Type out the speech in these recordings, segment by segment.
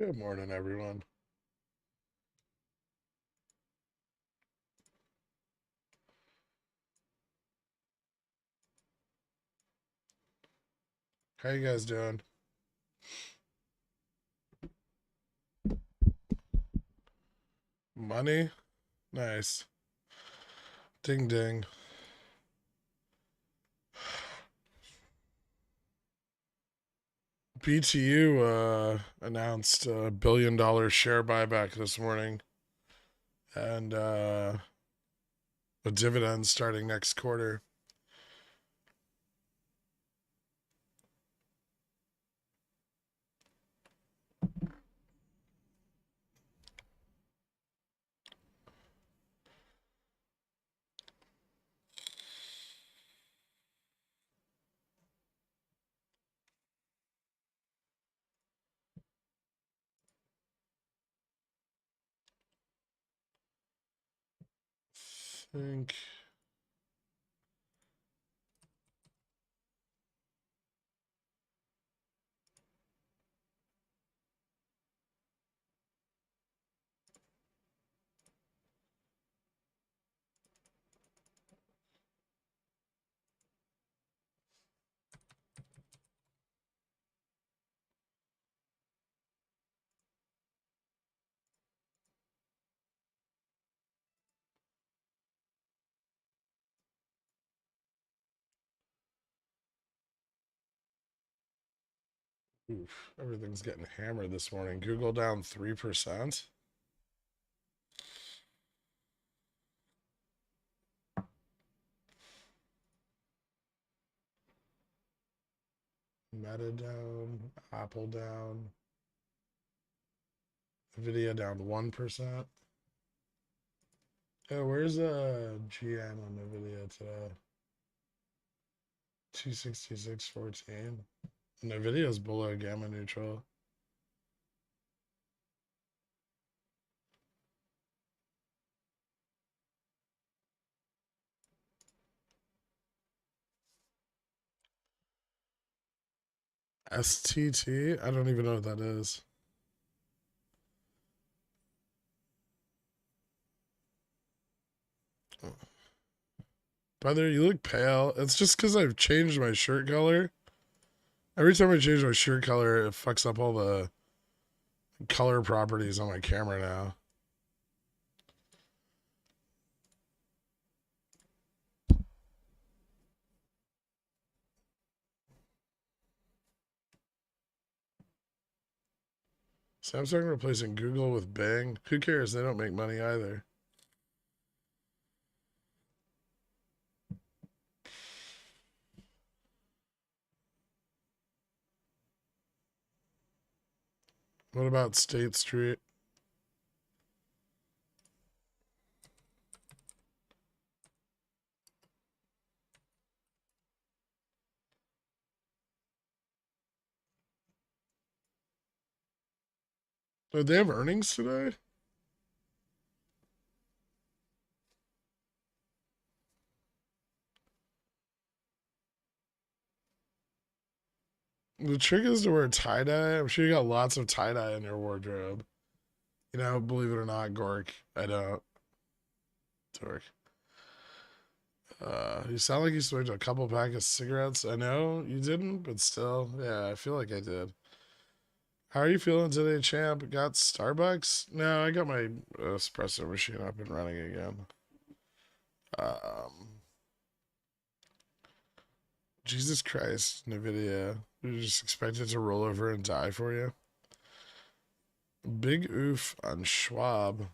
Good morning, everyone. How you guys doing? Money? Nice. Ding ding. BTU announced a $1 billion share buyback this morning and a dividend starting next quarter. Think oof, everything's getting hammered this morning. Google down 3%. Meta down, Apple down, Nvidia down 1%. Yeah, where's GM on Nvidia today? 266.14. Nvidia's below gamma neutral. STT? I don't even know what that is. Brother, you look pale. It's just because I've changed my shirt color. Every time I change my shirt color, it fucks up all the color properties on my camera now. Samsung replacing Google with Bing. Who cares? They don't make money either. What about State Street? Oh, they have earnings today? The trick is to wear tie dye. I'm sure you got lots of tie dye in your wardrobe. You know, believe it or not, Gork, I don't. Torque. You sound like you smoked a couple pack of cigarettes. I know you didn't, but still, yeah, I feel like I did. How are you feeling today, champ? Got Starbucks? No, I got my espresso machine up and running again. Um, Jesus Christ, Nvidia. You just expect it to roll over and die for you? Big oof on Schwab.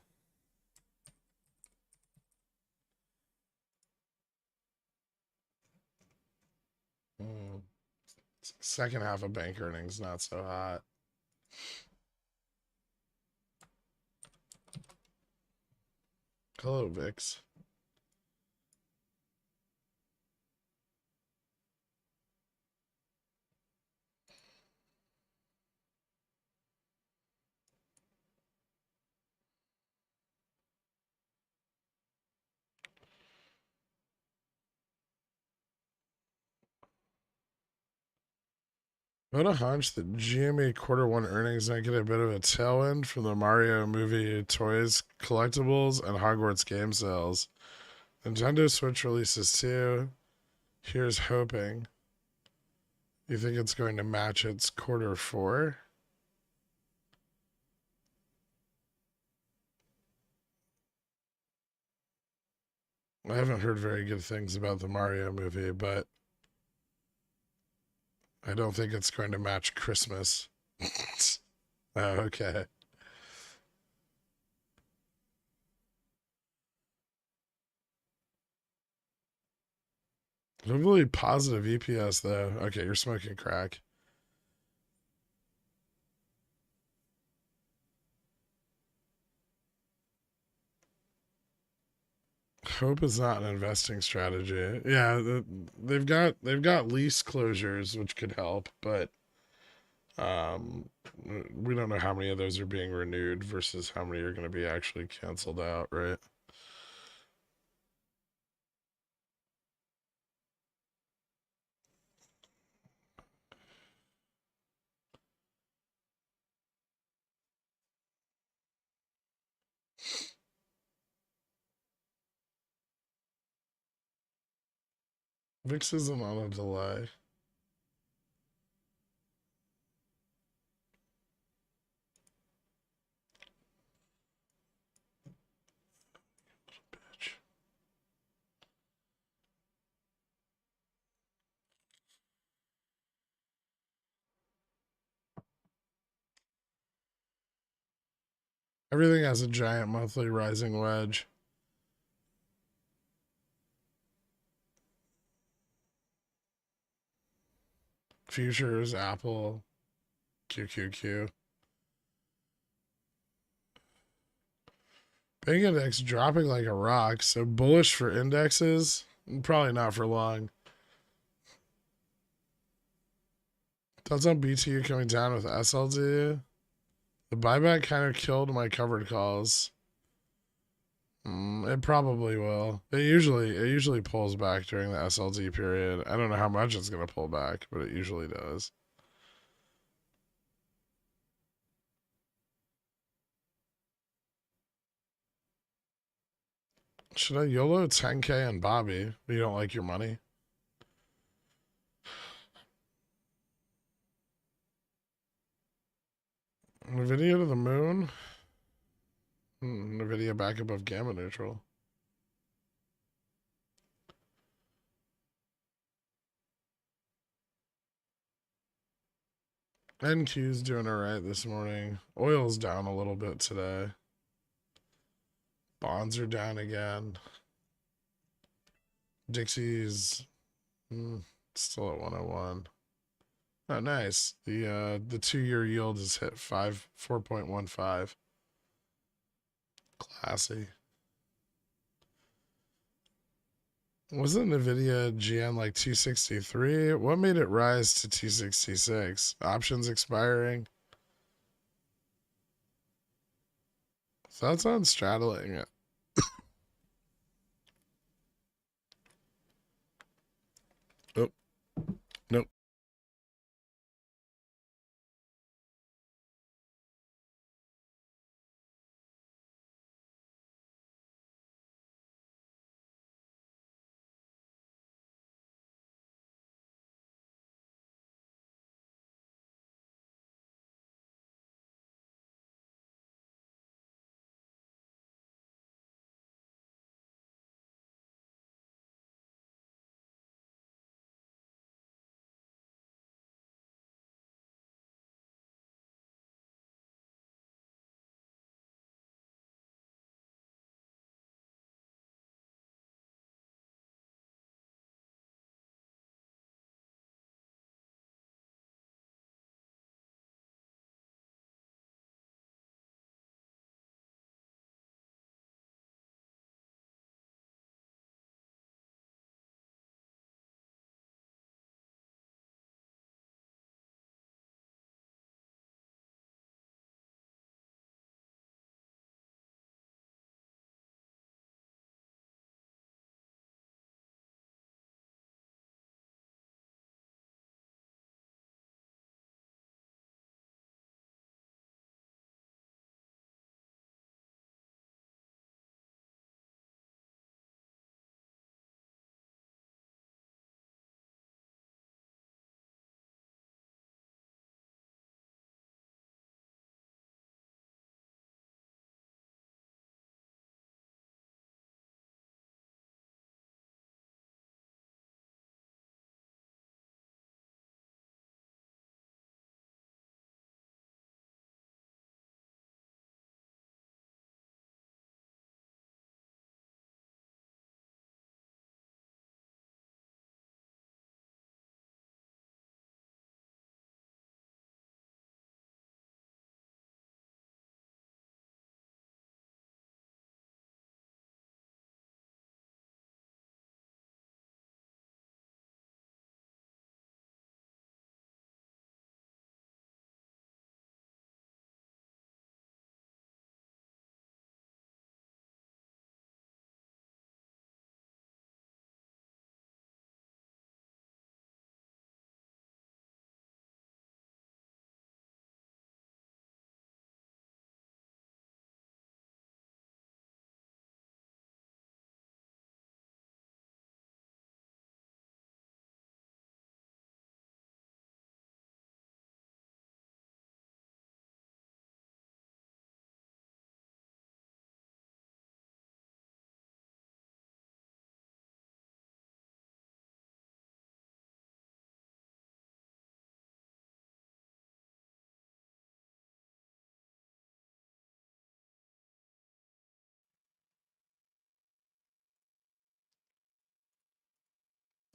Mm. Second half of bank earnings, not so hot. Hello, Vix. What a hunch that GME quarter one earnings might get a bit of a tailwind from the Mario movie toys, collectibles, and Hogwarts game sales. Nintendo Switch releases too. Here's hoping. You think it's going to match its quarter four? I haven't heard very good things about the Mario movie, but I don't think it's going to match Christmas. Oh, okay. Hopefully positive EPS though. Okay, you're smoking crack. Hope is not an investing strategy. Yeah, they've got lease closures which could help, but um, we don't know how many of those are being renewed versus how many are going to be actually canceled out, right? VIX isn't on a delay. Bitch. Everything has a giant monthly rising wedge. Futures, Apple, QQQ. Big index dropping like a rock, so bullish for indexes. Probably not for long. Thoughts on BTU coming down with SLD? The buyback kind of killed my covered calls. It probably will. It usually pulls back during the SLD period. I don't know how much it's gonna pull back, but it usually does. Should I YOLO 10K and Bobby? You don't like your money? Nvidia to the moon? Nvidia back above gamma neutral. NQ's doing alright this morning. Oil's down a little bit today. Bonds are down again. Dixie's still at 101. Oh, nice. The 2-year yield has hit 4.15. Classy. Wasn't Nvidia GN like 263? What made it rise to 266? Options expiring. Thoughts on straddling it? Oh, nope.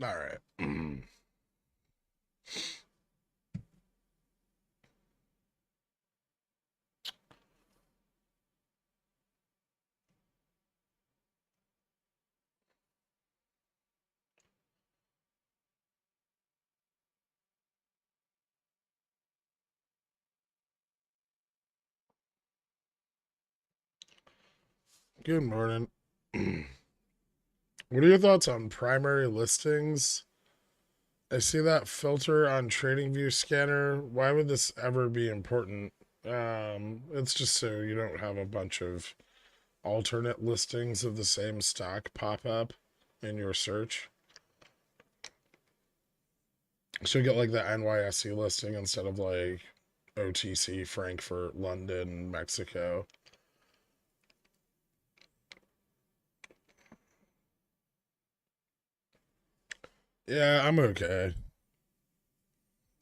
All right. Good morning. What are your thoughts on primary listings? I see that filter on TradingView Scanner. Why would this ever be important? It's just so you don't have a bunch of alternate listings of the same stock pop up in your search. So you get like the NYSE listing instead of like OTC, Frankfurt, London, Mexico. Yeah, I'm okay.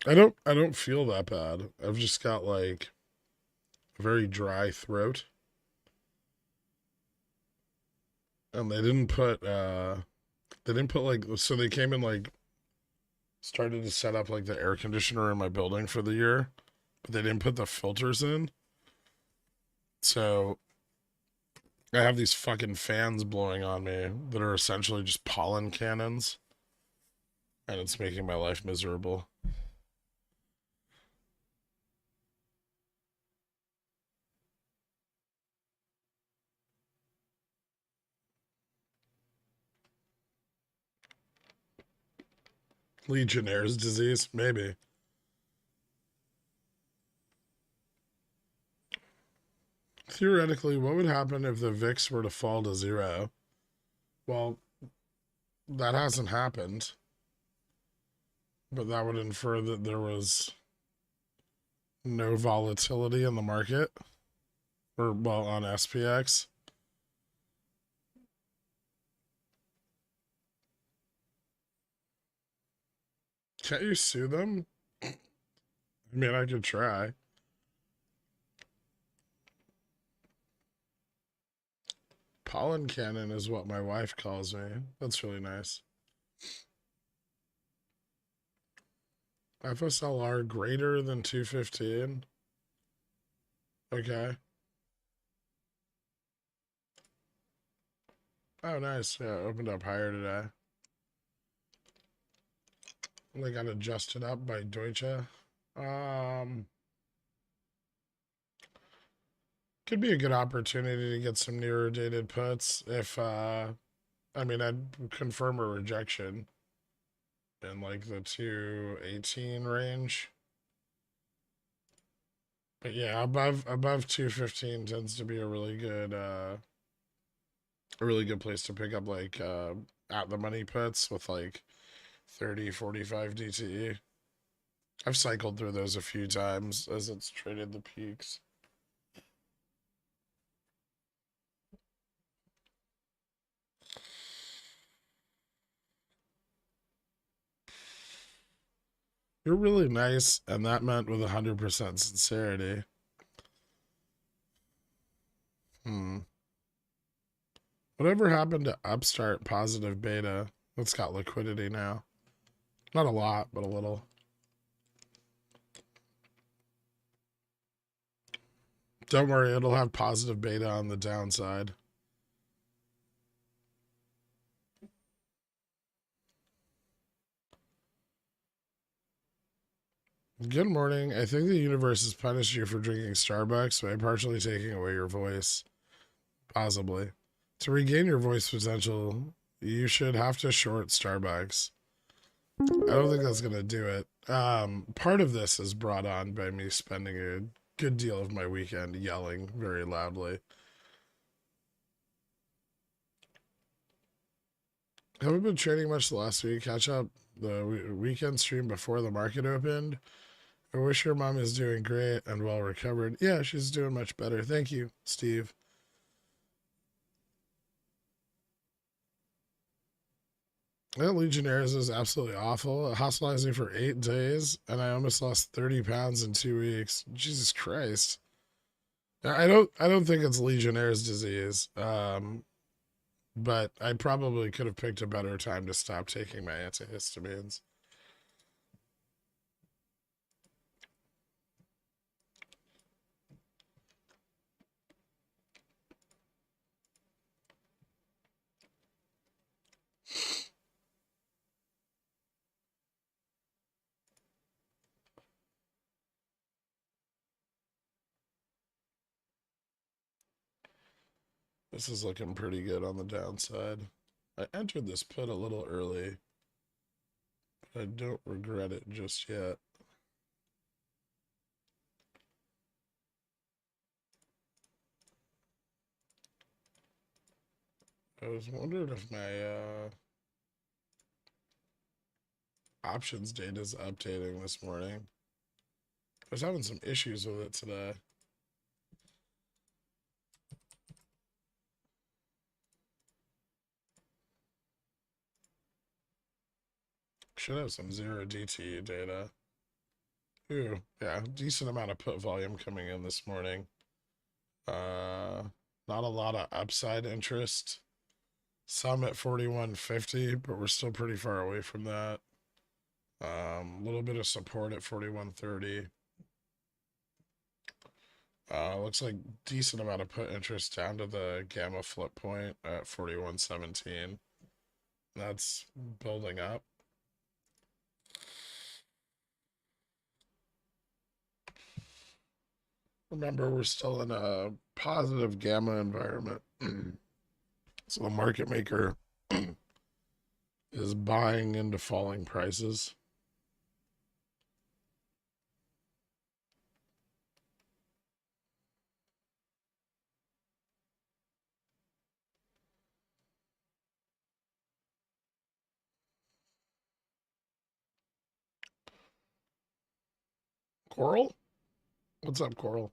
I don't feel that bad. I've just got like a very dry throat. And they didn't put like, so they came in like started to set up like the air conditioner in my building for the year, but they didn't put the filters in. So I have these fucking fans blowing on me that are essentially just pollen cannons, and it's making my life miserable. Legionnaire's disease, maybe. Theoretically, what would happen if the VIX were to fall to zero? Well, that hasn't happened, but that would infer that there was no volatility in the market, or well, on SPX. Can't you sue them? I mean, I could try. Pollen cannon is what my wife calls me. That's really nice. FSLR greater than 215. Okay. Oh, nice. Yeah, opened up higher today. They got adjusted up by Deutsche. Um, could be a good opportunity to get some nearer dated puts if, I mean, I'd confirm a rejection in like the 218 range. But yeah, above 215 tends to be a really good place to pick up like at the money puts with like 30, 45 DTE. I've cycled through those a few times as it's traded the peaks. You're really nice, and that meant with 100% sincerity. Hmm. Whatever happened to Upstart Positive Beta? It's got liquidity now. Not a lot, but a little. Don't worry, it'll have positive beta on the downside. Good morning. I think the universe has punished you for drinking Starbucks by partially taking away your voice. Possibly. To regain your voice potential, you should have to short Starbucks. I don't think that's going to do it. Part of this is brought on by me spending a good deal of my weekend yelling very loudly. Haven't been trading much the last week. Catch up the weekend stream before the market opened. I wish your mom is doing great and well recovered. Yeah, she's doing much better. Thank you, Steve. That Legionnaires is absolutely awful. It hospitalized me for 8 days, and I almost lost 30 pounds in 2 weeks. Jesus Christ! I don't think it's Legionnaire's disease. but I probably could have picked a better time to stop taking my antihistamines. This is looking pretty good on the downside. I entered this put a little early, but I don't regret it just yet. I was wondering if my options data is updating this morning. I was having some issues with it today. Should have some zero DTE data. Ooh, yeah, decent amount of put volume coming in this morning. Not a lot of upside interest. Some at 41.50, but we're still pretty far away from that. A little bit of support at 41.30. Looks like decent amount of put interest down to the gamma flip point at 41.17. That's building up. Remember, we're still in a positive gamma environment. So the market maker is buying into falling prices. Korl? What's up, Korl?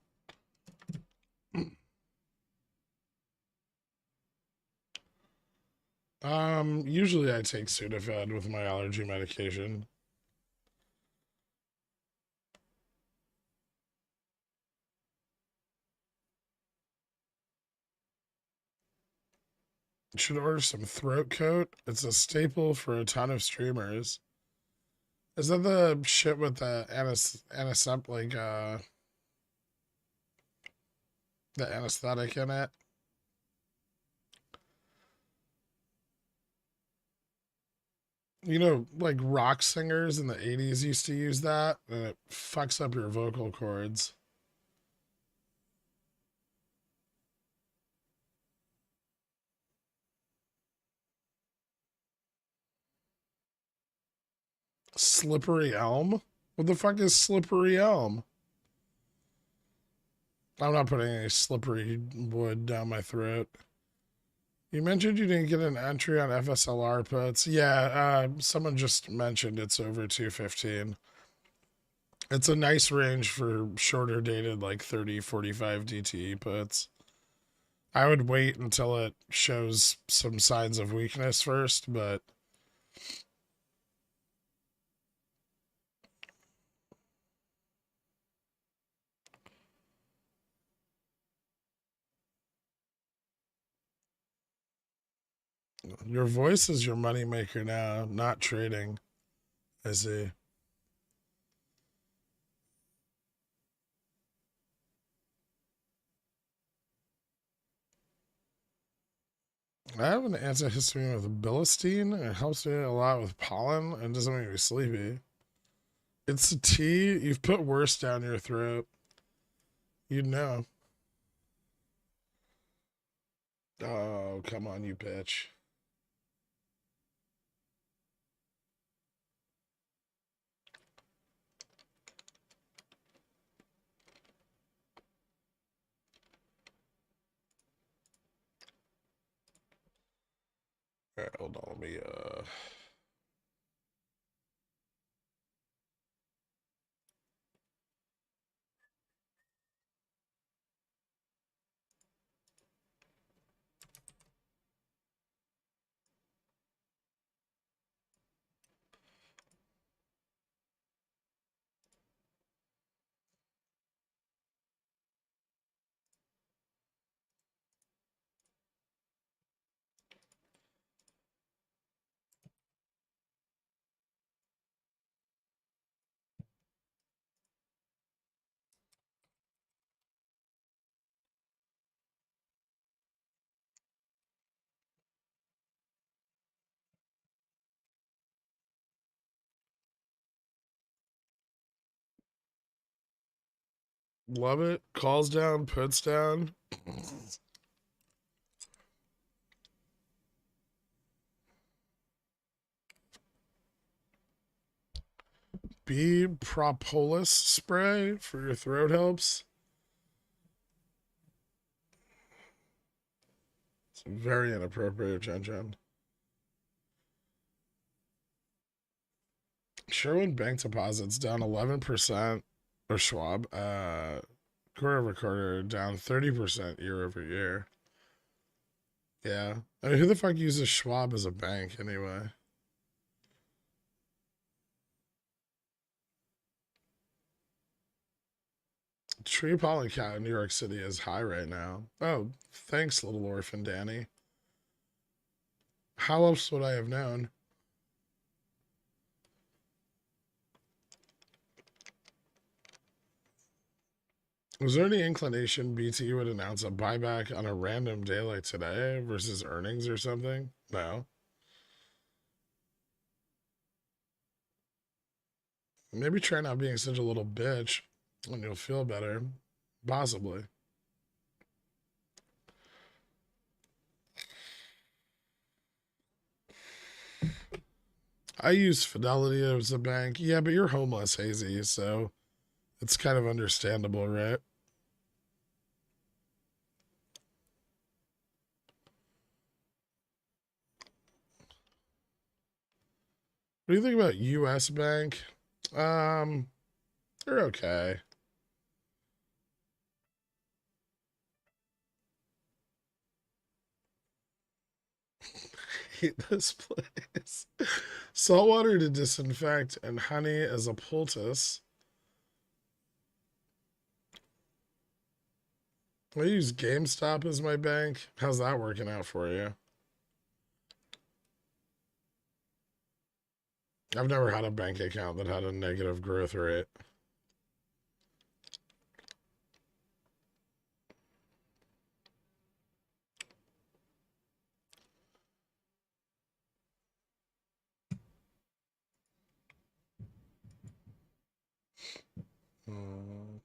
Usually I take Sudafed with my allergy medication. Should order some throat coat. It's a staple for a ton of streamers. Is that the shit with the the anesthetic in it? You know, like rock singers in the 80s used to use that, and it fucks up your vocal cords. Slippery elm? What the fuck is slippery elm? I'm not putting any slippery wood down my throat. You mentioned you didn't get an entry on FSLR puts. Yeah, someone just mentioned it's over 215. It's a nice range for shorter dated, like 30, 45 DTE puts. I would wait until it shows some signs of weakness first, but your voice is your moneymaker now, not trading. I see. I have an antihistamine with bilistine. It helps me a lot with pollen and doesn't make me sleepy. It's a tea. You've put worse down your throat. You'd know. Oh, come on, you bitch. All right, hold on. Let me Love it. Calls down, puts down. Bee propolis spray for your throat helps. It's very inappropriate, Jen Jen. Sherwin Bank deposits down 11%, or Schwab. Quarter recorder down 30% year over year. Yeah. I mean, who the fuck uses Schwab as a bank anyway? Tree pollen count in New York City is high right now. Oh, thanks, little orphan Danny. How else would I have known? Was there any inclination BT would announce a buyback on a random day like today versus earnings or something? No. Maybe try not being such a little bitch and you'll feel better. Possibly. I use Fidelity as a bank. Yeah, but you're homeless, Hazy, so it's kind of understandable, right? What do you think about US Bank? They're okay. Hate this place. Saltwater to disinfect and honey as a poultice. I use GameStop as my bank. How's that working out for you? I've never had a bank account that had a negative growth rate. Hmm.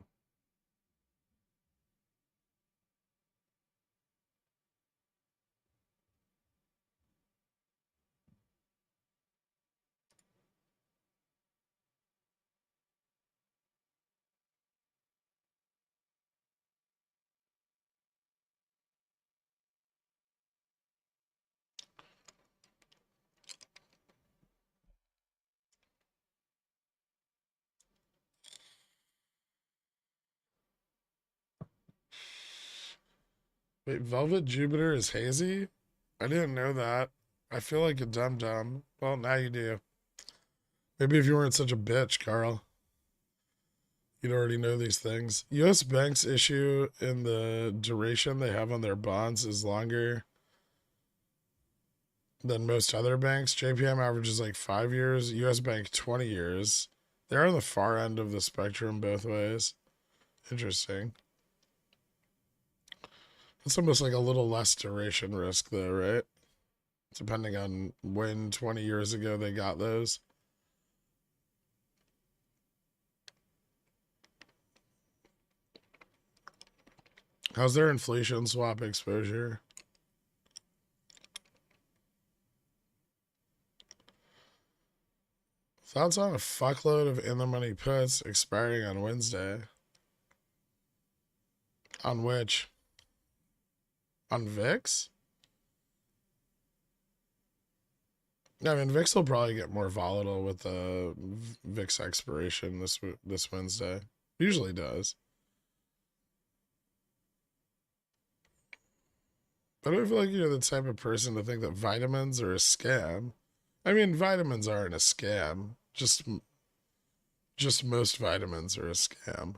Wait, Velvet Jupiter is hazy? I didn't know that. I feel like a dum dum. Well, now you do. Maybe if you weren't such a bitch, Carl, you'd already know these things. U.S. banks issue in the duration they have on their bonds is longer than most other banks. JPM averages like 5 years, US Bank 20 years. They're on the far end of the spectrum both ways. Interesting. It's almost like a little less duration risk, though, right? Depending on when 20 years ago they got those. How's their inflation swap exposure? Thoughts on a fuckload of in the money puts expiring on Wednesday? On which? On VIX? I mean, VIX will probably get more volatile with the VIX expiration this Wednesday. Usually does. I don't feel like you're the type of person to think that vitamins are a scam. I mean, vitamins aren't a scam. Just most vitamins are a scam.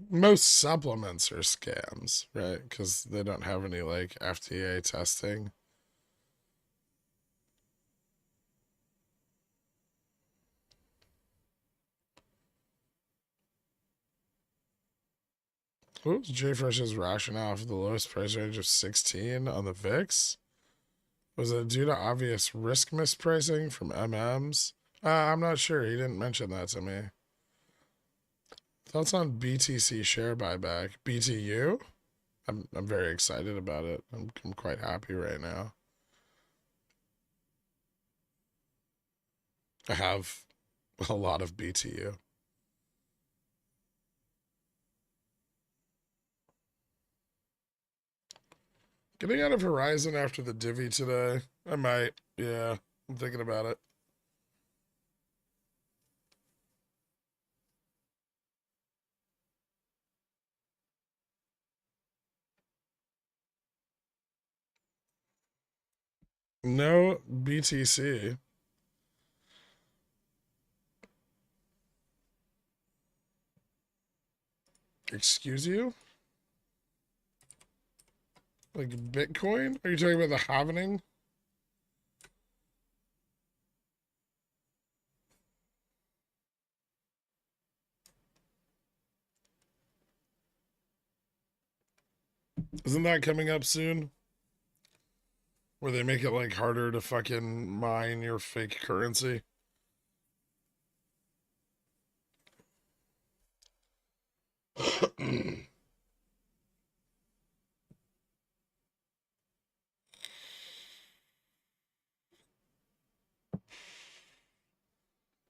Most supplements are scams, right? Because they don't have any like FDA testing. What was JFresh's rationale for the lowest price range of 16 on the VIX? Was it due to obvious risk mispricing from MMs? I'm not sure. He didn't mention that to me. Thoughts on BTC share buyback? BTU? I'm very excited about it. I'm quite happy right now. I have a lot of BTU. Getting out of Horizon after the divvy today. I might. Yeah, I'm thinking about it. No BTC. Excuse you? Like Bitcoin? Are you talking about the halvening? Isn't that coming up soon? Where they make it like harder to fucking mine your fake currency?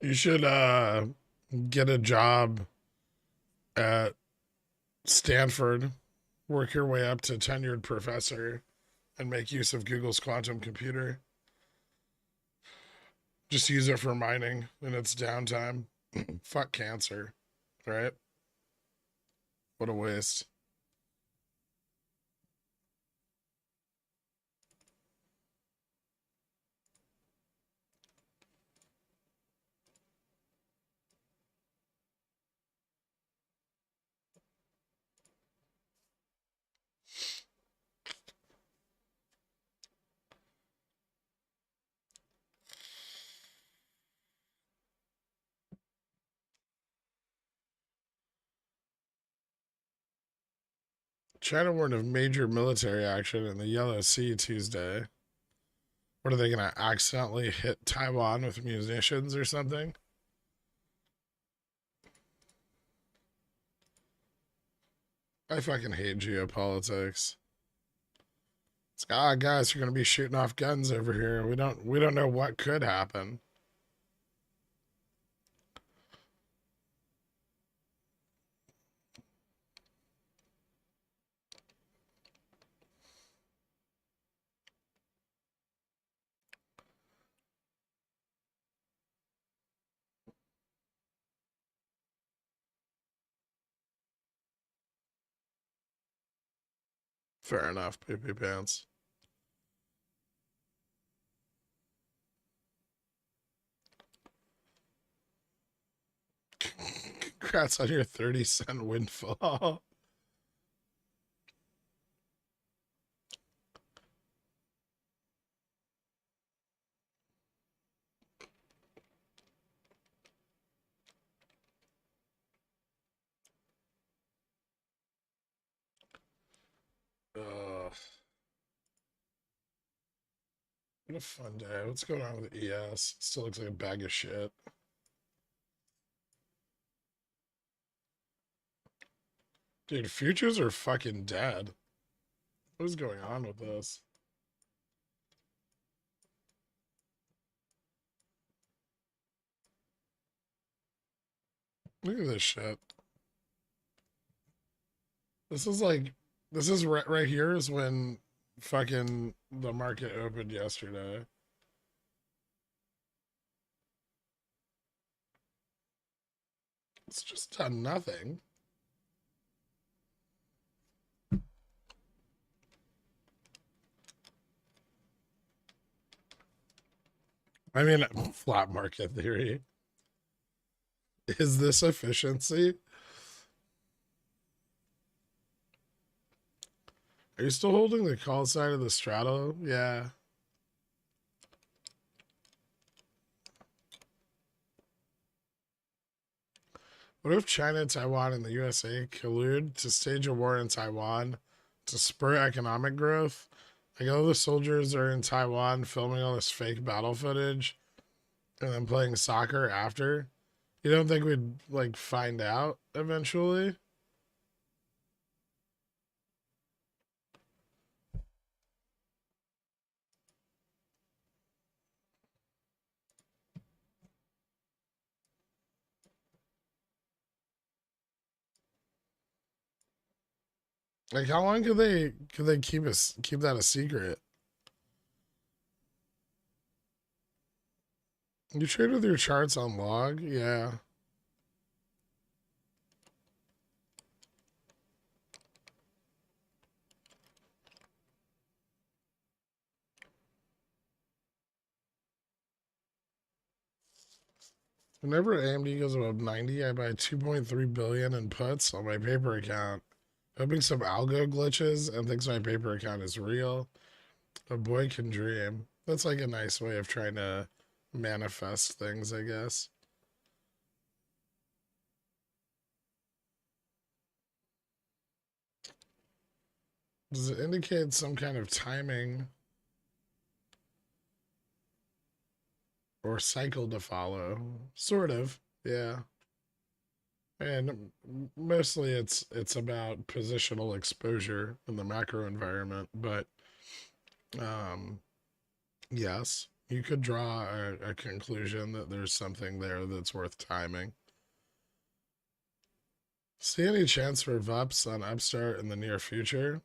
You should get a job at Stanford, work your way up to tenured professor, and make use of Google's quantum computer. Just use it for mining in its downtime. Fuck cancer, right? What a waste. China warned of major military action in the Yellow Sea Tuesday. What are they going to accidentally hit Taiwan with munitions or something? I fucking hate geopolitics. It's like, guys, you're going to be shooting off guns over here. We don't know what could happen. Fair enough, pee pee pants. Congrats on your 30-cent windfall. Ugh. What a fun day. What's going on with ES? Still looks like a bag of shit. Dude, futures are fucking dead. What is going on with this? Look at this shit. This is like, this is right here is when fucking the market opened yesterday. It's just done nothing. I mean, flat market theory. Is this efficiency? Are you still holding the call side of the straddle? Yeah. What if China, Taiwan, and the USA collude to stage a war in Taiwan to spur economic growth Like all the soldiers are in Taiwan filming all this fake battle footage and then playing soccer after. You don't think we'd like find out eventually? Like how long could they keep that a secret? You trade with your charts on log? Yeah. Whenever AMD goes above 90, I buy 2.3 billion in puts on my paper account, hoping some algo glitches and thinks my paper account is real. A boy can dream. That's like a nice way of trying to manifest things, I guess. Does it indicate some kind of timing or cycle to follow? Sort of, yeah. And mostly it's about positional exposure in the macro environment, but um, yes, you could draw a conclusion that there's something there that's worth timing. See any chance for VUPs on Upstart in the near future?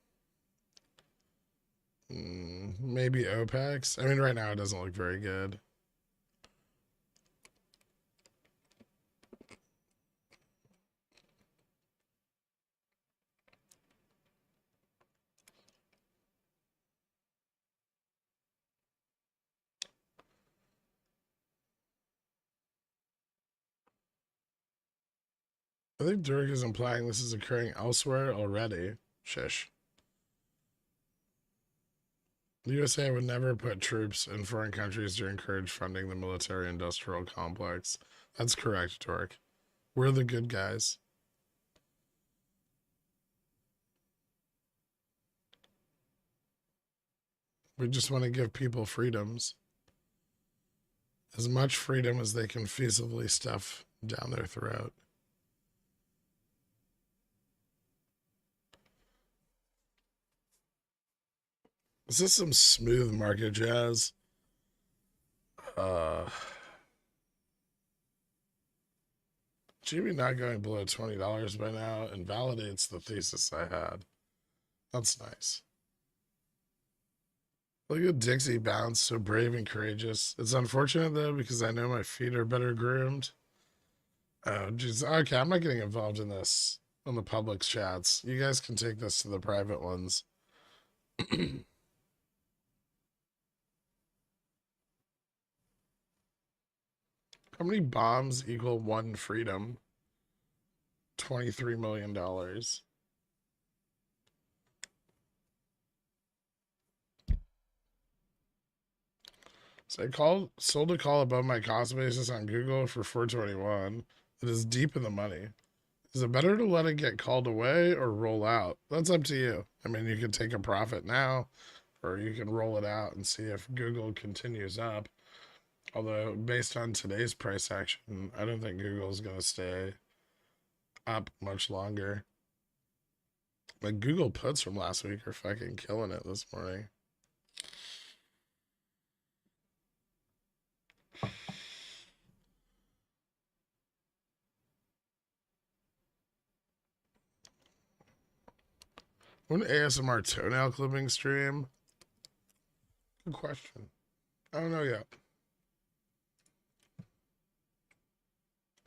Maybe OPEX. I mean, right now it doesn't look very good. I think Dirk is implying this is occurring elsewhere already. Shish. The USA would never put troops in foreign countries to encourage funding the military industrial complex. That's correct, Dork. We're the good guys. We just want to give people freedoms. As much freedom as they can feasibly stuff down their throat. Is this some smooth market jazz? GB not going below $20 by now invalidates the thesis I had. That's nice. Look at Dixie bounce, so brave and courageous. It's unfortunate though because I know my feet are better groomed. Oh, jeez. Okay, I'm not getting involved in this on the public chats. You guys can take this to the private ones. How many bombs equal one freedom? $23 million. So sold a call above my cost basis on Google for 421. It is deep in the money. Is it better to let it get called away or roll out? That's up to you. I mean, you can take a profit now, or you can roll it out and see if Google continues up. Although, based on today's price action, I don't think Google is going to stay up much longer. Like Google puts from last week are fucking killing it this morning. When ASMR toenail clipping stream? Good question. I don't know yet.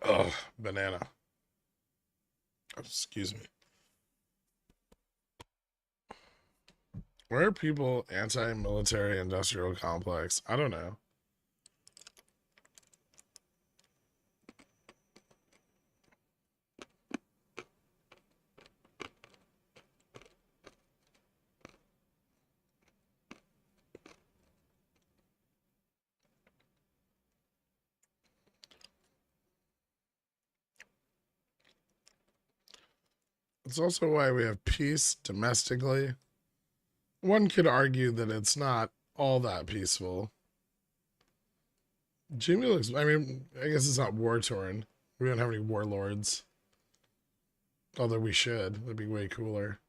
Oh, banana. Oh, excuse me. Where are people anti-military industrial complex? I don't know. It's also why we have peace domestically one could argue that it's not all that peaceful. Jamie looks, I mean, I guess it's not war torn. We don't have any warlords. Although we should. That'd be way cooler.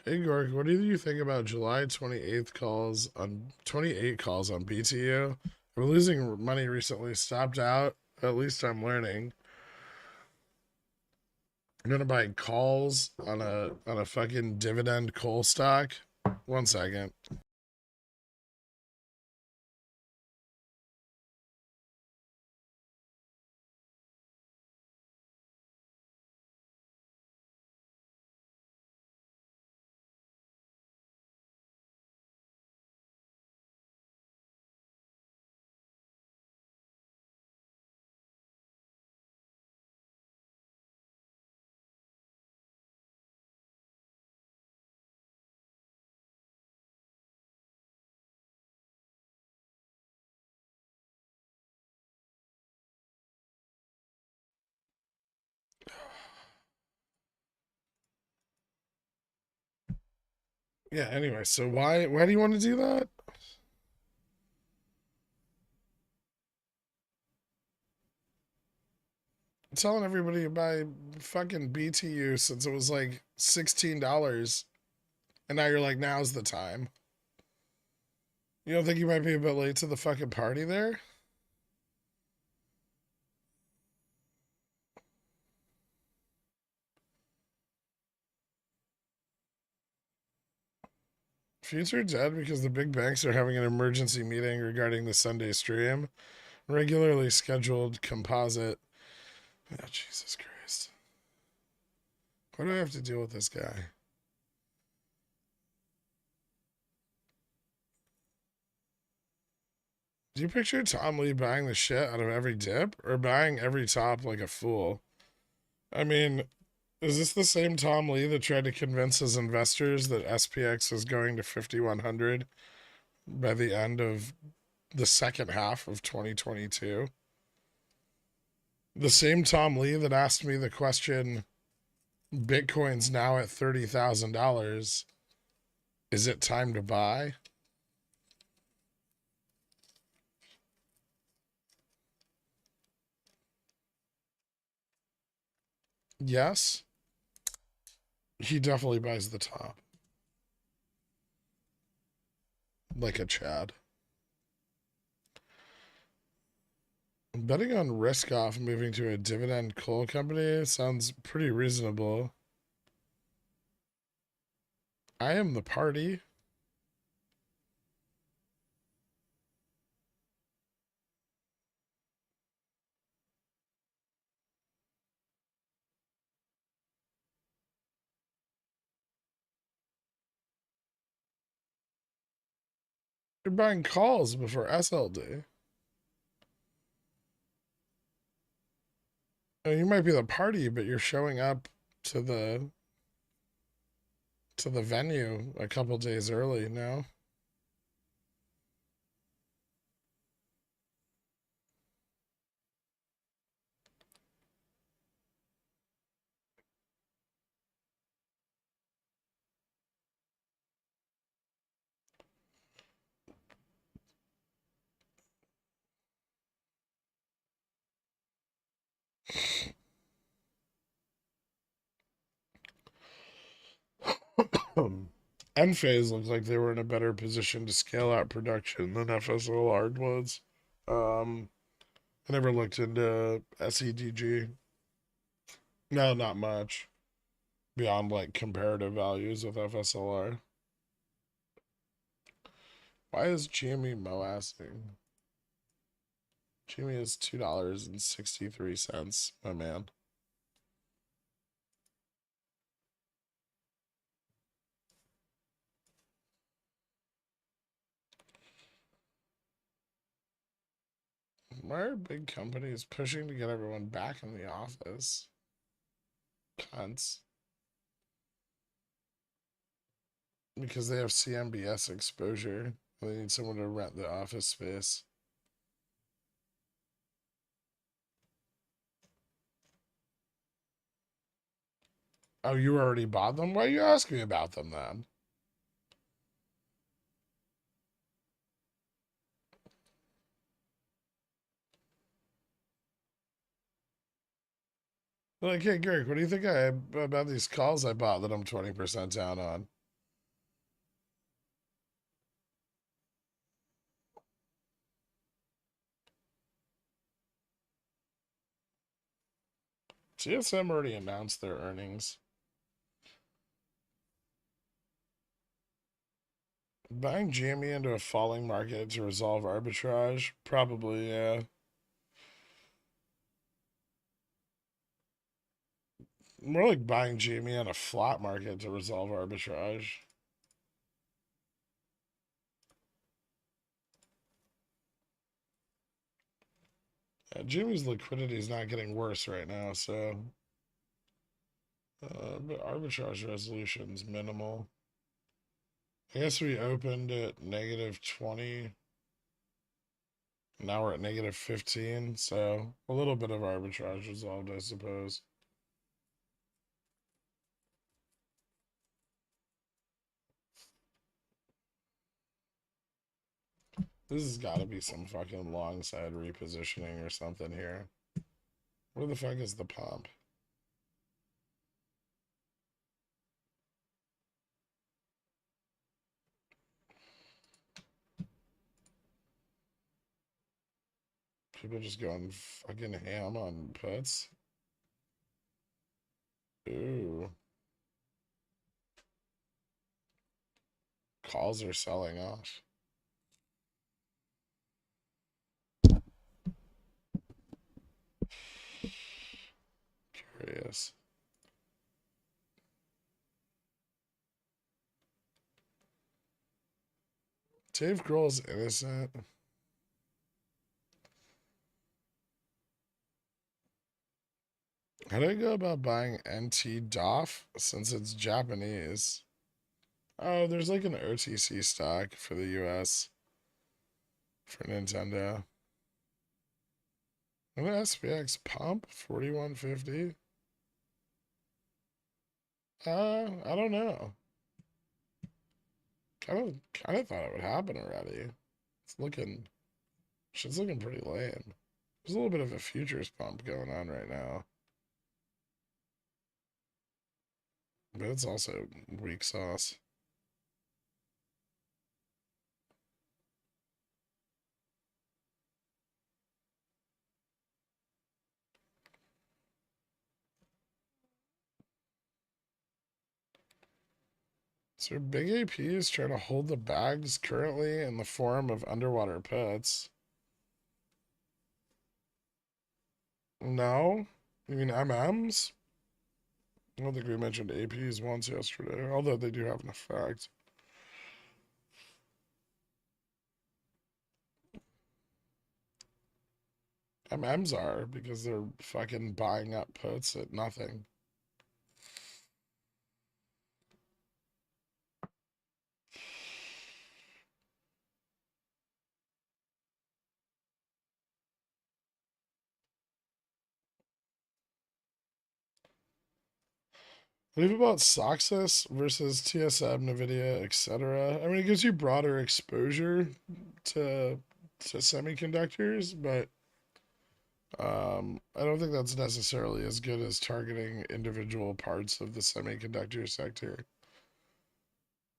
Hey Gork, what do you think about July 28th calls on 28 calls on BTU? I'm losing money recently, stopped out. At least I'm learning. I'm gonna buy calls on a fucking dividend coal stock. 1 second. Yeah, anyway, so why do you want to do that? I'm telling everybody to buy fucking BTU since it was like $16 and now you're like now's the time. You don't think you might be a bit late to the fucking party there? Future dead because the big banks are having an emergency meeting regarding the Sunday stream. Regularly scheduled composite. Oh, Jesus Christ. Why do I have to deal with this guy? Do you picture Tom Lee buying the shit out of every dip or buying every top like a fool? I mean, is this the same Tom Lee that tried to convince his investors that SPX is going to 5,100 by the end of the second half of 2022? The same Tom Lee that asked me the question, Bitcoin's now at $30,000. Is it time to buy? Yes. He definitely buys the top. Like a Chad. Betting on risk off moving to a dividend coal company sounds pretty reasonable. I am the party. You're buying calls before SLD. I mean, you might be the party, but you're showing up to the venue a couple days early now. Enphase looks like they were in a better position to scale out production than FSLR was. Um, I never looked into SEDG. No, not much beyond like comparative values with FSLR. Why is GME MOASSing? GME is $2.63, my man. Why are big companies pushing to get everyone back in the office? Cunts. Because they have CMBS exposure. They need someone to rent the office space. Oh, you already bought them? Why are you asking me about them then? Like, hey, Greg, what do you think about these calls I bought that I'm 20% down on? TSM already announced their earnings. Buying GME into a falling market to resolve arbitrage? Probably, yeah. More like buying GME on a flat market to resolve arbitrage. Yeah, GME's liquidity is not getting worse right now, so. But arbitrage resolution's minimal. I guess we opened at -20. Now we're at -15, so a little bit of arbitrage resolved, I suppose. This has got to be some fucking long side repositioning or something here. Where the fuck is the pump? People just going fucking ham on puts. Ooh. Calls are selling off. Curious. Dave Grohl's innocent. How do I go about buying NT DOF since it's Japanese? Oh, there's like an OTC stock for the US for Nintendo. An SPX pump 4150. I don't know. Kind of thought it would happen already. It's looking, shit's looking pretty lame. There's a little bit of a futures pump going on right now, but it's also weak sauce. So big AP is trying to hold the bags currently in the form of underwater puts. No? You mean MMs? I don't think we mentioned APs once yesterday, although they do have an effect. MMs are because they're fucking buying up puts at nothing. What do you about Soxus versus TSM, NVIDIA, etc.? I mean, it gives you broader exposure to semiconductors, but I don't think that's necessarily as good as targeting individual parts of the semiconductor sector.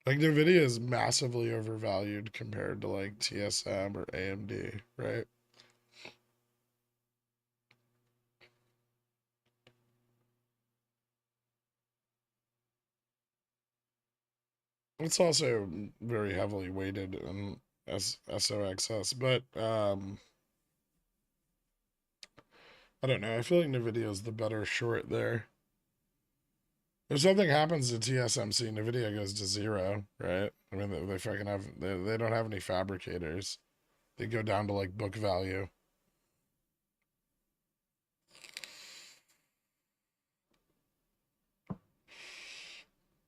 Like NVIDIA is massively overvalued compared to like TSM or AMD, right? It's also very heavily weighted in SOXS, but I don't know. I feel like NVIDIA is the better short there. If something happens to TSMC, NVIDIA goes to zero, right? I mean, they fucking have, they don't have any fabricators. They go down to like book value.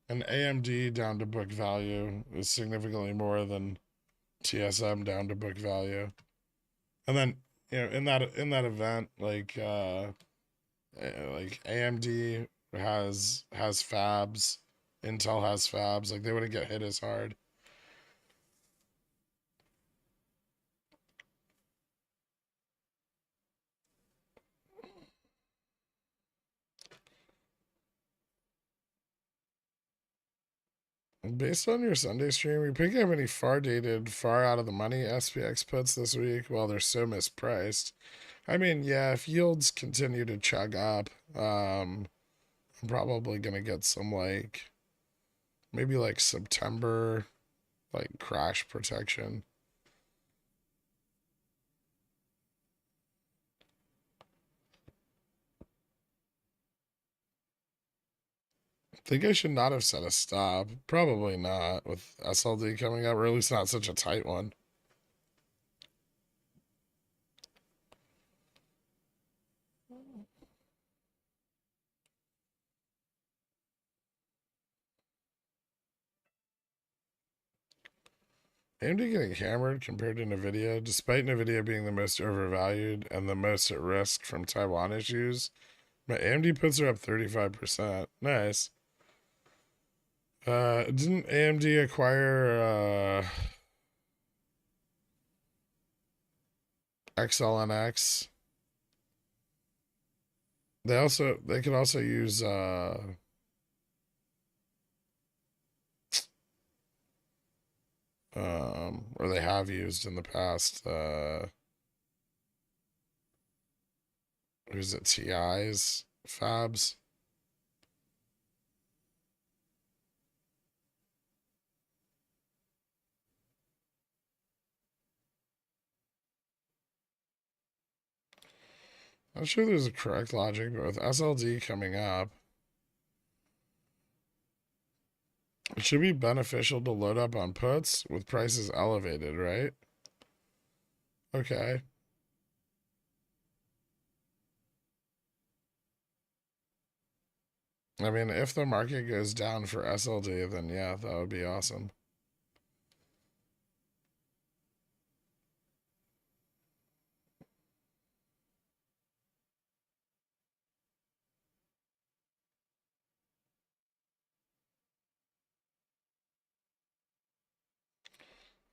And AMD down to book value is significantly more than TSM down to book value. And then, in that event, like AMD has fabs, Intel has fabs, like they wouldn't get hit as hard. Based on your Sunday stream, you picking up any far dated, far out of the money SPX puts this week? Well, they're so mispriced. I mean, yeah, if yields continue to chug up, I'm probably gonna get some maybe like September crash protection. Think I should not have set a stop. Probably not with SLD coming up, or at least not such a tight one. AMD getting hammered compared to Nvidia, despite Nvidia being the most overvalued and the most at risk from Taiwan issues. My AMD puts are up 35%. Nice. Didn't AMD acquire XLNX? They could also use or they have used in the past who's it, TI's fabs. I'm sure there's a correct logic, but with SLD coming up, it should be beneficial to load up on puts with prices elevated, right? Okay. I mean, if the market goes down for SLD, then yeah, that would be awesome.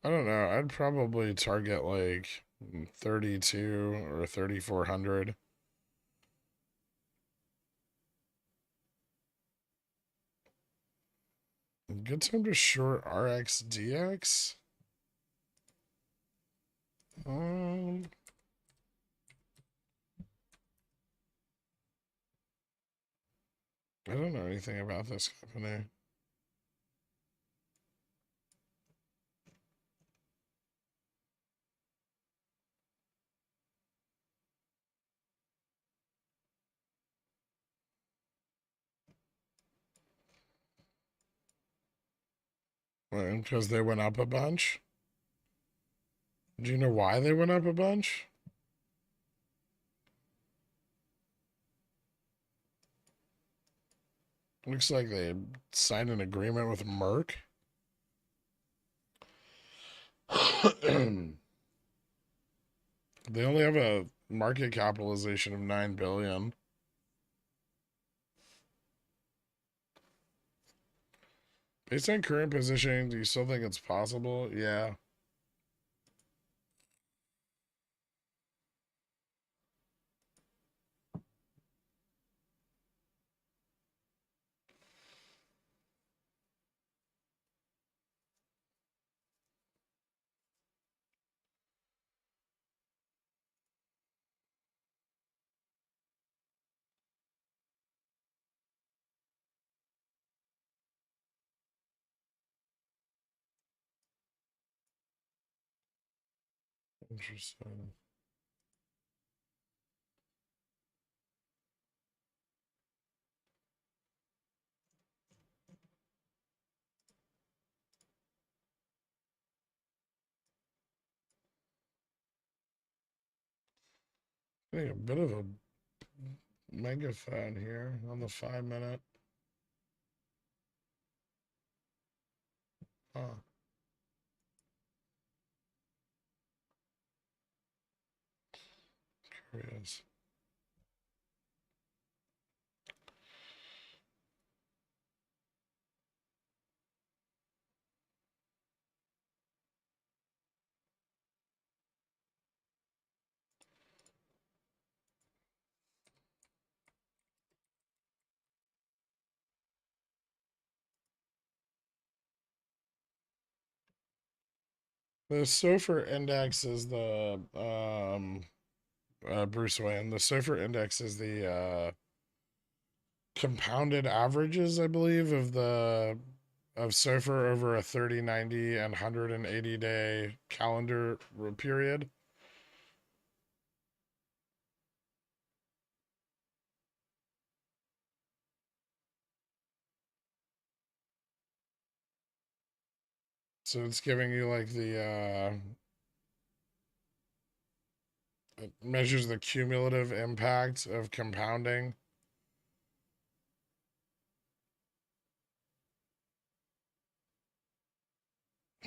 I don't know. I'd probably target 32 or 3400. Good time to short RXDX. Um, I don't know anything about this company. Because they went up a bunch. Do you know why they went up a bunch? Looks like they signed an agreement with Merck. They only have a market capitalization of 9 billion. Based on current positioning, do you still think it's possible? Yeah. Interesting. Getting a bit of a megaphone here on the 5 minute. Huh. Curious. The SOFR index is the Bruce Wayne. The SOFR index is the compounded averages, I believe, of SOFR over a 30, 90, and 180-day calendar period. So it's giving you like it measures the cumulative impact of compounding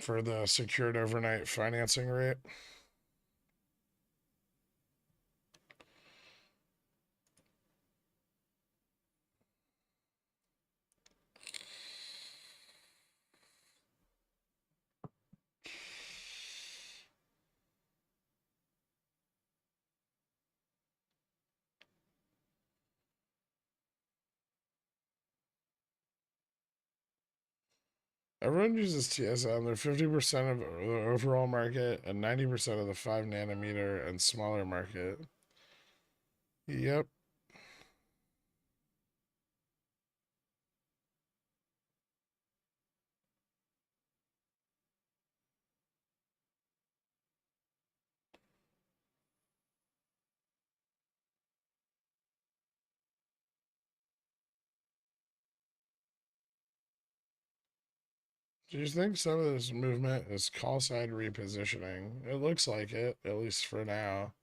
for the secured overnight financing rate. Everyone uses TSM. They're 50% of the overall market and 90% of the 5 nanometer and smaller market. Yep. Do you think some of this movement is call side repositioning? It looks like it, at least for now.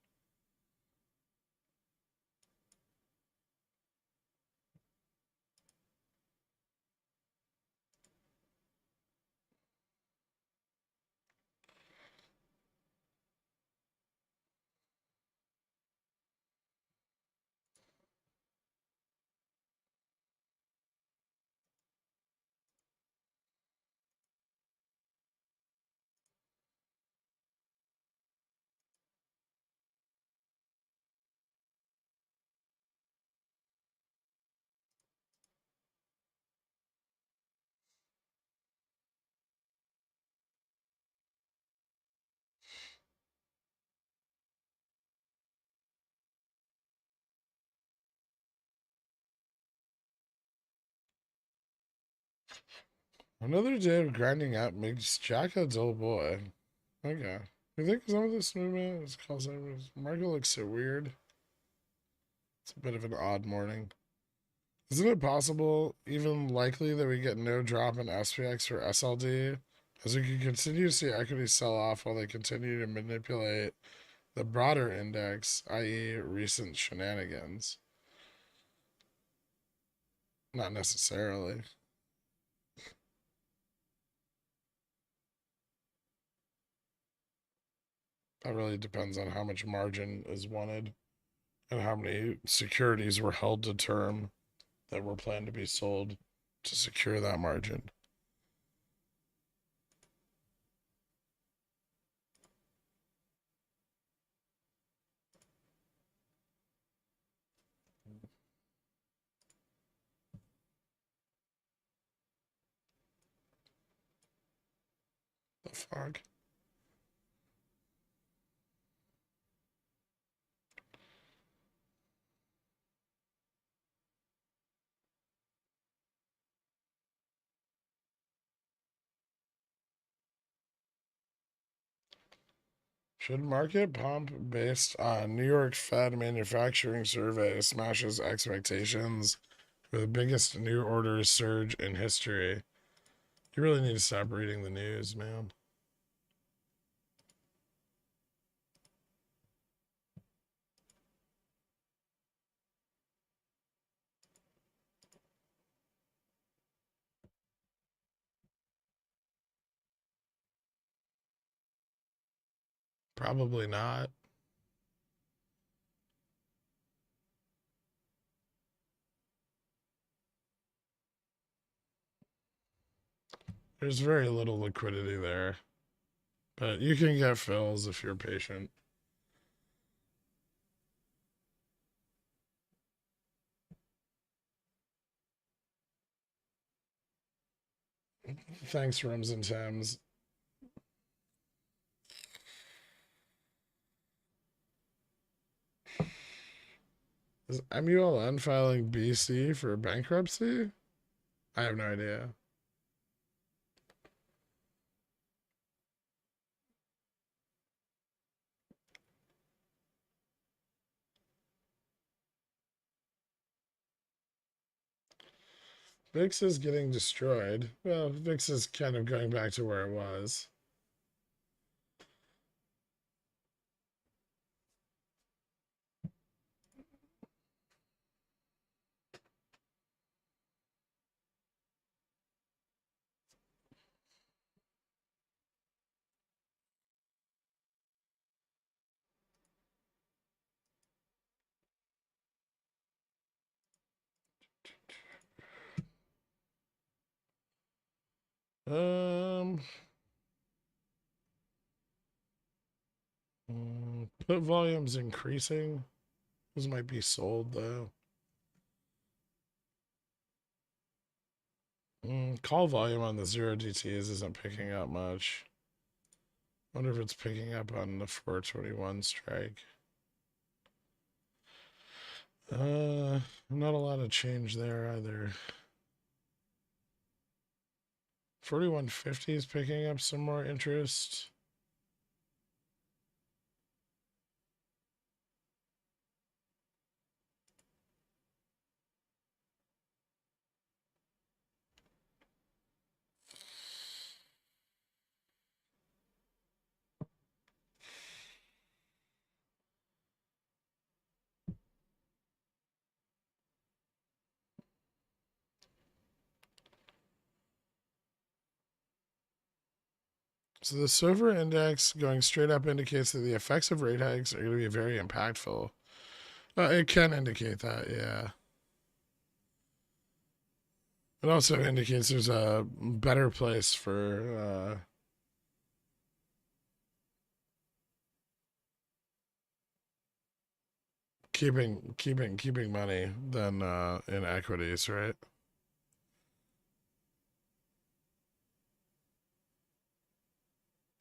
Another day of grinding out makes Jack a dull boy. Okay. You think some of this movement is call side? Market looks so weird. It's a bit of an odd morning. Isn't it possible, even likely, that we get no drop in SPX or SLD, as we can continue to see equities sell off while they continue to manipulate the broader index, i.e., recent shenanigans? Not necessarily. That really depends on how much margin is wanted and how many securities were held to term that were planned to be sold to secure that margin. The fuck? Should market pump based on New York Fed manufacturing survey smashes expectations for the biggest new orders surge in history? You really need to stop reading the news, man. Probably not. There's very little liquidity there, but you can get fills if you're patient. Thanks, Rums and Thames. Is MULN filing BC for bankruptcy? I have no idea. VIX is getting destroyed. Well, VIX is kind of going back to where it was. Um, put volume's increasing. Those might be sold though. Call volume on the 0DTs isn't picking up much. Wonder if it's picking up on the 421 strike. Not a lot of change there either. 4150 is picking up some more interest. So the silver index going straight up indicates that the effects of rate hikes are going to be very impactful. It can indicate that, yeah. It also indicates there's a better place for keeping money than in equities, right?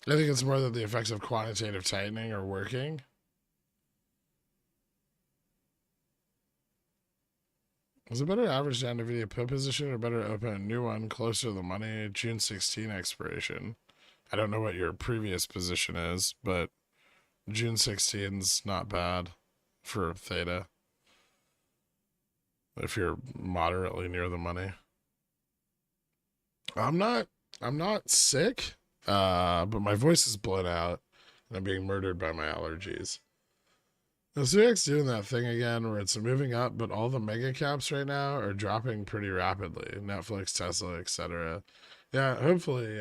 I think it's more that the effects of quantitative tightening are working. Is it better to average down NVIDIA put position or better to open a new one closer to the money June 16 expiration? I don't know what your previous position is, but June 16's not bad for theta if you're moderately near the money. I'm not I'm not sick, but my voice is blown out and I'm being murdered by my allergies. The CX doing that thing again where it's moving up, but all the mega caps right now are dropping pretty rapidly. Netflix, Tesla, etc. Yeah, hopefully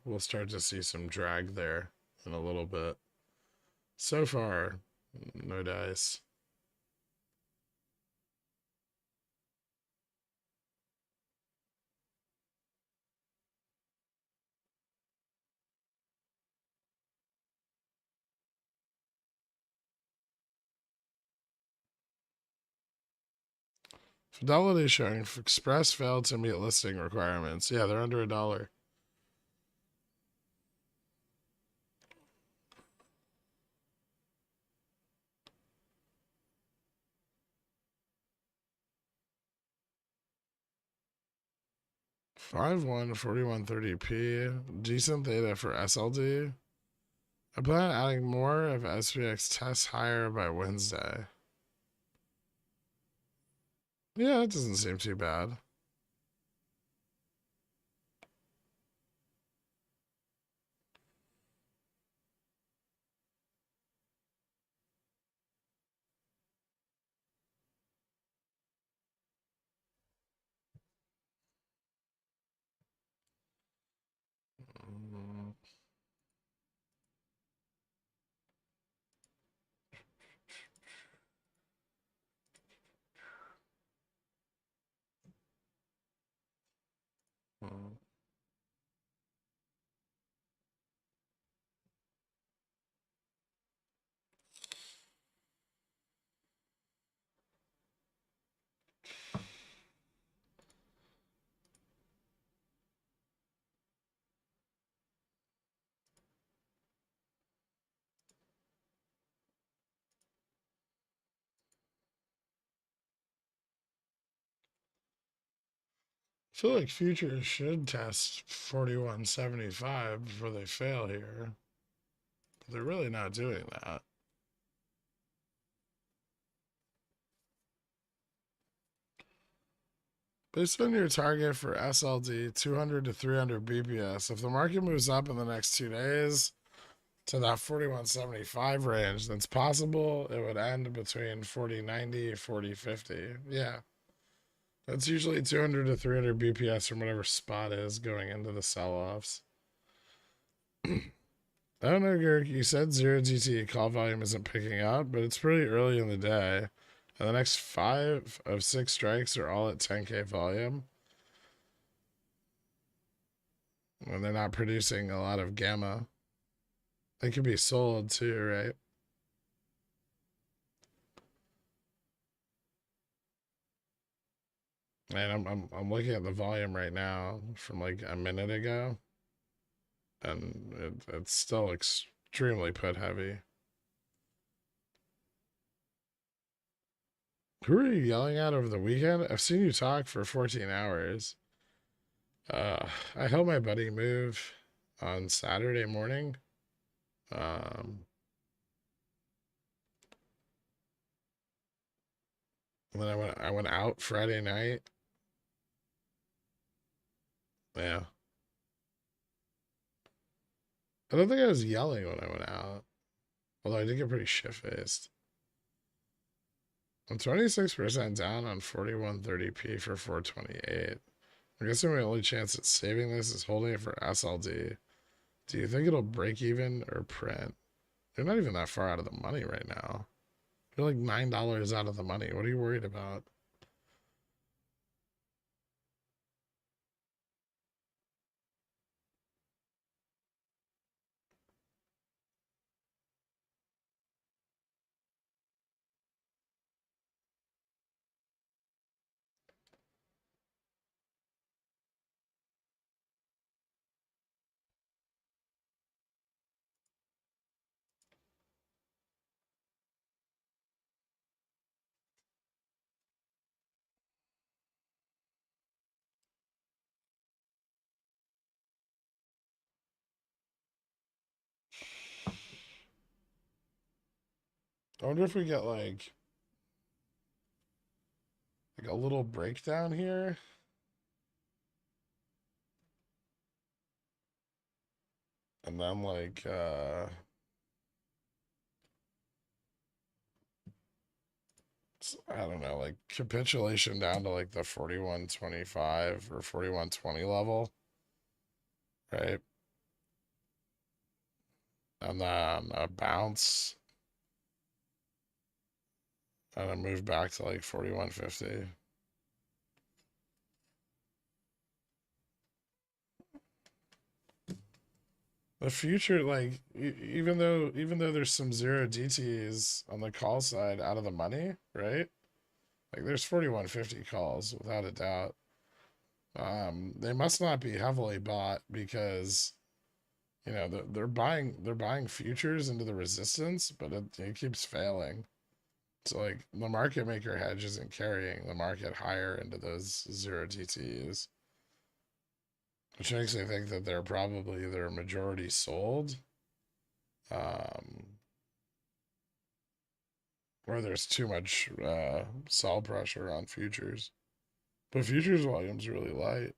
we'll start to see some drag there in a little bit. So far, no dice. Fidelity showing Express failed to meet listing requirements. Yeah, they're under $1. 5-1, 4130p. Decent theta for SLD. I plan on adding more if SPX tests higher by Wednesday. Yeah, it doesn't seem too bad. Hmm. I feel like futures should test 41.75 before they fail here. But they're really not doing that. Based on your target for SLD, 200 to 300 BPS, if the market moves up in the next 2 days to that 41.75 range, that's possible it would end between 40.90, 40.50. Yeah. That's usually 200 to 300 BPS from whatever spot is going into the sell offs. I don't know, Gurk. You said 0DT call volume isn't picking up, but it's pretty early in the day. And the next 5 of 6 strikes are all at 10K volume. And they're not producing a lot of gamma. They could be sold too, right? And I'm looking at the volume right now from like a minute ago, and it's still extremely put heavy. Who are you yelling at over the weekend? I've seen you talk for 14 hours. I helped my buddy move on Saturday morning. Um, and then I went out Friday night. Yeah. I don't think I was yelling when I went out. Although I did get pretty shit faced. I'm 26% down on 4130p for 428. I'm guessing my only chance at saving this is holding it for SLD. Do you think it'll break even or print? You're not even that far out of the money right now. You're like $9 out of the money. What are you worried about? I wonder if we get like a little breakdown here. And then I don't know, like capitulation down to like the 41.25 or 41.20 level, right? And then a bounce and then move back to like 41.50. The future, like even though there's some zero DTs on the call side out of the money, right? Like there's 41.50 calls without a doubt. They must not be heavily bought because they're buying futures into the resistance, but it keeps failing. So like the market maker hedge isn't carrying the market higher into those zero DTs, which makes me think that they're probably either majority sold, um, or there's too much sell pressure on futures. But futures volume's really light.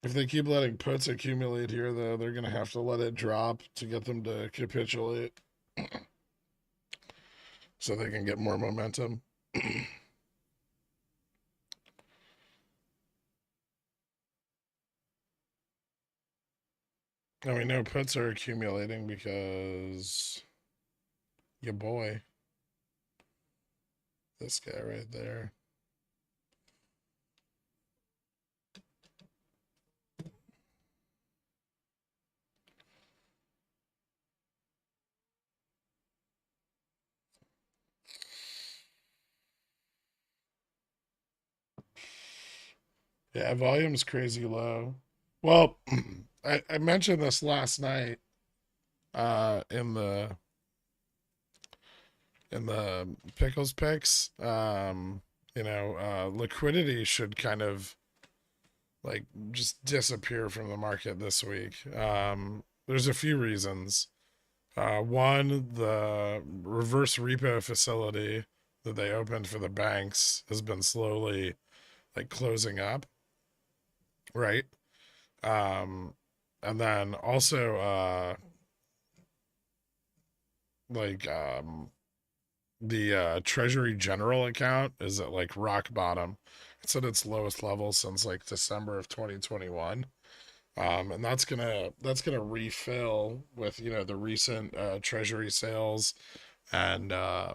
If they keep letting puts accumulate here, though, they're going to have to let it drop to get them to capitulate so they can get more momentum. And we know puts are accumulating because your boy. This guy right there. Yeah, volume's crazy low. Well, I mentioned this last night in the pickles picks. Liquidity should kind of like just disappear from the market this week. There's a few reasons. One, the reverse repo facility that they opened for the banks has been slowly like closing up, right? Um, and then also, like, the Treasury General account is at like rock bottom. It's at its lowest level since like December of 2021. And that's gonna refill with the recent Treasury sales and uh,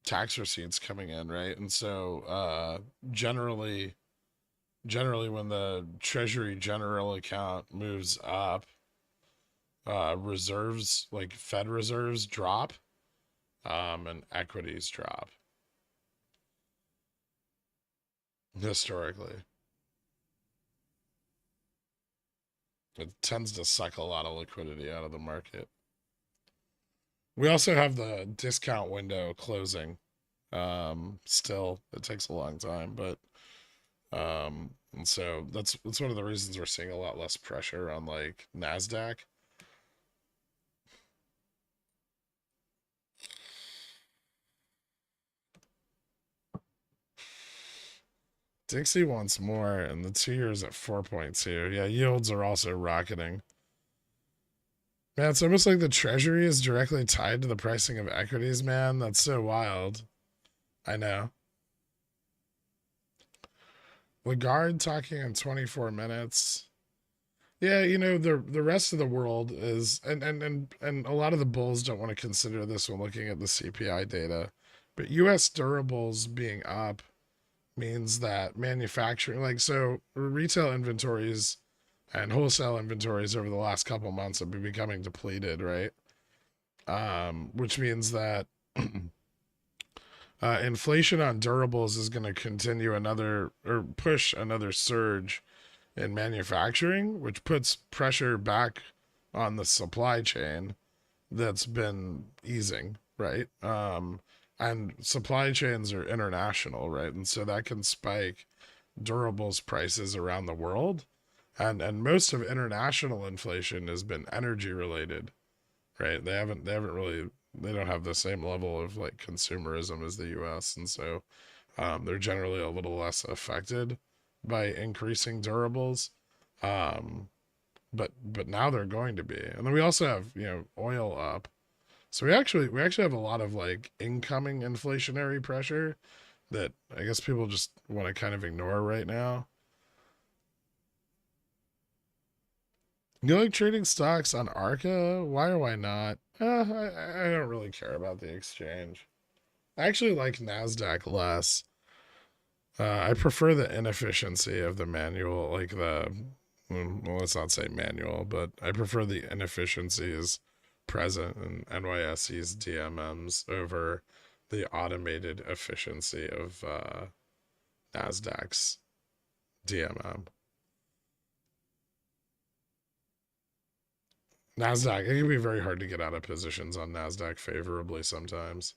tax receipts coming in, right? And so generally when the Treasury General account moves up, reserves like Fed reserves drop, and equities drop historically. It tends to suck a lot of liquidity out of the market. We also have the discount window closing. Still, it takes a long time, but and so that's one of the reasons we're seeing a lot less pressure on like Nasdaq. Dixie wants more, and the 2 years at 4.2. Yeah, yields are also rocketing. Man, it's almost like the Treasury is directly tied to the pricing of equities, man. That's so wild. I know. Lagarde talking in 24 minutes. Yeah, the rest of the world is and a lot of the bulls don't want to consider this when looking at the CPI data. But US durables being up means that manufacturing, like, so retail inventories and wholesale inventories over the last couple months have been becoming depleted, right? Which means that inflation on durables is going to continue another or push another surge in manufacturing, which puts pressure back on the supply chain that's been easing, right? And supply chains are international, right? And so that can spike durables prices around the world. And most of international inflation has been energy related, right? They haven't really, they don't have the same level of like consumerism as the US. And so they're generally a little less affected by increasing durables. Um, but now they're going to be. And then we also have, oil up. So we actually have a lot of like incoming inflationary pressure that I guess people just want to kind of ignore right now. You like trading stocks on Arca? Why or why not? I don't really care about the exchange. I actually like NASDAQ less. I prefer the inefficiency of the manual, like well, let's not say manual, but I prefer the inefficiencies present in NYSE's DMMs over the automated efficiency of NASDAQ's DMM. NASDAQ, it can be very hard to get out of positions on NASDAQ favorably sometimes.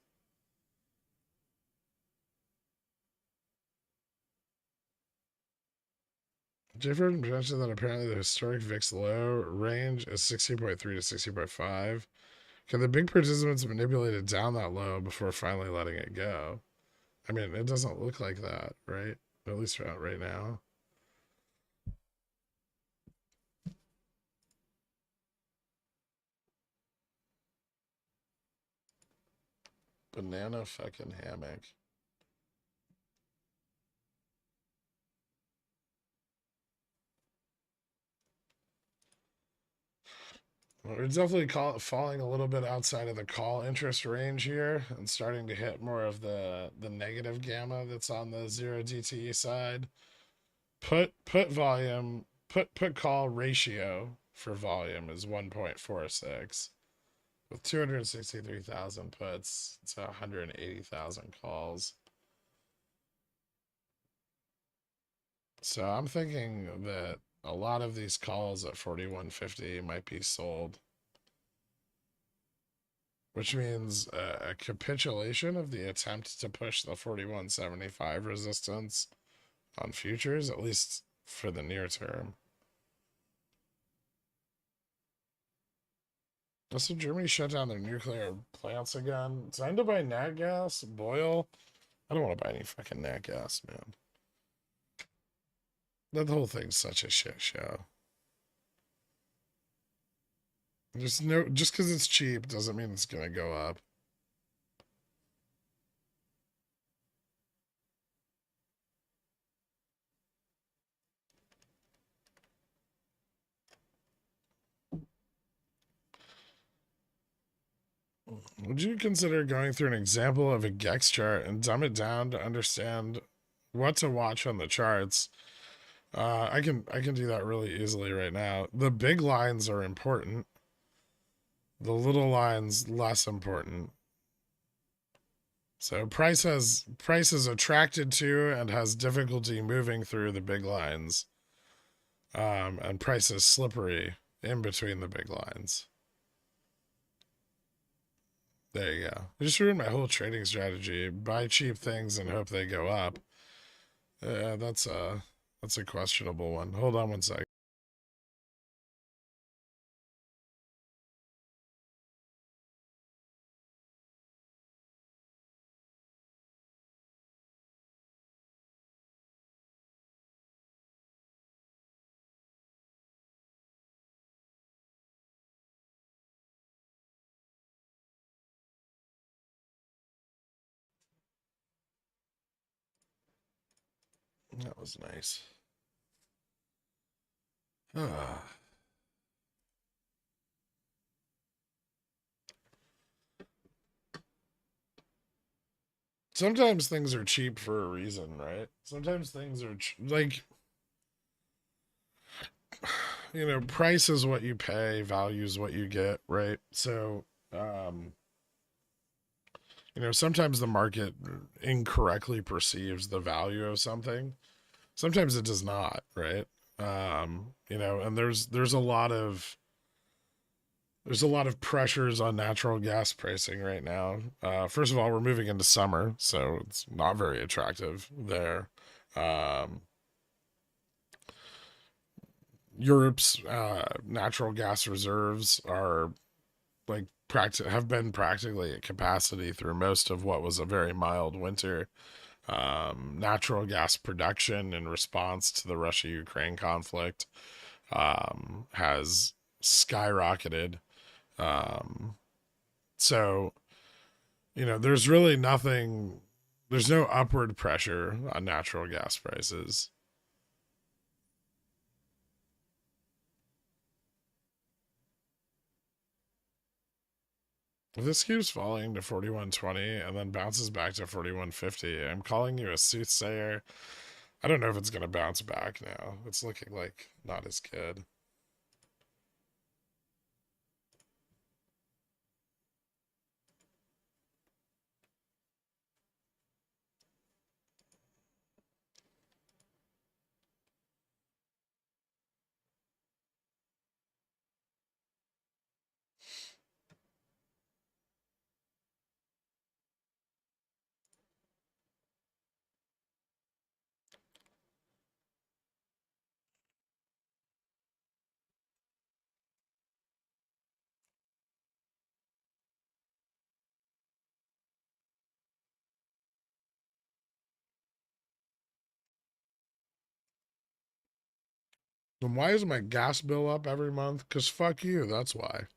Different mentioned that apparently the historic VIX low range is 60.3 to 60.5. Can the big participants manipulate it down that low before finally letting it go? I mean, it doesn't look like that, right? At least right now. Banana fucking hammock. We're definitely falling a little bit outside of the call interest range here and starting to hit more of the negative gamma that's on the 0 DTE side. Put volume, put call ratio for volume is 1.46. With 263,000 puts, it's 180,000 calls. So I'm thinking that a lot of these calls at 4150 might be sold, which means a capitulation of the attempt to push the 4175 resistance on futures, at least for the near term. Also, Germany shut down their nuclear plants again. Time to buy nat gas, boil. I don't want to buy any fucking nat gas, man. That whole thing's such a shit show. Just because it's cheap doesn't mean it's gonna go up. Would you consider going through an example of a Gex chart and dumb it down to understand what to watch on the charts? I can do that really easily right now. The big lines are important. The little lines less important. So price is attracted to and has difficulty moving through the big lines. And price is slippery in between the big lines. There you go. I just ruined my whole trading strategy. Buy cheap things and hope they go up. That's a questionable one. Hold on one sec. That was nice. Sometimes things are cheap for a reason, right? Sometimes things are like, price is what you pay, value is what you get, right? So, um, sometimes the market incorrectly perceives the value of something. Sometimes it does not, right? And there's a lot of pressures on natural gas pricing right now. First of all, we're moving into summer, so it's not very attractive there. Um, Europe's natural gas reserves are like have been practically at capacity through most of what was a very mild winter. Natural gas production in response to the Russia-Ukraine conflict has skyrocketed. Um, so, there's really nothing, there's no upward pressure on natural gas prices. If this keeps falling to 4120 and then bounces back to 4150, I'm calling you a soothsayer. I don't know if it's going to bounce back now. It's looking like not as good. Then why is my gas bill up every month? Because fuck you, that's why.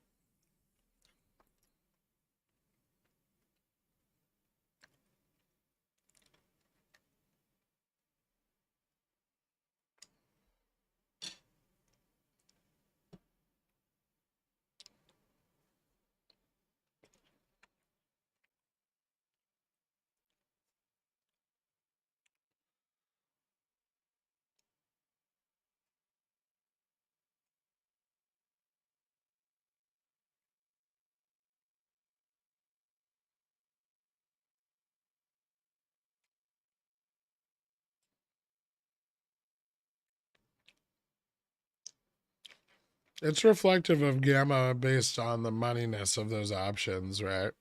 It's reflective of gamma based on the moneyness of those options, right?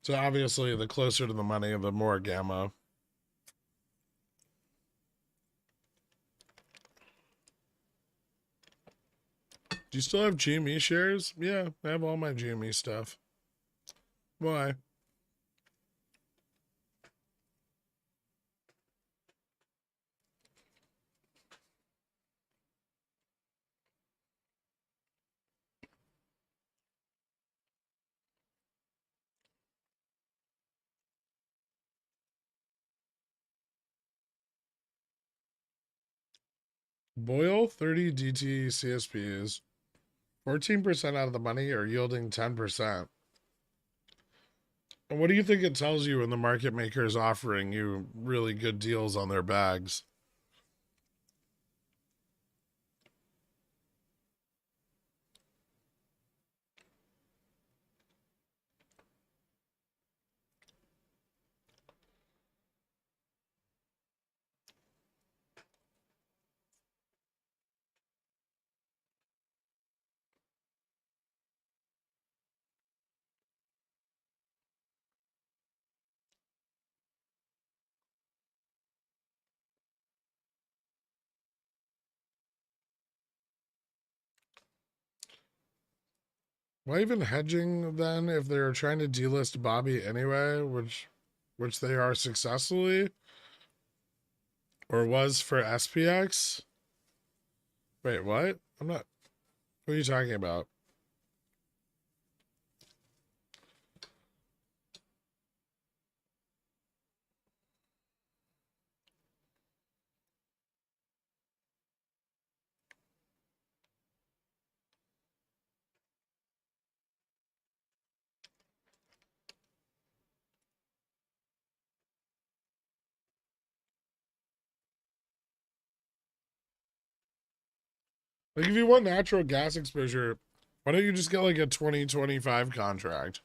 So obviously, the closer to the money, the more gamma. Do you still have GME shares? Yeah, I have all my GME stuff. Why? Boyle 30 DT CSPs, 14% out of the money are yielding 10%. And what do you think it tells you when the market maker is offering you really good deals on their bags? Why even hedging then if they're trying to delist Bobby anyway, which they are successfully, or was for SPX? Wait, what? I'm not. What are you talking about? Like, if you want natural gas exposure, why don't you just get like a 2025 contract?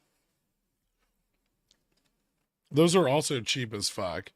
Those are also cheap as fuck.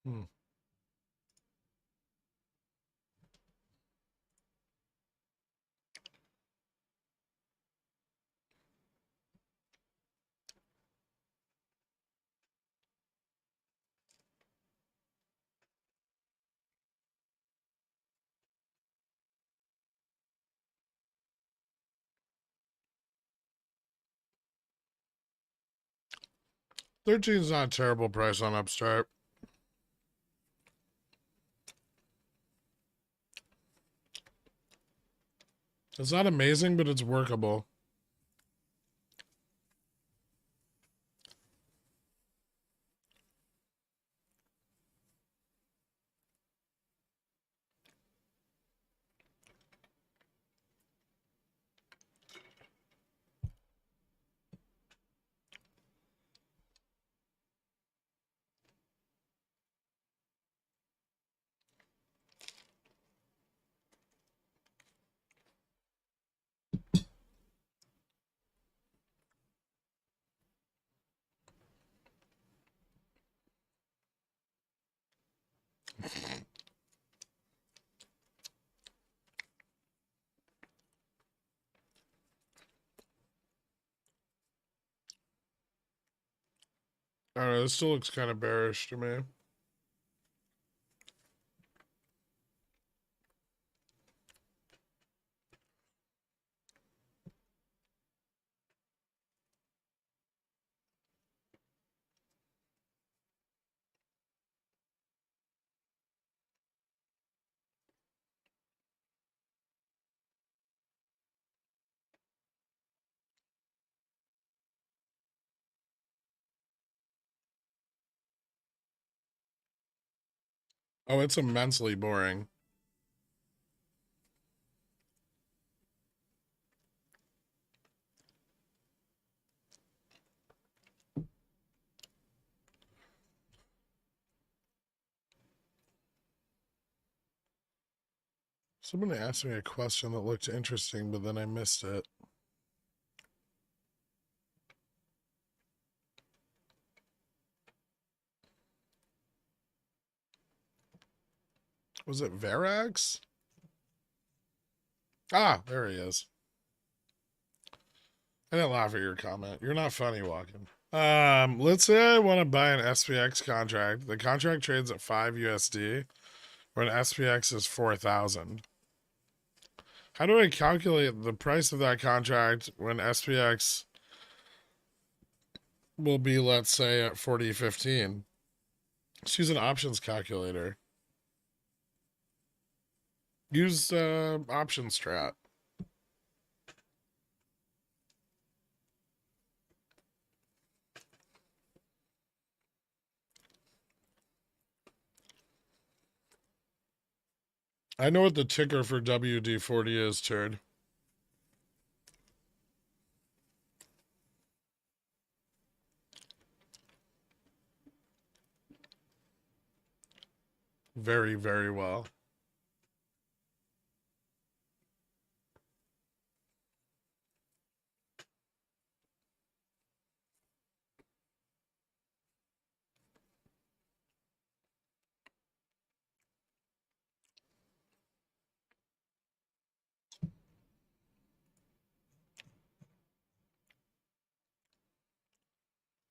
Hmm. 13 is not a terrible price on Upstart. It's not amazing, but it's workable. I don't know. This still looks kind of bearish to me. Oh, it's immensely boring. Someone asked me a question that looked interesting, but then I missed it. Was it Verax? Ah, there he is. I didn't laugh at your comment. You're not funny, Walken. Let's say I want to buy an SPX contract. The contract trades at 5 USD, when SPX is 4,000. How do I calculate the price of that contract when SPX will be, let's say, at 40.15? Let's use an options calculator. Use option strat. I know what the ticker for WD-40 is, Turd. Very, very well.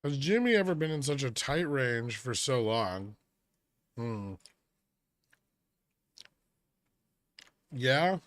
Has Jimmy ever been in such a tight range for so long? Yeah.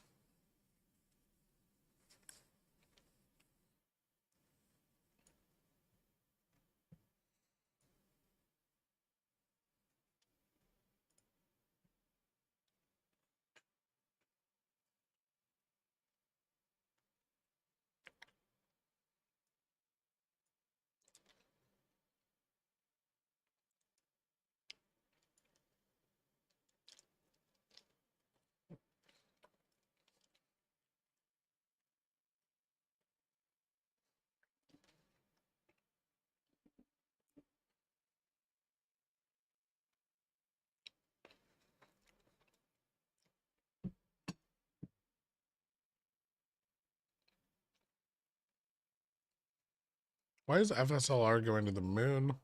Why is FSLR going to the moon?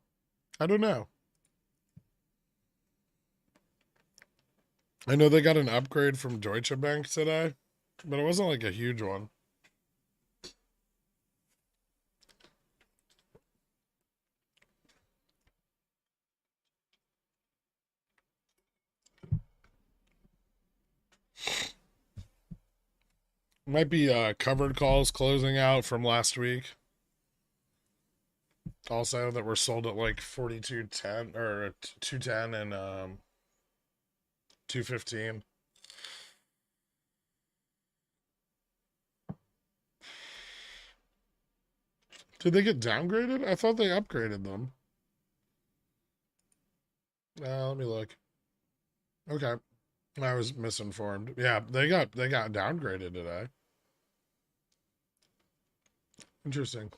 I don't know. I know they got an upgrade from Deutsche Bank today, but it wasn't like a huge one. Might be covered calls closing out from last week. Also, that were sold at like 42.10 or 210 and 215. Did they get downgraded? I thought they upgraded them. Let me look. Okay, I was misinformed. Yeah, they got downgraded today. Interesting.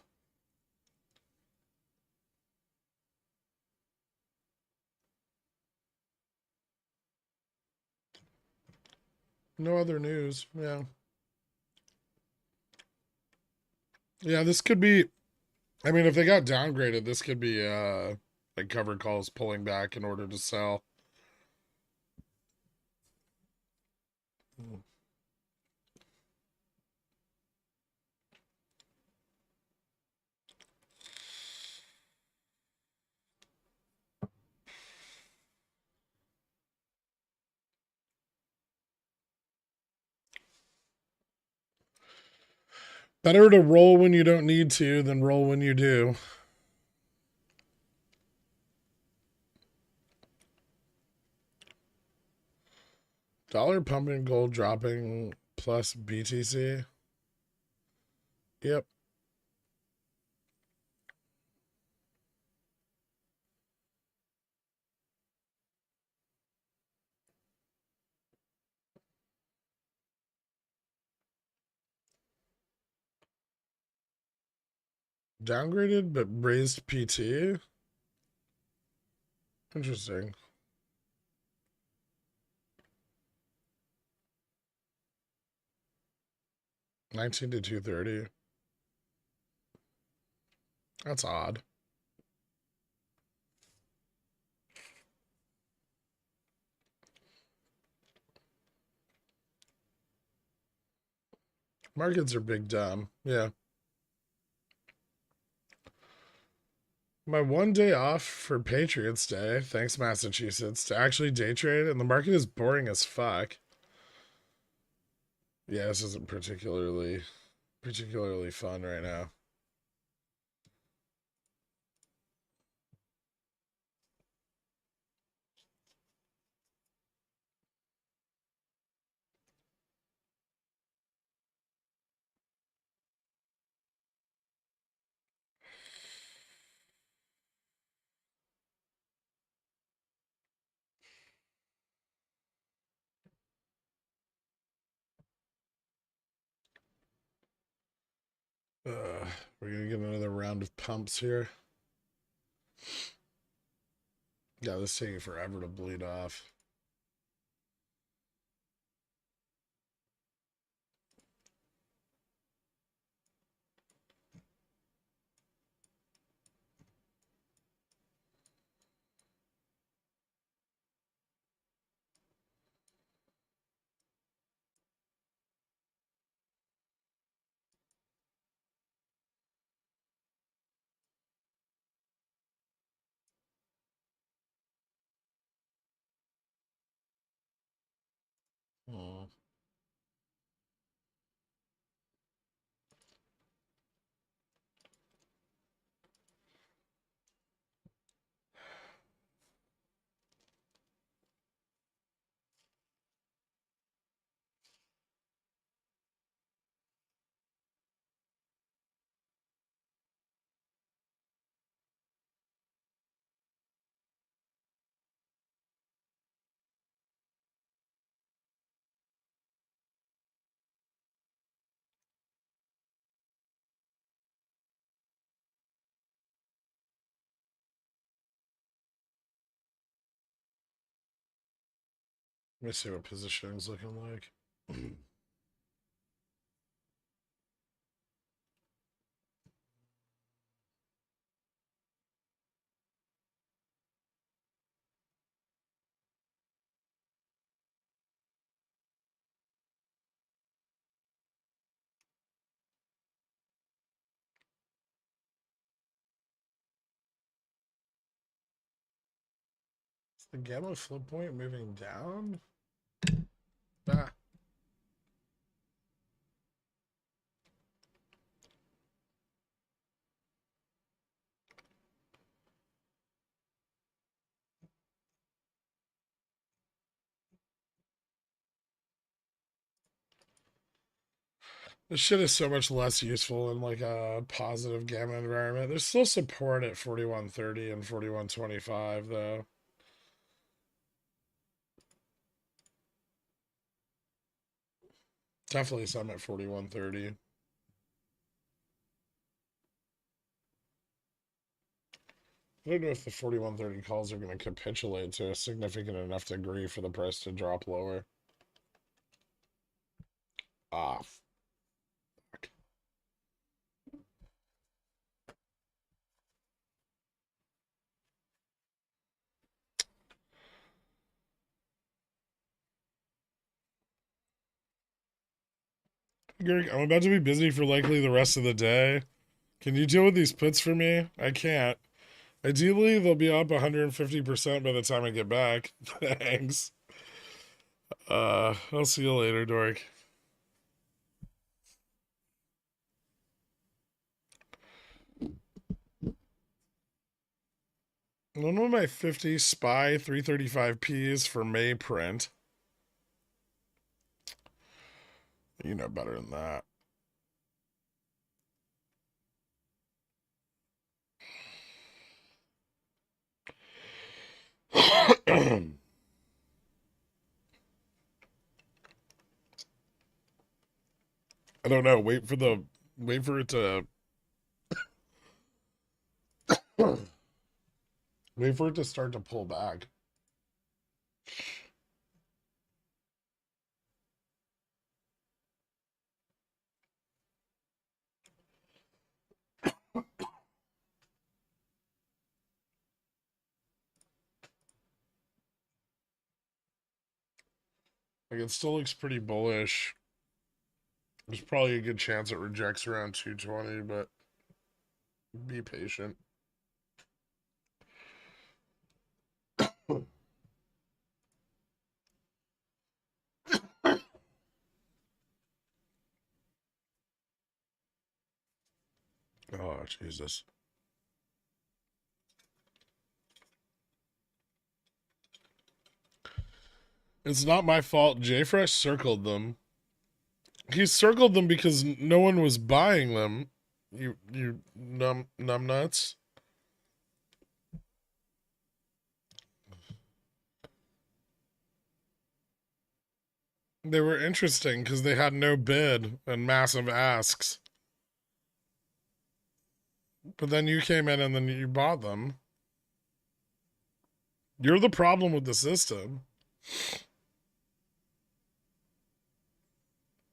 No other news. Yeah. Yeah, this could be, I mean, if they got downgraded, this could be like covered calls pulling back in order to sell. Better to roll when you don't need to than roll when you do. Dollar pumping, gold dropping, plus BTC. Yep. Downgraded but raised PT. Interesting. $19 to $230. That's odd. Markets are big dumb. Yeah. My one day off for Patriots Day, thanks Massachusetts, to actually day trade, and the market is boring as fuck. Yeah, this isn't particularly fun right now. We're gonna get another round of pumps here. Yeah, this is taking forever to bleed off. Hmm. Let me see what positioning's looking like. Is the gamma flip point moving down? Ah. This shit is so much less useful in like a positive gamma environment. There's still support at 4130 and 4125 though. Definitely some at 4130. I don't know if the 4130 calls are going to capitulate to a significant enough degree for the price to drop lower. Ah, fuck. Greg, I'm about to be busy for likely the rest of the day. Can you deal with these puts for me? I can't. Ideally, they'll be up 150% by the time I get back. Thanks. I'll see you later, Dork. One of my 50 SPY 335Ps for May print. You know better than that. I don't know. Wait for it to wait for it to start to pull back. Like it still looks pretty bullish. There's probably a good chance it rejects around 220, but be patient. Oh, Jesus. It's not my fault. JFresh circled them. He circled them because no one was buying them. You numb nuts. They were interesting because they had no bid and massive asks. But then you came in and then you bought them. You're the problem with the system.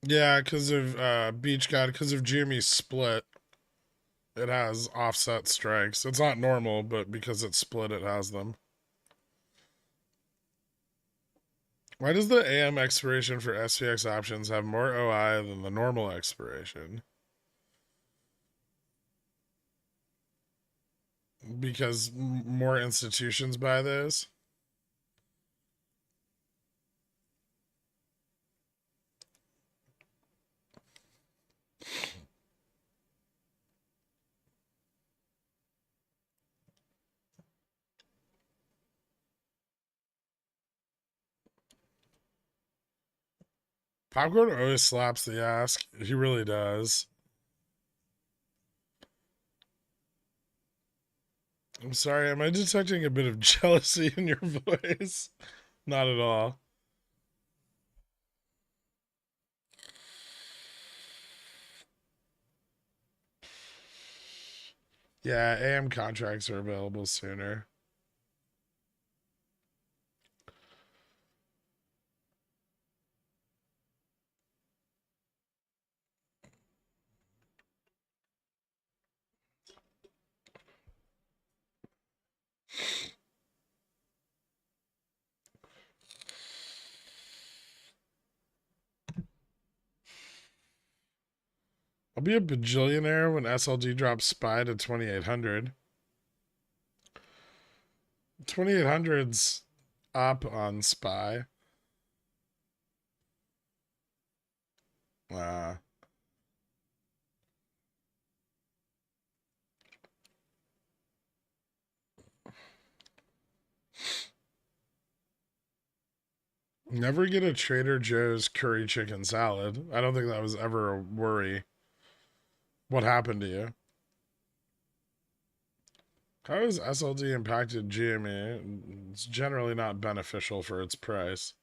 Yeah, because of Beach God, because of Jimmy's split, it has offset strikes. It's not normal, but because it's split, it has them. Why does the AM expiration for SPX options have more OI than the normal expiration? Because more institutions buy those. Popcorn always slaps the ask. He really does. I'm sorry, am I detecting a bit of jealousy in your voice? Not at all. Yeah, AM contracts are available sooner. I'll be a bajillionaire when SLD drops SPY to 2800. 2800's up on SPY. Uh, Never get a Trader Joe's curry chicken salad. I don't think that was ever a worry. What happened to you? How has SLD impacted GME? It's generally not beneficial for its price.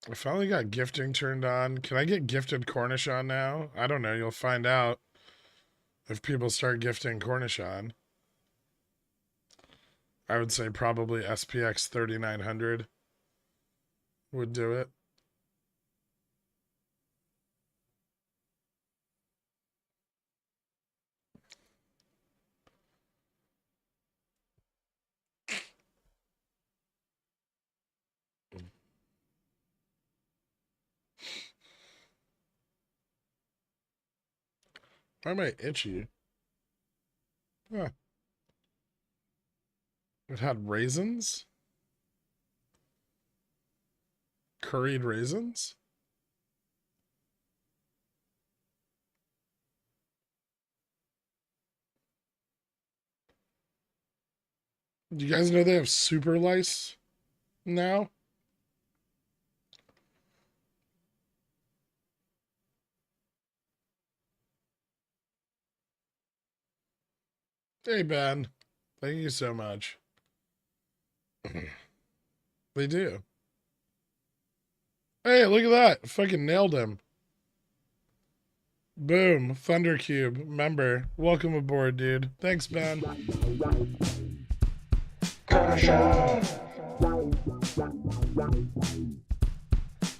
I finally got gifting turned on. Can I get gifted Cornish on now? I don't know. You'll find out if people start gifting Cornish on. I would say probably SPX 3900 would do it. Why am I itchy? Huh. It had raisins? Curried raisins? Do you guys know they have super lice now? Hey, Ben. Thank you so much. They do. Hey, look at that. Fucking nailed him. Boom. Thundercube. Member. Welcome aboard, dude. Thanks, Ben. Commission.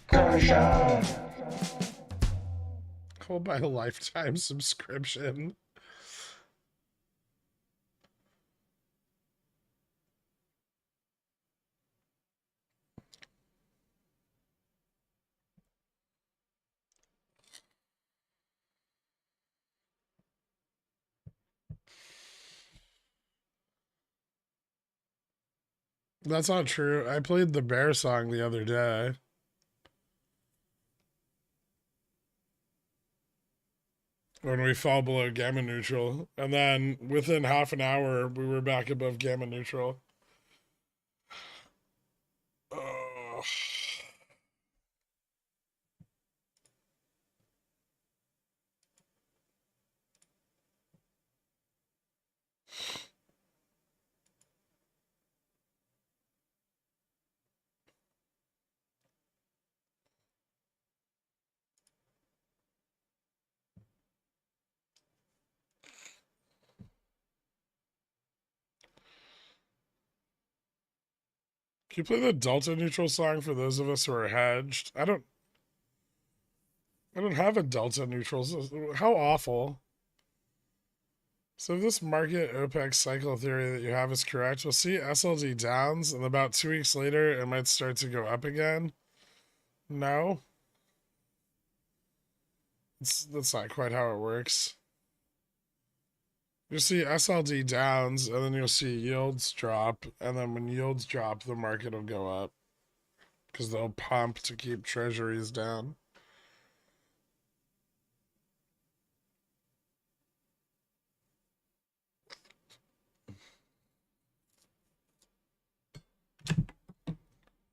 Commission. I'll buy a lifetime subscription. That's not true. I played the bear song the other day. When we fall below gamma neutral. And then within half an hour, we were back above gamma neutral. Oh. Can you play the delta neutral song for those of us who are hedged? I don't have a delta neutral. How awful. So if this market OPEC cycle theory that you have is correct, we'll see SLD downs, and about 2 weeks later, it might start to go up again. No? That's not quite how it works. You'll see SLD downs, and then you'll see yields drop, and then when yields drop, the market will go up. Because they'll pump to keep treasuries down.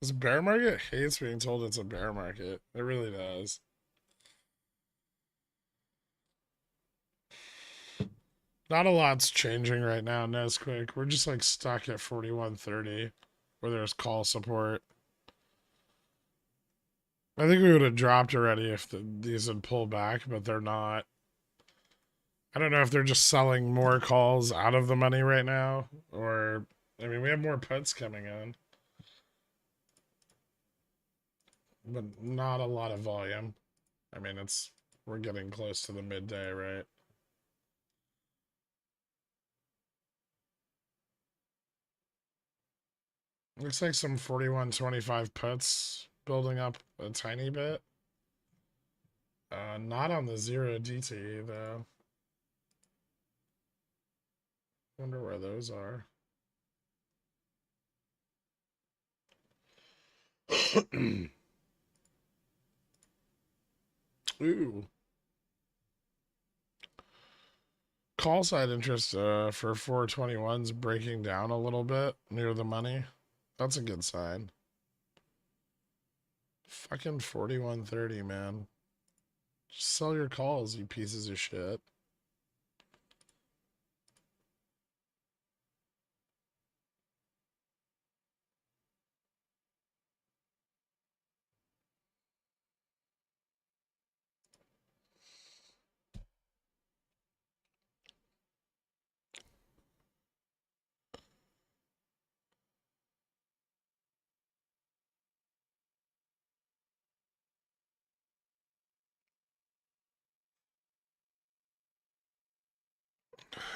This bear market hates being told it's a bear market. It really does. Not a lot's changing right now, Nesquick. We're just like stuck at 41.30 where there's call support. I think we would have dropped already if these had pulled back, but they're not. I don't know if they're just selling more calls out of the money right now, or I mean, we have more puts coming in, but not a lot of volume. I mean, we're getting close to the midday, right? Looks like some 41.25 puts building up a tiny bit. Not on the 0 DT though. Wonder where those are. Ooh. Call side interest for 421's breaking down a little bit near the money. That's a good sign. Fucking 41.30, man. Just sell your calls, you pieces of shit.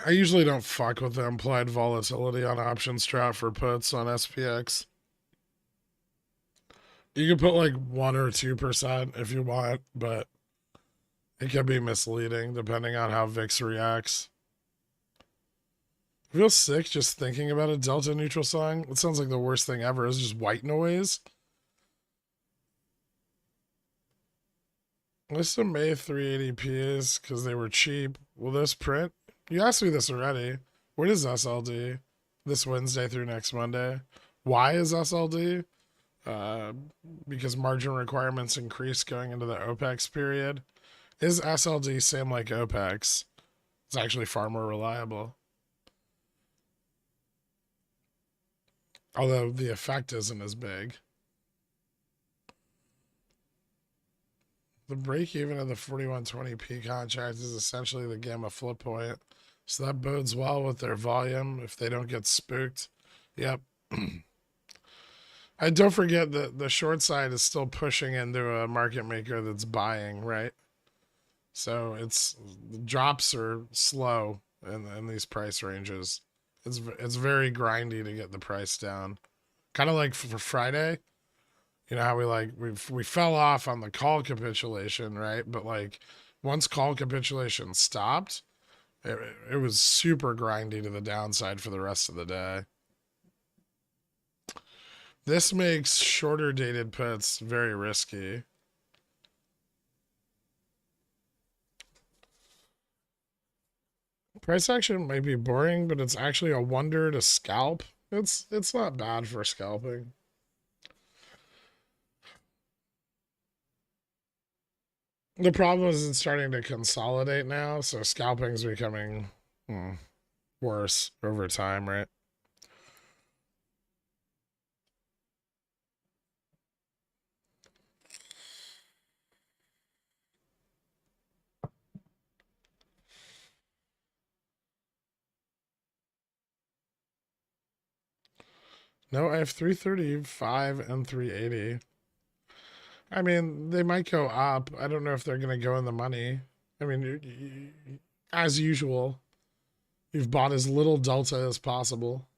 I usually don't fuck with the implied volatility on option strat for puts on SPX. You can put like 1 or 2% if you want, but it can be misleading depending on how VIX reacts. I feel sick just thinking about a delta neutral song. It sounds like the worst thing ever. It's just white noise. List of May 380Ps because they were cheap. Will this print? You asked me this already. What is SLD? This Wednesday through next Monday. Why is SLD? Uh, because margin requirements increase going into the OPEX period. Is SLD same like OPEX? It's actually far more reliable. Although the effect isn't as big. The break even of the 4120p contract is essentially the gamma flip point. So that bodes well with their volume if they don't get spooked. Yep. And don't forget that the short side is still pushing into a market maker that's buying, right? So the drops are slow in these price ranges. It's very grindy to get the price down. Kind of like for Friday, you know how we fell off on the call capitulation, right? But like once call capitulation stopped, it was super grindy to the downside for the rest of the day. This makes shorter dated puts very risky. Price action might be boring, but it's actually a wonder to scalp. It's not bad for scalping. The problem is it's starting to consolidate now, so scalping's becoming worse over time, right? No, I have 335 and 380. I mean, they might go up. I don't know if they're going to go in the money. I mean, as usual, you've bought as little delta as possible.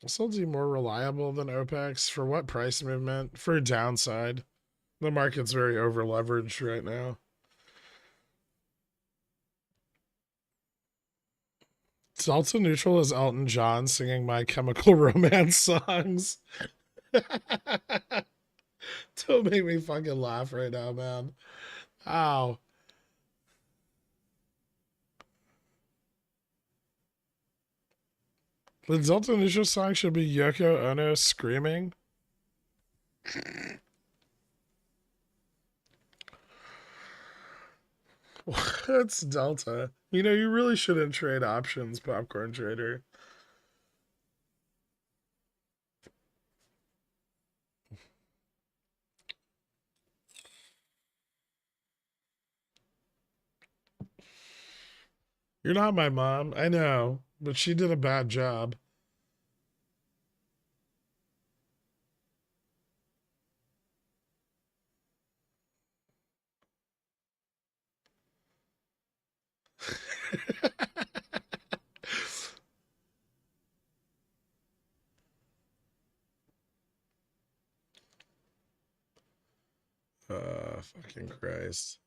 SLD more reliable than OPEX for what price movement? For downside. The market's very over leveraged right now. Delta neutral is Elton John singing My Chemical Romance songs. Don't make me fucking laugh right now, man. Ow. The Delta neutral song should be Yoko Ono screaming. What's Delta? You know, you really shouldn't trade options, popcorn trader. You're not my mom. I know, but she did a bad job. Fucking Christ.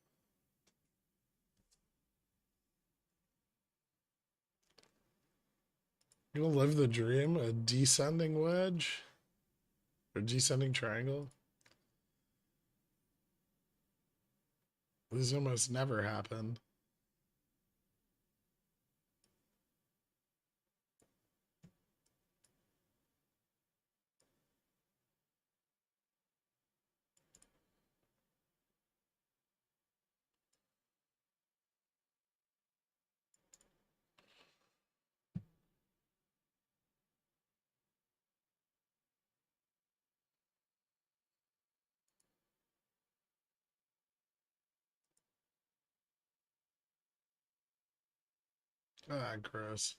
You gonna live the dream? A descending wedge? Or descending triangle? These almost never happen. Ah, gross.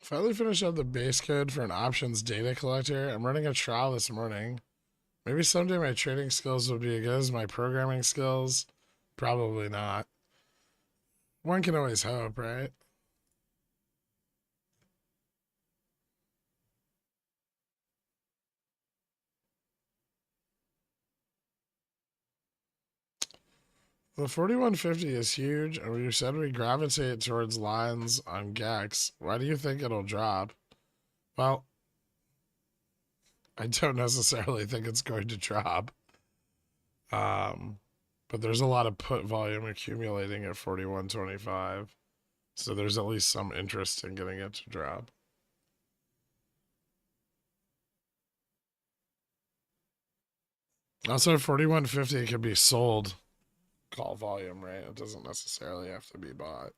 Finally finished up the base code for an options data collector. I'm running a trial this morning. Maybe someday my trading skills will be as good as my programming skills. Probably not. One can always hope, right? The 4150 is huge, and we said we gravitate towards lines on GEX. Why do you think it'll drop? Well, I don't necessarily think it's going to drop. But there's a lot of put volume accumulating at 4125. So there's at least some interest in getting it to drop. Also, 4150 can be sold call volume, right? It doesn't necessarily have to be bought.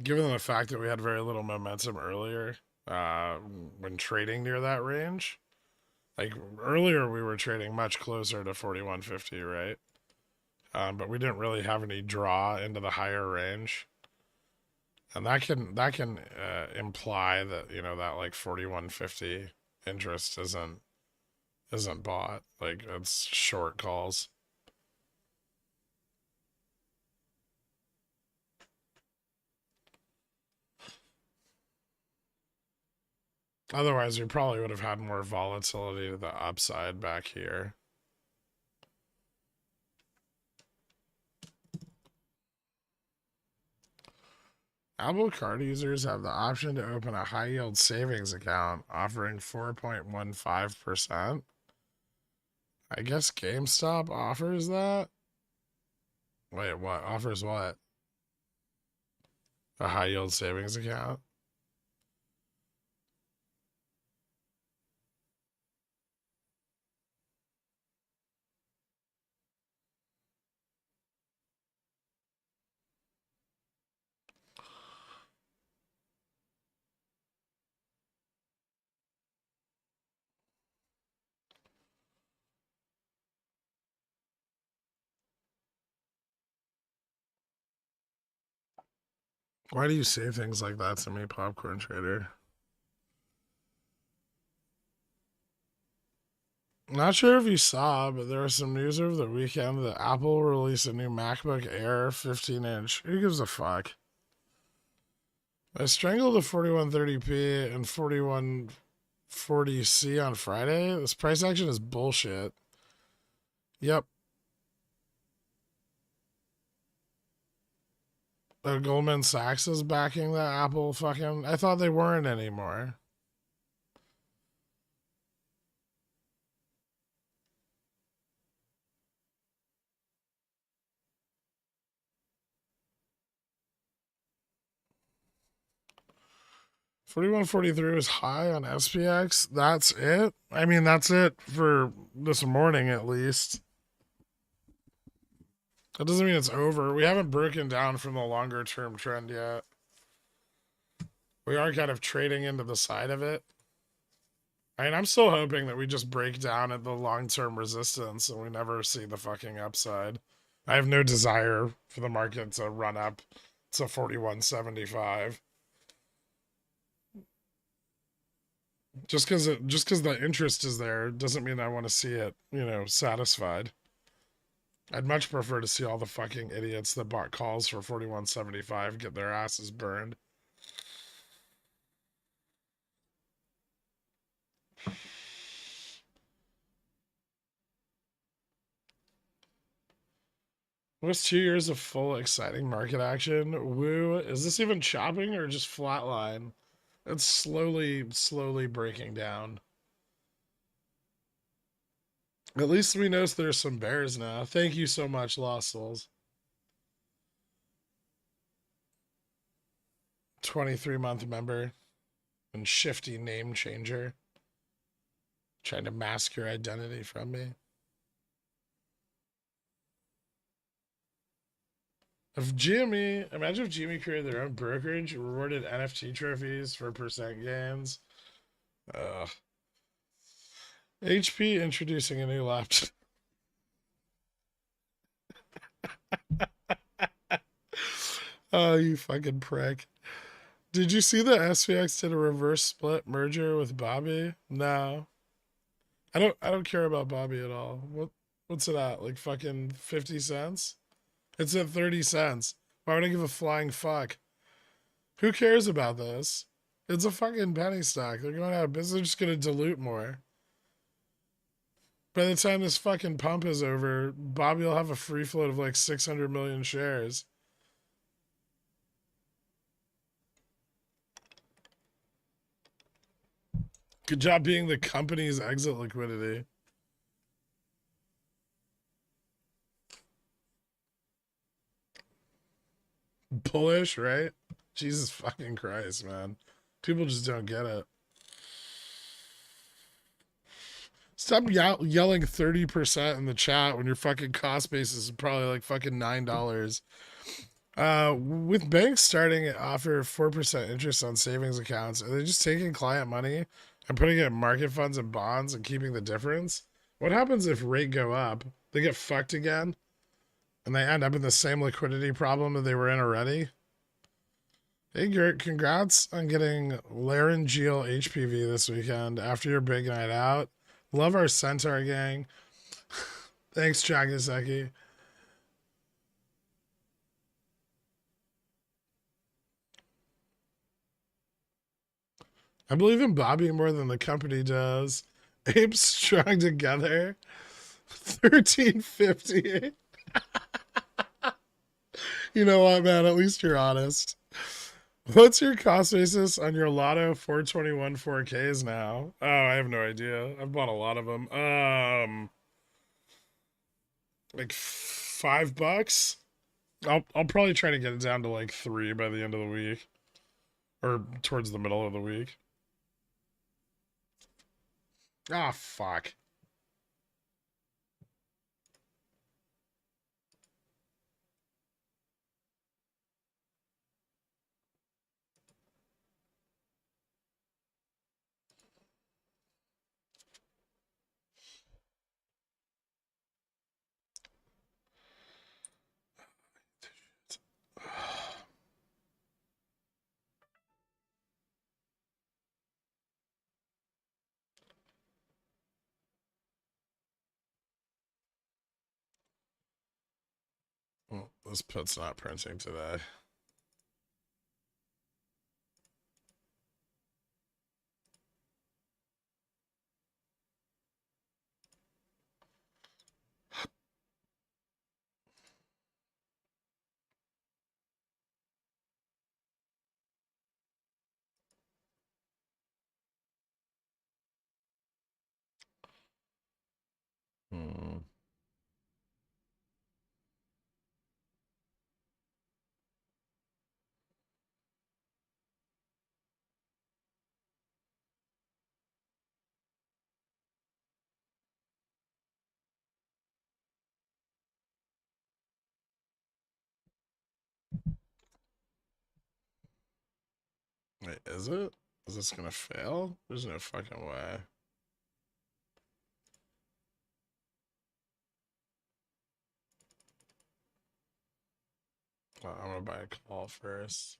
Given the fact that we had very little momentum earlier when trading near that range, like earlier we were trading much closer to 4150, right? But we didn't really have any draw into the higher range, and that can imply that that like 4150 interest isn't bought. Like it's short calls. Otherwise, we probably would have had more volatility to the upside back here. Apple Card users have the option to open a high yield savings account offering 4.15%. I guess GameStop offers that. Wait, what? Offers what? A high yield savings account? Why do you say things like that to me, Popcorn Trader? Not sure if you saw, but there was some news over the weekend that Apple will release a new MacBook Air 15-inch. Who gives a fuck? I strangled a 4130p and 4140C on Friday. This price action is bullshit. Yep. Goldman Sachs is backing the Apple fucking. I thought they weren't anymore. Forty-one 43 was high on SPX. That's it. I mean, that's it for this morning at least. That doesn't mean it's over. We haven't broken down from the longer term trend yet. We are kind of trading into the side of it. I mean, I'm still hoping that we just break down at the long term resistance and we never see the fucking upside. I have no desire for the market to run up to 4175. Just because the interest is there doesn't mean I want to see it, satisfied. I'd much prefer to see all the fucking idiots that bought calls for 4175 get their asses burned. It was 2 years of full exciting market action. Woo. Is this even chopping or just flatline? It's slowly breaking down. At least we know there's some bears now. Thank you so much, Lost Souls. 23-month member and shifty name changer. Trying to mask your identity from me. If GME, imagine if GME created their own brokerage, rewarded NFT trophies for percent gains. HP introducing a new laptop. Oh, you fucking prick. Did you see that SVX did a reverse split merger with Bobby? No. I don't care about Bobby at all. What's it at? Like fucking 50 cents? It's at 30 cents. Why would I give a flying fuck? Who cares about this? It's a fucking penny stock. They're going out of business. They're just gonna dilute more. By the time this fucking pump is over, Bobby will have a free float of like 600 million shares. Good job being the company's exit liquidity. Bullish, right? Jesus fucking Christ, man. People just don't get it. Stop yelling 30% in the chat when your fucking cost basis is probably like fucking $9. With banks starting to offer 4% interest on savings accounts, are they just taking client money and putting it in market funds and bonds and keeping the difference? What happens if rate go up? They get fucked again and they end up in the same liquidity problem that they were in already? Hey, Gert, congrats on getting laryngeal HPV this weekend after your big night out. Love our Centaur gang. Thanks, Chagaseki. I believe in Bobby more than the company does. Apes strung together. 1350. You know what, man? At least you're honest. What's your cost basis on your Lotto 421 4Ks now? Oh, I have no idea. I've bought a lot of them. Like $5. I'll probably try to get it down to like 3 by the end of the week, or towards the middle of the week. Ah, fuck. Well, this put's not printing today. Hmm. Wait, is it? Is this gonna fail? There's no fucking way. Well, I'm gonna buy a call first.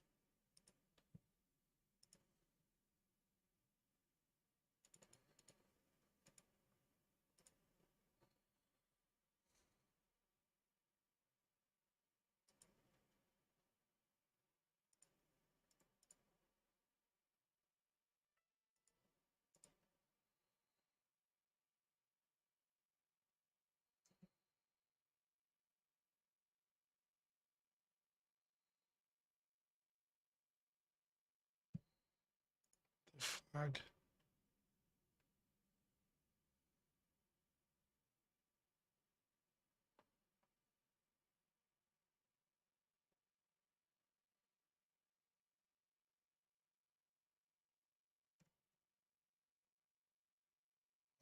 The fuck?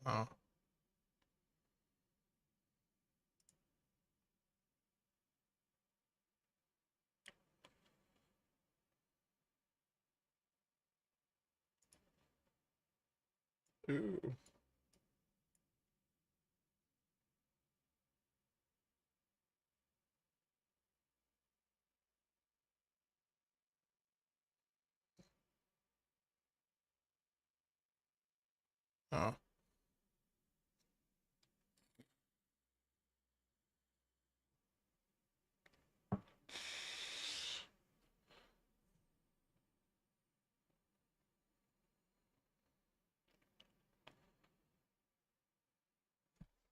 Oh. Ooh. Oh.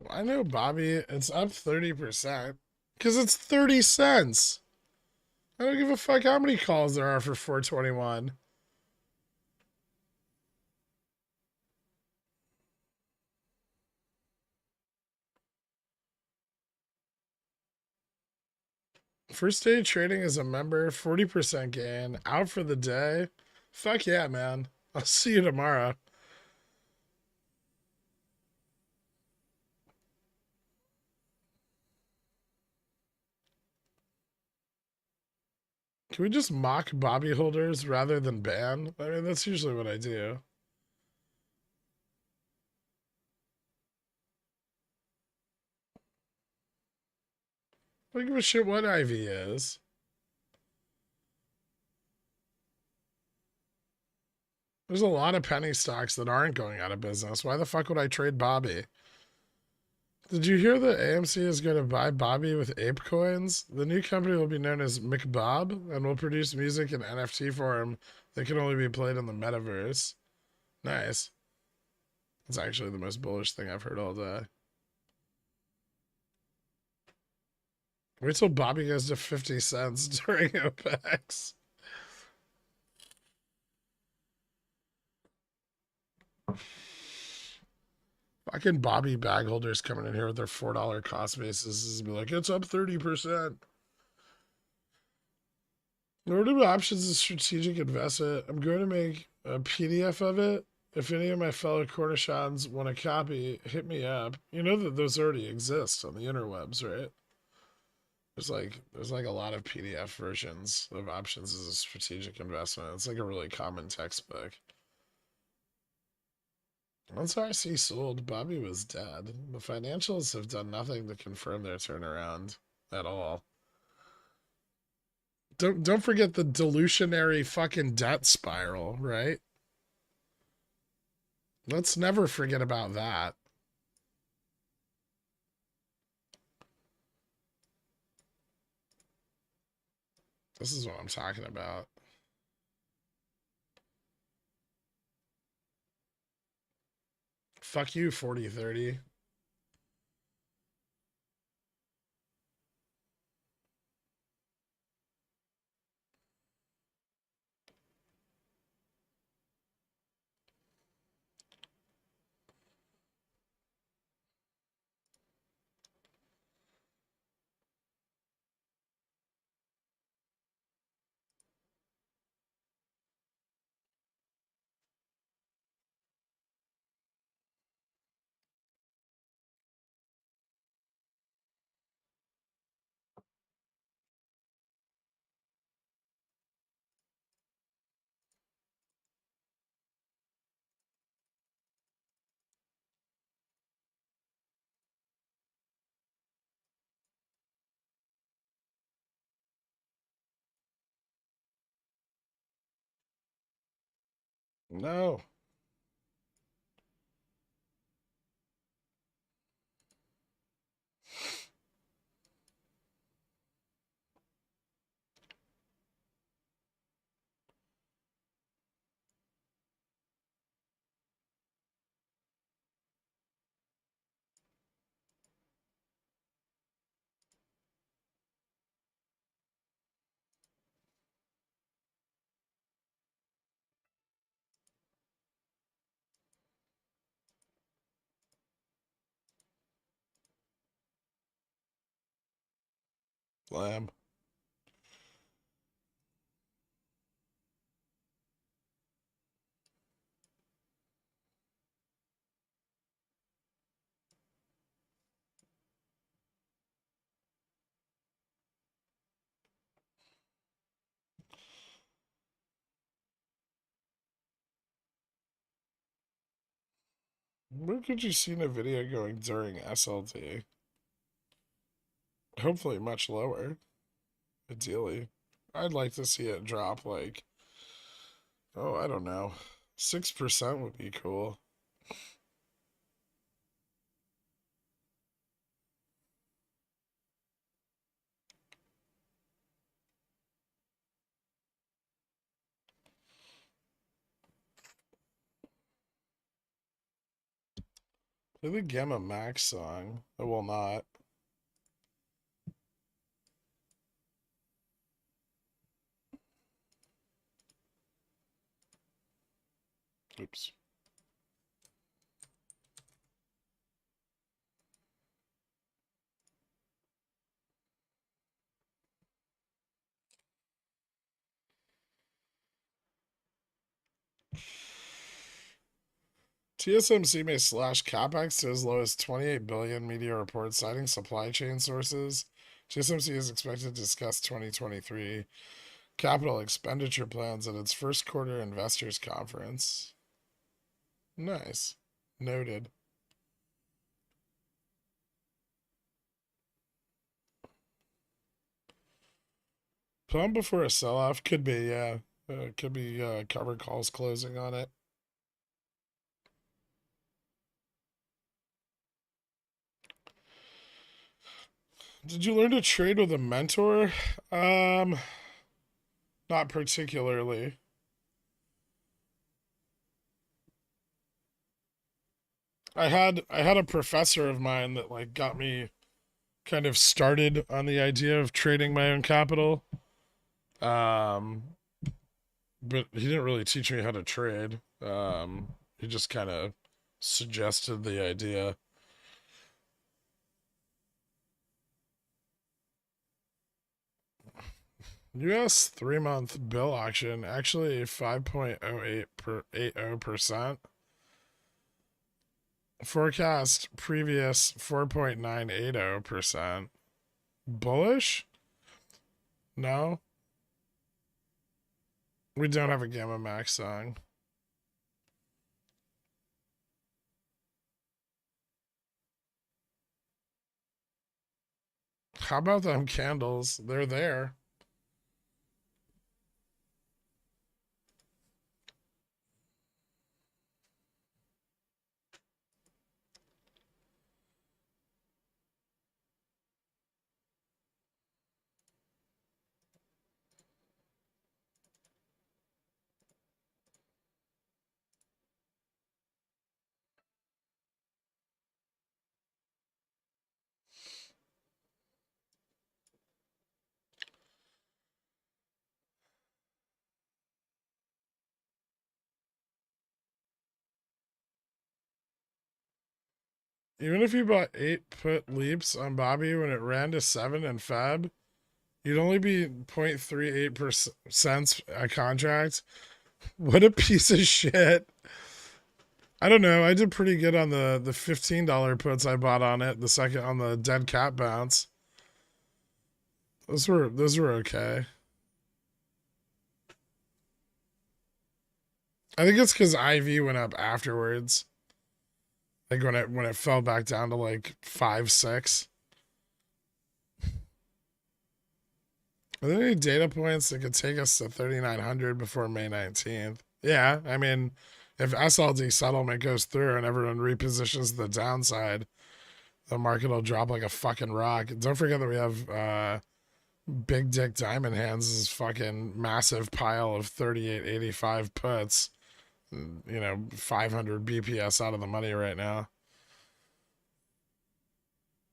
I know, Bobby. It's up 30%. Because it's 30 cents. I don't give a fuck how many calls there are for 421. First day trading as a member, 40% gain. Out for the day. Fuck yeah, man. I'll see you tomorrow. Can we just mock Bobby holders rather than ban? I mean, that's usually what I do. I don't give a shit what IV is. There's a lot of penny stocks that aren't going out of business. Why the fuck would I trade Bobby? Did you hear that AMC is going to buy Bobby with ape coins? The new company will be known as McBob and will produce music in NFT form that can only be played in the metaverse. Nice. That's actually the most bullish thing I've heard all day. Wait till Bobby goes to 50 cents during OPEX. Fucking Bobby bag holders coming in here with their $4 cost basis and be like, it's up 30%. Nordic Options is a strategic investment. I'm going to make a PDF of it. If any of my fellow Cornishons want a copy, hit me up. You know that those already exist on the interwebs, right? There's like a lot of PDF versions of options as a strategic investment. It's like a really common textbook. Once RC sold, Bobby was dead. The financials have done nothing to confirm their turnaround at all. Don't forget the dilutionary fucking debt spiral, right? Let's never forget about that. This is what I'm talking about. Fuck you, 4030. No. Lamb. Where could you see a video going during SLT? Hopefully much lower, ideally. I'd like to see it drop like, oh, I don't know. 6% would be cool. Play the Gamma Max song. It will not. Oops. TSMC may slash capex to as low as 28 billion. Media reports citing supply chain sources. TSMC is expected to discuss 2023 capital expenditure plans at its first quarter investors conference. Nice. Noted. Plum before a sell-off could be, yeah. Could be cover calls closing on it. Did you learn to trade with a mentor? Not particularly. I had a professor of mine that like got me kind of started on the idea of trading my own capital. Um, but he didn't really teach me how to trade. He just kind of suggested the idea. US 3-month bill auction actually 5.08%. Forecast previous 4.980%. Bullish? No. We don't have a Gamma Max song. How about them candles? They're there. Even if you bought 8 put leaps on Bobby when it ran to 7 in Feb, you'd only be 0.38% a contract. What a piece of shit. I don't know. I did pretty good on the $15 puts I bought on it. The second on the dead cat bounce. Those were okay. I think it's because IV went up afterwards. Like when it fell back down to like 5-6. Are there any data points that could take us to 3,900 before May 19th? Yeah, I mean, if SLD settlement goes through and everyone repositions the downside, the market will drop like a fucking rock. Don't forget that we have Big Dick Diamond Hands' fucking massive pile of 38.85 puts. 500 BPS out of the money right now.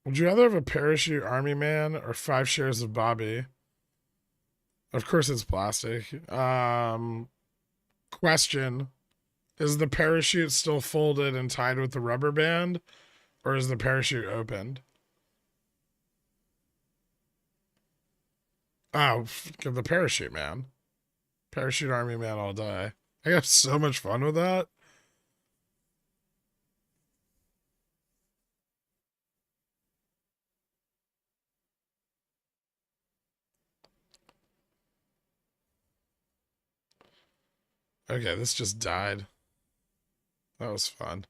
Would you rather have a parachute army man or 5 shares of Bobby? Of course it's plastic. Question. Is the parachute still folded and tied with the rubber band? Or is the parachute opened? Oh, give the parachute man. Parachute army man all day. I have so much fun with that. Okay, this just died. That was fun.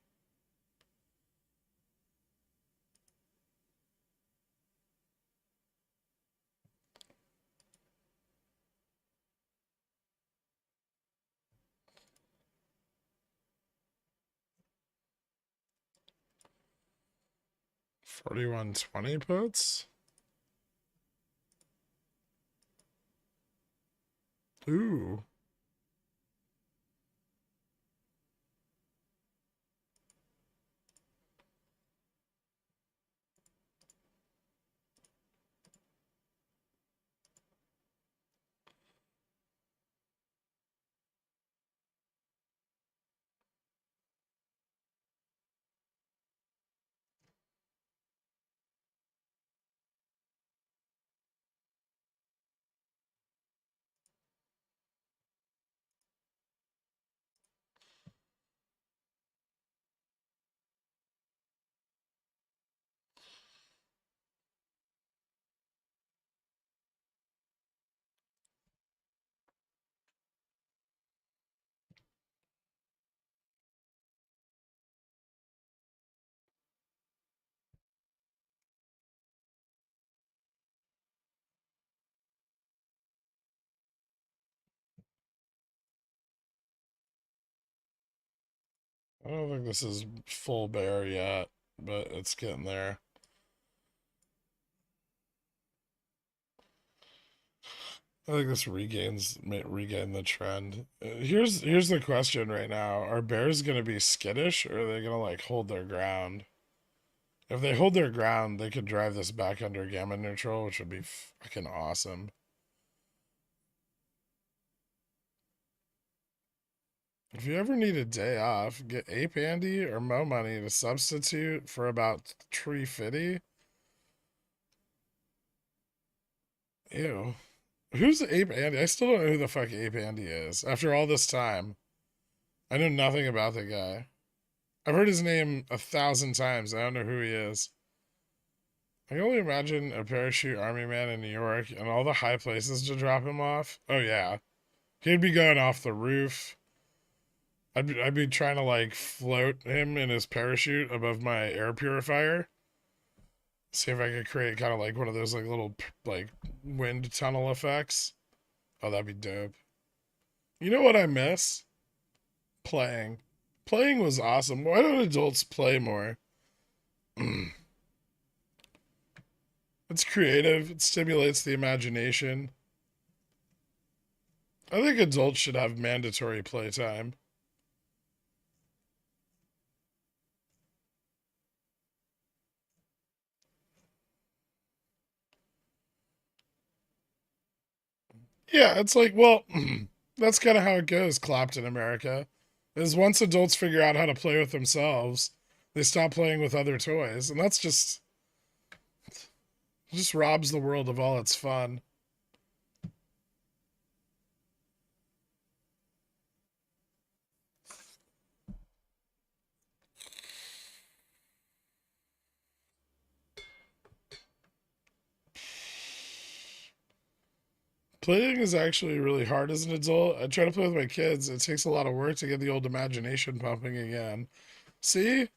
4120 puts? Ooh. I don't think this is full bear yet, but it's getting there. I think this regain the trend. Here's the question right now: are bears gonna be skittish, or are they gonna like hold their ground? If they hold their ground, they could drive this back under gamma neutral, which would be fucking awesome. If you ever need a day off, get Ape Andy or Mo Money to substitute for about Tree Fitty. Ew. Who's Ape Andy? I still don't know who the fuck Ape Andy is. After all this time, I know nothing about the guy. I've heard his name 1,000 times. I don't know who he is. I can only imagine a parachute army man in New York and all the high places to drop him off. Oh yeah, he'd be going off the roof. I'd be trying to like float him in his parachute above my air purifier. See if I could create kind of like one of those like little like wind tunnel effects. Oh, that'd be dope. You know what I miss? Playing. Playing was awesome. Why don't adults play more? It's creative. It stimulates the imagination. I think adults should have mandatory playtime. Yeah, it's like, well, that's kind of how it goes, clapped in America. Is once adults figure out how to play with themselves, they stop playing with other toys. And that's just robs the world of all its fun. Playing is actually really hard as an adult. I try to play with my kids. It takes a lot of work to get the old imagination pumping again. See?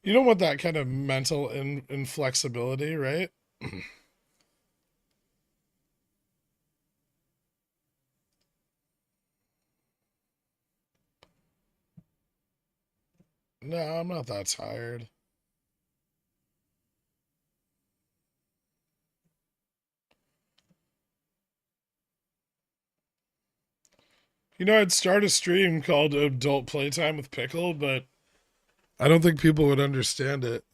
You don't want that kind of mental inflexibility, right? No, I'm not that tired. You know, I'd start a stream called Adult Playtime with Pickle, but I don't think people would understand it.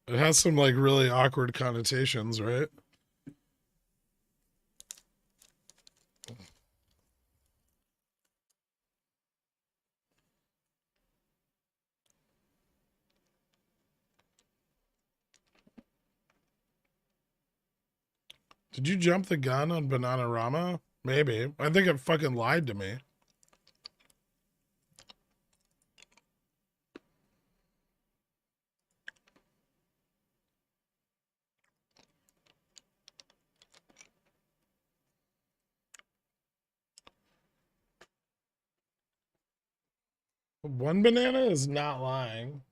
It has some like really awkward connotations, right? Did you jump the gun on Bananarama? Maybe. I think it fucking lied to me. One banana is not lying.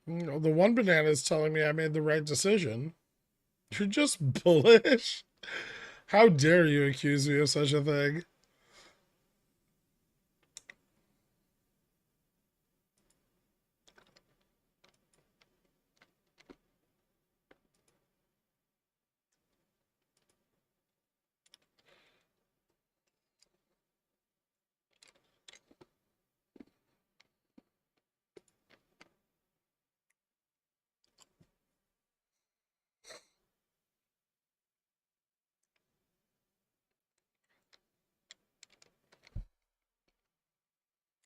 The one banana is telling me I made the right decision. You're just bullish. How dare you accuse me of such a thing?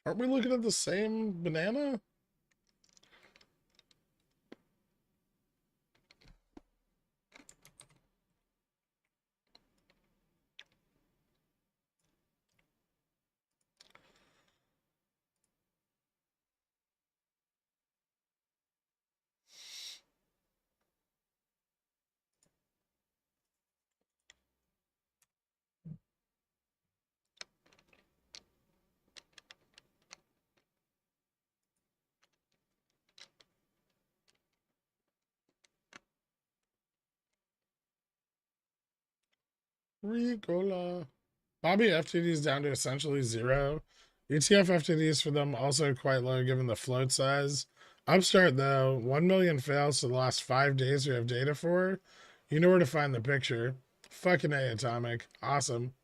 Aren't we looking at the same banana? Ricola. Bobby FTD is down to essentially zero. ETF FTDs for them also quite low given the float size. Upstart though, 1 million fails to the last 5 days we have data for. You know where to find the picture. Fucking A, Atomic. Awesome.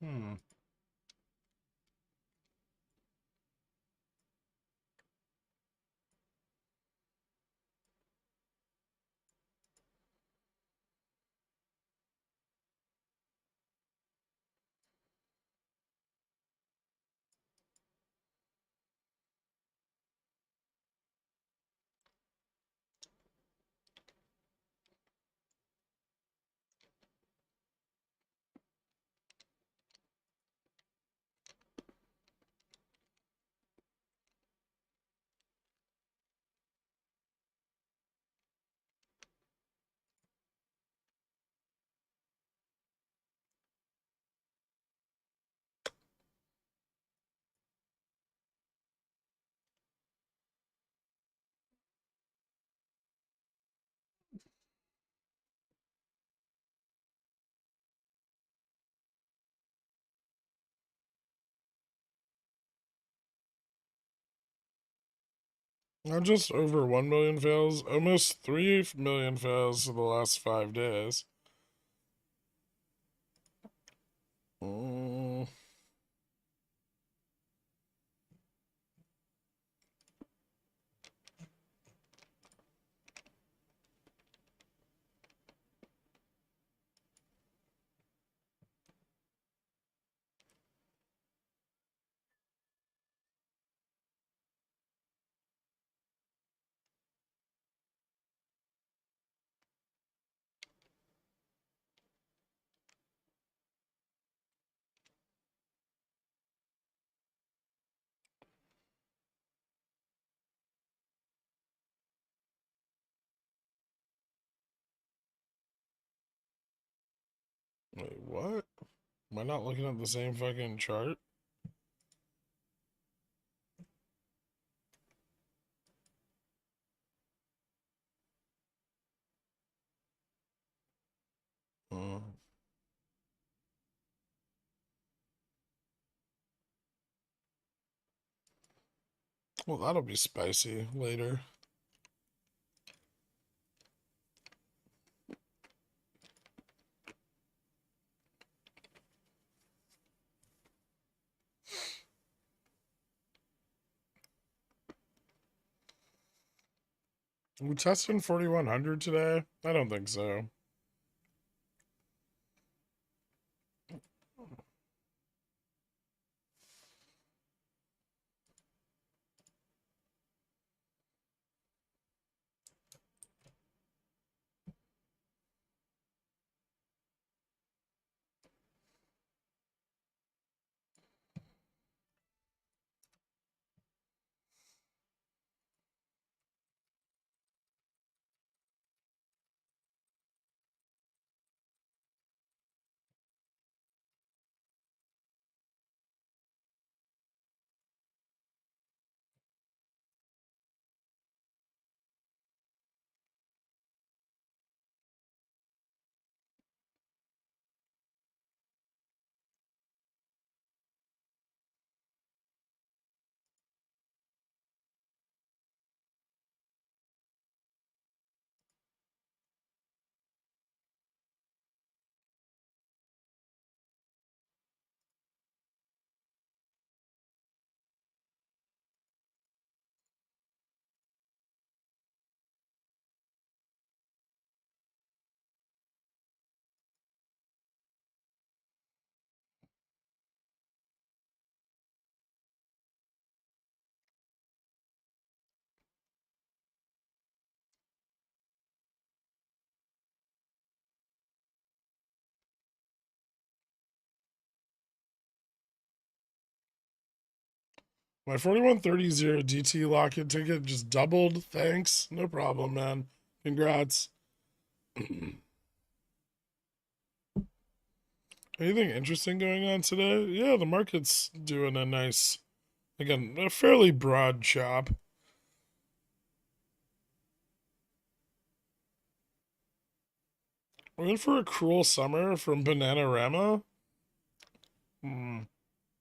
Hmm. Not just over 1 million fails, almost 3 million fails in the last 5 days. Mm. Wait, what? Am I not looking at the same fucking chart? Mm. Well, that'll be spicy later. We testing 4100 today? I don't think so. My 4130 DT lock-in ticket just doubled. Thanks. No problem, man. Congrats. Anything interesting going on today? Yeah, the market's doing a nice, again, a fairly broad chop. We're in for a cruel summer from Bananarama? Hmm,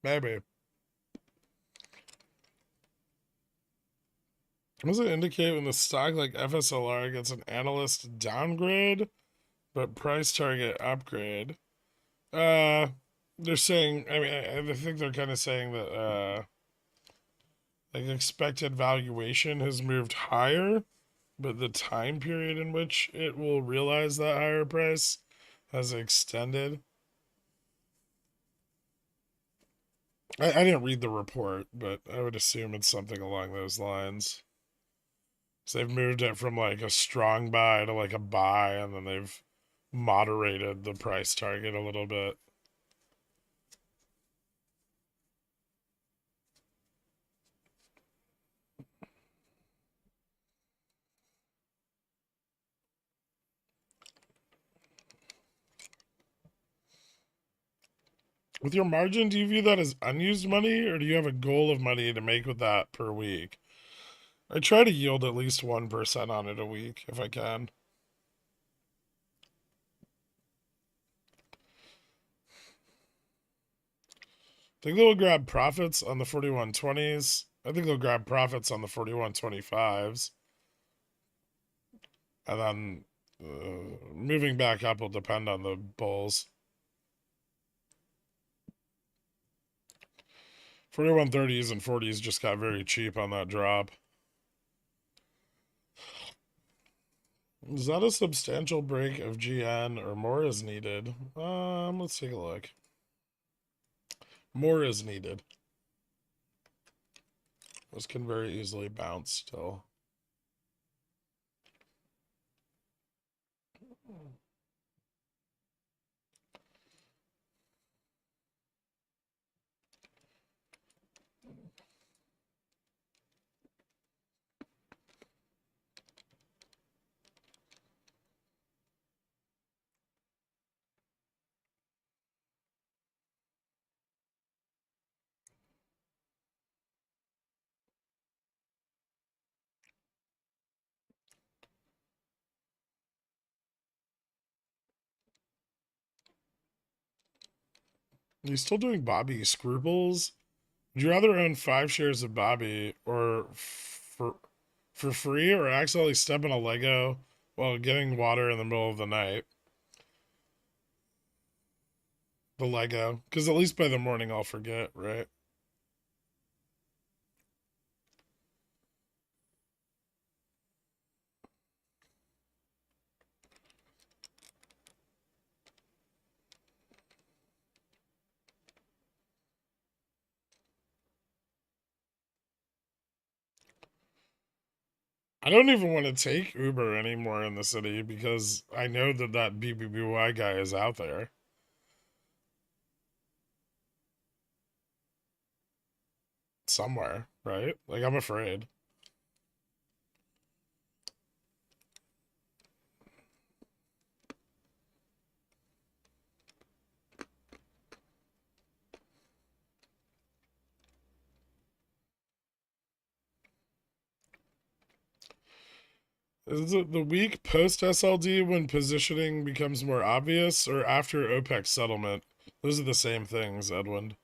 maybe. What does it indicate when the stock like FSLR gets an analyst downgrade, but price target upgrade? Uh, they're saying, I mean, I think they're kind of saying that, like expected valuation has moved higher, but the time period in which it will realize that higher price has extended. I didn't read the report, but I would assume it's something along those lines. So they've moved it from like a strong buy to like a buy, and then they've moderated the price target a little bit. With your margin, do you view that as unused money, or do you have a goal of money to make with that per week? I try to yield at least 1% on it a week if I can. Think they'll grab profits on the 4120s. I think they'll grab profits on the 4125s. And then moving back up will depend on the bulls. 4130s and 40s just got very cheap on that drop. Is that a substantial break of GN or more is needed? Let's take a look. More is needed. This can very easily bounce still. Are you still doing Bobby Scruples? Would you rather own 5 shares of Bobby or for free, or accidentally step in a Lego while getting water in the middle of the night? The Lego, because at least by the morning I'll forget, right? I don't even want to take Uber anymore in the city because I know that that BBBY guy is out there somewhere, right? Like, I'm afraid. Is it the week post SLD when positioning becomes more obvious, or after OPEC settlement? Those are the same things, Edwin.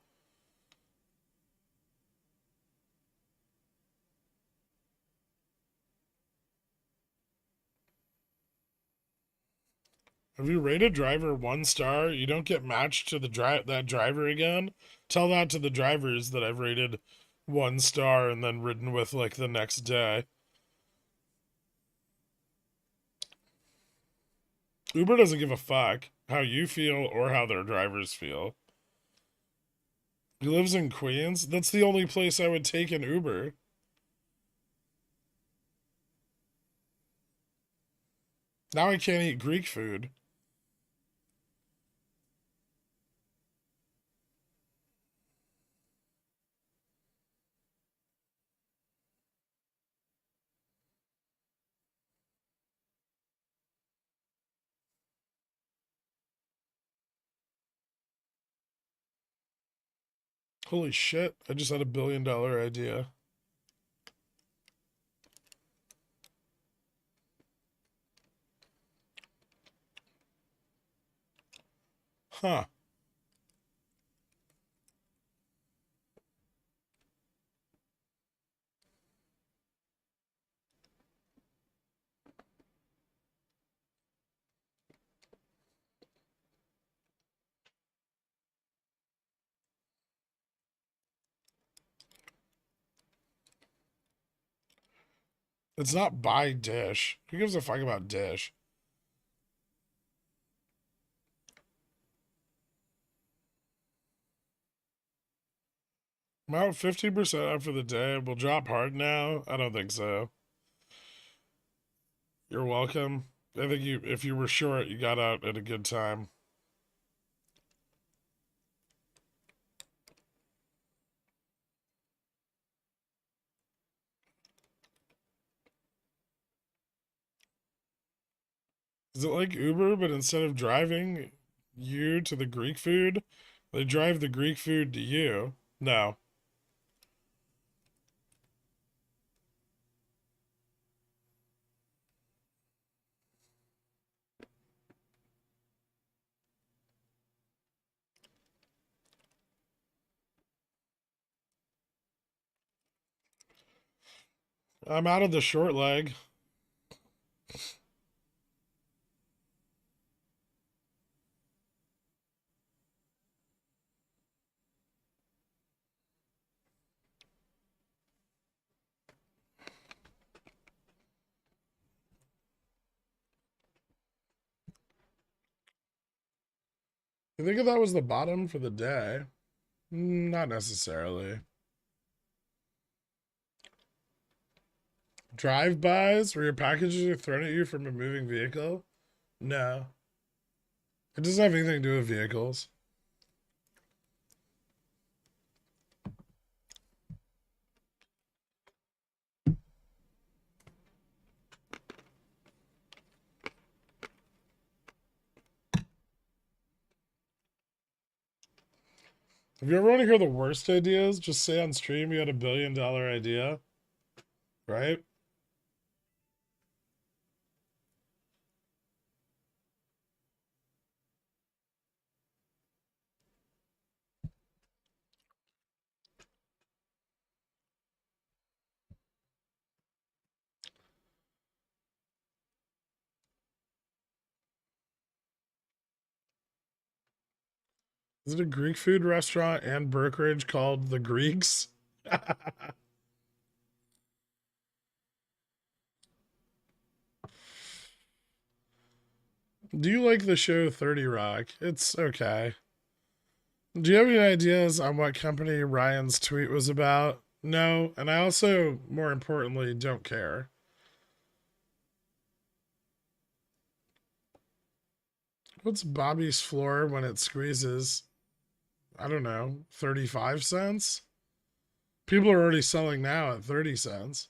Have you rated driver 1 star? You don't get matched to that driver again. Tell that to the drivers that I've rated 1 star and then ridden with like the next day. Uber doesn't give a fuck how you feel or how their drivers feel. He lives in Queens. That's the only place I would take an Uber. Now I can't eat Greek food. Holy shit, I just had a $1 billion idea. Huh. It's not buy Dish. Who gives a fuck about Dish? I'm out 50% after the day. Will drop hard now? I don't think so. You're welcome. I think if you were short, you got out at a good time. Is it like Uber, but instead of driving you to the Greek food, they drive the Greek food to you? No. I'm out of the short leg. You think if that was the bottom for the day? Not necessarily. Drive-bys where your packages are thrown at you from a moving vehicle? No. It doesn't have anything to do with vehicles. If you ever want to hear the worst ideas, just say on stream you had a $1 billion idea, right? Is it a Greek food restaurant and brokerage called the Greeks? Do you like the show 30 Rock? It's okay. Do you have any ideas on what company Ryan's tweet was about? No, and I also, more importantly, don't care. What's Bobby's floor when it squeezes? I don't know, 35 cents? People are already selling now at 30 cents.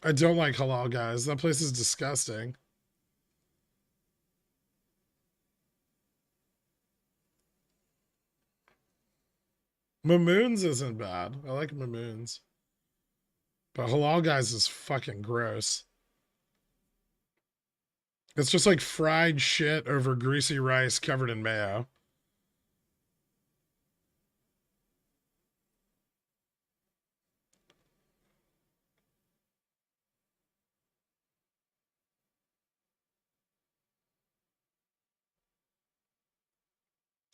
I don't like halal, guys. That place is disgusting. Mamoons isn't bad. I like Mamoons. But halal, guys, is fucking gross. It's just like fried shit over greasy rice covered in mayo.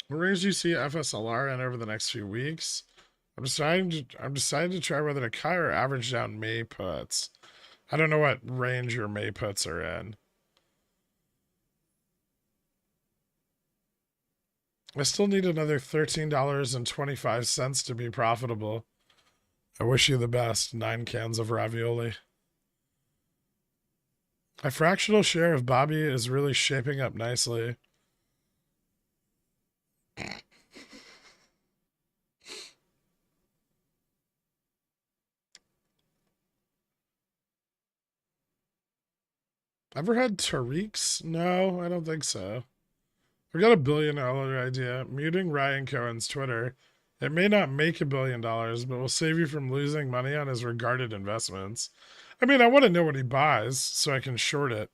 What range do you see FSLR in over the next few weeks? I'm deciding to try whether to cut or average down May puts. I don't know what range your May puts are in. I still need another $13.25 to be profitable. I wish you the best. 9 cans of ravioli. A fractional share of Bobby is really shaping up nicely. Ever had Tariq's? No, I don't think so. I've got $1 billion idea. Muting Ryan Cohen's Twitter. It may not make $1 billion, but will save you from losing money on his regarded investments. I mean, I want to know what he buys so I can short it.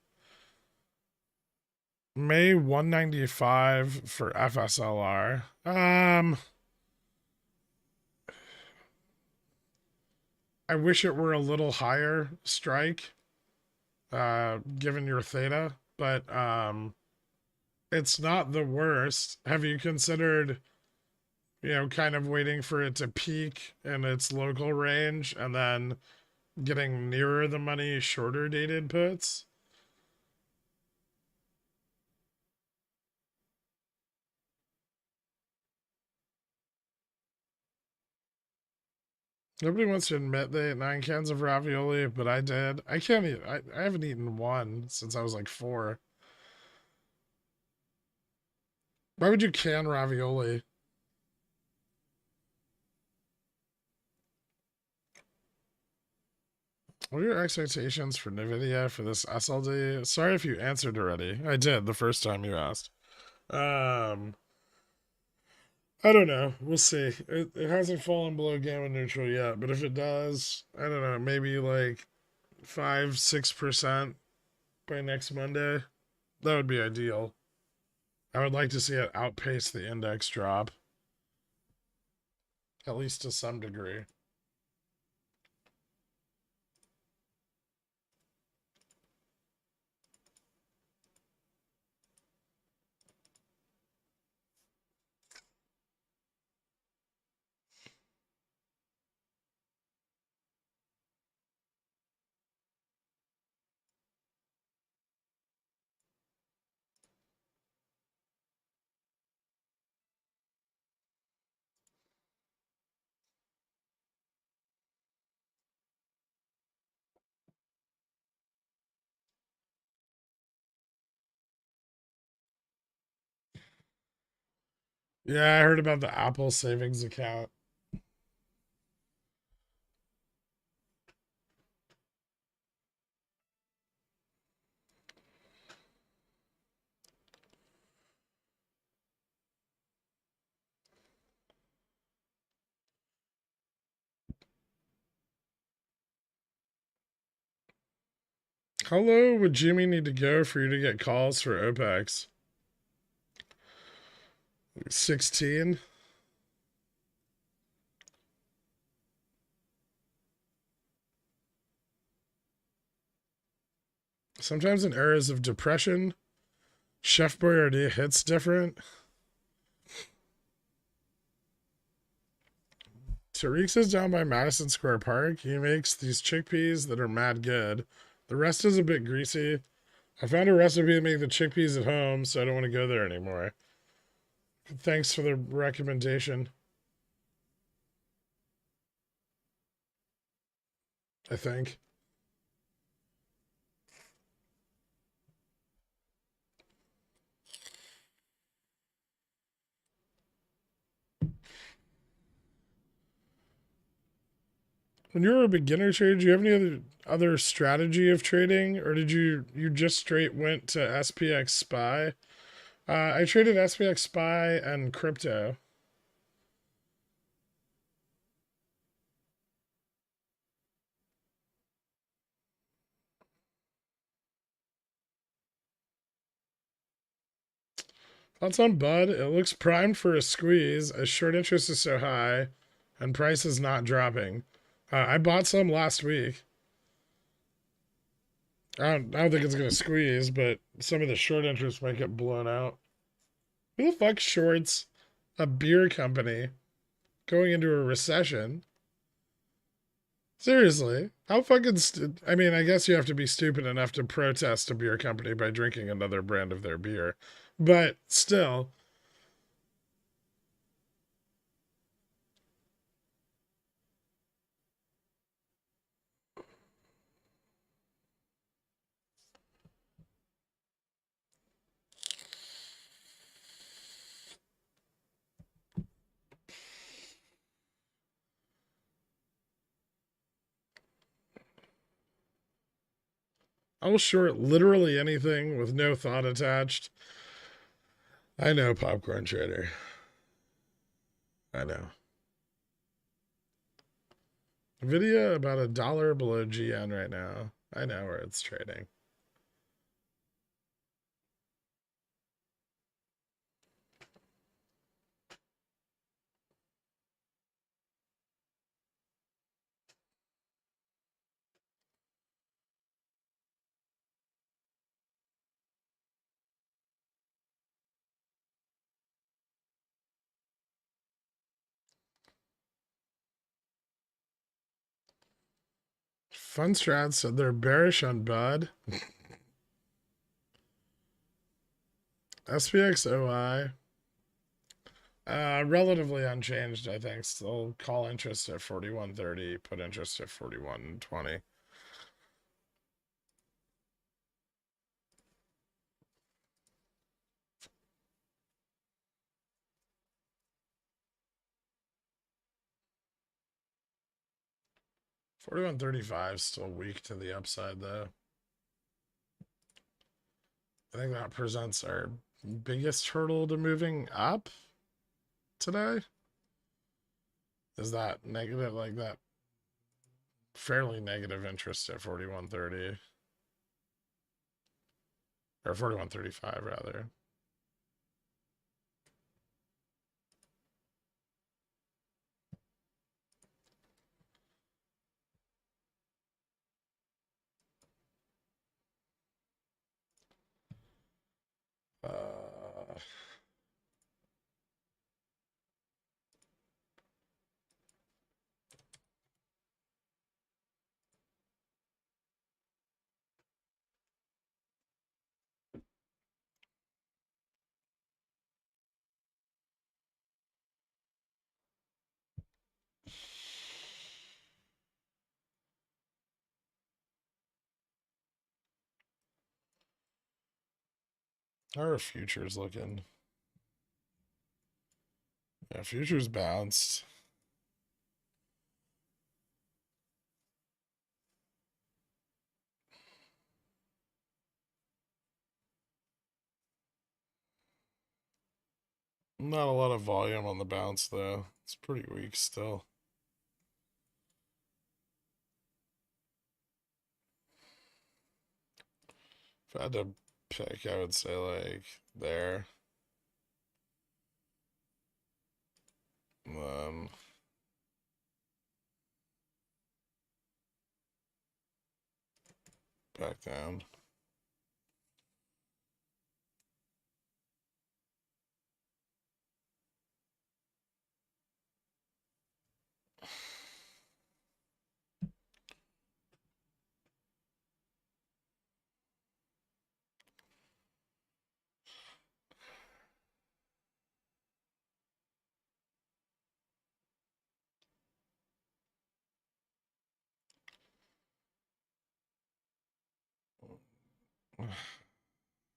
May 195 for FSLR. I wish it were a little higher strike, given your theta, but it's not the worst. Have you considered, kind of waiting for it to peak in its local range and then getting nearer the money, shorter dated puts? Nobody wants to admit they ate 9 cans of ravioli, but I did. I can't eat. I haven't eaten one since I was like 4. Why would you can ravioli? What are your expectations for NVIDIA for this SLD? Sorry if you answered already. I did the first time you asked. Um, I don't know. We'll see. It hasn't fallen below gamma neutral yet, but if it does, I don't know, maybe like 5-6% by next Monday. That would be ideal. I would like to see it outpace the index drop, at least to some degree. Yeah, I heard about the Apple savings account. How low would Jimmy need to go for you to get calls for OPEX? 16? Sometimes in eras of depression, Chef Boyardee hits different. Tariq's is down by Madison Square Park. He makes these chickpeas that are mad good. The rest is a bit greasy. I found a recipe to make the chickpeas at home, so I don't want to go there anymore. Thanks for the recommendation. I think. When you were a beginner trader, do you have any other strategy of trading, or did you just straight went to SPX Spy? I traded SPX Spy and crypto. Thoughts on Bud? It looks primed for a squeeze as short interest is so high, and price is not dropping. I bought some last week. I don't think it's gonna squeeze, but some of the short interest might get blown out. Who the fuck shorts a beer company going into a recession? Seriously, how fucking? I mean, I guess you have to be stupid enough to protest a beer company by drinking another brand of their beer, but still. I'll short literally anything with no thought attached. I know, popcorn trader. I know. Nvidia about $1 below GN right now. I know where it's trading. Fun Strat said they're bearish on Bud. SPXOI. Relatively unchanged, I think. Still call interest at 41.30, put interest at 41.20. $41.35 still weak to the upside though. I think that presents our biggest hurdle to moving up today. Is that negative, like that fairly negative interest at 41.30 or 41.35 rather. Uh, how are futures looking? Yeah, futures bounced. Not a lot of volume on the bounce though. It's pretty weak still. If I had to pick, I would say like there. And then back down.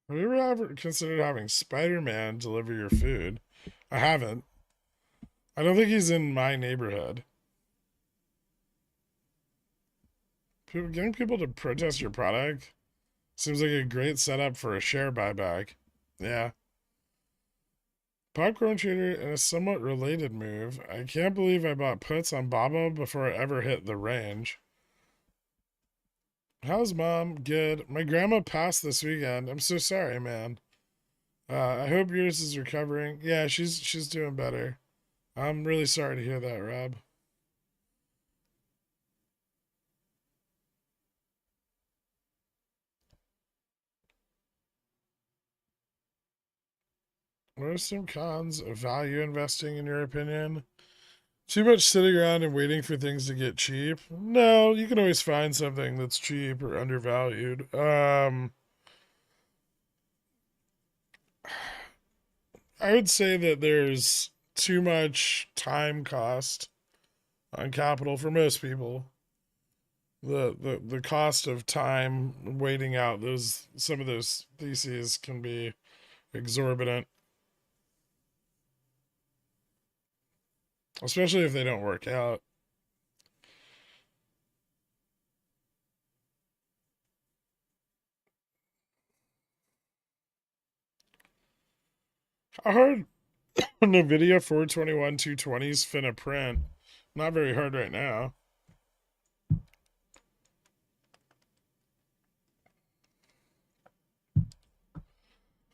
Have you ever considered having Spider-Man deliver your food? I haven't. I don't think he's in my neighborhood. Getting people to protest your product seems like a great setup for a share buyback. Yeah. Popcorn trader in a somewhat related move. I can't believe I bought puts on Baba before I ever hit the range. How's mom? Good. My grandma passed this weekend. I'm so sorry, man. I hope yours is recovering. Yeah, she's doing better. I'm really sorry to hear that, Rob. What are some cons of value investing, in your opinion? Too much sitting around and waiting for things to get cheap. No, you can always find something that's cheap or undervalued. I would say that there's too much time cost on capital for most people. The cost of time waiting out those some of those theses can be exorbitant, especially if they don't work out. How hard NVIDIA 421 220s finna print? Not very hard right now.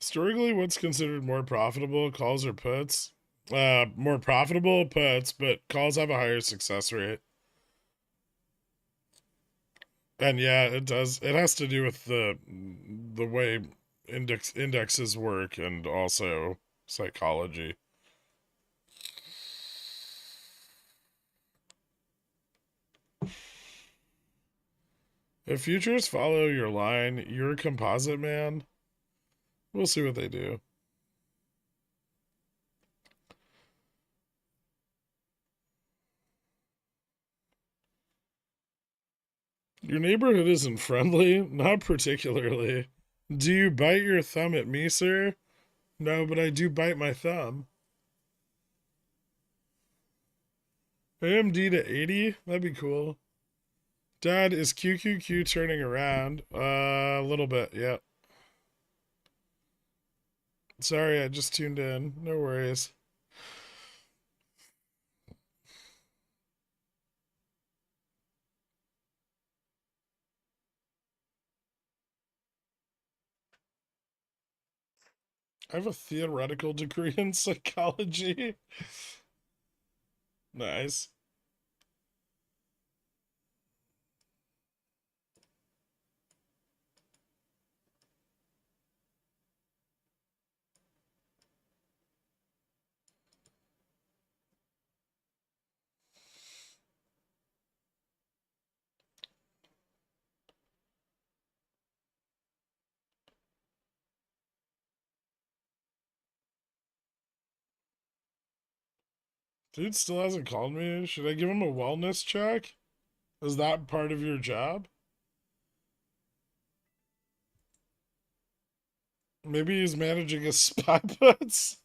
Historically, what's considered more profitable, calls or puts? More profitable puts, but calls have a higher success rate. And yeah, it does. It has to do with the way indexes work and also psychology. If futures follow your line, you're a composite man. We'll see what they do. Your neighborhood isn't friendly, not particularly. Do you bite your thumb at me, sir? No, but I do bite my thumb. AMD to 80? That'd be cool. Dad, is QQQ turning around? A little bit, yeah. Sorry, I just tuned in. No worries. I have a theoretical degree in psychology. Nice. Dude still hasn't called me. Should I give him a wellness check? Is that part of your job? Maybe he's managing his spy puts.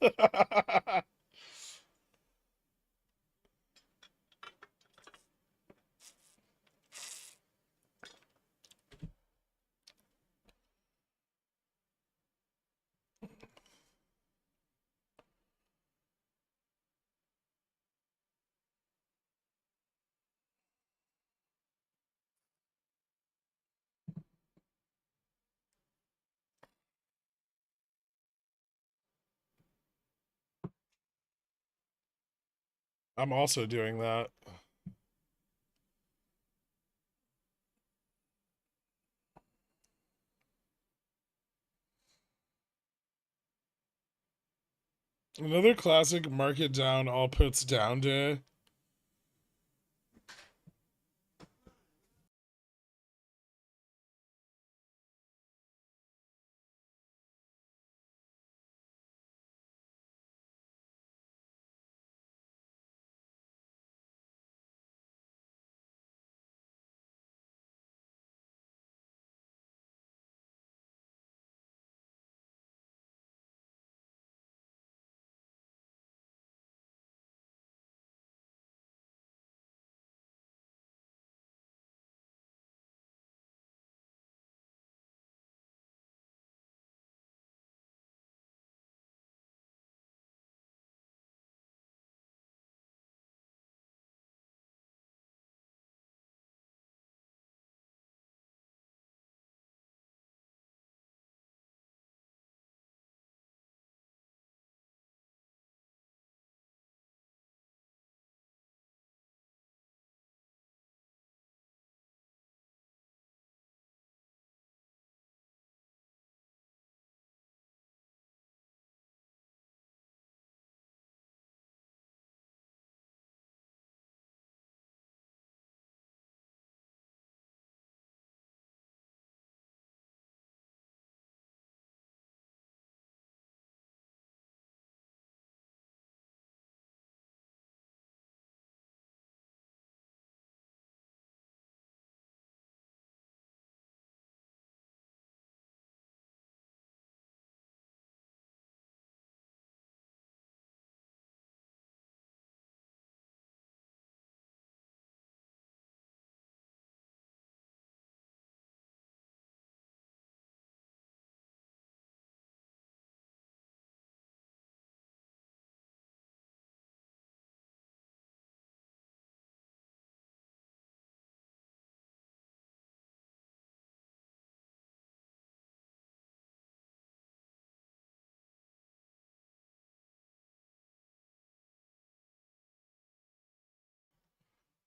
I'm also doing that. Another classic market down, all puts down day.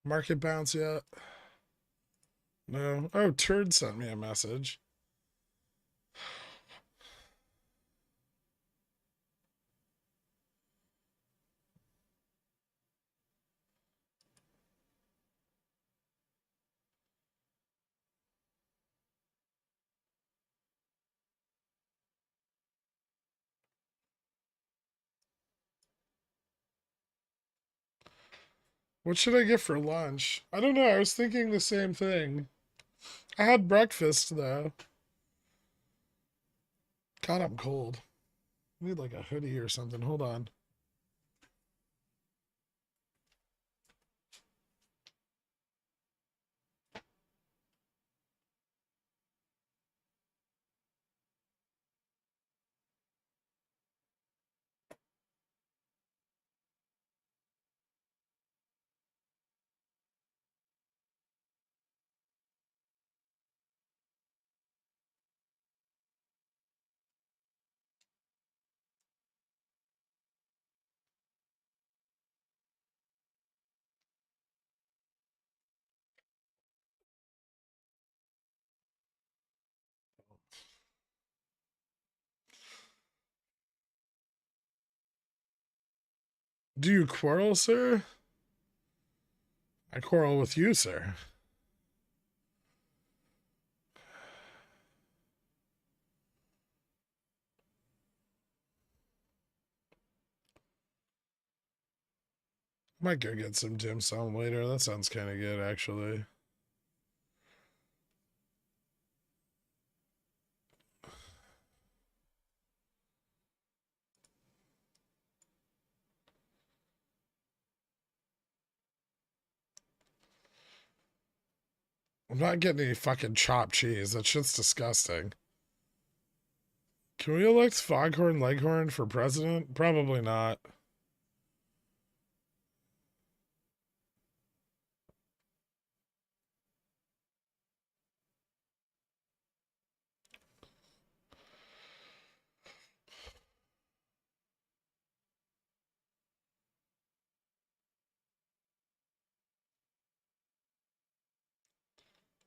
Market bounce yet? No. Oh, Turd sent me a message. What should I get for lunch? I don't know. I was thinking the same thing. I had breakfast though. God, I'm cold. I need like a hoodie or something. Hold on. Do you quarrel, sir? I quarrel with you, sir. Might go get some dim sum later. That sounds kind of good, actually. I'm not getting any fucking chopped cheese. That shit's disgusting. Can we elect Foghorn Leghorn for president? Probably not.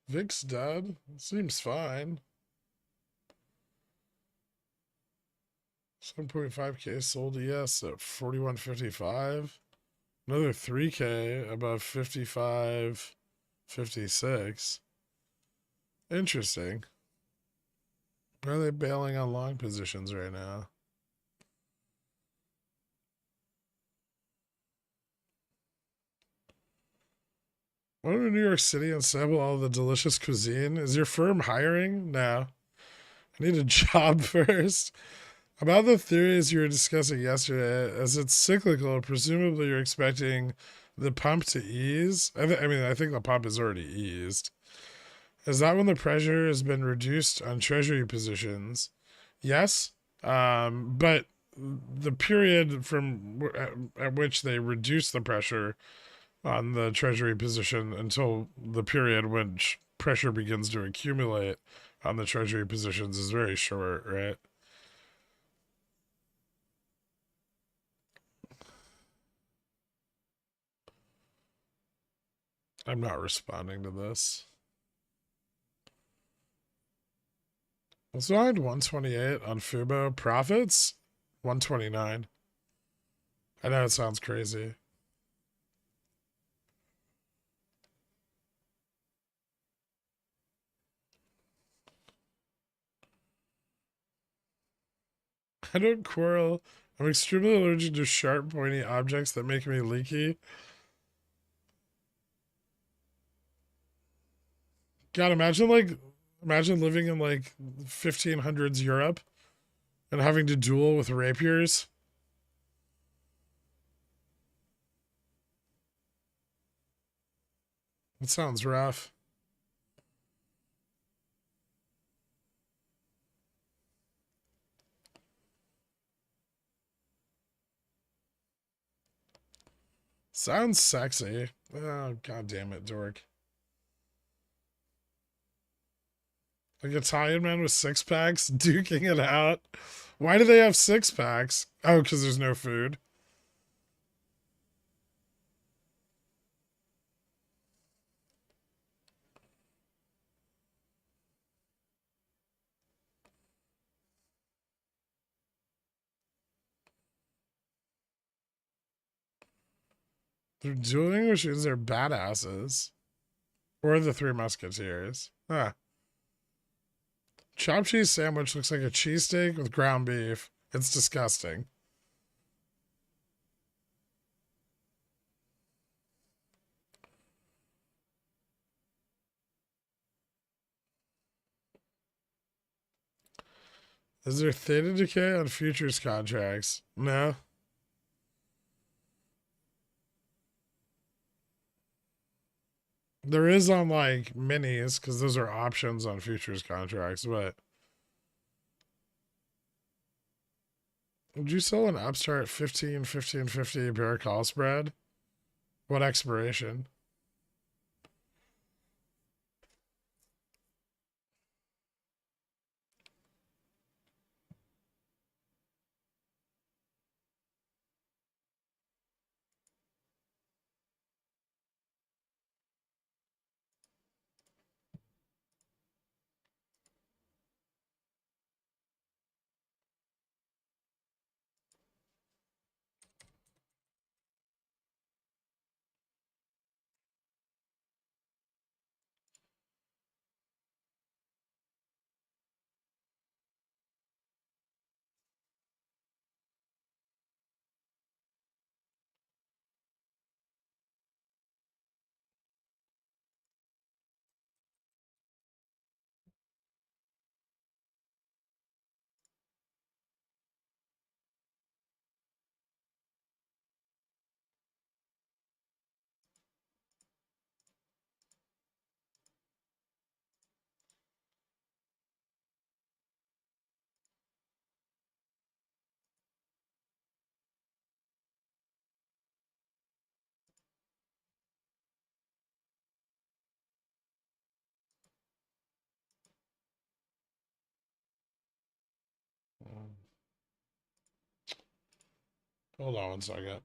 Vic's dead. Seems fine. 7.5k sold ES at 41.55. Another 3k above 55.56. Interesting. Why are they bailing on long positions right now? Want to New York City and sample all the delicious cuisine? Is your firm hiring? No. I need a job first. About the theories you were discussing yesterday, as it's cyclical, presumably you're expecting the pump to ease. I think the pump is already eased. Is that when the pressure has been reduced on treasury positions? Yes. But the period at which they reduce the pressure on the treasury position until the period which pressure begins to accumulate on the treasury positions is very short, right? I'm not responding to this. Let's find 128 on Fubo. Profits? 129. I know it sounds crazy. I don't quarrel. I'm extremely allergic to sharp, pointy objects that make me leaky. God, imagine living in like 1500s Europe and having to duel with rapiers. It sounds rough. Sounds sexy. Oh, god damn it, dork. Like Italian man with six packs duking it out. Why do they have six packs? Oh, because there's no food. The dueling machines are badasses. Or the Three Musketeers. Huh. Chopped cheese sandwich looks like a cheesesteak with ground beef. It's disgusting. Is there theta decay on futures contracts? No. There is on like minis because those are options on futures contracts. But would you sell an upstart 15, 15, 50 bear call spread? What expiration? Hold on one second.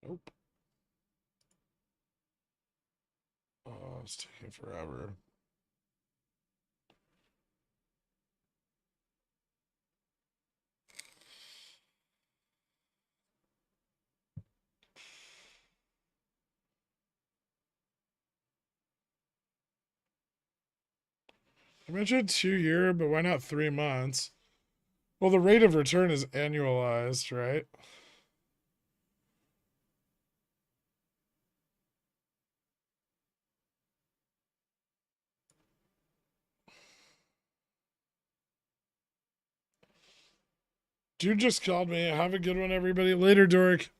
Nope. Oh, it's taking forever. I mentioned 2 year, but why not 3 months? Well, the rate of return is annualized, right? Dude just called me. Have a good one, everybody. Later, Doric.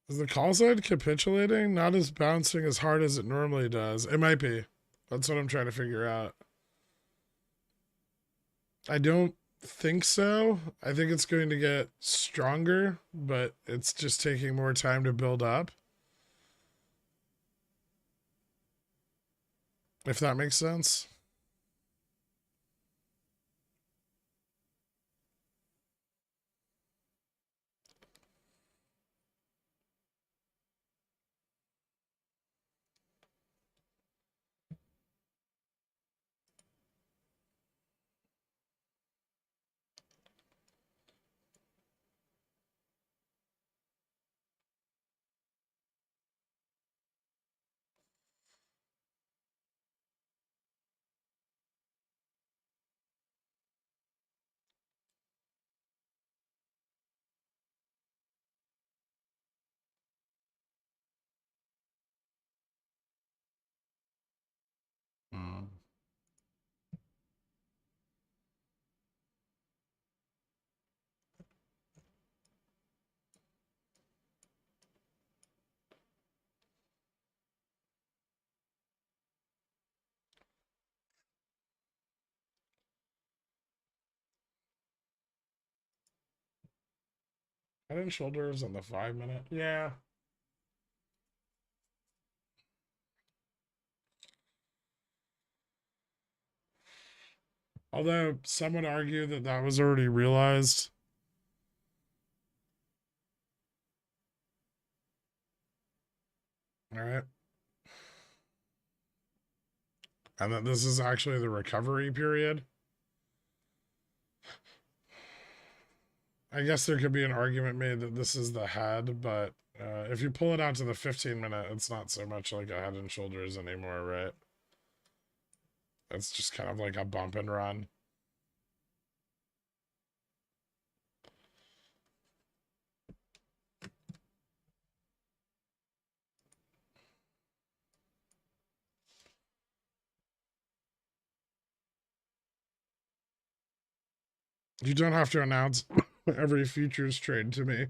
Is the call side capitulating? Not as bouncing as hard as it normally does. It might be. That's what I'm trying to figure out. I don't think so. I think it's going to get stronger, but it's just taking more time to build up. If that makes sense. Mm. Head and shoulders on the 5 minute. Yeah. Although some would argue that that was already realized. All right. And that this is actually the recovery period. I guess there could be an argument made that this is the head, but if you pull it out to the 15 minute, it's not so much like a head and shoulders anymore, right? It's just kind of like a bump and run. You don't have to announce every futures trade to me.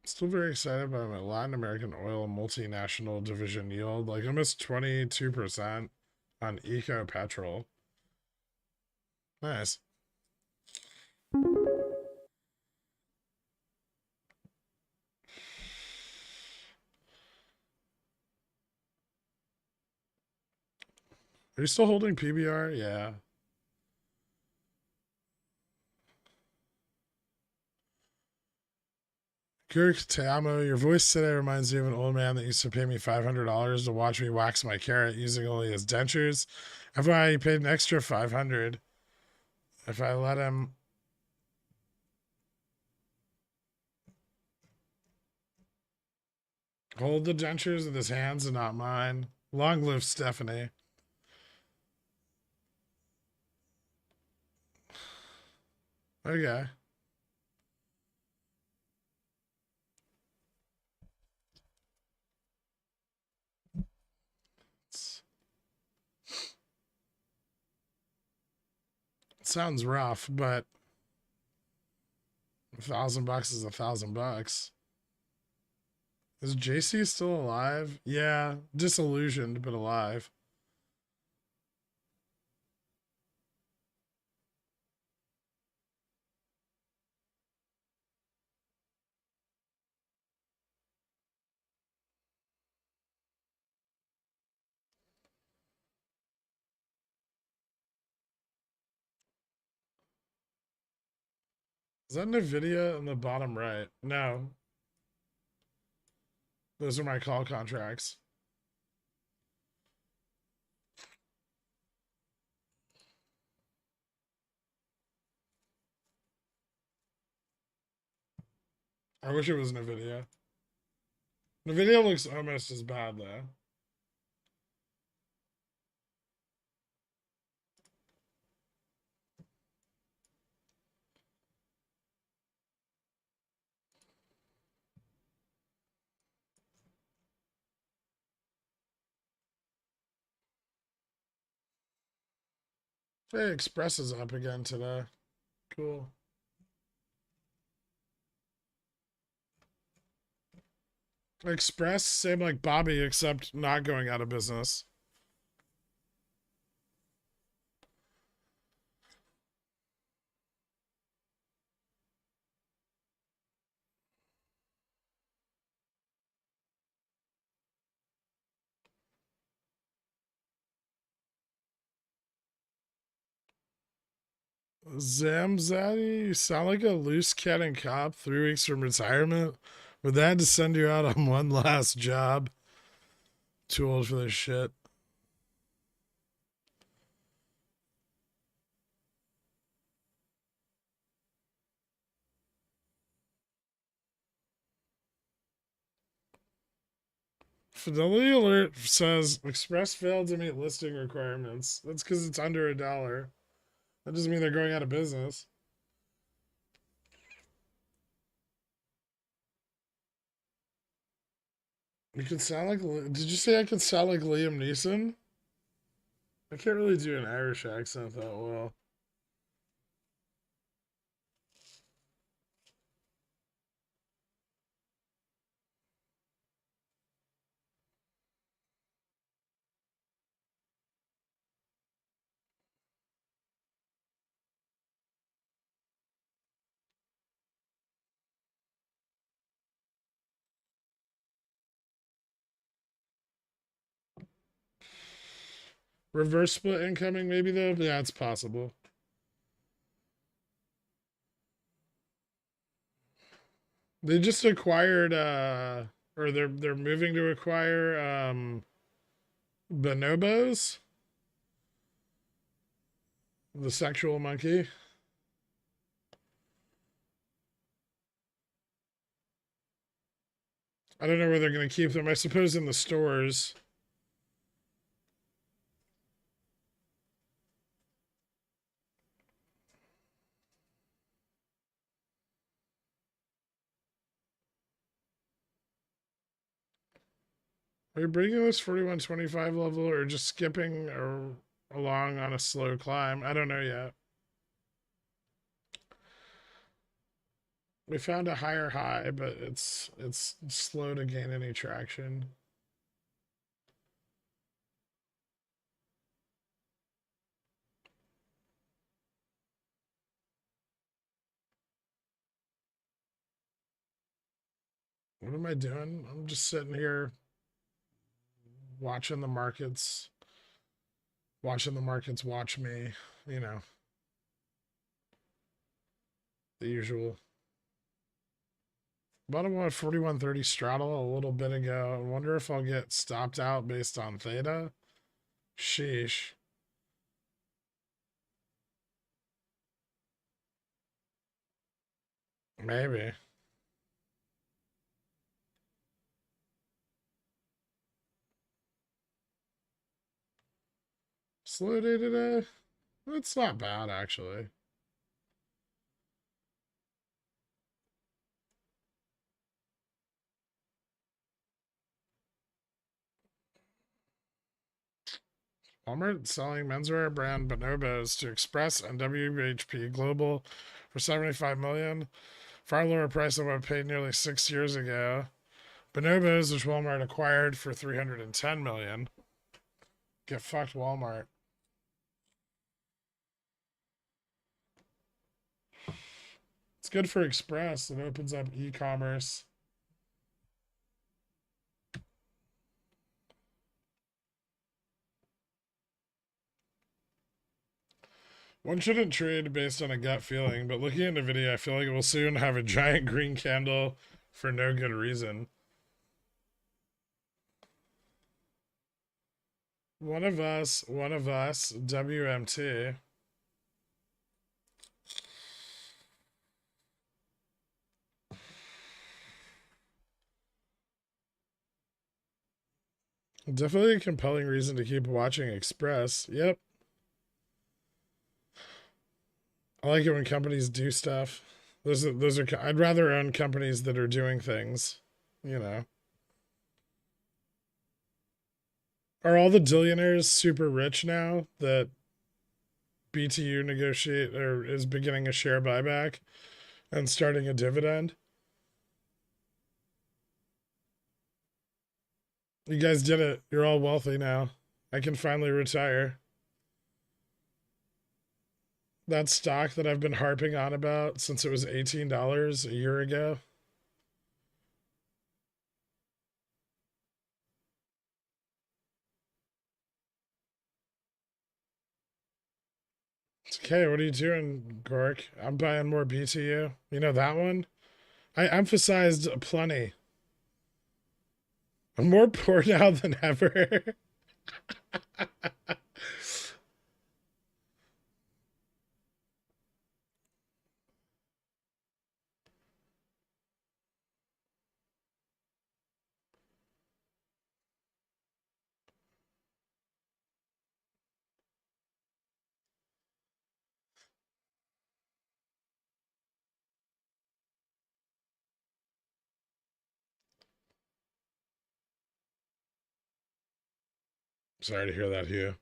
Still very excited about my Latin American oil multinational division yield, like almost 22% on Eco Petrol. Nice. Are you still holding PBR? Yeah. Kirk Teamo, your voice today reminds me of an old man that used to pay me $500 to watch me wax my carrot using only his dentures. FYI, he paid an extra $500 if I let him hold the dentures with his hands and not mine. Long live Stephanie. Okay. It sounds rough, but $1,000 is $1,000. Is JC still alive? Yeah, disillusioned but alive. Is that NVIDIA in the bottom right? No. Those are my call contracts. I wish it was NVIDIA. NVIDIA looks almost as bad though. Hey, Express is up again today. Cool. Express, same like Bobby, except not going out of business. Zamzaddy, you sound like a loose cannon cop 3 weeks from retirement. But they had to send you out on one last job. Too old for this shit. Fidelity Alert says Express failed to meet listing requirements. That's because it's under $1. That doesn't mean they're going out of business. You could sound like. Did you say I could sound like Liam Neeson? I can't really do an Irish accent that well. Reverse split incoming, maybe though. Yeah, it's possible. They just acquired, or they're moving to acquire, bonobos, the sexual monkey. I don't know where they're going to keep them. I suppose in the stores. Are you breaking this 4125 level or just skipping or along on a slow climb? I don't know yet. We found a higher high, but it's slow to gain any traction. What am I doing? I'm just sitting here watching the markets, watching the markets watch me, you know, the usual. Bottom one 4130 straddle a little bit ago. I wonder if I'll get stopped out based on theta. Sheesh. Maybe. Slow day today? It's not bad actually. Walmart selling menswear brand Bonobos to Express and WHP Global for 75 million, far lower price than what I paid nearly 6 years ago. Bonobos, which Walmart acquired for 310 million. Get fucked, Walmart. It's good for Express. It opens up e-commerce. One shouldn't trade based on a gut feeling, but looking at the video, I feel like it will soon have a giant green candle for no good reason. One of us, WMT. Definitely a compelling reason to keep watching Express. Yep. I like it when companies do stuff. Those are. I'd rather own companies that are doing things. You know. Are all the billionaires super rich now? That BTU negotiate or is beginning a share buyback and starting a dividend. You guys did it. You're all wealthy now. I can finally retire. That stock that I've been harping on about since it was $18 a year ago. Okay, what are you doing, Gork? I'm buying more BTU. You know that one? I emphasized plenty. I'm more poor now than ever. Sorry to hear that, Hugh.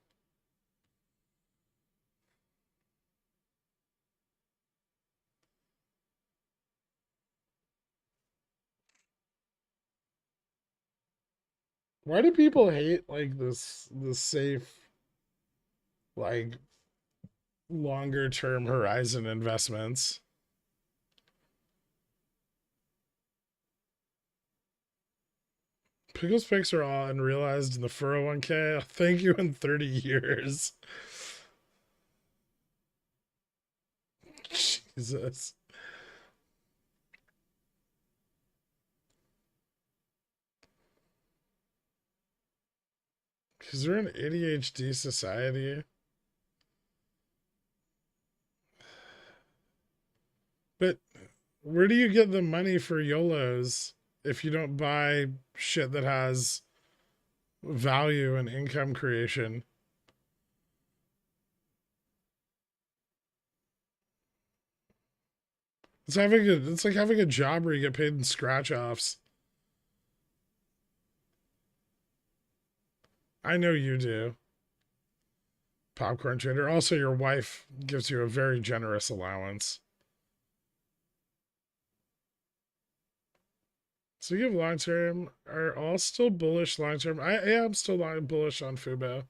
Why do people hate like this safe, like longer term horizon investments? Pickles picks are all unrealized in the 401k. Thank you in 30 years. Jesus. Because we're an ADHD society. But where do you get the money for YOLOs if you don't buy shit that has value and income creation? It's like having a job where you get paid in scratch offs. I know you do. Popcorn trader. Also, your wife gives you a very generous allowance. Speaking of long term, are all still bullish long term? I am still bullish on Fubo.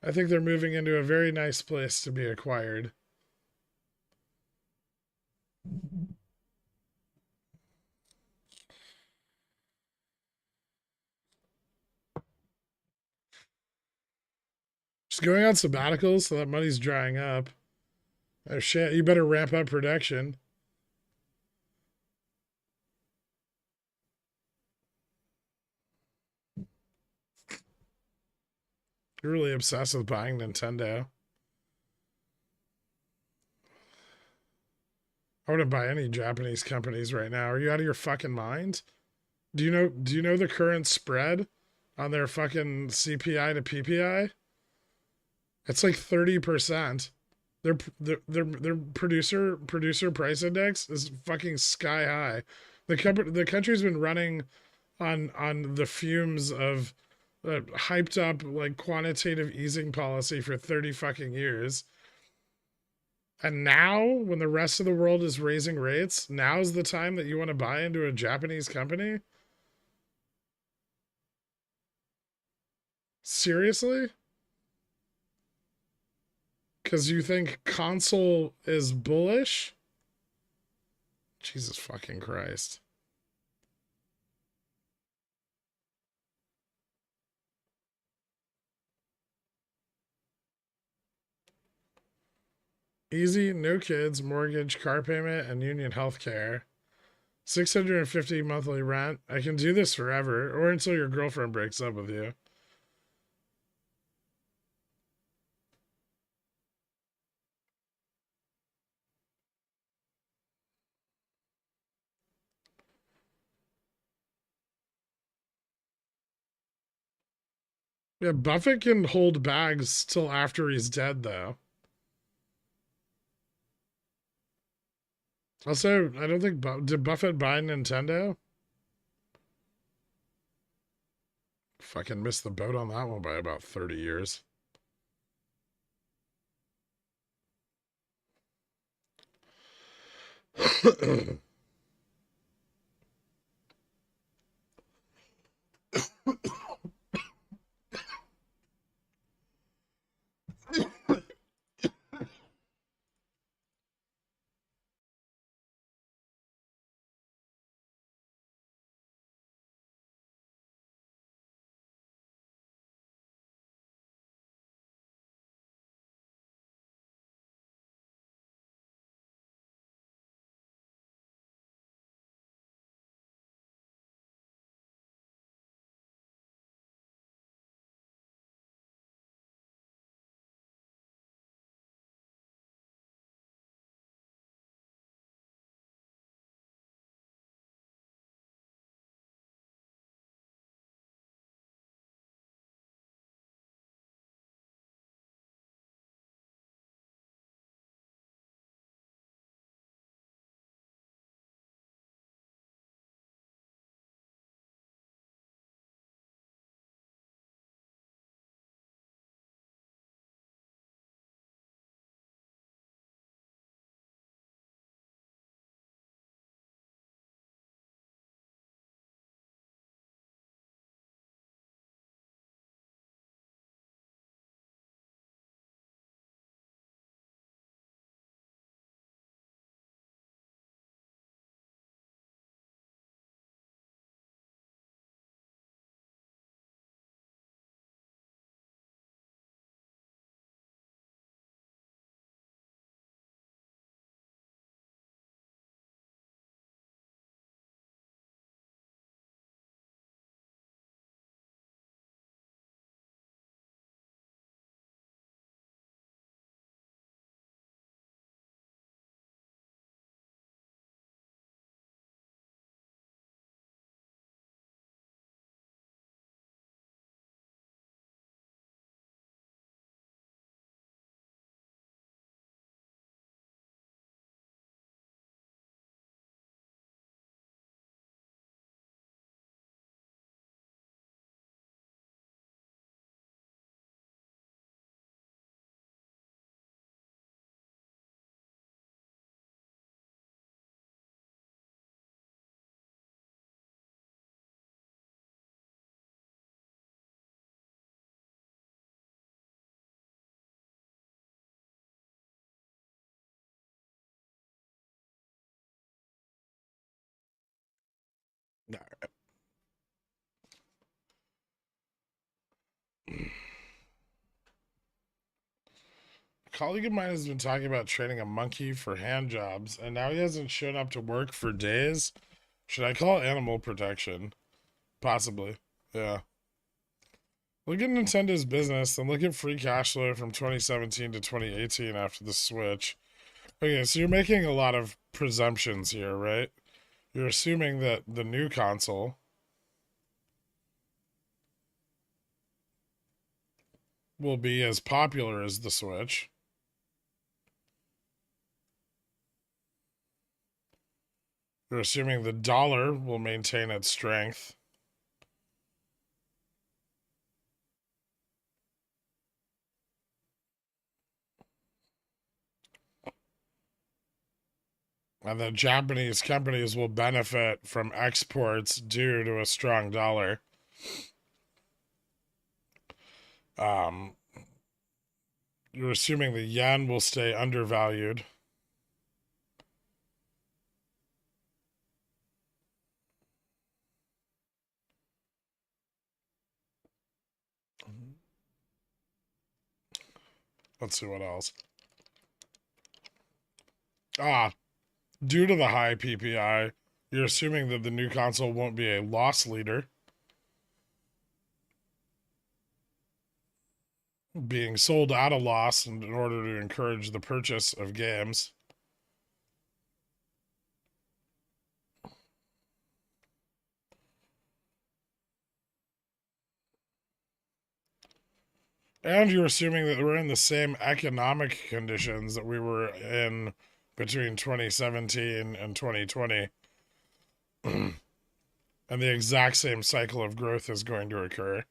I think they're moving into a very nice place to be acquired. Just going on sabbaticals, so that money's drying up. Oh shit, you better ramp up production. You're really obsessed with buying Nintendo. I wouldn't buy any Japanese companies right now. Are you out of your fucking mind? Do you know the current spread on their fucking CPI to PPI? It's like 30%. Their producer price index is fucking sky high. The country's been running on the fumes of hyped up like quantitative easing policy for 30 fucking years. And now, when the rest of the world is raising rates, now's the time that you want to buy into a Japanese company? Seriously? Because you think console is bullish? Jesus fucking Christ. Easy, no kids, mortgage, car payment, and union health care. 650 monthly rent. I can do this forever, or until your girlfriend breaks up with you. Yeah, Buffett can hold bags till after he's dead, though. Also, I don't think did Buffett buy Nintendo? Fucking missed the boat on that one by about 30 years. No. A colleague of mine has been talking about training a monkey for hand jobs, and now he hasn't shown up to work for days. Should I call animal protection? Possibly. Yeah. Look at Nintendo's business and look at free cash flow from 2017 to 2018 after the Switch. Okay, so you're making a lot of presumptions here, right? You're assuming that the new console will be as popular as the Switch. You're assuming the dollar will maintain its strength. And the Japanese companies will benefit from exports due to a strong dollar. Um, you're assuming the yen will stay undervalued. Let's see what else. Due to the high PPI, you're assuming that the new console won't be a loss leader, being sold at a loss in order to encourage the purchase of games. And you're assuming that we're in the same economic conditions that we were in between 2017 and 2020. And the exact same cycle of growth is going to occur.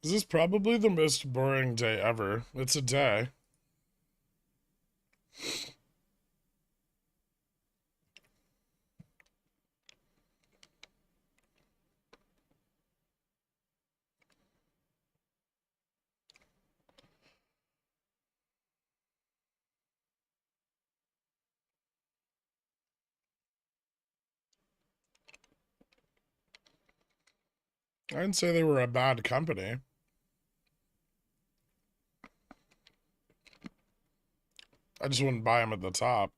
This is probably the most boring day ever. It's a day. I didn't say they were a bad company. I just wouldn't buy them at the top.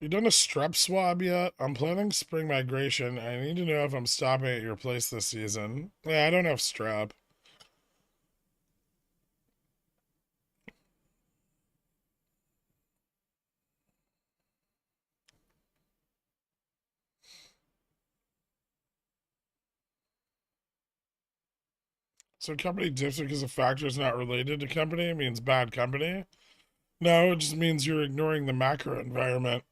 You done a strep swab yet? I'm planning spring migration. I need to know if I'm stopping at your place this season. Yeah, I don't have strep. So company dips because a factor is not related to company means bad company? No, it just means you're ignoring the macro environment.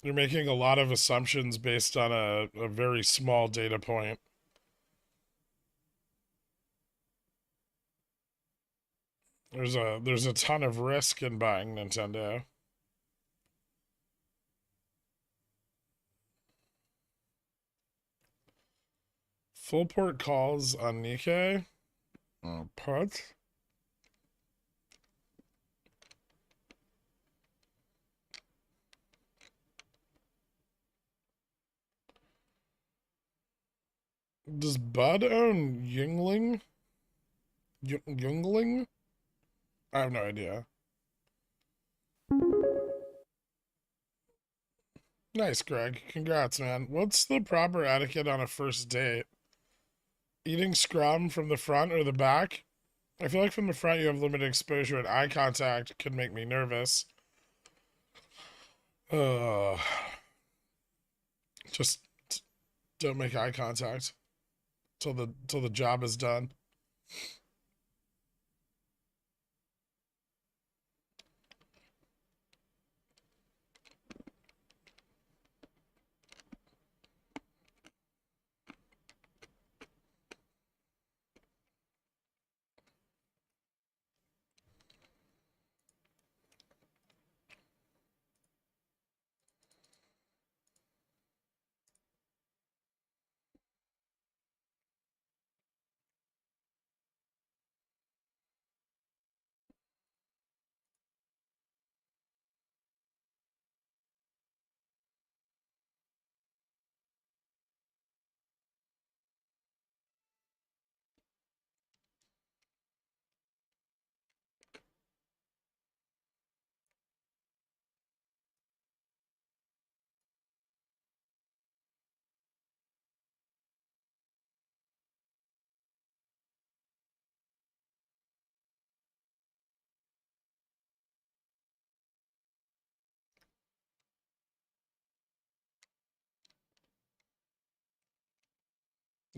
You're making a lot of assumptions based on a very small data point. There's a ton of risk in buying Nintendo. Full port calls on Nikkei. Put. Does Bud own Yingling? Yingling? I have no idea. Nice, Greg. Congrats, man. What's the proper etiquette on a first date? Eating scrum from the front or the back? I feel like from the front you have limited exposure and eye contact could make me nervous. Uh, just don't make eye contact till the job is done.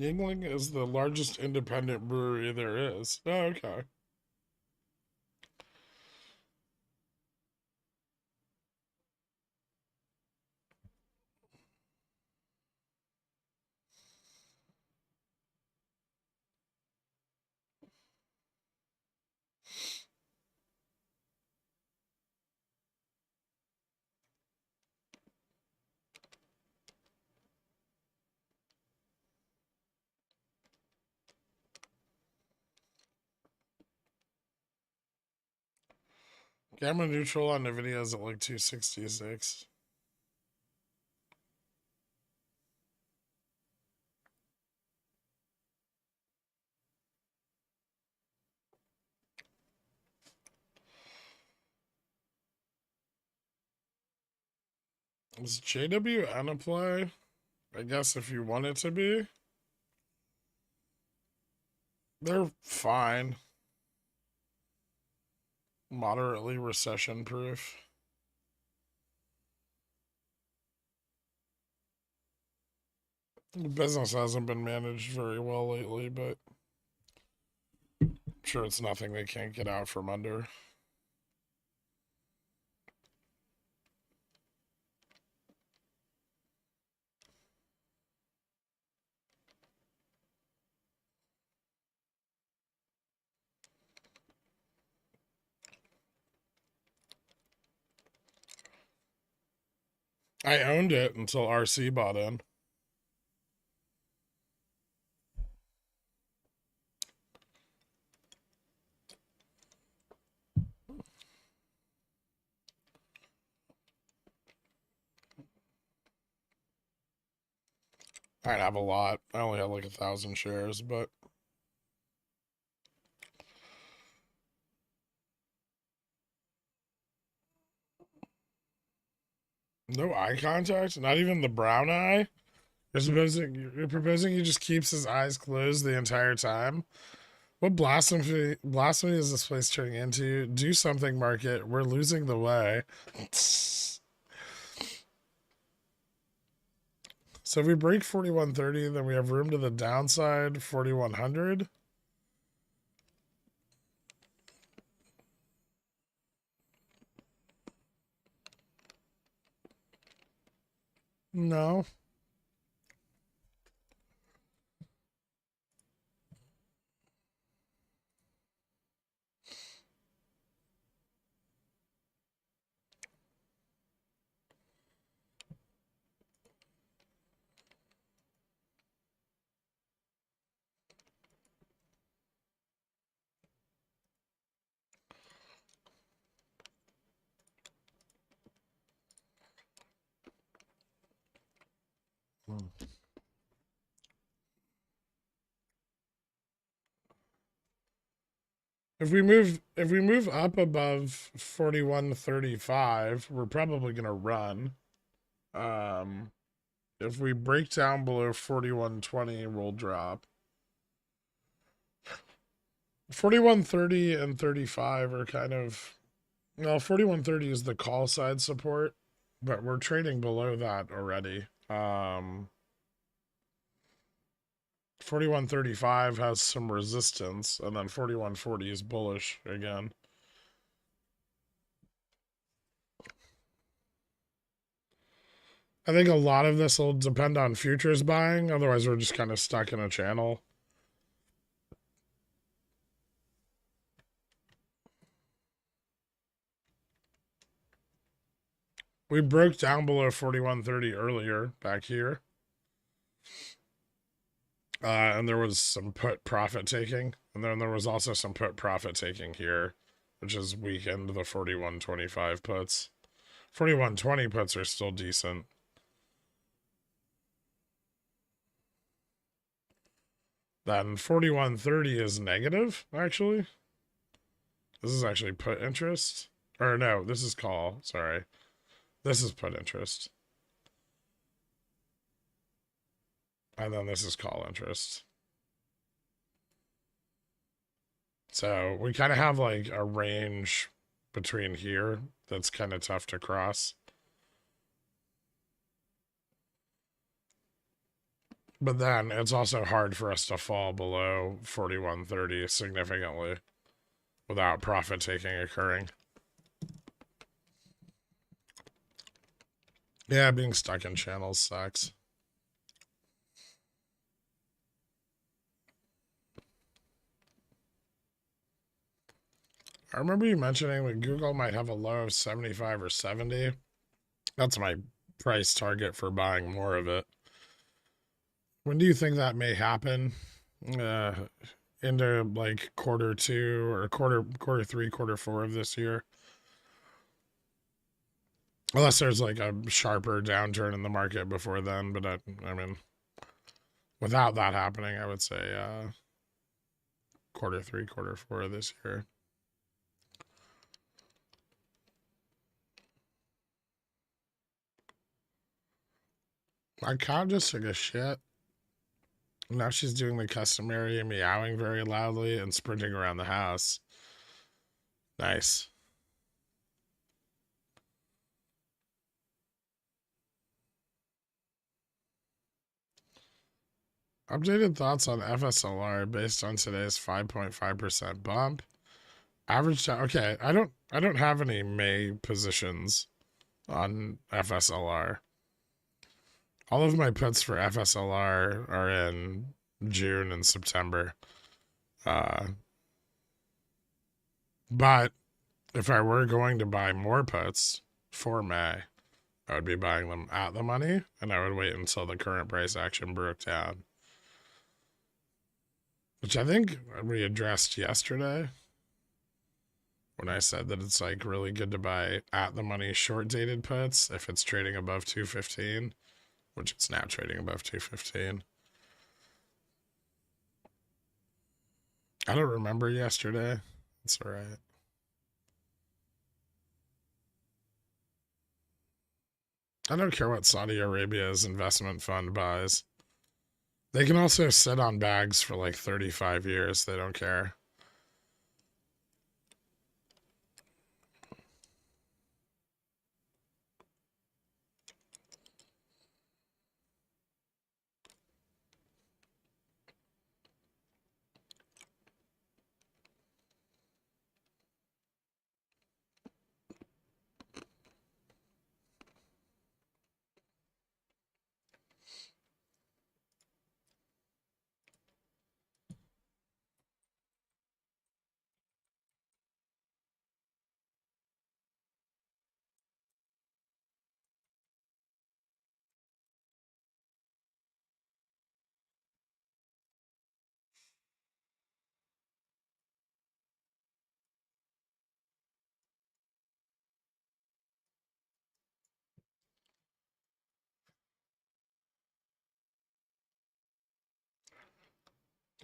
Yingling is the largest independent brewery there is. Oh, okay. Gamma neutral on NVIDIA is at like 266. Is JWN a play? I guess if you want it to be. They're fine. Moderately recession proof. The business hasn't been managed very well lately, but I'm sure it's nothing they can't get out from under. I owned it until RC bought in. I'd have a lot. I only had like 1,000 shares, but no eye contact. Not even the brown eye. You're proposing he just keeps his eyes closed the entire time. What blasphemy is this place turning into? Do something, market. We're losing the way. So if we break 4130, then we have room to the downside 4100. No. If we move up above 4135, we're probably gonna run. Um if we break down below 4120, we'll drop. 4130 and 35 are kind of, well, 4130 is the call side support, but we're trading below that already. 4135 has some resistance, and then 4140 is bullish again. I think a lot of this will depend on futures buying, otherwise we're just kind of stuck in a channel. We broke down below 4130 earlier back here. And there was some put profit taking, and then there was also some put profit taking here, which has weakened the 4125 puts. 4120 puts are still decent. Then 4130 is negative, actually. This is actually put interest. Or no, this is call. Sorry. This is put interest. And then this is call interest. So we kind of have like a range between here that's kind of tough to cross. But then it's also hard for us to fall below 4130 significantly without profit taking occurring. Yeah, being stuck in channels sucks. I remember you mentioning that Google might have a low of 75 or 70. That's my price target for buying more of it. When do you think that may happen? Uh, into like quarter two or quarter three, quarter four of this year? Unless there's like a sharper downturn in the market before then, but I mean, without that happening, I would say quarter three, quarter four of this year. My cat just took a shit. Now she's doing the customary meowing very loudly and sprinting around the house. Nice. Updated thoughts on FSLR based on today's 5.5% bump. Average time. Okay, I don't have any May positions on FSLR. All of my puts for FSLR are in June and September. But if I were going to buy more puts for May, I would be buying them at the money, and I would wait until the current price action broke down, which I think we addressed yesterday when I said that it's like really good to buy at the money short dated puts if it's trading above 215, which it's now trading above 215. I don't remember yesterday. It's all right. I don't care what Saudi Arabia's investment fund buys. They can also sit on bags for like 35 years. They don't care.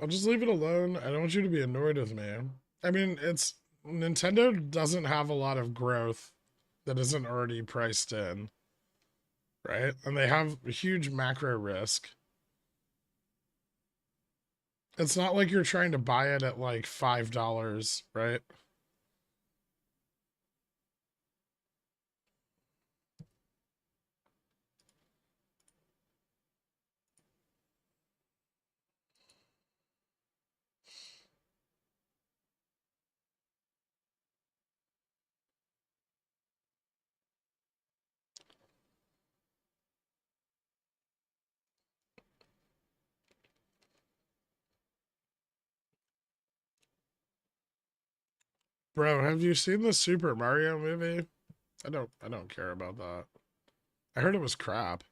I'll just leave it alone. I don't want you to be annoyed with me. I mean, it's Nintendo doesn't have a lot of growth that isn't already priced in, right? And they have a huge macro risk. It's not like you're trying to buy it at like $5, right? Bro, have you seen the Super Mario movie? I don't care about that. I heard it was crap.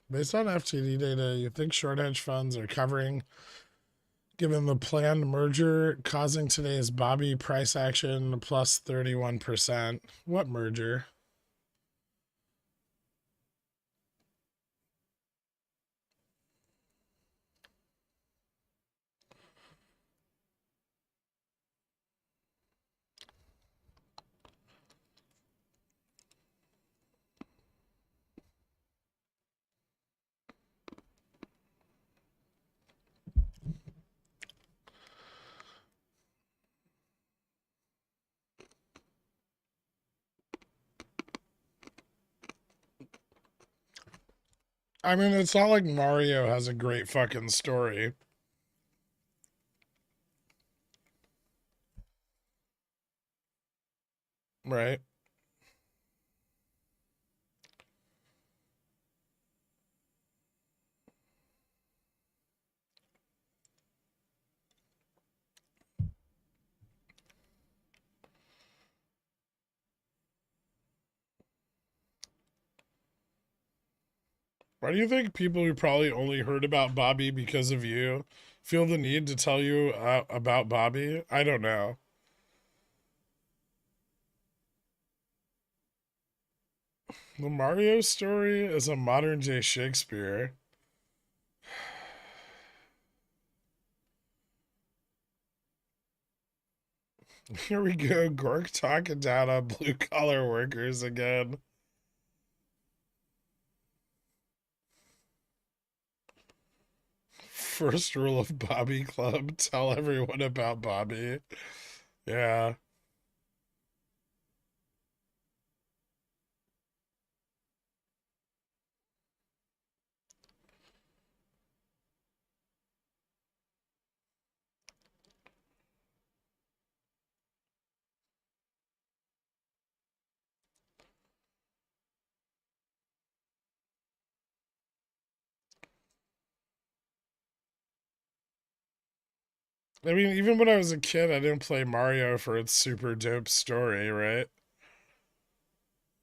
Based on FTD data, you think short hedge funds are covering given the planned merger causing today's Bobby price action plus 31%. What merger? I mean, it's not like Mario has a great fucking story, right? Why do you think people who probably only heard about Bobby because of you feel the need to tell you about Bobby? I don't know. The Mario story is a modern day Shakespeare. Here we go. Gork talking down on blue collar workers again. First rule of Bobby Club, tell everyone about Bobby. Yeah. I mean, even when I was a kid, I didn't play Mario for its super dope story, right?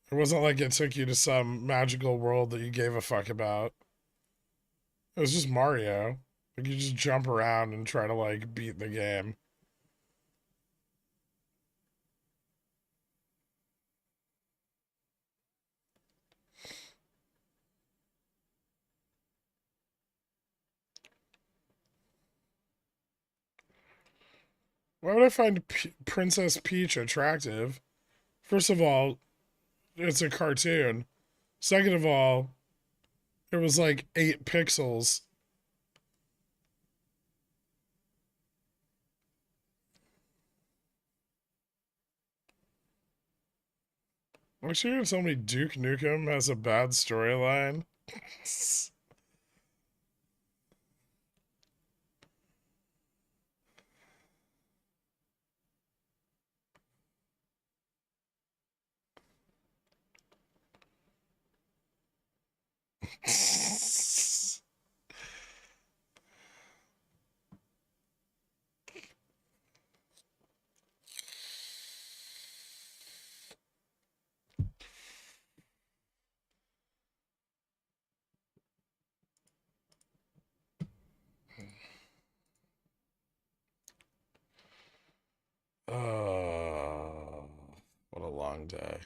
It wasn't like it took you to some magical world that you gave a fuck about. It was just Mario. Like you just jump around and try to like beat the game. Why would I find Princess Peach attractive? First of all, it's a cartoon. Second of all, it was like 8 pixels. Aren't you gonna tell me Duke Nukem has a bad storyline? Oh, what a long day.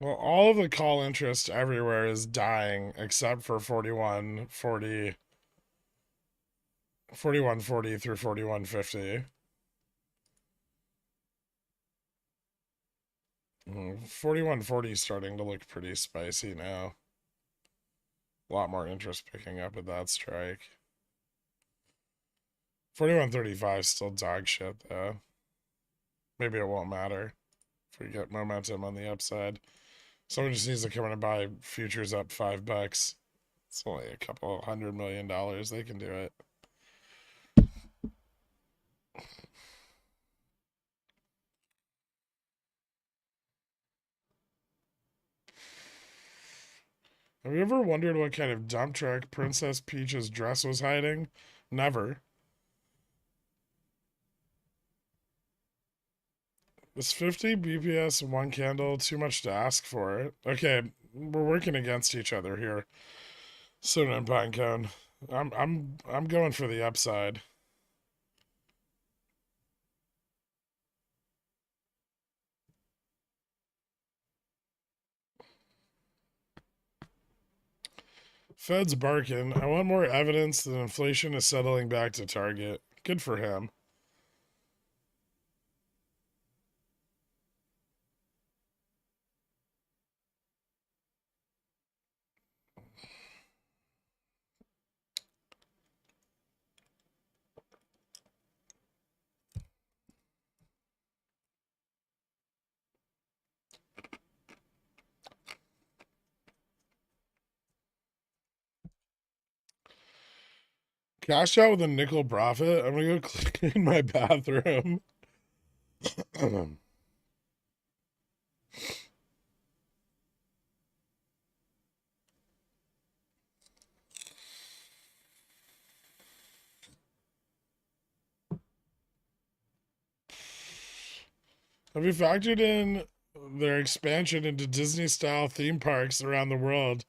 Well, all of the call interest everywhere is dying except for 4140 through 4150. 4140 is starting to look pretty spicy now. A lot more interest picking up at that strike. 4135 still dog shit though. Maybe it won't matter if we get momentum on the upside. Someone just needs to come in and buy futures up $5. It's only a couple $100 million. They can do it. Have you ever wondered what kind of dump truck Princess Peach's dress was hiding? Never. Is 50 BPS one candle too much to ask for it? Okay, we're working against each other here. Soda and Pinecone. I'm going for the upside. Fed's barking. I want more evidence that inflation is settling back to target. Good for him. Cash out with a nickel profit. I'm gonna go clean my bathroom. Have you factored in their expansion into Disney-style theme parks around the world.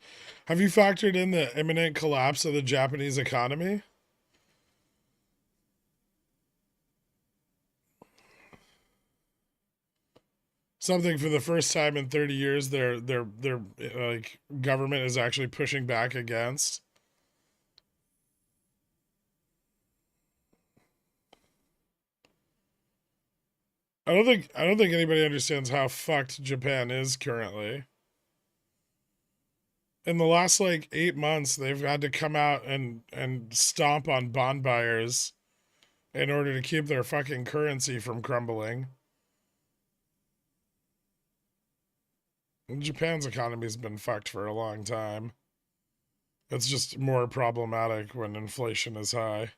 Have you factored in the imminent collapse of the Japanese economy? Something for the first time in 30 years, their like government is actually pushing back against. I don't think anybody understands how fucked Japan is currently. In the last like 8 months, they've had to come out and stomp on bond buyers in order to keep their fucking currency from crumbling. And Japan's economy's been fucked for a long time. It's just more problematic when inflation is high.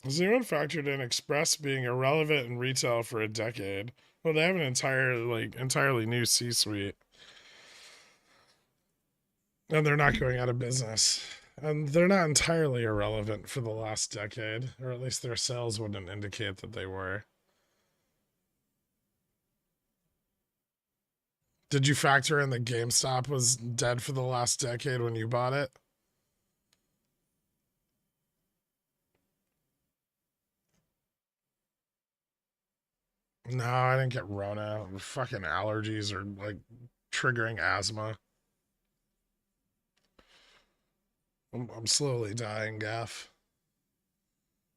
Has anyone factored in Express being irrelevant in retail for a decade? Well, they have an entirely new C-suite, and they're not going out of business. And they're not entirely irrelevant for the last decade, or at least their sales wouldn't indicate that they were. Did you factor in that GameStop was dead for the last decade when you bought it? No, I didn't get Rona. Fucking allergies are like triggering asthma. I'm slowly dying, Gaff.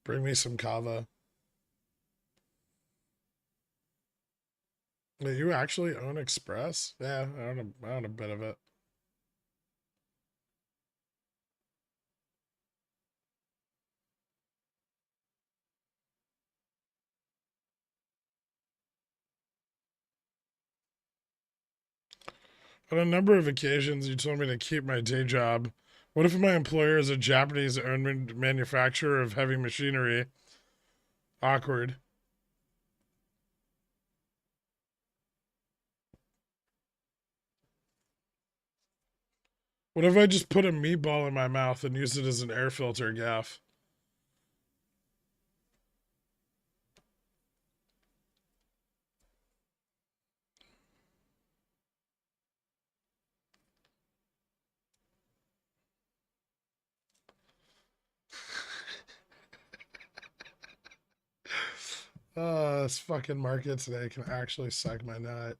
Bring me some kava. Do you actually own Express? Yeah, I own a bit of it. On a number of occasions, you told me to keep my day job. What if my employer is a Japanese owned manufacturer of heavy machinery? Awkward. What if I just put a meatball in my mouth and use it as an air filter, Gaff? This fucking market today can actually suck my nut.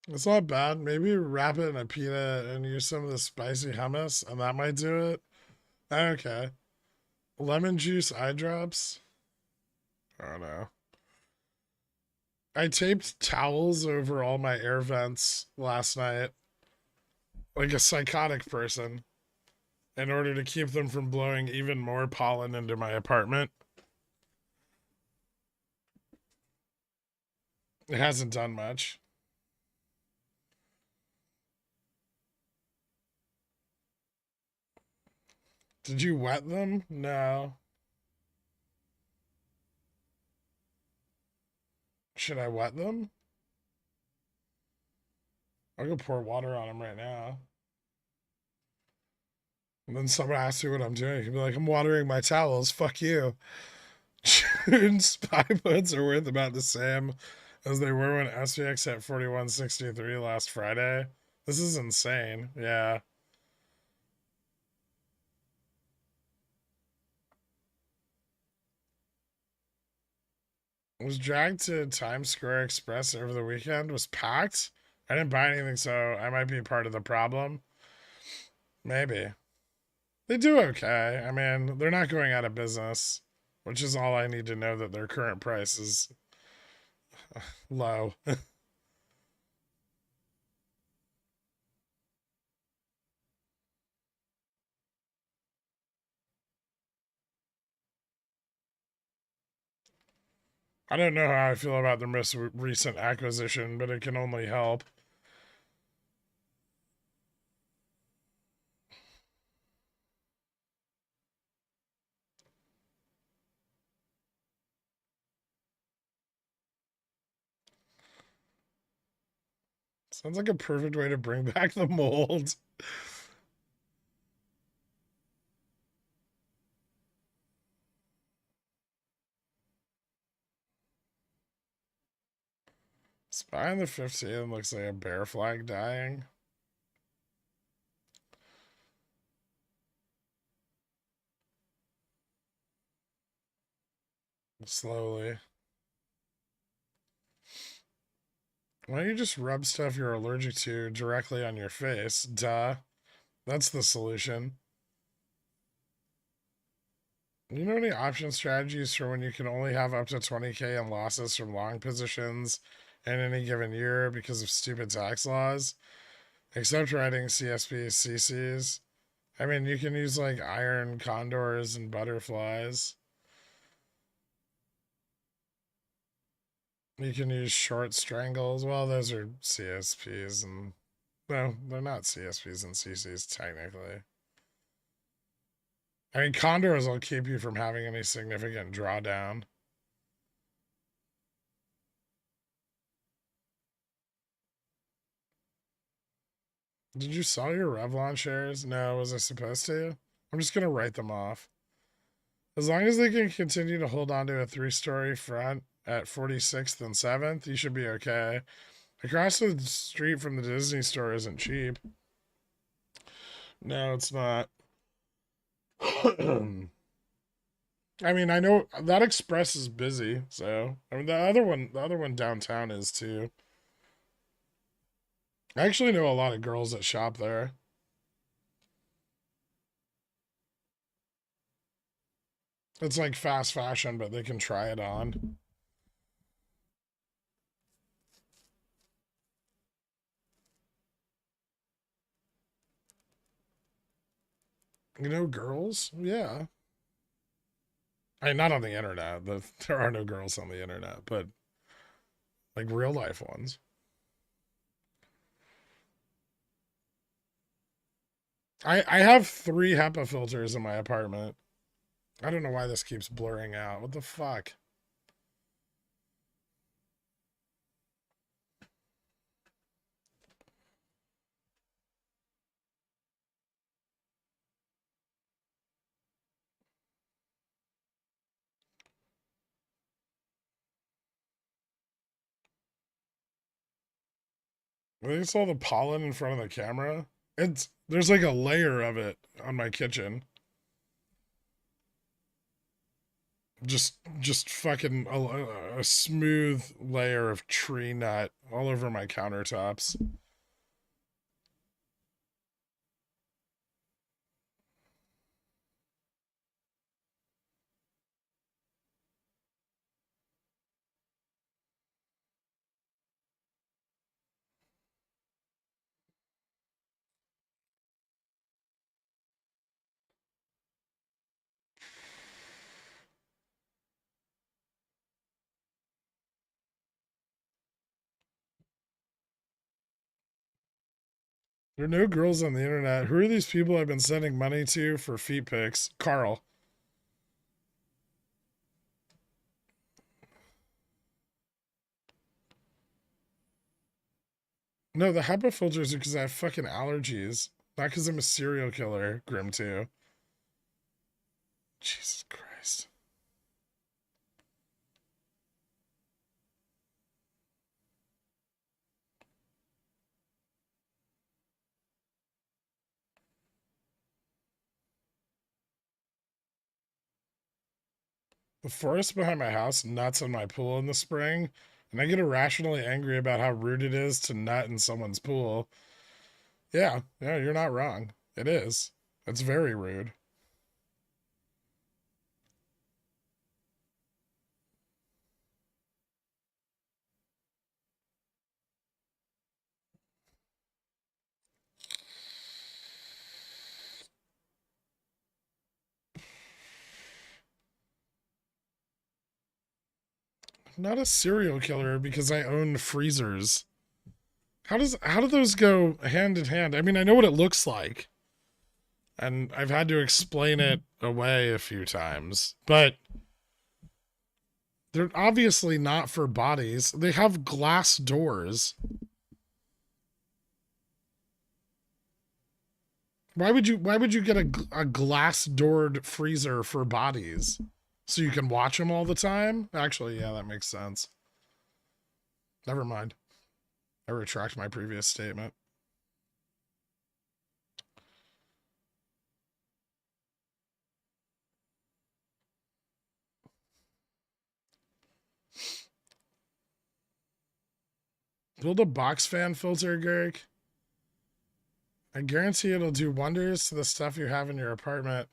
It's not bad. Maybe wrap it in a pita and use some of the spicy hummus, and that might do it. Okay. Lemon juice eye drops? I don't know. I taped towels over all my air vents last night, like a psychotic person, in order to keep them from blowing even more pollen into my apartment. It hasn't done much. Did you wet them? No. Should I wet them? I'll go pour water on them right now. And then someone asks me what I'm doing. You'd be like, I'm watering my towels. Fuck you. June spy puts are worth about the same as they were when SPX hit 41.63 last Friday. This is insane. Yeah. Was dragged to Times Square Express over the weekend. Was packed. I didn't buy anything, so I might be part of the problem. Maybe. They do okay. I mean, they're not going out of business, which is all I need to know that their current price is low. I don't know how I feel about their most recent acquisition, but it can only help. Sounds like a perfect way to bring back the mold. Spy on the 15 looks like a bear flag dying. Slowly. Why don't you just rub stuff you're allergic to directly on your face? Duh. That's the solution. You know any option strategies for when you can only have up to 20K in losses from long positions in any given year because of stupid tax laws? Except writing CSPs, CCs. I mean, you can use like iron condors and butterflies. You can use short strangles. Well, those are CSPs and no, they're not CSPs and CCs technically. I mean, condors will keep you from having any significant drawdown. Did you sell your Revlon shares? No, was I supposed to? I'm just gonna write them off. As long as they can continue to hold on to a 3-story front at 46th and 7th, you should be okay. Across the street from the Disney store isn't cheap. No, it's not. I mean, I know that Express is busy, so I mean the other one downtown is too. I actually know a lot of girls that shop there. It's like fast fashion, but they can try it on. You know, girls? Yeah. I mean, not on the internet. There are no girls on the internet, but like real life ones. I have 3 HEPA filters in my apartment. I don't know why this keeps blurring out. What the fuck? I think it's all the pollen in front of the camera. There's like a layer of it on my kitchen. Just fucking a smooth layer of tree nut all over my countertops. There are no girls on the internet. Who are these people I've been sending money to for feet pics? Carl. No, the HEPA filters are because I have fucking allergies. Not because I'm a serial killer, Grim 2. Jesus Christ. The forest behind my house nuts in my pool in the spring, and I get irrationally angry about how rude it is to nut in someone's pool. Yeah, you're not wrong. It is. It's very rude. not a serial killer because I own freezers. How do those go hand in hand? I mean, I know what it looks like, and I've had to explain it away a few times, but they're obviously not for bodies. They have glass doors. Why would you get a glass doored freezer for bodies? So you can watch them all the time? Actually, yeah, that makes sense. Never mind. I retract my previous statement. Build a box fan filter, Gherk. I guarantee it'll do wonders to the stuff you have in your apartment.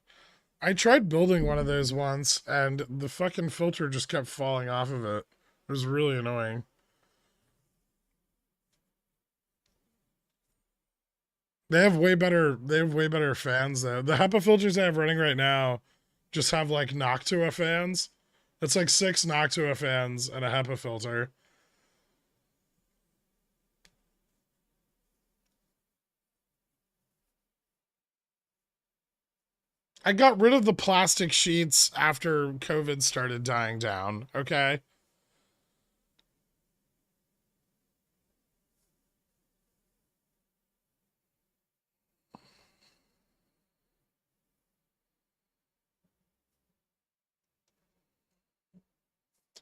I tried building one of those once, and the fucking filter just kept falling off of it. It was really annoying. They have way better fans though. The HEPA filters I have running right now just have like Noctua fans. It's like 6 Noctua fans and a HEPA filter. I got rid of the plastic sheets after COVID started dying down, okay?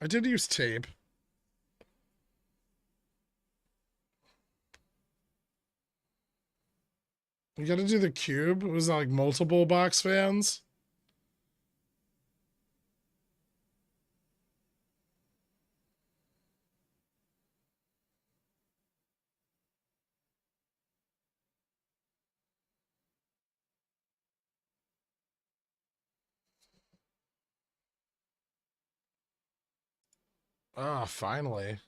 I did use tape. You gotta do the cube. Was that like multiple box fans? Ah, oh, finally.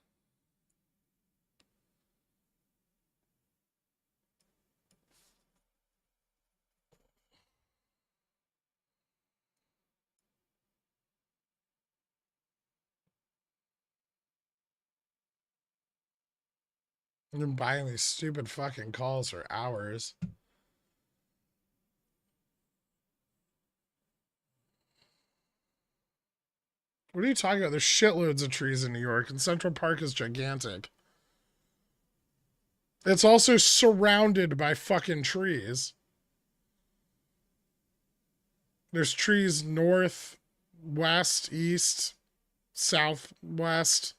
I've been buying these stupid fucking calls for hours. What are you talking about? There's shitloads of trees in New York, and Central Park is gigantic. It's also surrounded by fucking trees. There's trees north, west, east, southwest.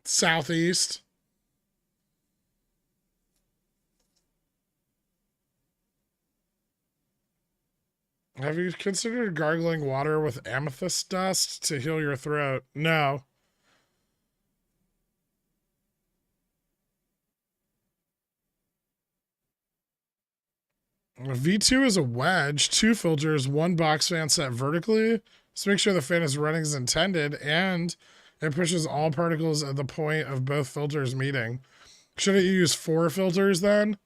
Southeast. Have you considered gargling water with amethyst dust to heal your throat? No. V2 is a wedge, 2 filters, 1 box fan set vertically. Just make sure the fan is running as intended, and it pushes all particles at the point of both filters meeting. Shouldn't you use 4 filters then?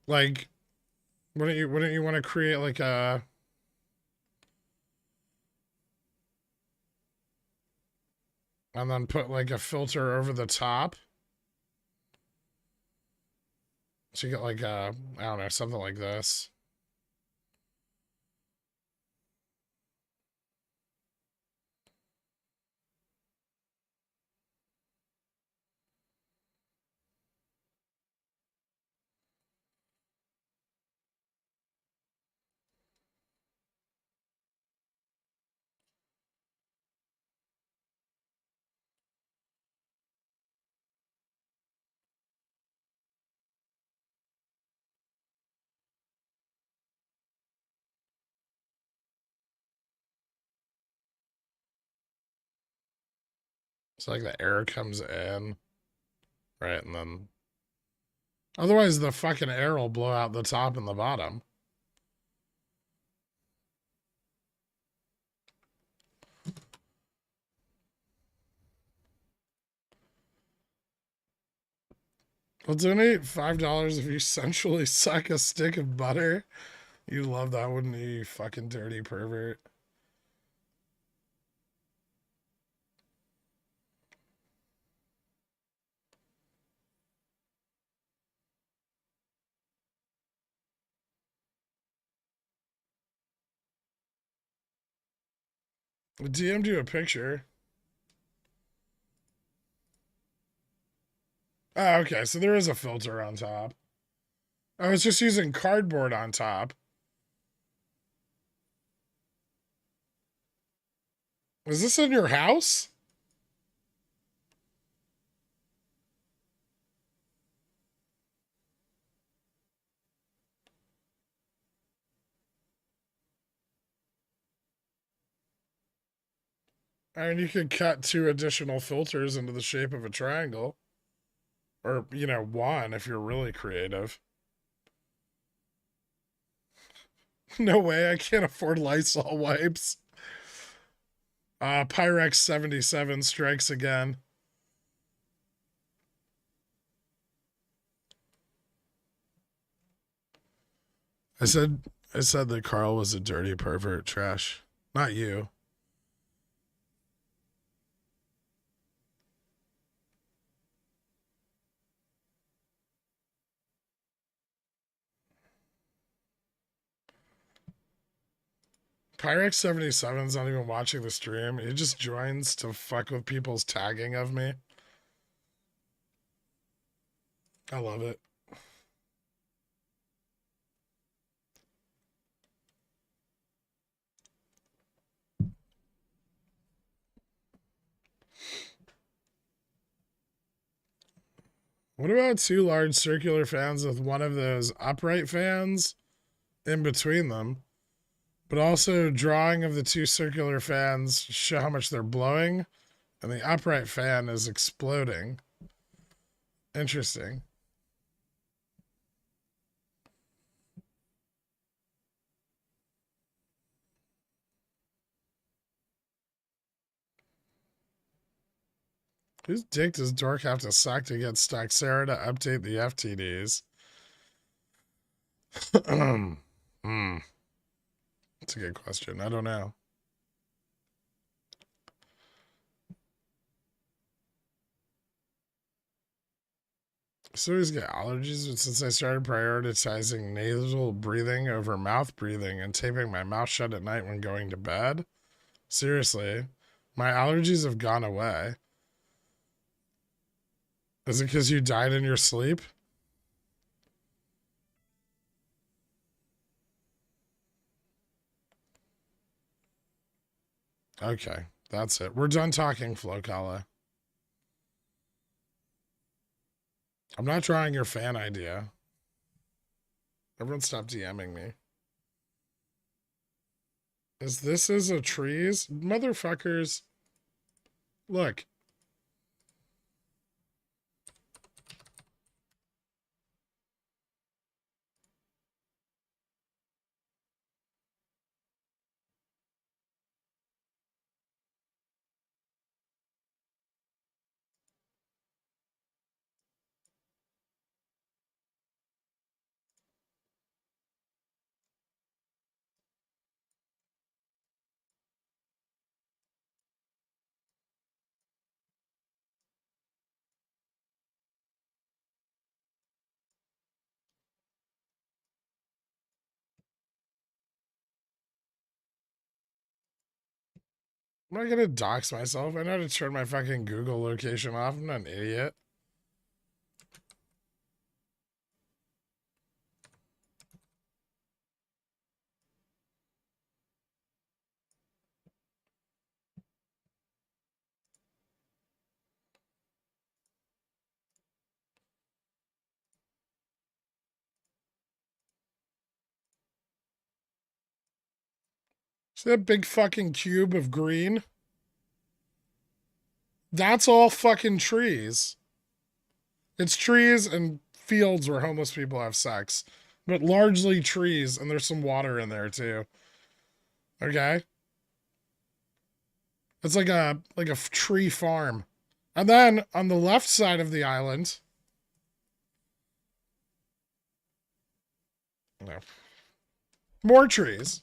Like, wouldn't you want to create like a and then put like a filter over the top? So you get like a, I don't know, something like this. So like the air comes in, right? And then otherwise the fucking air will blow out the top and the bottom. I'll donate $5 if you sensually suck a stick of butter. You love that, wouldn't you, you fucking dirty pervert? I DM'd you a picture. Oh, okay, so there is a filter on top. I was just using cardboard on top. Is this in your house? I mean, you could cut 2 additional filters into the shape of a triangle. Or, you know, 1 if you're really creative. No way, I can't afford Lysol wipes. Pyrex 77 strikes again. I said that Carl was a dirty pervert, trash. Not you. Pyrex 77's not even watching the stream. He just joins to fuck with people's tagging of me. I love it. What about 2 large circular fans with one of those upright fans in between them? But also drawing of the 2 circular fans show how much they're blowing, and the upright fan is exploding. Interesting. Whose dick does Dork have to suck to get stuck? Sarah to update the FTDs. Hmm. That's a good question. I don't know. So always get allergies, but since I started prioritizing nasal breathing over mouth breathing and taping my mouth shut at night when going to bed, seriously, my allergies have gone away. Is it because you died in your sleep? Okay, that's it. We're done talking, Flocala. I'm not trying your fan idea. Everyone stop DMing me. Is a trees? Motherfuckers. Look. I'm not gonna dox myself. I know how to turn my fucking Google location off. I'm not an idiot. See that big fucking cube of green? That's all fucking trees. It's trees and fields where homeless people have sex, but largely trees, and there's some water in there too. Okay? It's like a tree farm. And then on the left side of the island, No. More trees.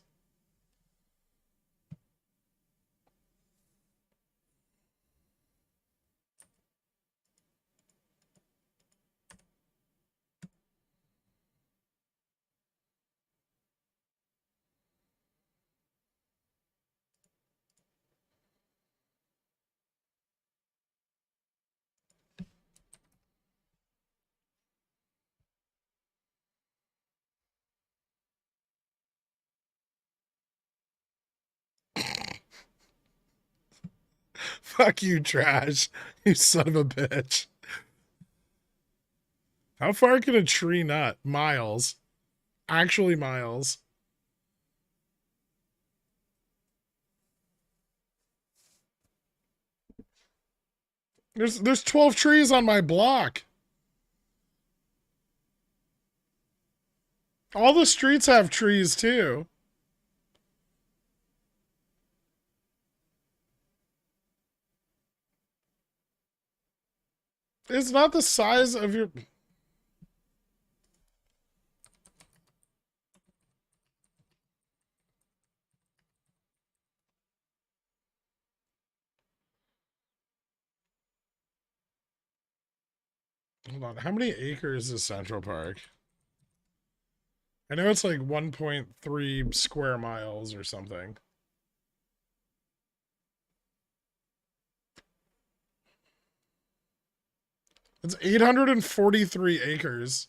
Fuck you, trash. You son of a bitch. How far can a tree nut? Miles. Actually, miles. There's 12 trees on my block. All the streets have trees too. It's not the size of your. Hold on. How many acres is Central Park? I know it's like 1.3 square miles or something. It's 843 acres.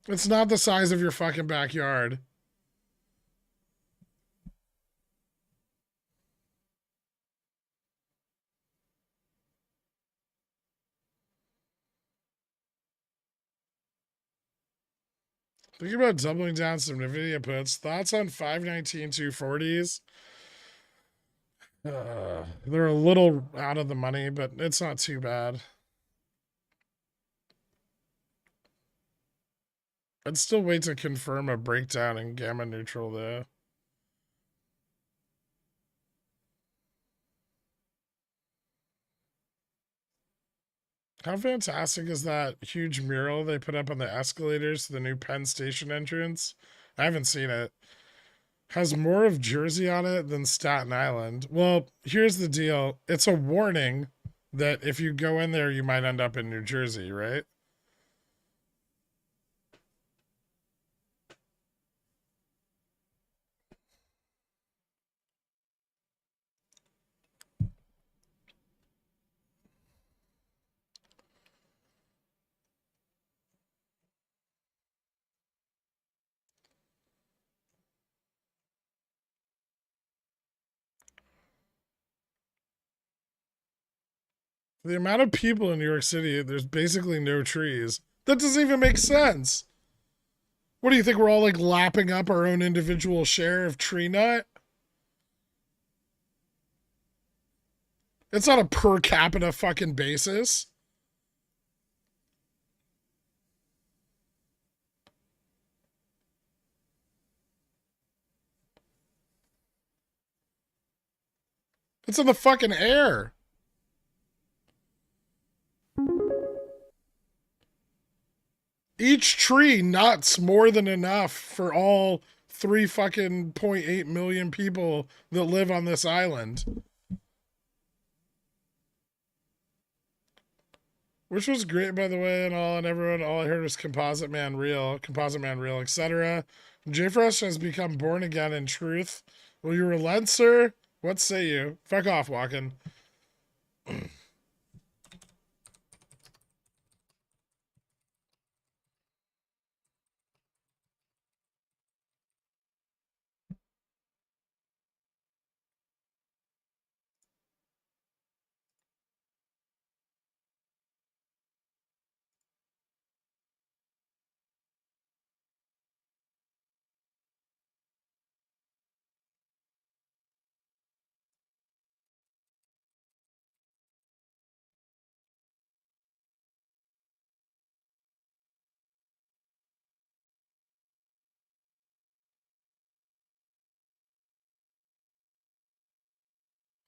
It's not the size of your fucking backyard. Think about doubling down some NVIDIA puts. Thoughts on 519 240s? They're a little out of the money, but it's not too bad. I'd still wait to confirm a breakdown in gamma neutral, though. How fantastic is that huge mural they put up on the escalators to the new Penn Station entrance? I haven't seen it. Has more of Jersey on it than Staten Island. Well, here's the deal. It's a warning that if you go in there, you might end up in New Jersey, right? The amount of people in New York City, there's basically no trees. That doesn't even make sense. What do you think? We're all like lapping up our own individual share of tree nut? It's not a per capita fucking basis. It's in the fucking air. Each tree nuts more than enough for all 3 fucking 0.8 million people that live on this island. Which was great, by the way, and everyone, all I heard was Composite Man Real, etc. JFresh has become born again in truth. Will you relent, sir? What say you? Fuck off, Walken.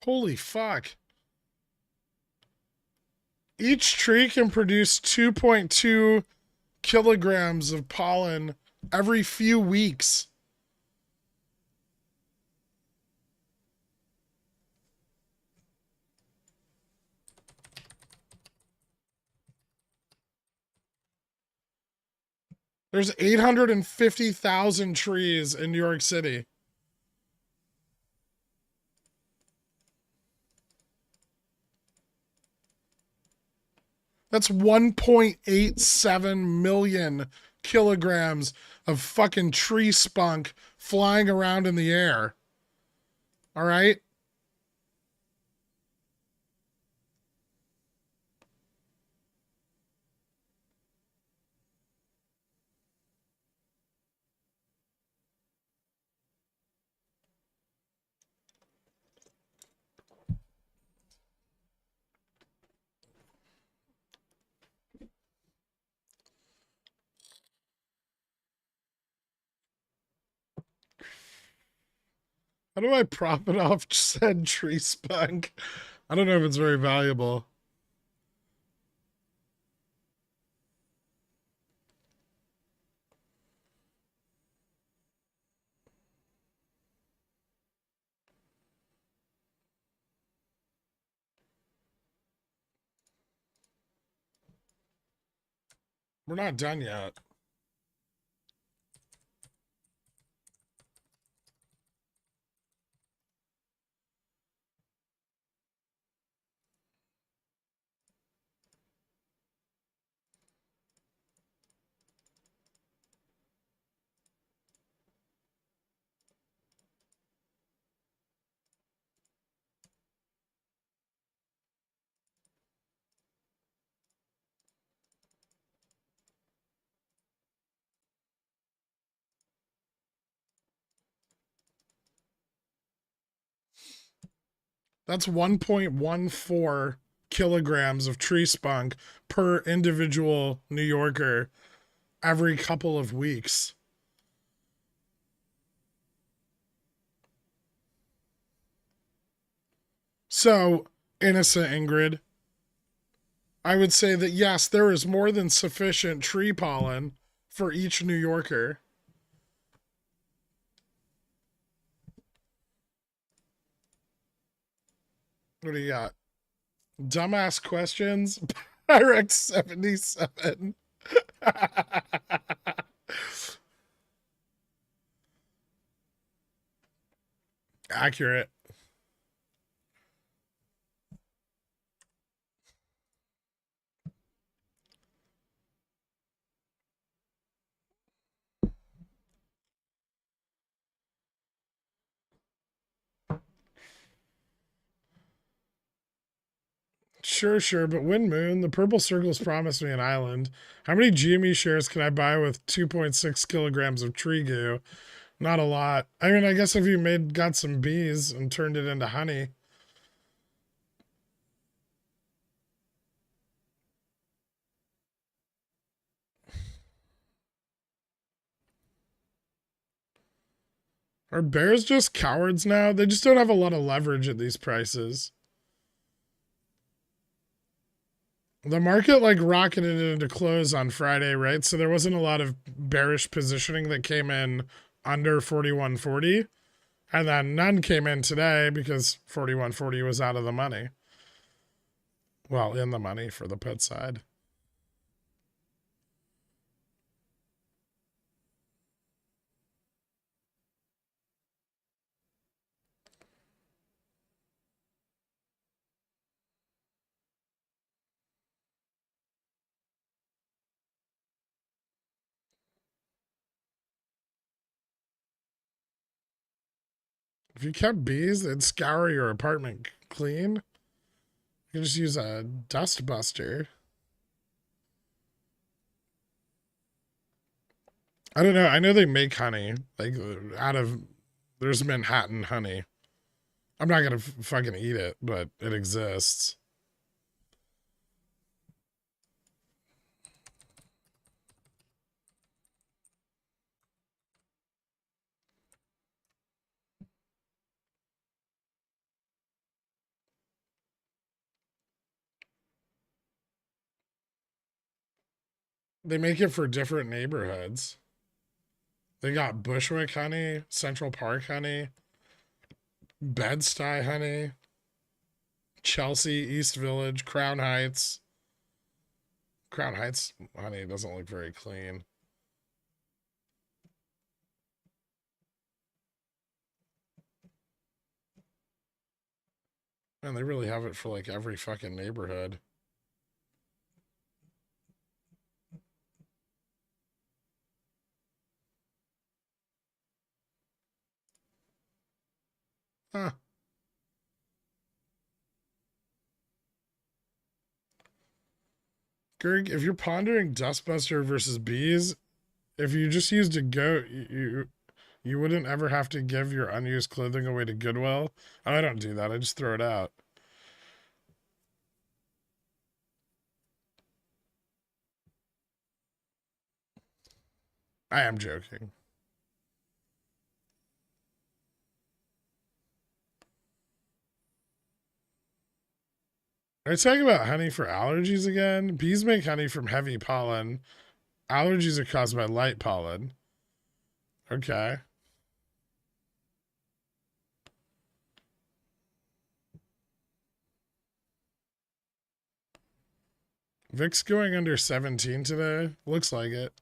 Holy fuck. Each tree can produce 2.2 kilograms of pollen every few weeks. There's 850,000 trees in New York City. That's 1.87 million kilograms of fucking tree spunk flying around in the air. All right? How do I profit off said tree spunk? I don't know if it's very valuable. We're not done yet. That's 1.14 kilograms of tree spunk per individual New Yorker every couple of weeks. So, innocent Ingrid, I would say that yes, there is more than sufficient tree pollen for each New Yorker. What do you got? Dumbass questions? Pyrex 77. Accurate. Sure, but Wind Moon, the purple circles promised me an island. How many GME shares can I buy with 2.6 kilograms of tree goo? Not a lot. I mean, I guess if you got some bees and turned it into honey. Are bears just cowards now? They just don't have a lot of leverage at these prices. The market like rocketed into close on Friday, right? So there wasn't a lot of bearish positioning that came in under 41.40. And then none came in today because 41.40 was out of the money. Well, in the money for the put side. If you kept bees, they'd scour your apartment clean. You can just use a dust buster. I don't know. I know they make honey like out of there's Manhattan honey. I'm not gonna fucking eat it, but it exists. They make it for different neighborhoods. They got Bushwick honey, Central Park honey, Bed-Stuy honey, Chelsea, East Village, Crown Heights. Crown Heights honey doesn't look very clean. Man, they really have it for like every fucking neighborhood. Huh. Gerg, if you're pondering Dustbuster versus bees, if you just used a goat, you wouldn't ever have to give your unused clothing away to Goodwill. Oh, I don't do that. I just throw it out. I am joking. Are you talking about honey for allergies again? Bees make honey from heavy pollen. Allergies are caused by light pollen. Okay. Vic's going under 17 today. Looks like it.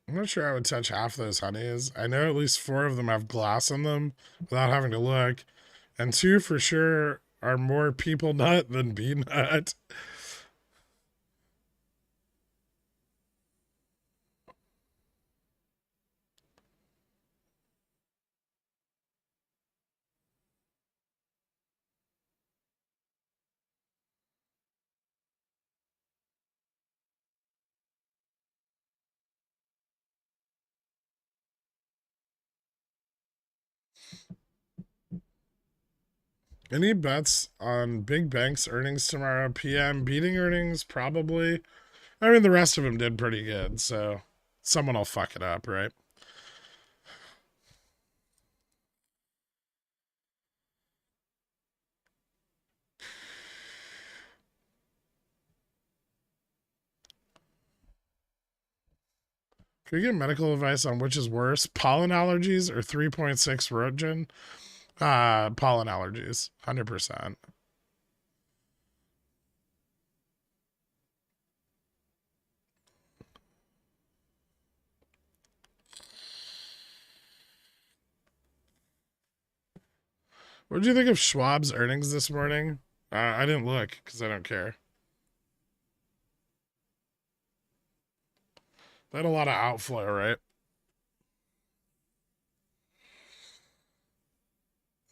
I'm not sure I would touch half those honeys. I know at least 4 of them have glass in them without having to look. And 2 for sure are more people nut than bee nut. Any bets on big banks earnings tomorrow? PM beating earnings? Probably. I mean, the rest of them did pretty good, so someone will fuck it up, right? Can we get medical advice on which is worse, pollen allergies or 3.6 Roentgen? Pollen allergies, 100%. What did you think of Schwab's earnings this morning? I didn't look because I don't care. They had a lot of outflow, right?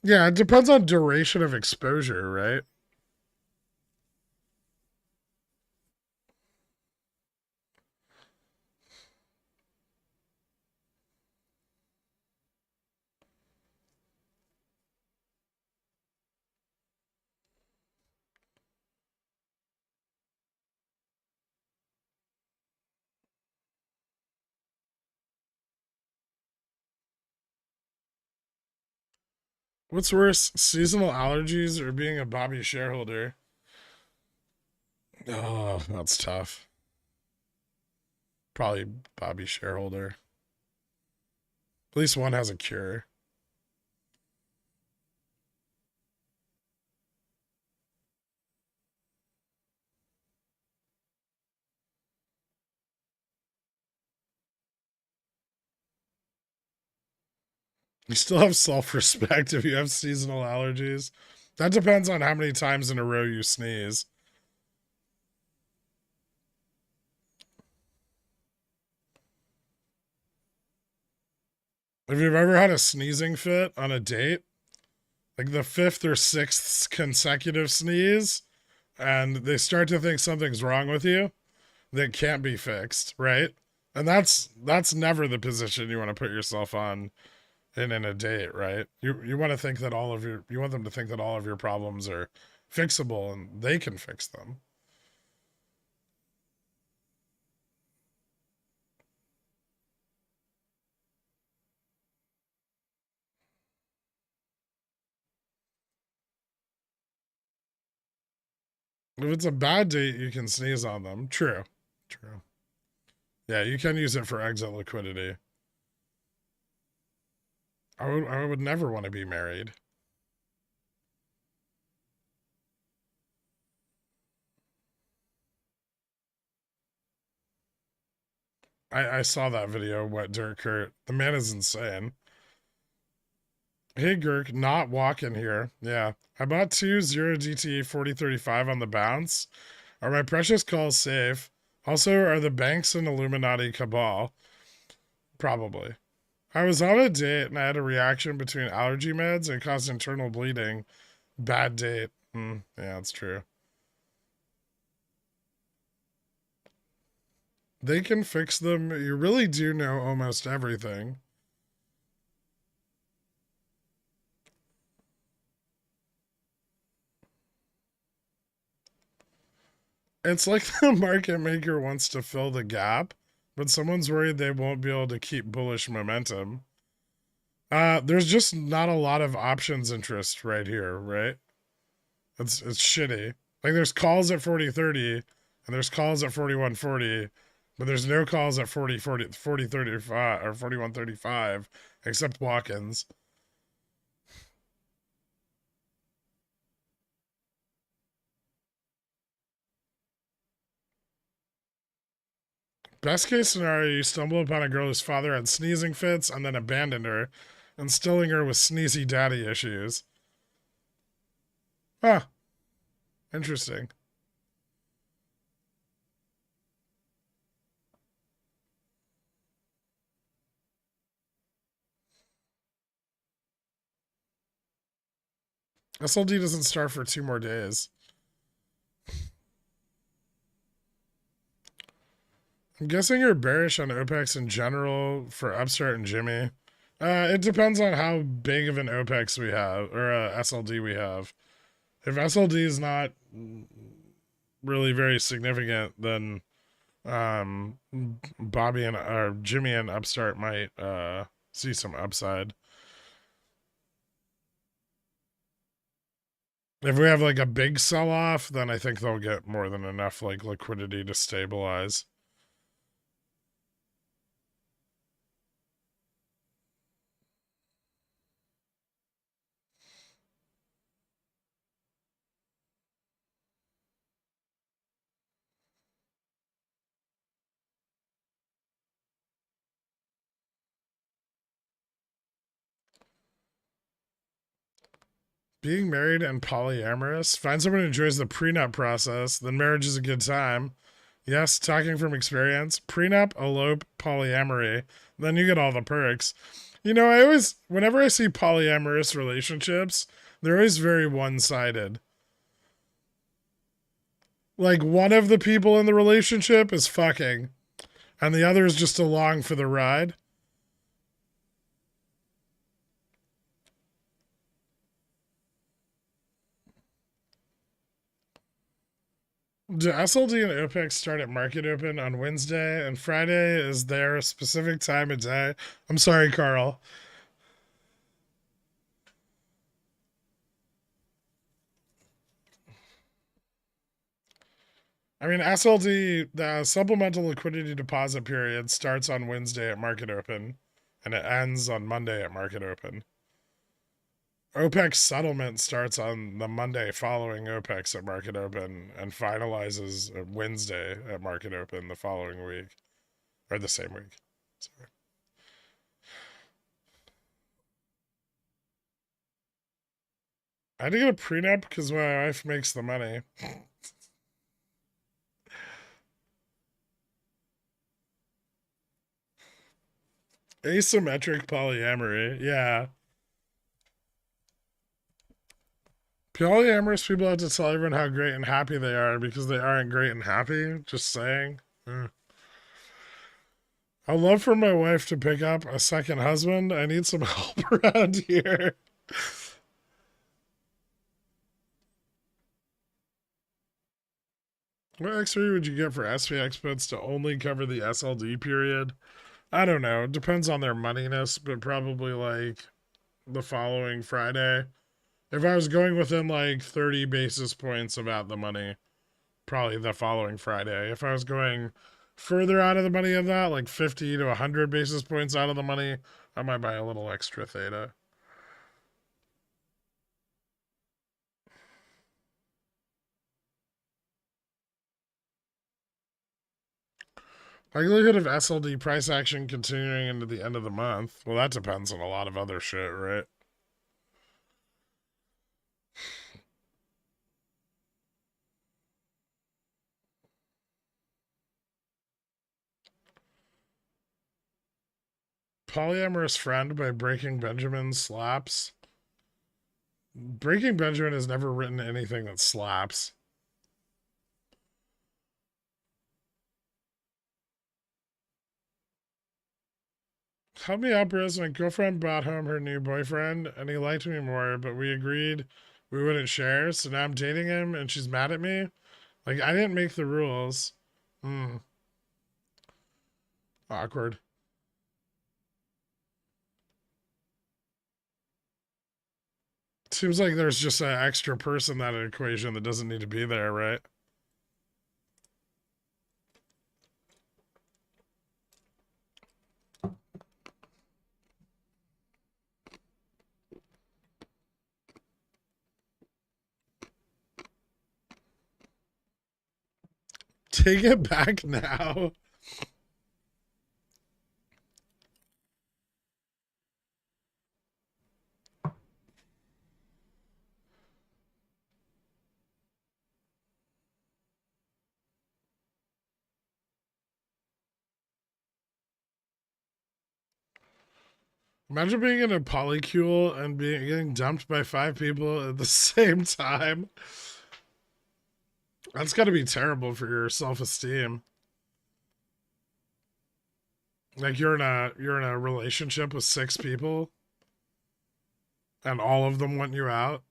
Yeah, it depends on duration of exposure, right? What's worse, seasonal allergies or being a Bobby shareholder? Oh, that's tough. Probably Bobby shareholder. At least one has a cure. You still have self respect if you have seasonal allergies. That depends on how many times in a row you sneeze. If you've ever had a sneezing fit on a date, like the 5th or 6th consecutive sneeze, and they start to think something's wrong with you that can't be fixed, right? And that's never the position you want to put yourself on in a date, right? You want to think that you want them to think that all of your problems are fixable and they can fix them. If it's a bad date, you can sneeze on them. True. True. Yeah, you can use it for exit liquidity. I would never want to be married. I saw that video, what Dirt Kurt. The man is insane. Hey Gurk, not walking here. Yeah. I bought 2 0 DTE 4035 on the bounce. Are my precious calls safe? Also, are the banks an Illuminati cabal? Probably. I was on a date and I had a reaction between allergy meds and caused internal bleeding. Bad date. Yeah, that's true. They can fix them. You really do know almost everything. It's like the market maker wants to fill the gap, but someone's worried they won't be able to keep bullish momentum. There's just not a lot of options interest right here, right? It's shitty. Like there's calls at 4030 and there's calls at 4140, but there's no calls at 4035 or 4135 except walk-ins. Best case scenario, you stumble upon a girl whose father had sneezing fits and then abandoned her, instilling her with sneezy daddy issues. Huh. Interesting. SLD doesn't start for 2 more days. I'm guessing you're bearish on OPEX in general for Upstart and Jimmy. It depends on how big of an OPEX we have, or SLD we have. If SLD is not really very significant, then Bobby and or Jimmy and Upstart might see some upside. If we have like a big sell off, then I think they'll get more than enough like liquidity to stabilize. Being married and polyamorous. Find someone who enjoys the prenup process, then marriage is a good time. Yes, talking from experience. Prenup, elope, polyamory. Then you get all the perks. You know, whenever I see polyamorous relationships, they're always very one sided. Like, one of the people in the relationship is fucking, and the other is just along for the ride. Do SLD and OPEX start at market open on Wednesday and Friday? Is there a specific time of day? I'm sorry, Carl. I mean, SLD, the supplemental liquidity deposit period starts on Wednesday at market open and it ends on Monday at market open. OPEX settlement starts on the Monday following OPEX at market open and finalizes Wednesday at market open the following week, or the same week. Sorry. I had to get a prenup because my wife makes the money. Asymmetric polyamory, yeah. Polyamorous people have to tell everyone how great and happy they are because they aren't great and happy. Just saying. I'd love for my wife to pick up a second husband. I need some help around here. What X3 would you get for SPX puts to only cover the SLD period? I don't know. It depends on their moneyness, but probably like the following Friday. If I was going within like 30 basis points about the money, probably the following Friday. If I was going further out of the money of that, like 50 to 100 basis points out of the money, I might buy a little extra theta. Likelihood of SLD price action continuing into the end of the month. Well, that depends on a lot of other shit, right? Polyamorous Friend by Breaking Benjamin slaps. Breaking Benjamin has never written anything that slaps. Help me out, Briz. My girlfriend brought home her new boyfriend, and he liked me more, but we agreed we wouldn't share, so now I'm dating him, and she's mad at me. Like, I didn't make the rules. Hmm. Awkward. Seems like there's just an extra person in that equation that doesn't need to be there, right? Take it back now. Imagine being in a polycule and getting dumped by 5 people at the same time. That's got to be terrible for your self-esteem. Like you're in a relationship with 6 people and all of them want you out.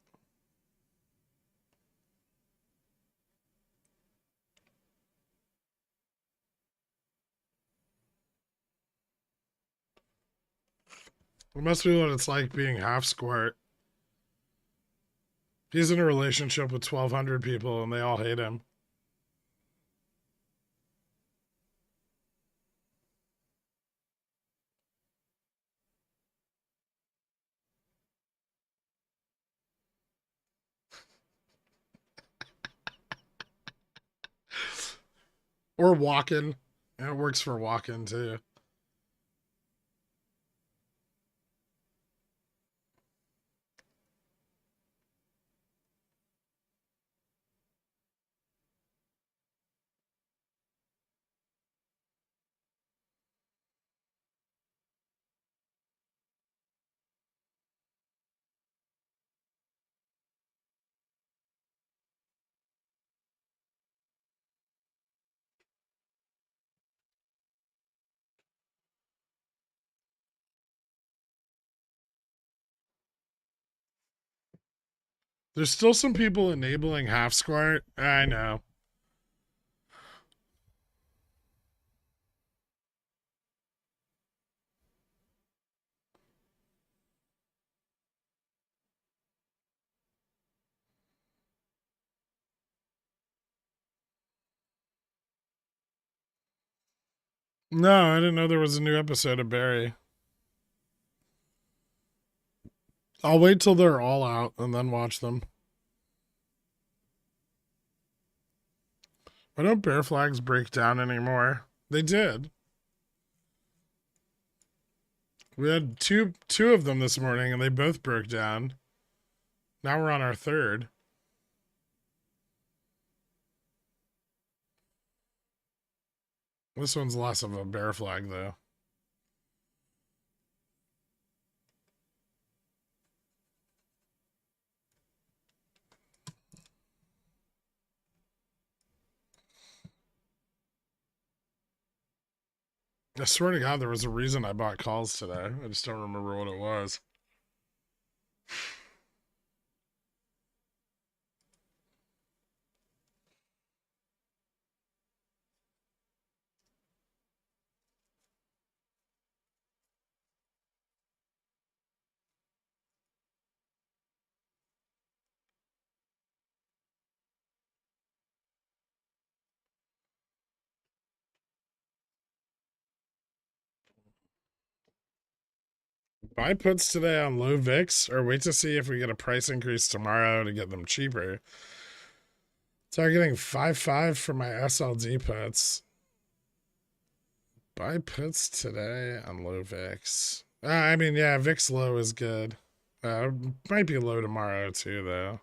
It must be what it's like being half squirt. He's in a relationship with 1,200 people and they all hate him. Or walking. And it works for walking too. There's still some people enabling half squirt. I know. No, I didn't know there was a new episode of Barry. I'll wait till they're all out and then watch them. Why don't bear flags break down anymore? They did. We had two of them this morning and they both broke down. Now we're on our third. This one's less of a bear flag though. I swear to God, there was a reason I bought calls today. I just don't remember what it was. Buy puts today on low VIX or wait to see if we get a price increase tomorrow to get them cheaper. Targeting 5.5 for my SLD puts. Buy puts today on low VIX. I mean, yeah, VIX low is good. Might be low tomorrow too, though.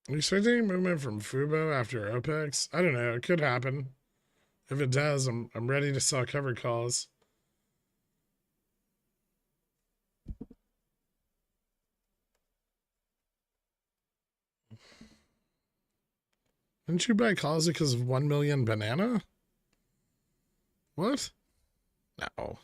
Are you expecting movement from Fubo after OPEX? I don't know. It could happen. If it does, I'm ready to sell covered calls. Didn't you buy calls because of 1 million banana? What? No.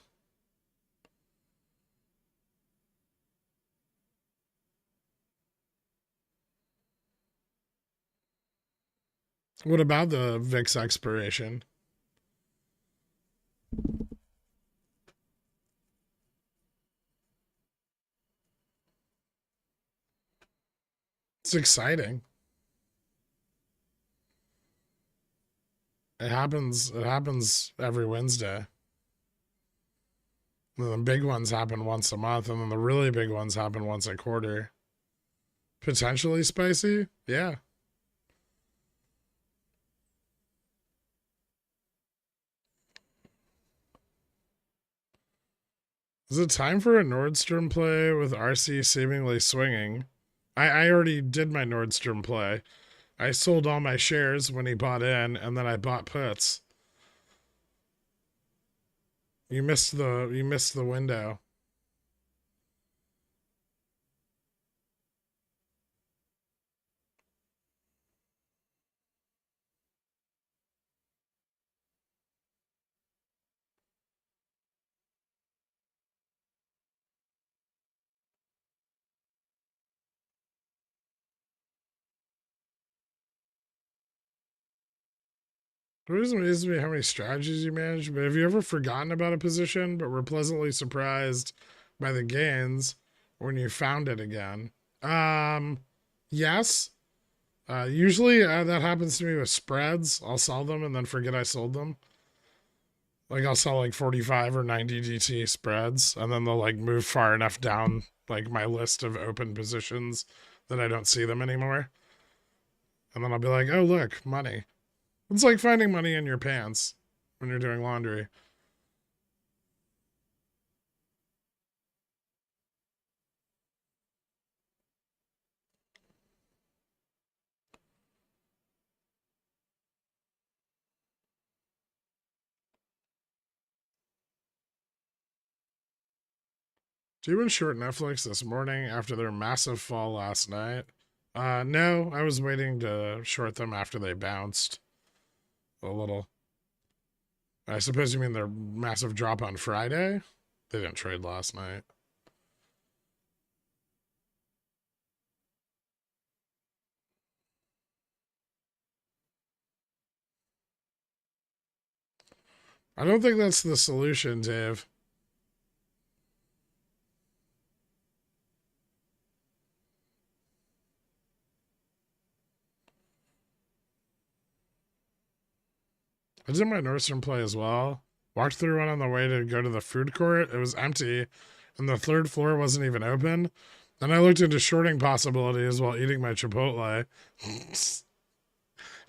What about the VIX expiration? It's exciting. It happens every Wednesday. And the big ones happen once a month, and then the really big ones happen once a quarter. Potentially spicy? Yeah. Is it time for a Nordstrom play with RC seemingly swinging? I already did my Nordstrom play. I sold all my shares when he bought in, and then I bought puts. You missed the window. It always amazes me how many strategies you manage, but have you ever forgotten about a position but were pleasantly surprised by the gains when you found it again? Yes. Usually that happens to me with spreads. I'll sell them and then forget I sold them. Like I'll sell like 45 or 90 DT spreads and then they'll like move far enough down like my list of open positions that I don't see them anymore. And then I'll be like, oh, look, money. It's like finding money in your pants when you're doing laundry. Do you even short Netflix this morning after their massive fall last night? No, I was waiting to short them after they bounced a little. I suppose you mean their massive drop on Friday? They didn't trade last night. I don't think that's the solution, Dave. I did my Nordstrom play as well. Walked through one on the way to go to the food court. It was empty, and the third floor wasn't even open. And I looked into shorting possibilities while eating my Chipotle.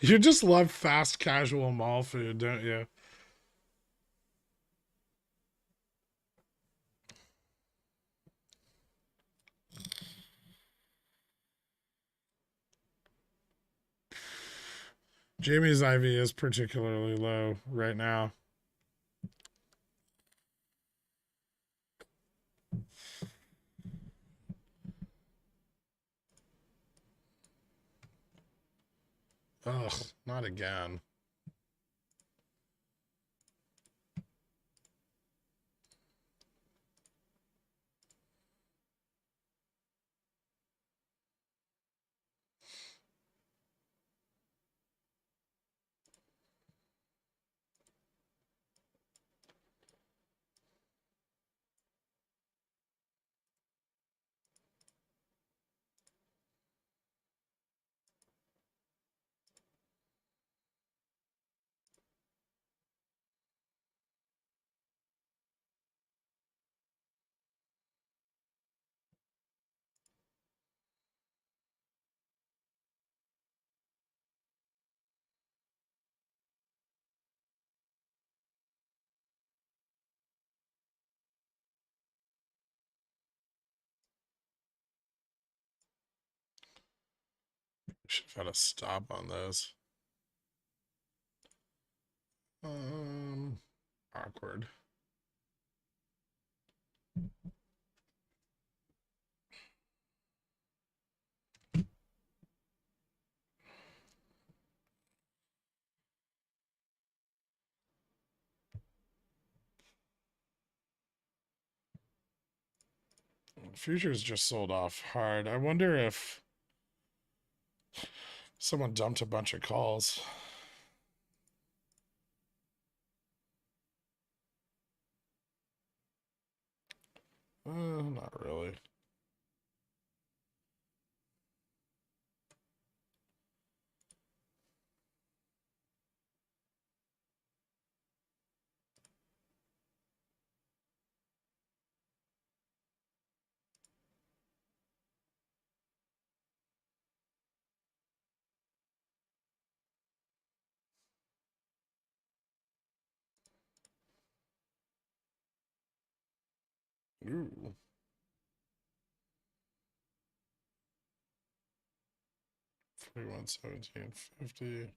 You just love fast casual mall food, don't you? Jamie's IV is particularly low right now. Ugh, not again. Should have had a stop on those. Awkward. Futures just sold off hard. I wonder if someone dumped a bunch of calls. Not really. Ooh. 41.1750.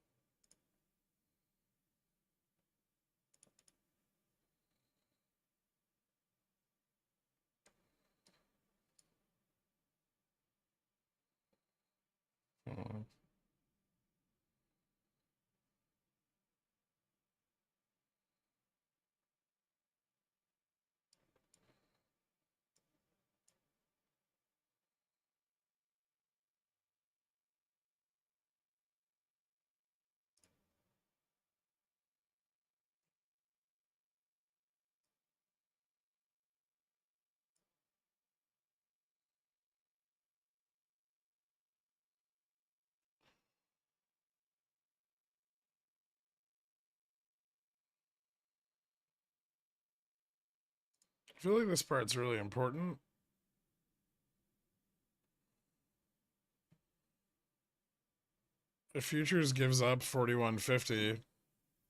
Hmm. I feel like this part's really important. If futures gives up 41.50,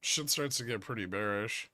shit starts to get pretty bearish.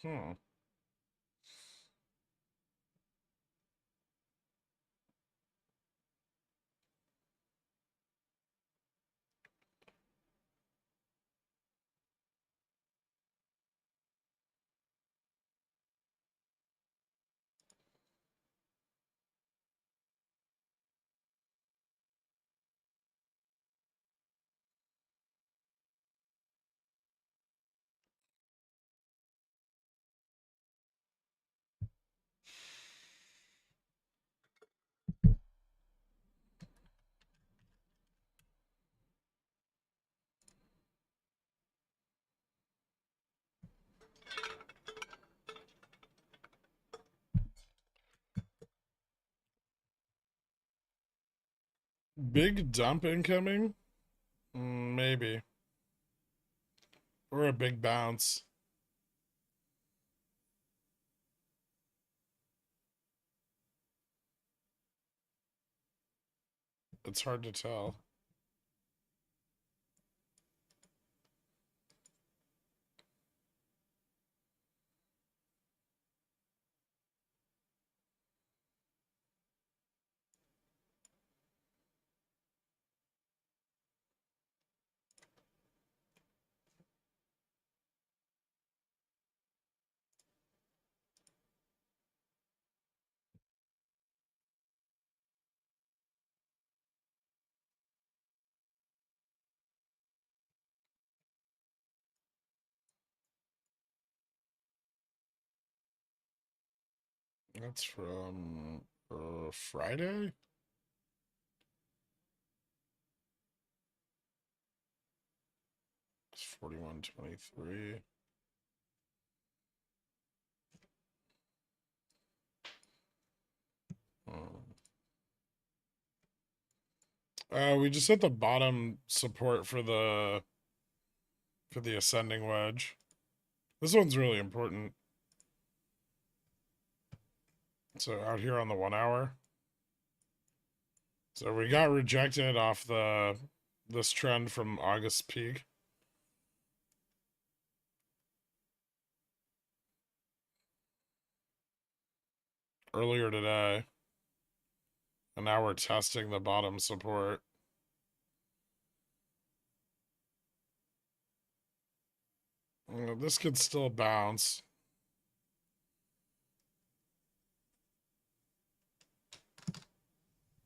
Hmm. Big dump incoming? Maybe. Or a big bounce. It's hard to tell. That's from Friday? It's 41.23. We just hit the bottom support for the ascending wedge. This one's really important. So out here on the 1 hour. So we got rejected off this trend from August peak. Earlier today. And now we're testing the bottom support. This could still bounce.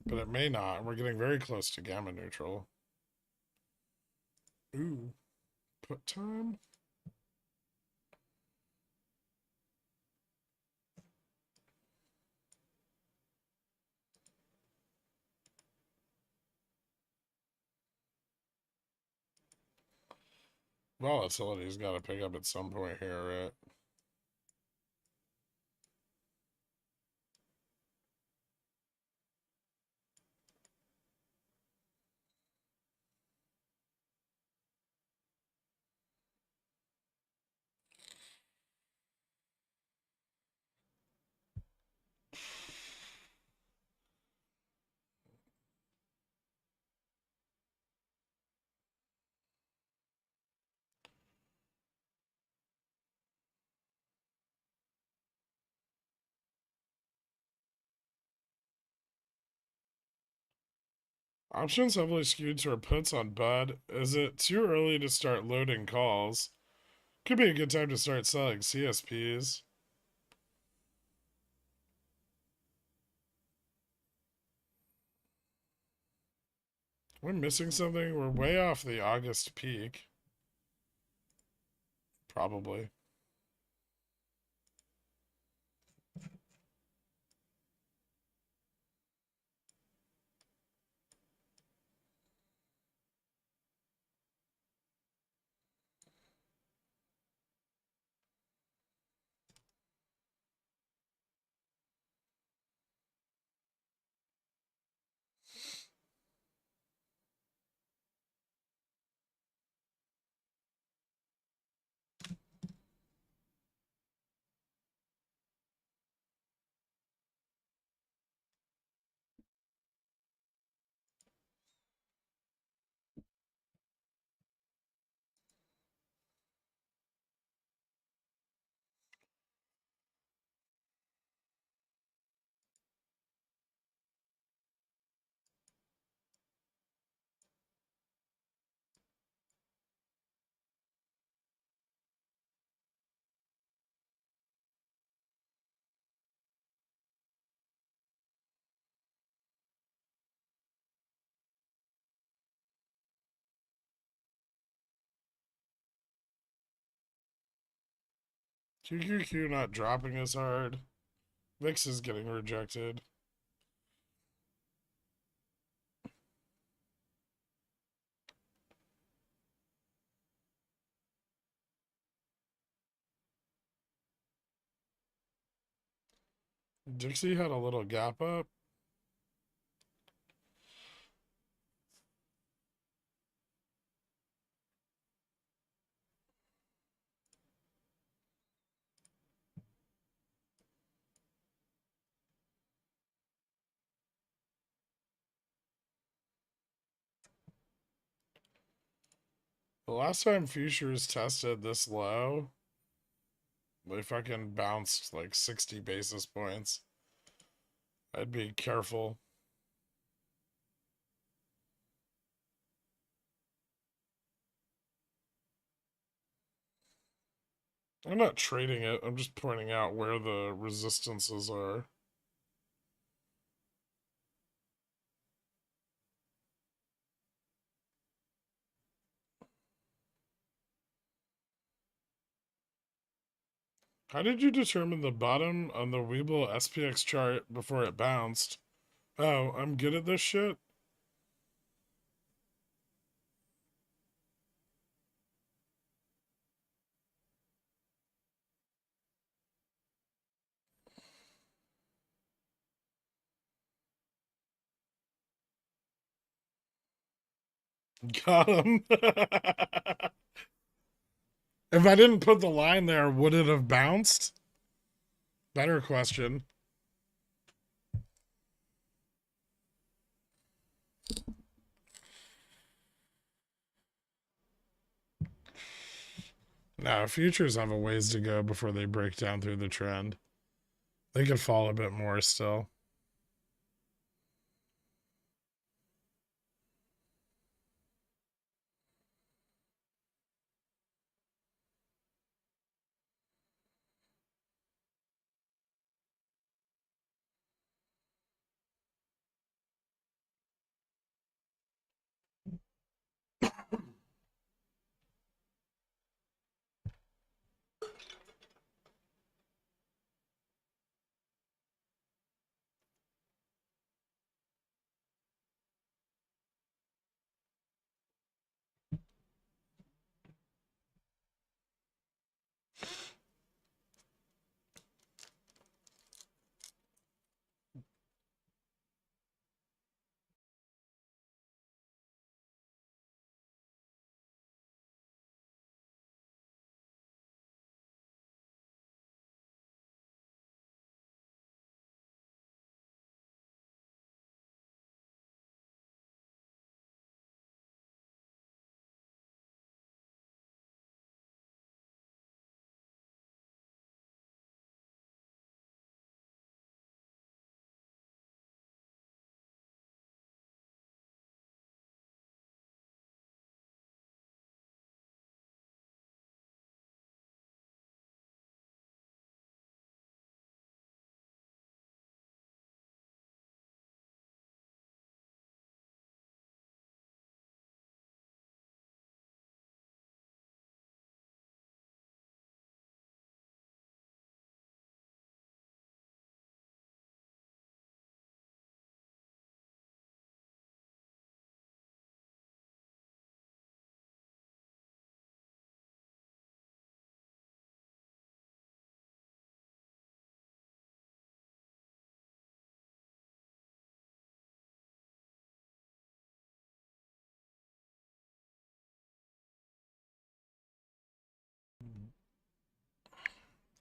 But it may not. We're getting very close to gamma neutral. Ooh. Put time? Volatility's got to pick up at some point here, right? Options heavily skewed toward puts on Bud. Is it too early to start loading calls? Could be a good time to start selling CSPs. We're missing something. We're way off the August peak. Probably. QQQ not dropping as hard. VIX is getting rejected. Dixie had a little gap up. The last time futures tested this low, they fucking bounced like 60 basis points. I'd be careful. I'm not trading it. I'm just pointing out where the resistances are. How did you determine the bottom on the WeBull SPX chart before it bounced? Oh, I'm good at this shit. Got him. If I didn't put the line there, would it have bounced? Better question. No, futures have a ways to go before they break down through the trend. They could fall a bit more still.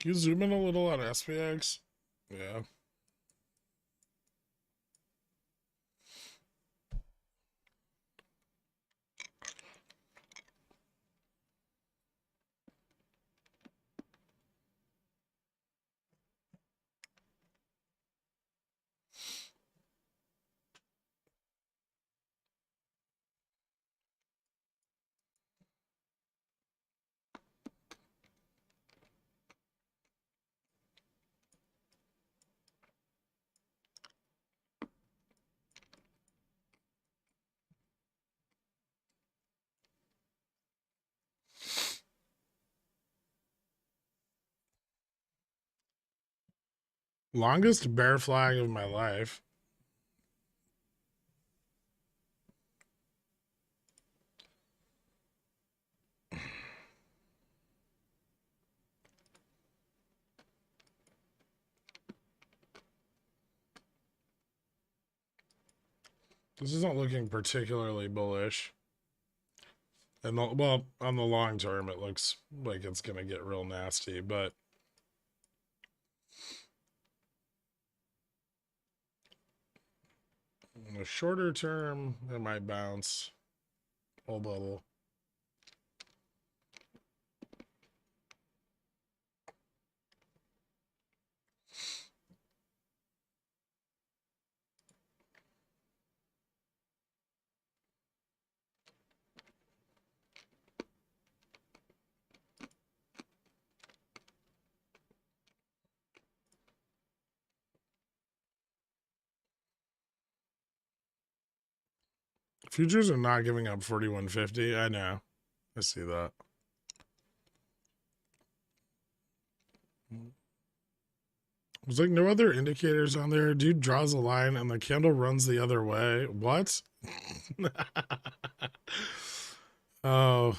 Can you zoom in a little on SPX? Yeah. Longest bear flag of my life. This isn't looking particularly bullish. And well, on the long term, it looks like it's going to get real nasty, but in the shorter term, it might bounce. Whole bubble. Futures are not giving up 4150. I know. I see that. There's like no other indicators on there. Dude draws a line and the candle runs the other way. What? Oh,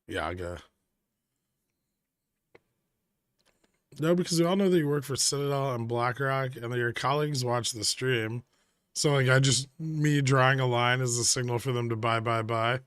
Yaga. No, because we all know that you work for Citadel and BlackRock and that your colleagues watch the stream. So, like, me drawing a line is a signal for them to buy, buy, buy.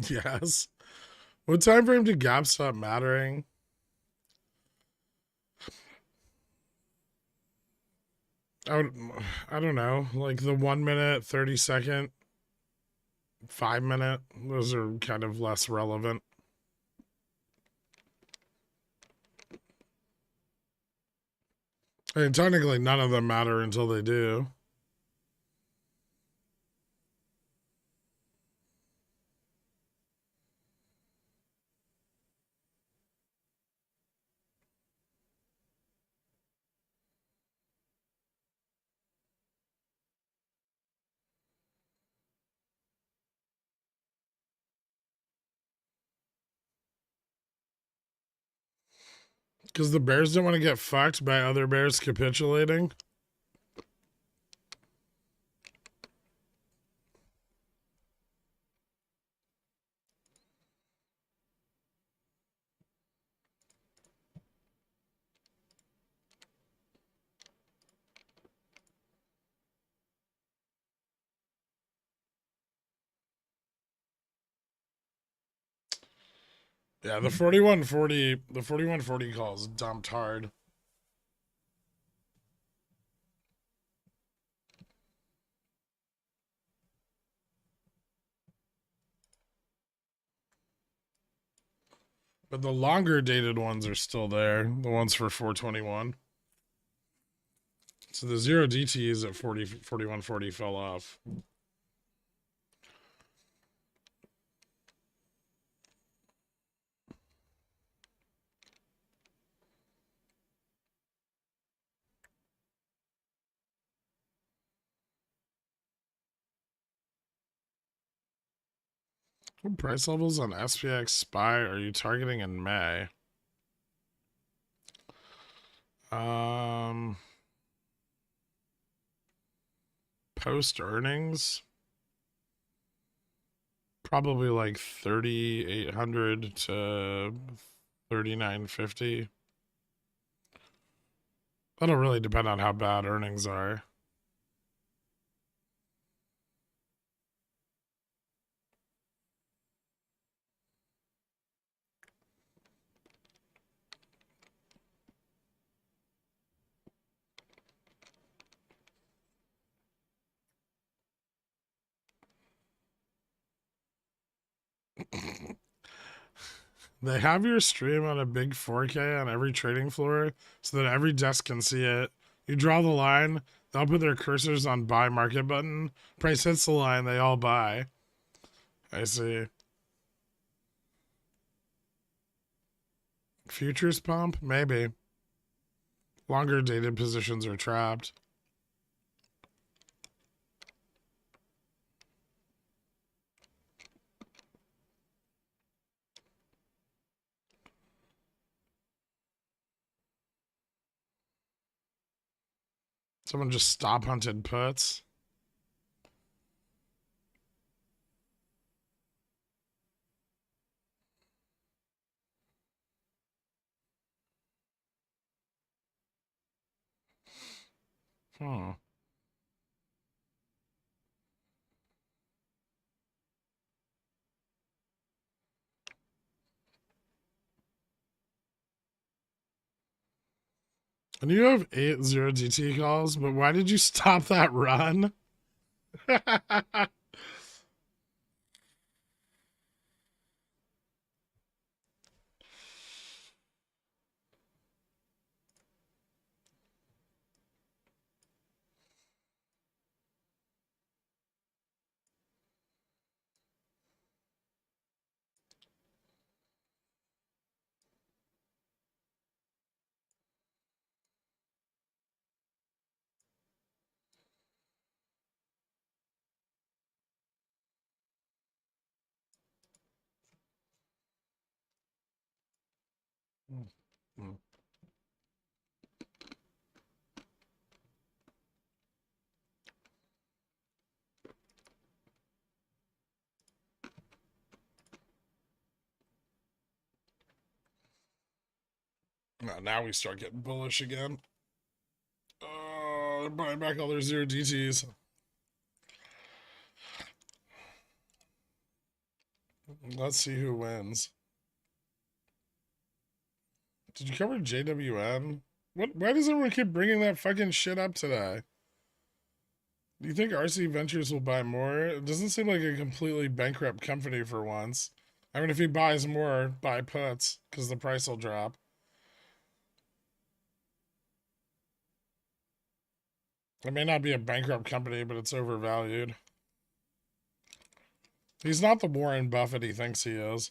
Yes. What time frame did gaps stop mattering? I, would, I don't know. Like the 1 minute, 30 second, 5 minute, those are kind of less relevant. I mean, technically, none of them matter until they do. Because the bears don't want to get fucked by other bears capitulating. Yeah, the 4140 calls dumped hard. But the longer dated ones are still there. The ones for 421. So the 0 DTs at 4140 fell off. What price levels on SPX SPY are you targeting in May? Um, Post earnings, probably like 3,800 to 3,950. That'll really depend on how bad earnings are. They have your stream on a big 4K on every trading floor so that every desk can see it. You draw the line, they'll put their cursors on buy market button. Price hits the line, they all buy. I see. Futures pump? Maybe. Longer dated positions are trapped. Someone just stop hunted puts. Hmm. And you have 8 0 DT calls, but why did you stop that run? Mm. Now we start getting bullish again. They're buying back all their zero DTs. Let's see who wins. Did you cover JWN? Why does everyone keep bringing that fucking shit up today? Do you think RC Ventures will buy more? It doesn't seem like a completely bankrupt company for once. I mean, if he buys more, buy puts, because the price will drop. It may not be a bankrupt company, but it's overvalued. He's not the Warren Buffett he thinks he is.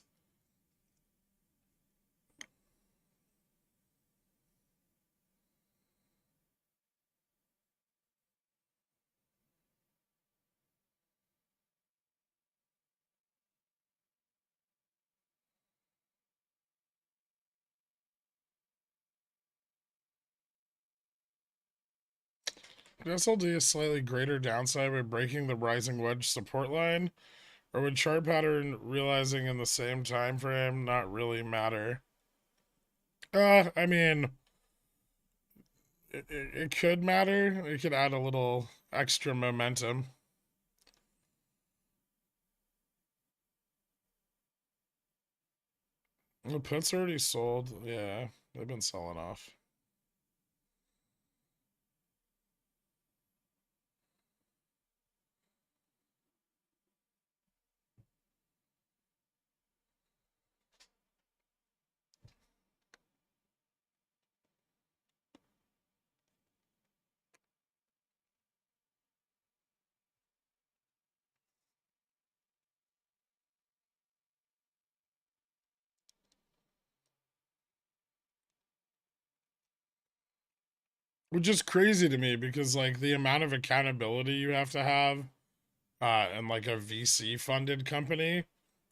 SLD is slightly greater downside by breaking the rising wedge support line, or would chart pattern realizing in the same time frame not really matter? I mean, it could matter. It could add a little extra momentum. The puts already sold. Yeah, they've been selling off. Which is crazy to me because like the amount of accountability you have to have in like a VC funded company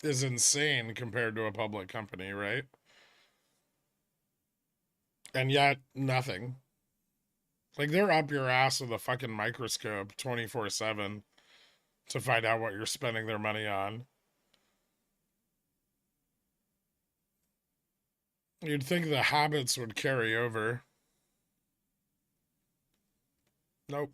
is insane compared to a public company, right? And yet nothing. Like they're up your ass with a fucking microscope 24/7 to find out what you're spending their money on. You'd think the habits would carry over. Nope.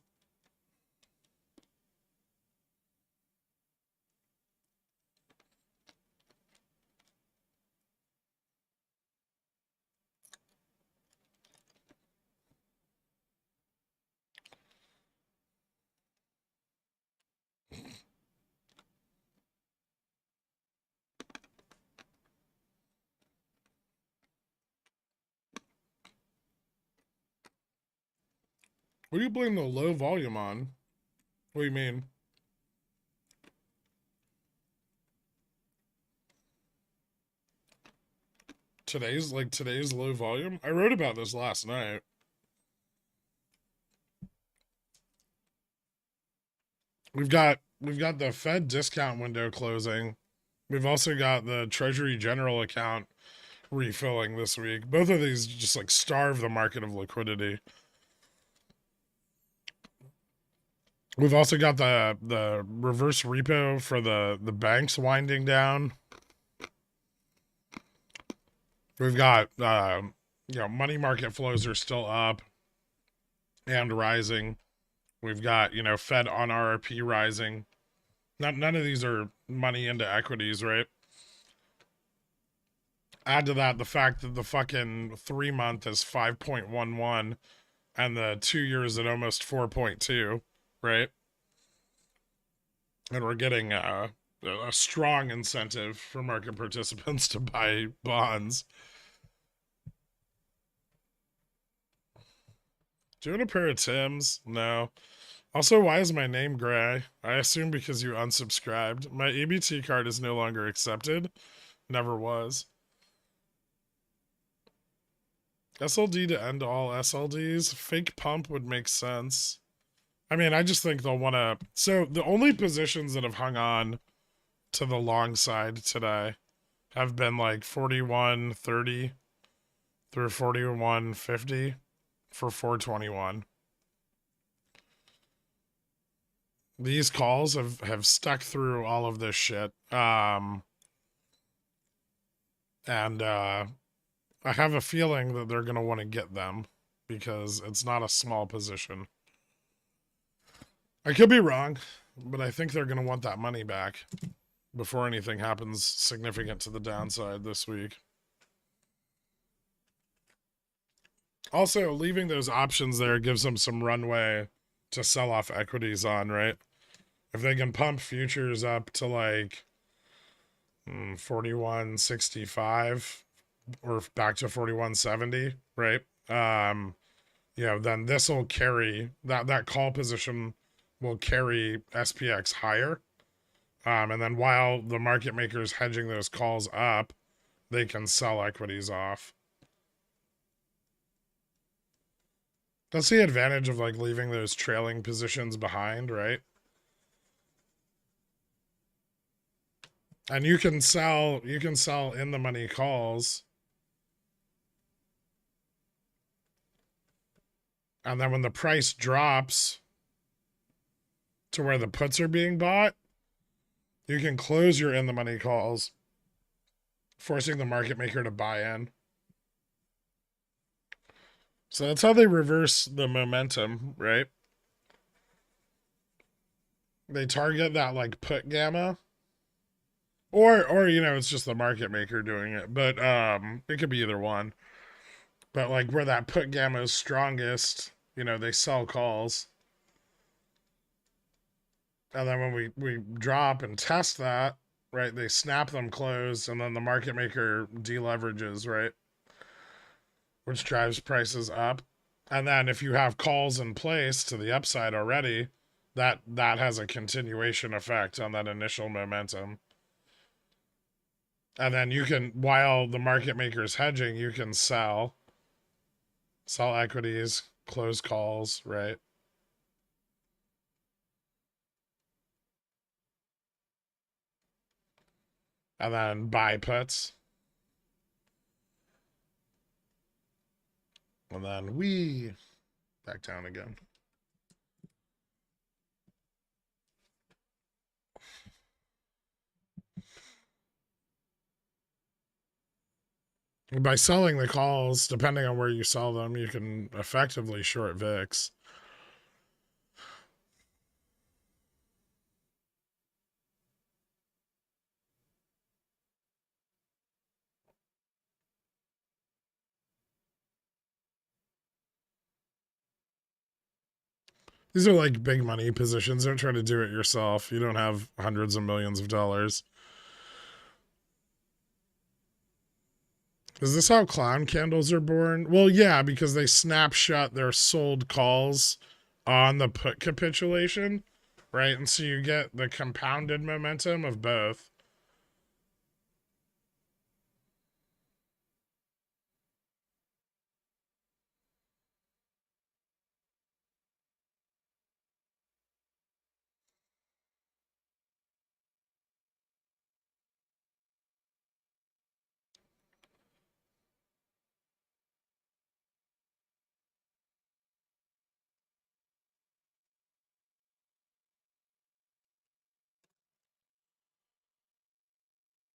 What do you blame the low volume on? What do you mean? Today's low volume? I wrote about this last night. We've got the Fed discount window closing. We've also got the Treasury General account refilling this week. Both of these just like starve the market of liquidity. We've also got the reverse repo for the banks winding down. We've got money market flows are still up and rising. We've got Fed on RRP rising. None of these are money into equities, right? Add to that the fact that the fucking 3-month is 5.11 and the 2 years at almost 4.2, right? And we're getting a strong incentive for market participants to buy bonds. Doing a pair of Tims? No. Also, why is my name gray? I assume because you unsubscribed. My EBT card is no longer accepted. Never was. SLD to end all SLDs? Fake pump would make sense. I mean, I just think they'll want to. So the only positions that have hung on to the long side today have been like 41, 30. through 41.50 for 421. These calls have stuck through all of this shit. And I have a feeling that they're going to want to get them because it's not a small position. I could be wrong, but I think they're going to want that money back before anything happens significant to the downside this week. Also, leaving those options there gives them some runway to sell off equities on, right? If they can pump futures up to like 41.65 or back to 41.70, right? Then this will carry that call position will carry SPX higher. And then while the market maker's hedging those calls up, they can sell equities off. That's the advantage of like leaving those trailing positions behind, right? And you can sell in the money calls. And then when the price drops to where the puts are being bought, you can close your in the money calls, forcing the market maker to buy in. So that's how they reverse the momentum, right? They target that like put gamma. Or it's just the market maker doing it. But it could be either one. But like where that put gamma is strongest, they sell calls. And then when we drop and test that, right, they snap them closed, and then the market maker deleverages, right? Which drives prices up. And then if you have calls in place to the upside already, that has a continuation effect on that initial momentum. And then you can, while the market maker is hedging, you can sell equities, close calls, right? And then buy puts. And then we back down again. By selling the calls, depending on where you sell them, you can effectively short VIX. These are like big money positions. Don't try to do it yourself. You don't have hundreds of millions of dollars. Is this how clown candles are born? Well, yeah, because they snapshot their sold calls on the put capitulation, right? And so you get the compounded momentum of both.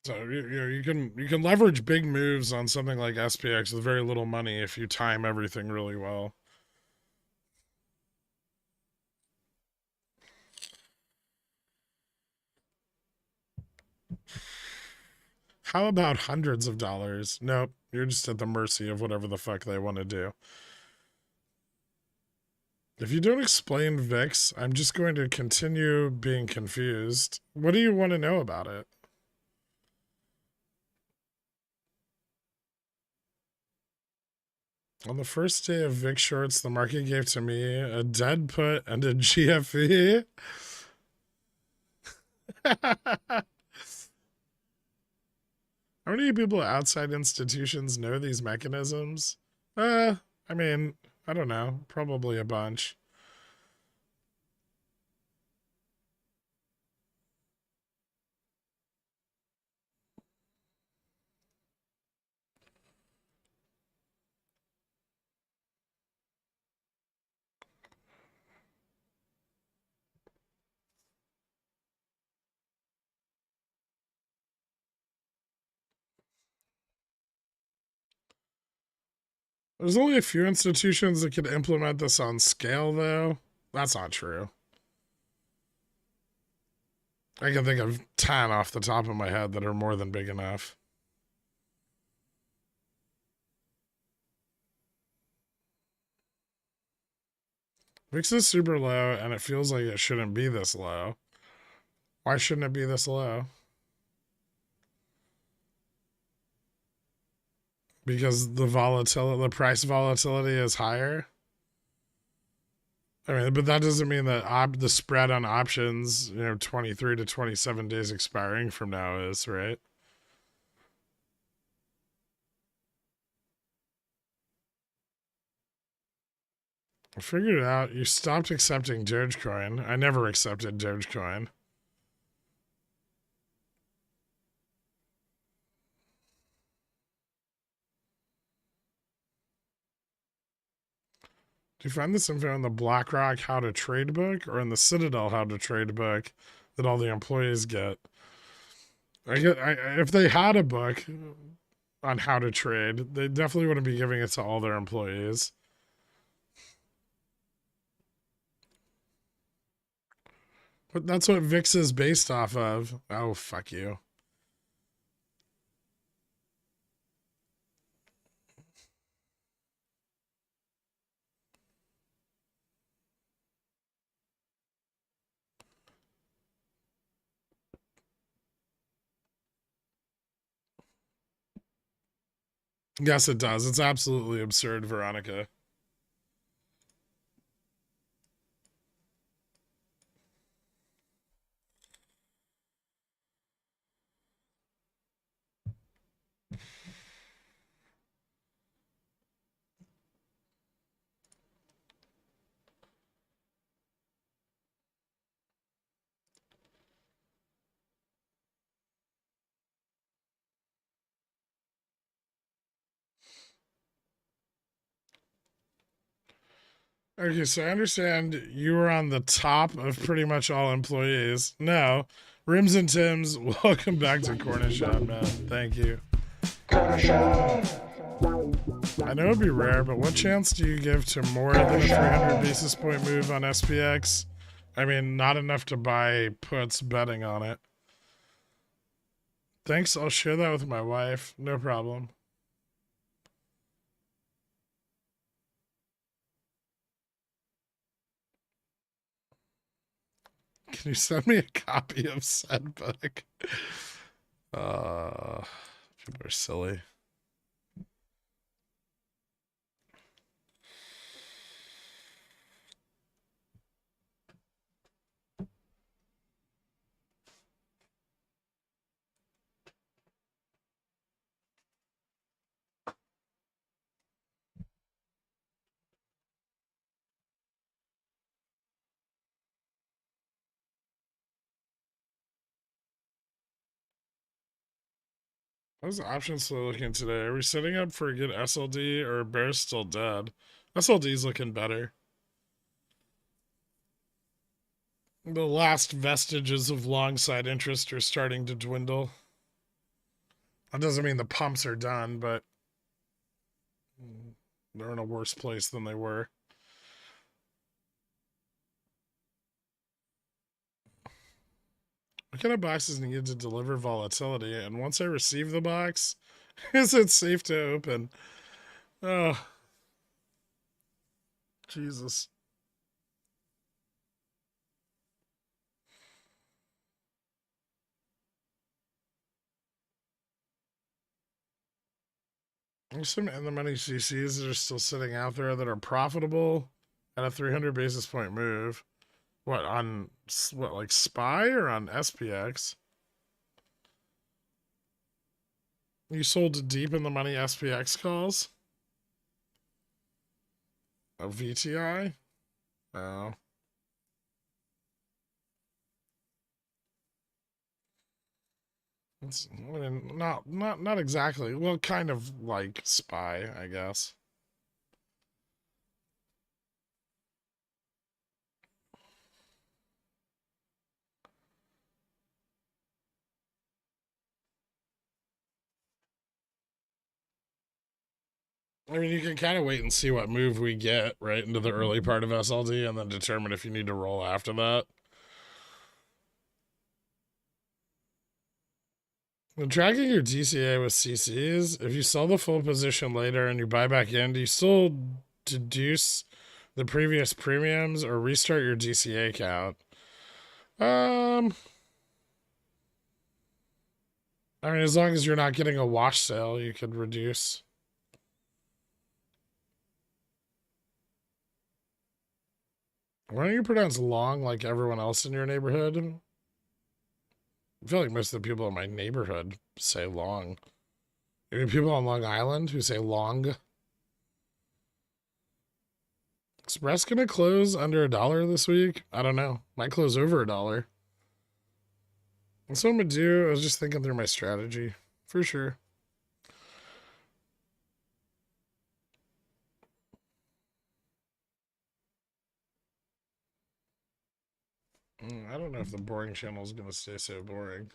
So you can leverage big moves on something like SPX with very little money if you time everything really well. How about hundreds of dollars? Nope, you're just at the mercy of whatever the fuck they want to do. If you don't explain VIX, I'm just going to continue being confused. What do you want to know about it? On the first day of VIX shorts, the market gave to me a dead put and a GFE. How many people outside institutions know these mechanisms? I mean, I don't know. Probably a bunch. There's only a few institutions that could implement this on scale, though. That's not true. I can think of 10 off the top of my head that are more than big enough. VIX is super low, and it feels like it shouldn't be this low. Why shouldn't it be this low? Because the price volatility is higher. I mean, but that doesn't mean that the spread on options, 23 to 27 days expiring from now is, right? I figured it out. You stopped accepting Dogecoin. I never accepted Dogecoin. Do you find this info in the BlackRock How to Trade book or in the Citadel How to Trade book that all the employees get? If they had a book on how to trade, they definitely wouldn't be giving it to all their employees. But that's what VIX is based off of. Oh, fuck you. Yes, it does. It's absolutely absurd, Veronica. Okay, so I understand you were on the top of pretty much all employees. No, Rims and Tims, welcome back to Corner Shop, man. Thank you. Corner Shop. I know it'd be rare, but what chance do you give to more than a 300 basis point move on SPX? I mean, not enough to buy puts betting on it. Thanks, I'll share that with my wife. No problem. Can you send me a copy of said book? People are silly. How's options still looking today? Are we setting up for a good SLD or Bear's still dead? SLD's looking better. The last vestiges of long side interest are starting to dwindle. That doesn't mean the pumps are done, but they're in a worse place than they were. What kind of box is needed to deliver volatility? And once I receive the box, is it safe to open? Oh, Jesus. There's some in the money CCs that are still sitting out there that are profitable at a 300 basis point move. What, on what, like SPY or on SPX? You sold deep in the money SPX calls? A VTI? No. It's, I mean, not exactly. Well, kind of like SPY, I guess. I mean, you can kind of wait and see what move we get right into the early part of SLD and then determine if you need to roll after that. When tracking your DCA with CCs, if you sell the full position later and you buy back in, do you still deduce the previous premiums or restart your DCA count? I mean, as long as you're not getting a wash sale, you could reduce. Why don't you pronounce long like everyone else in your neighborhood? I feel like most of the people in my neighborhood say long. Maybe people on Long Island who say long. Express gonna close under $1 this week? I don't know. Might close over $1. That's what I'm gonna do. I was just thinking through my strategy. For sure. I don't know if the boring channel is gonna stay so boring.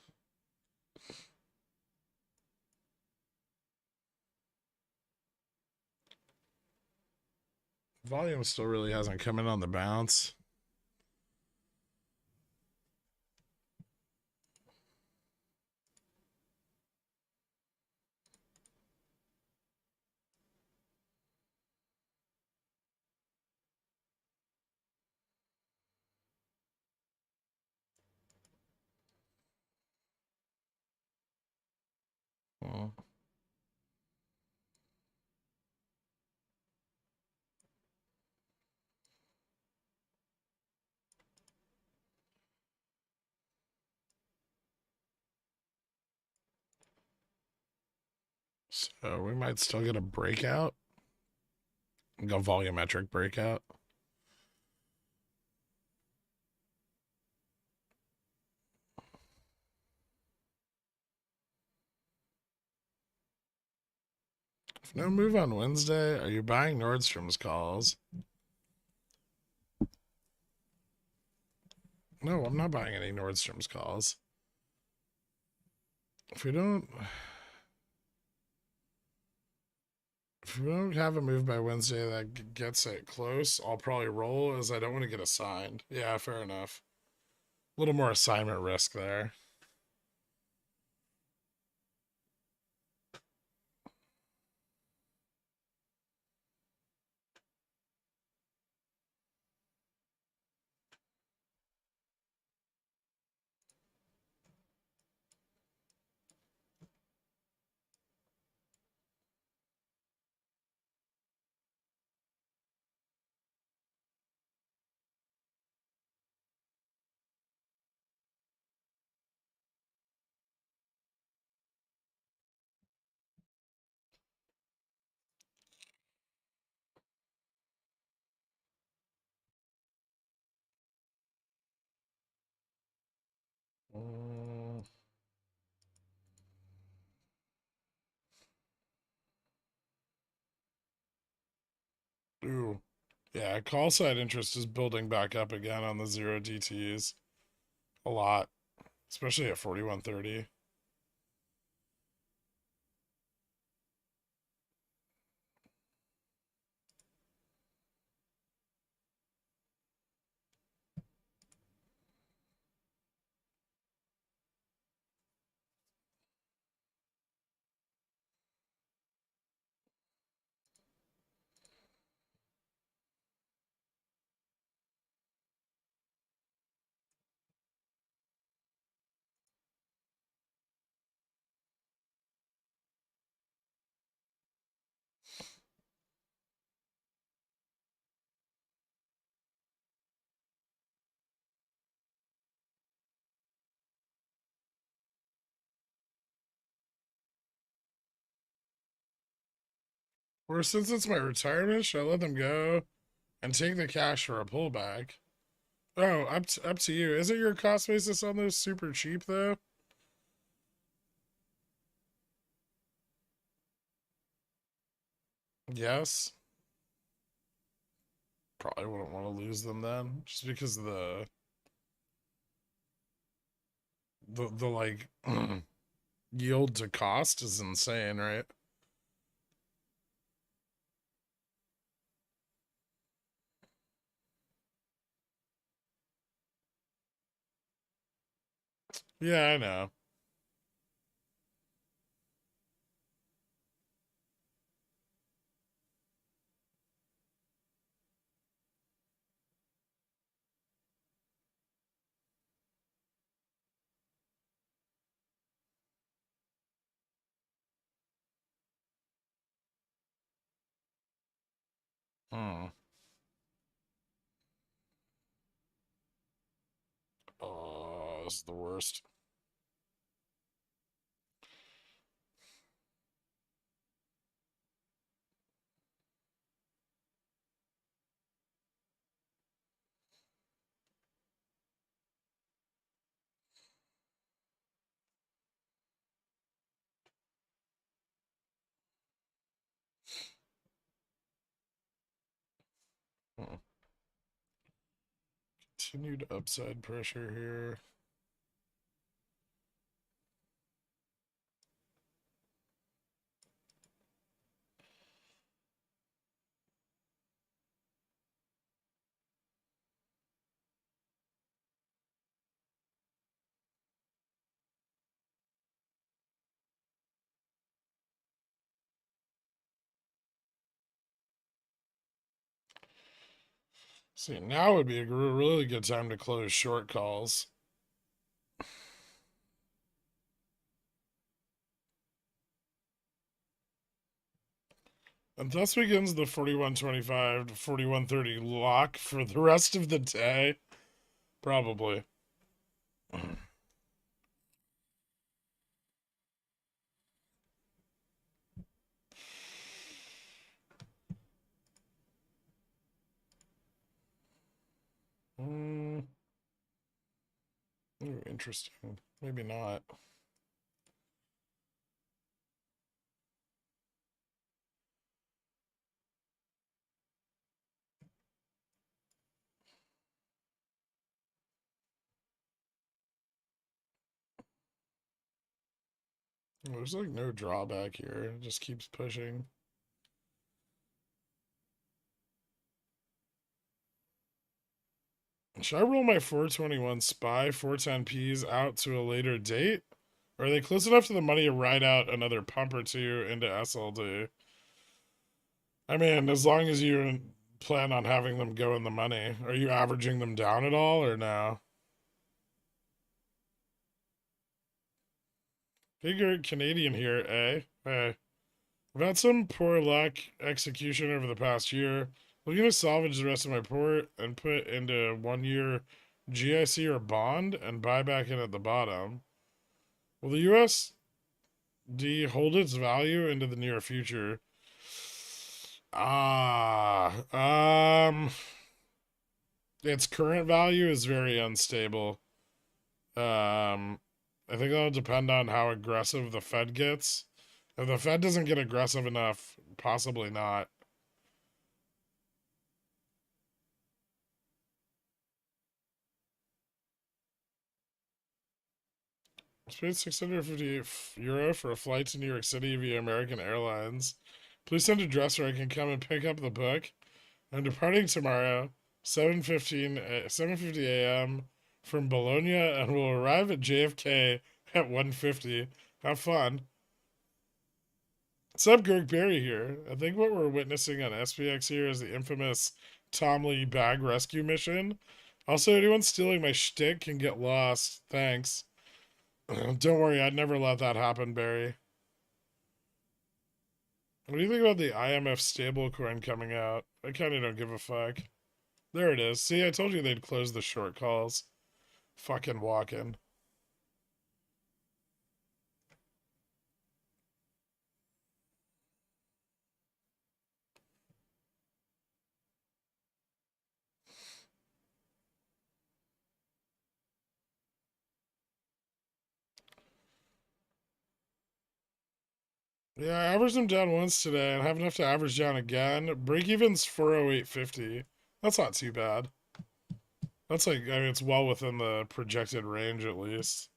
Volume still really hasn't come in on the bounce. Well, so we might still get a breakout. Go volumetric breakout. If no move on Wednesday, are you buying Nordstrom's calls? No, I'm not buying any Nordstrom's calls. If we don't have a move by Wednesday that gets it close, I'll probably roll as I don't want to get assigned. Yeah, fair enough. A little more assignment risk there. Mm, ooh. Yeah, call side interest is building back up again on the 0 DTs. A lot, especially at 4130. Or since it's my retirement, should I let them go and take the cash for a pullback? Oh, up to you. Isn't your cost basis on those super cheap though? Yes. Probably wouldn't want to lose them then, just because the like yield to cost is insane, right? Yeah, I know. Hmm. Oh, this is the worst. Hmm. Continued upside pressure here. See, now would be a really good time to close short calls. And thus begins the 41.25 to 41.30 lock for the rest of the day. Probably. Mm, ooh, interesting. Maybe not. There's like no drawback here. It just keeps pushing. Should I roll my 421 SPY 410Ps out to a later date? Or are they close enough to the money to ride out another pump or two into SLD? I mean, as long as you plan on having them go in the money, are you averaging them down at all or no? Bigger Canadian here, eh? Hey. I've had some poor luck execution over the past year. Looking to salvage the rest of my port and put into 1 year GIC or bond and buy back in at the bottom. Will the USD hold its value into the near future? Its current value is very unstable. I think that'll depend on how aggressive the Fed gets. If the Fed doesn't get aggressive enough, possibly not. I paid €650 for a flight to New York City via American Airlines. Please send a address where I can come and pick up the book. I'm departing tomorrow, 7:50 a.m. from Bologna and will arrive at JFK at 1:50. Have fun. What's up, Greg Berry here? I think what we're witnessing on SPX here is the infamous Tom Lee bag rescue mission. Also, anyone stealing my shtick can get lost. Thanks. Don't worry, I'd never let that happen, Barry. What do you think about the IMF stablecoin coming out? I kind of don't give a fuck. There it is. See, I told you they'd close the short calls. Fucking walking. Yeah, I averaged them down once today and have enough to average down again. Break even's 408.50. That's not too bad. That's like, I mean, it's well within the projected range at least.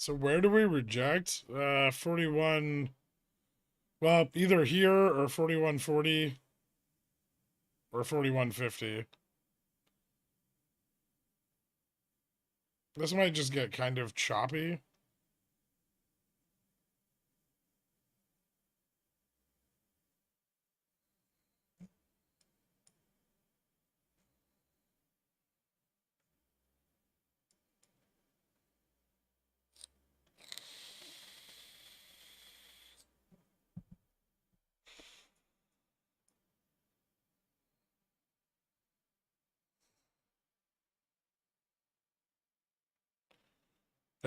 So where do we reject? 41. Well, either here or 4140 or 4150. This might just get kind of choppy.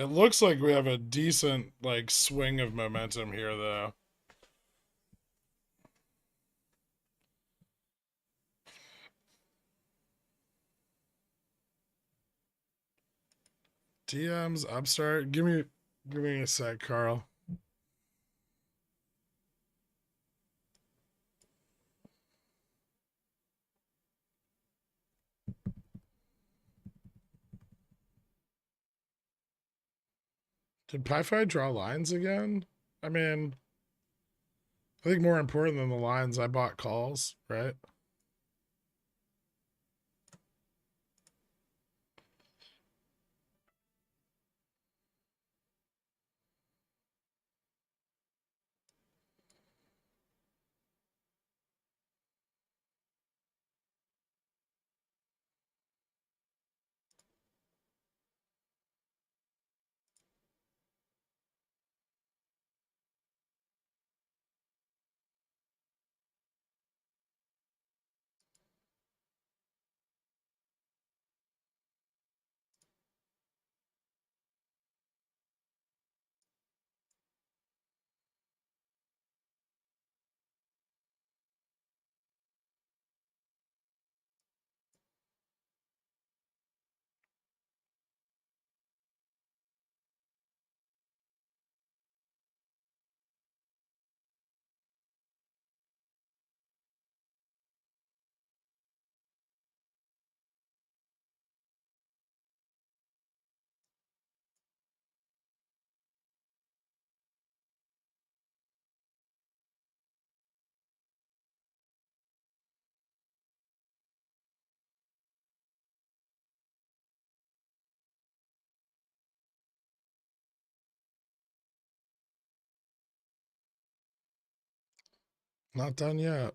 It looks like we have a decent like swing of momentum here though. DMs, upstart. Give me a sec, Carl. Did PiFi draw lines again? I mean, I think more important than the lines, I bought calls, right? Not done yet.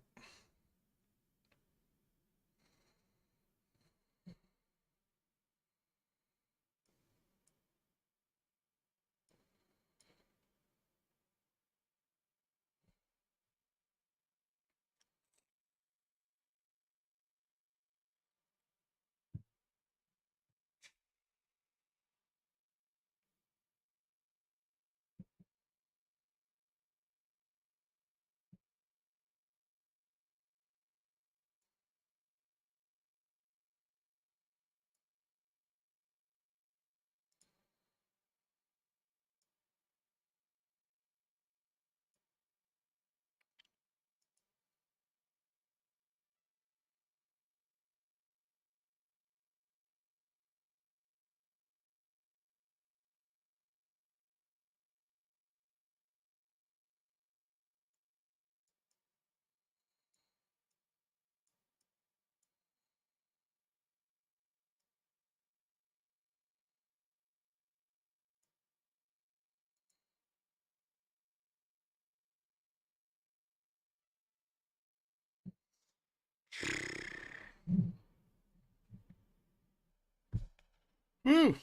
Woo!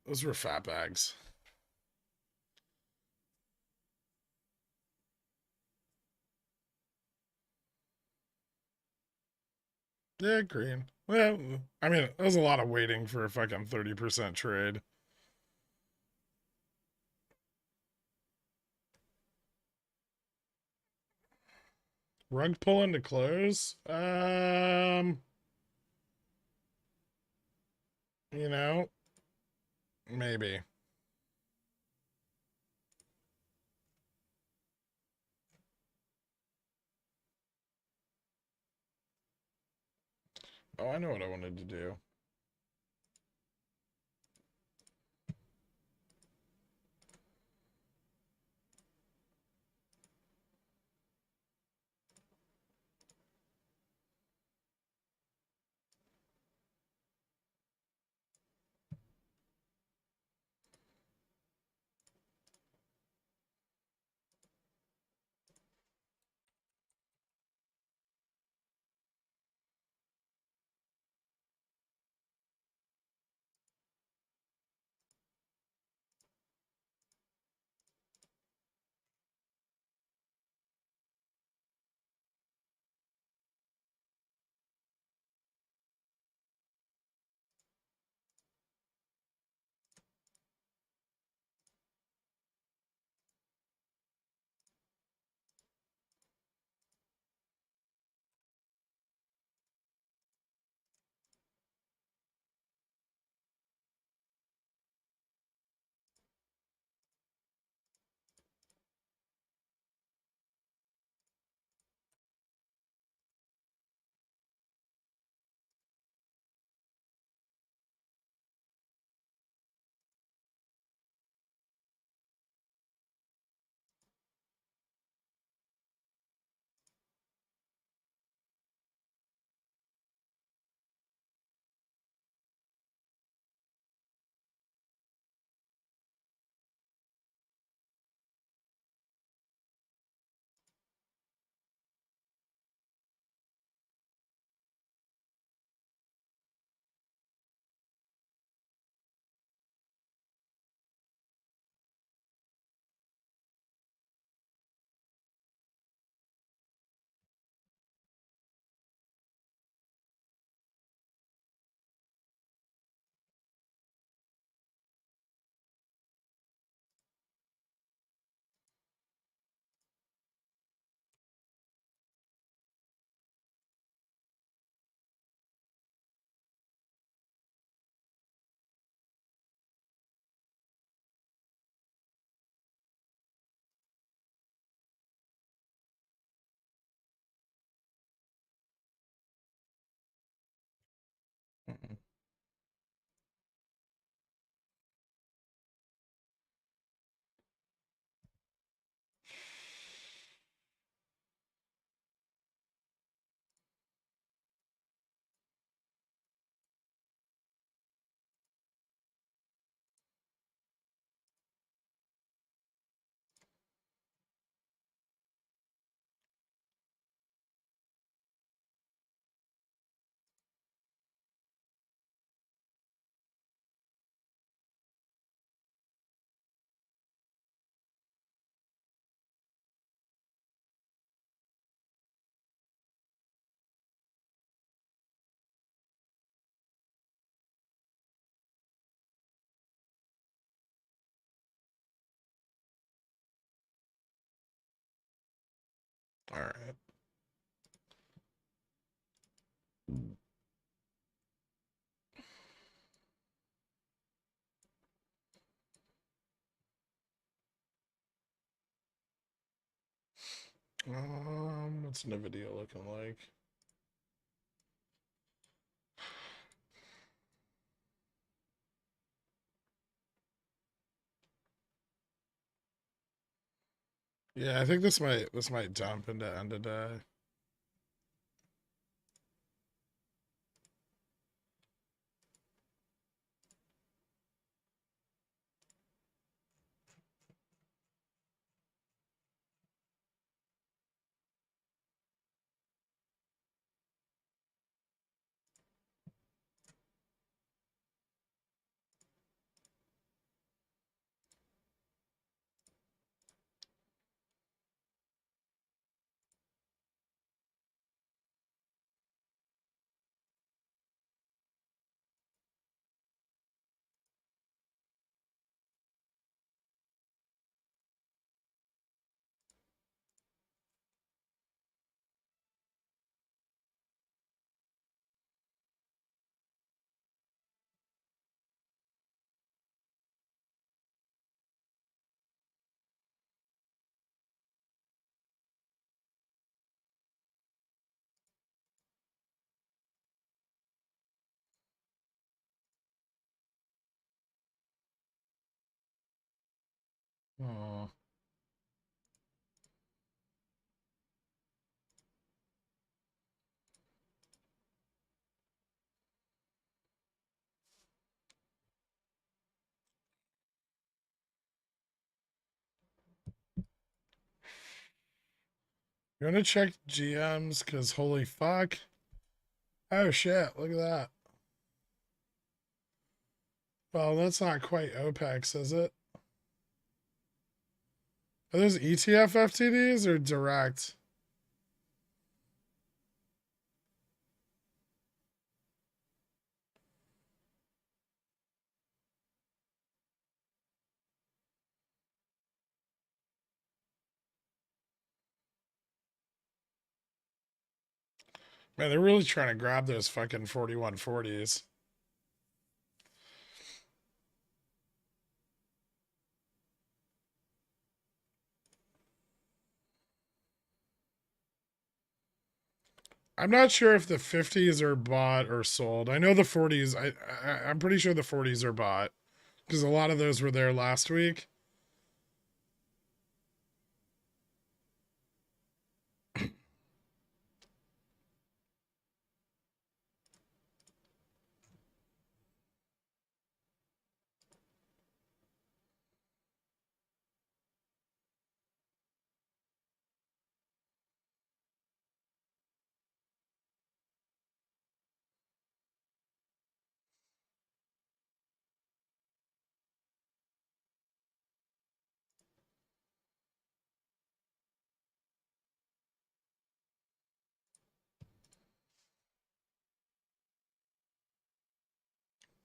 Those were fat bags. Yeah, green. Well, I mean, that was a lot of waiting for a fucking 30% trade. Rug pull into close? You know, maybe. Oh, I know what I wanted to do. All right. What's NVIDIA looking like? Yeah, I think this might dump into end of day. Oh. You want to check GMs? Because holy fuck. Oh shit, look at that. Well, that's not quite OPEX, is it? Are those ETF FTDs or direct? Man, they're really trying to grab those fucking 4140s. I'm not sure if the 50s are bought or sold. I know the 40s. I'm pretty sure the 40s are bought because a lot of those were there last week.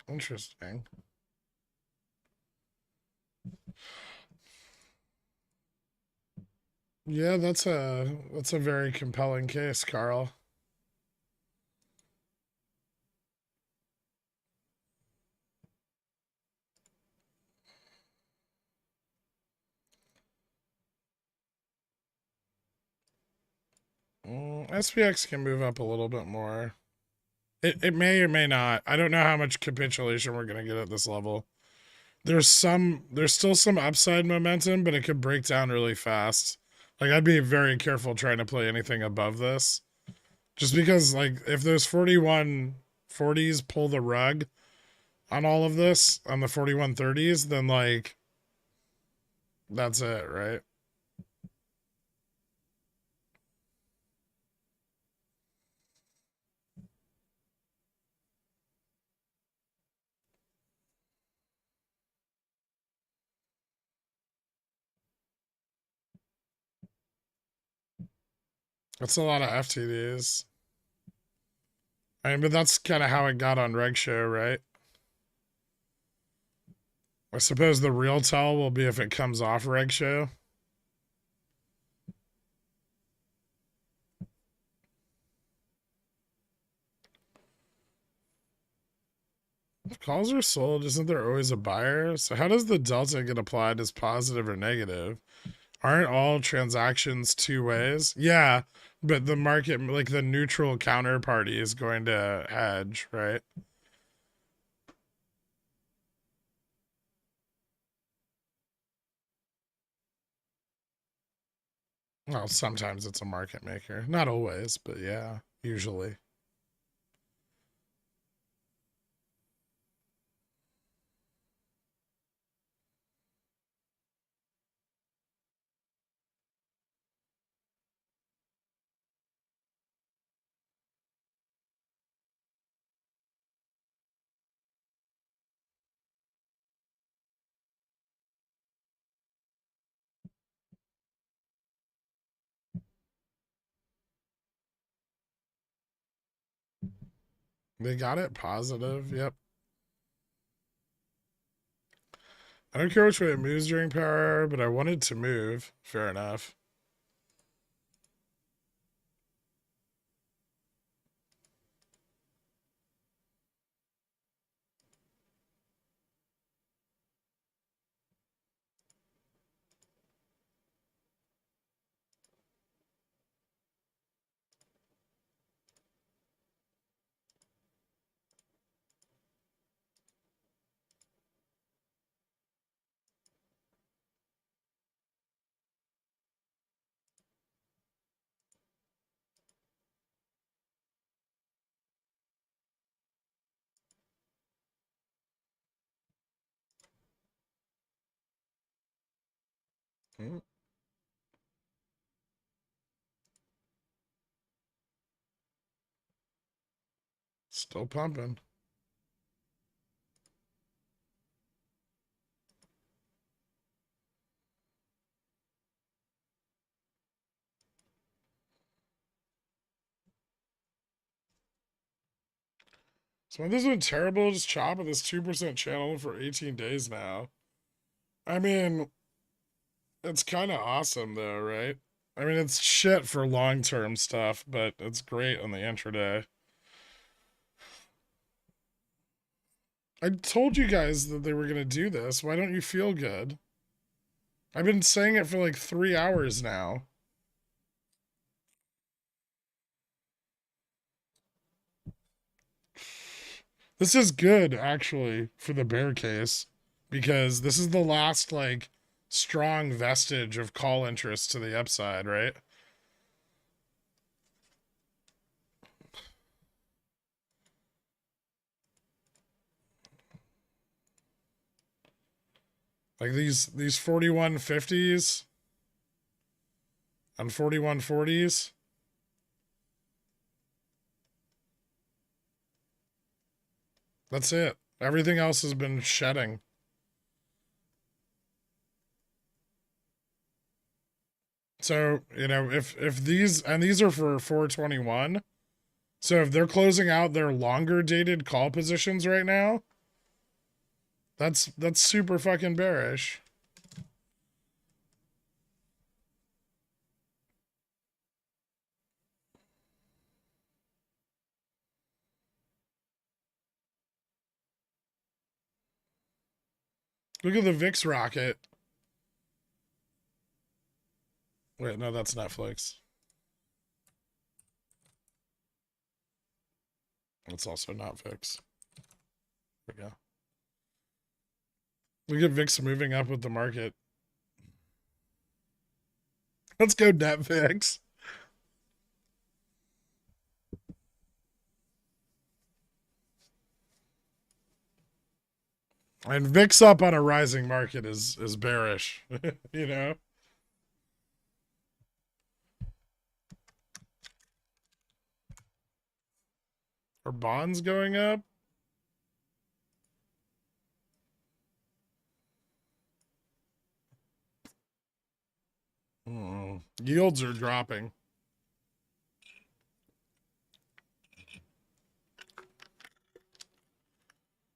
Interesting. Yeah, that's a very compelling case, Carl. SPX can move up a little bit more. It may or may not. I don't know how much capitulation we're gonna get at this level. There's still some upside momentum, but it could break down really fast. Like I'd be very careful trying to play anything above this. Just because like if those 4140s pull the rug on all of this on the 4130s, then like that's it, right? That's a lot of FTDs. I mean, but that's kind of how it got on Reg Show, right? I suppose the real tell will be if it comes off Reg Show. If calls are sold, isn't there always a buyer? So how does the delta get applied as positive or negative? Aren't all transactions two ways? Yeah, but the market, like the neutral counterparty, is going to hedge, right? Well, sometimes it's a market maker. Not always, but yeah, usually. They got it positive. Yep. I don't care which way it moves during power hour, but I wanted to move. Fair enough. Mm, still pumping. So this has been terrible. Just chop at this 2% channel for 18 days now. I mean, it's kind of awesome though, right? I mean, it's shit for long-term stuff, but it's great on the intraday. I told you guys that they were going to do this. Why don't you feel good? I've been saying it for like 3 hours now. This is good, actually, for the bear case, because this is the last, like, strong vestige of call interest to the upside, right? Like these 4150s and 4140s. That's it. Everything else has been shedding. So, if these are for 421, so if they're closing out their longer dated call positions right now, that's super fucking bearish. Look at the VIX rocket. Wait, no, that's Netflix. It's also not VIX. There we go. Look at VIX moving up with the market. Let's go Netflix. And VIX up on a rising market is bearish. you know? Are bonds going up? Yields are dropping.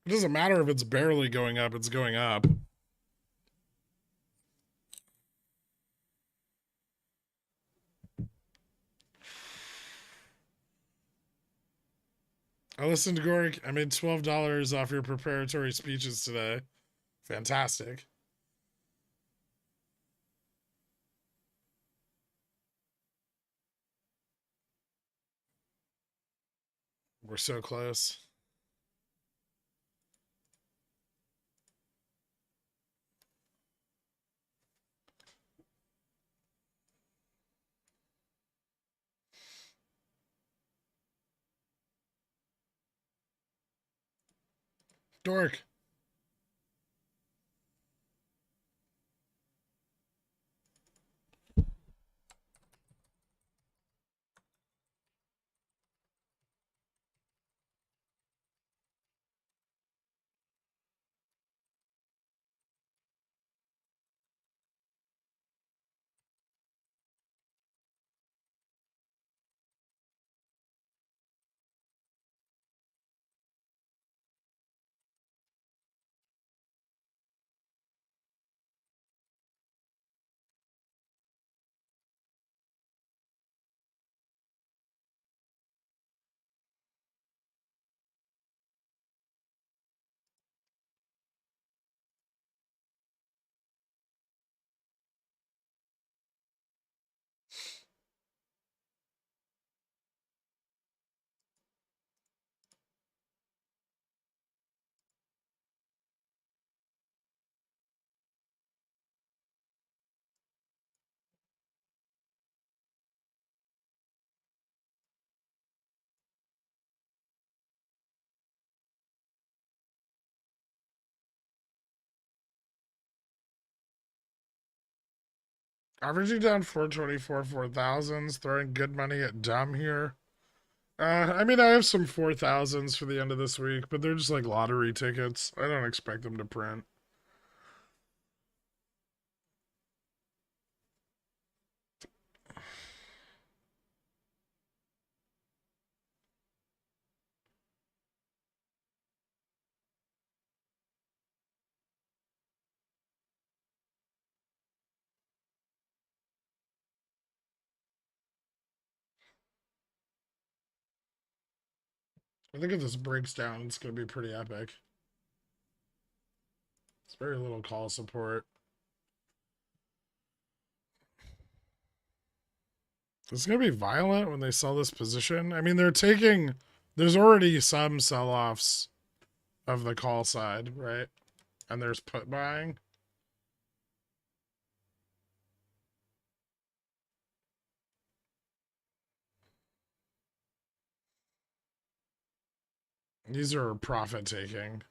It doesn't matter if it's barely going up, it's going up. I listened to Gork. I made $12 off your preparatory speeches today. Fantastic. We're so close. Dork. Averaging down 424 4000s, throwing good money at dumb here. I mean, I have some 4000s for the end of this week, but they're just like lottery tickets. I don't expect them to print. I think if this breaks down, it's going to be pretty epic. It's very little call support. It's going to be violent when they sell this position. I mean, there's already some sell offs of the call side, right? And there's put buying. These are profit taking.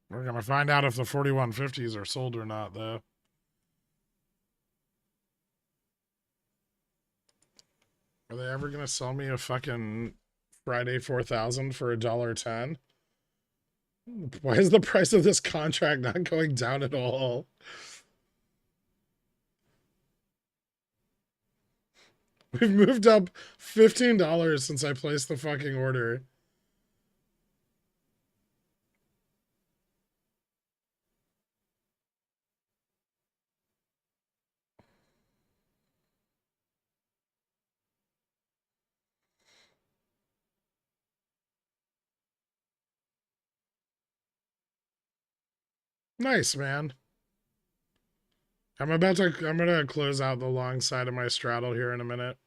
We're going to find out if the 4150s are sold or not, though. Are they ever going to sell me a fucking Friday 4000 for $1.10? Why is the price of this contract not going down at all? We've moved up $15 since I placed the fucking order. Nice, man. I'm gonna close out the long side of my straddle here in a minute.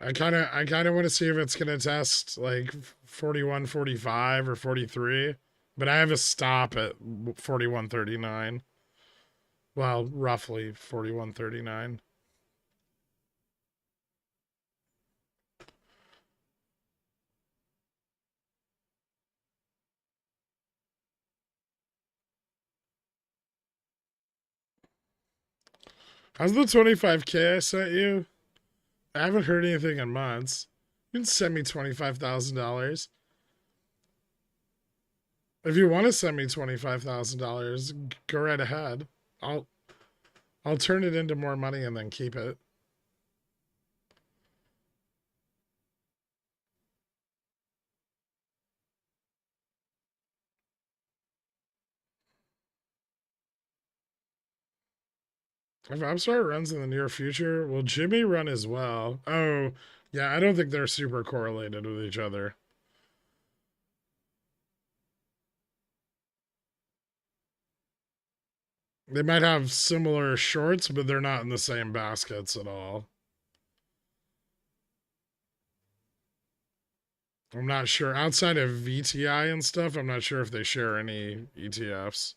I kinda want to see if it's gonna test like 41, 45 or 43. But I have a stop at 41.39. Well, roughly 41.39. How's the 25K I sent you? I haven't heard anything in months. You can send me $25,000. If you want to send me $25,000, go right ahead. I'll turn it into more money and then keep it. If Upstart runs in the near future, will Jimmy run as well? Oh, yeah, I don't think they're super correlated with each other. They might have similar shorts, but they're not in the same baskets at all. I'm not sure. Outside of VTI and stuff, I'm not sure if they share any ETFs.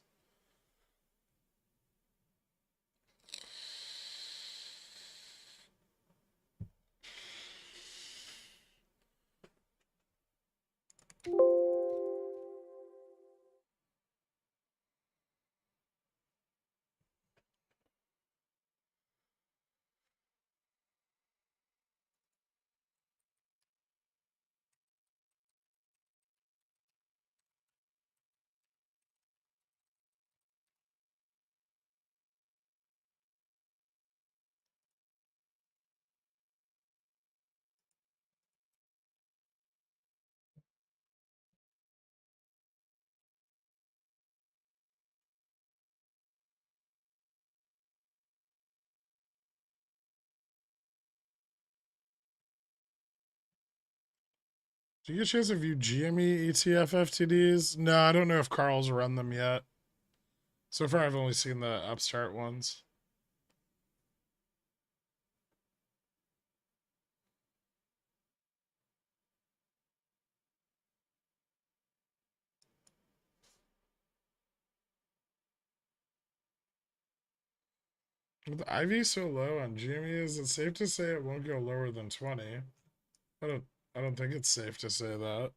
Do you get a chance to view GME ETF FTDs? No, I don't know if Carl's run them yet. So far, I've only seen the Upstart ones. With the IV so low on GME, is it safe to say it won't go lower than 20? I don't I don't think it's safe to say that.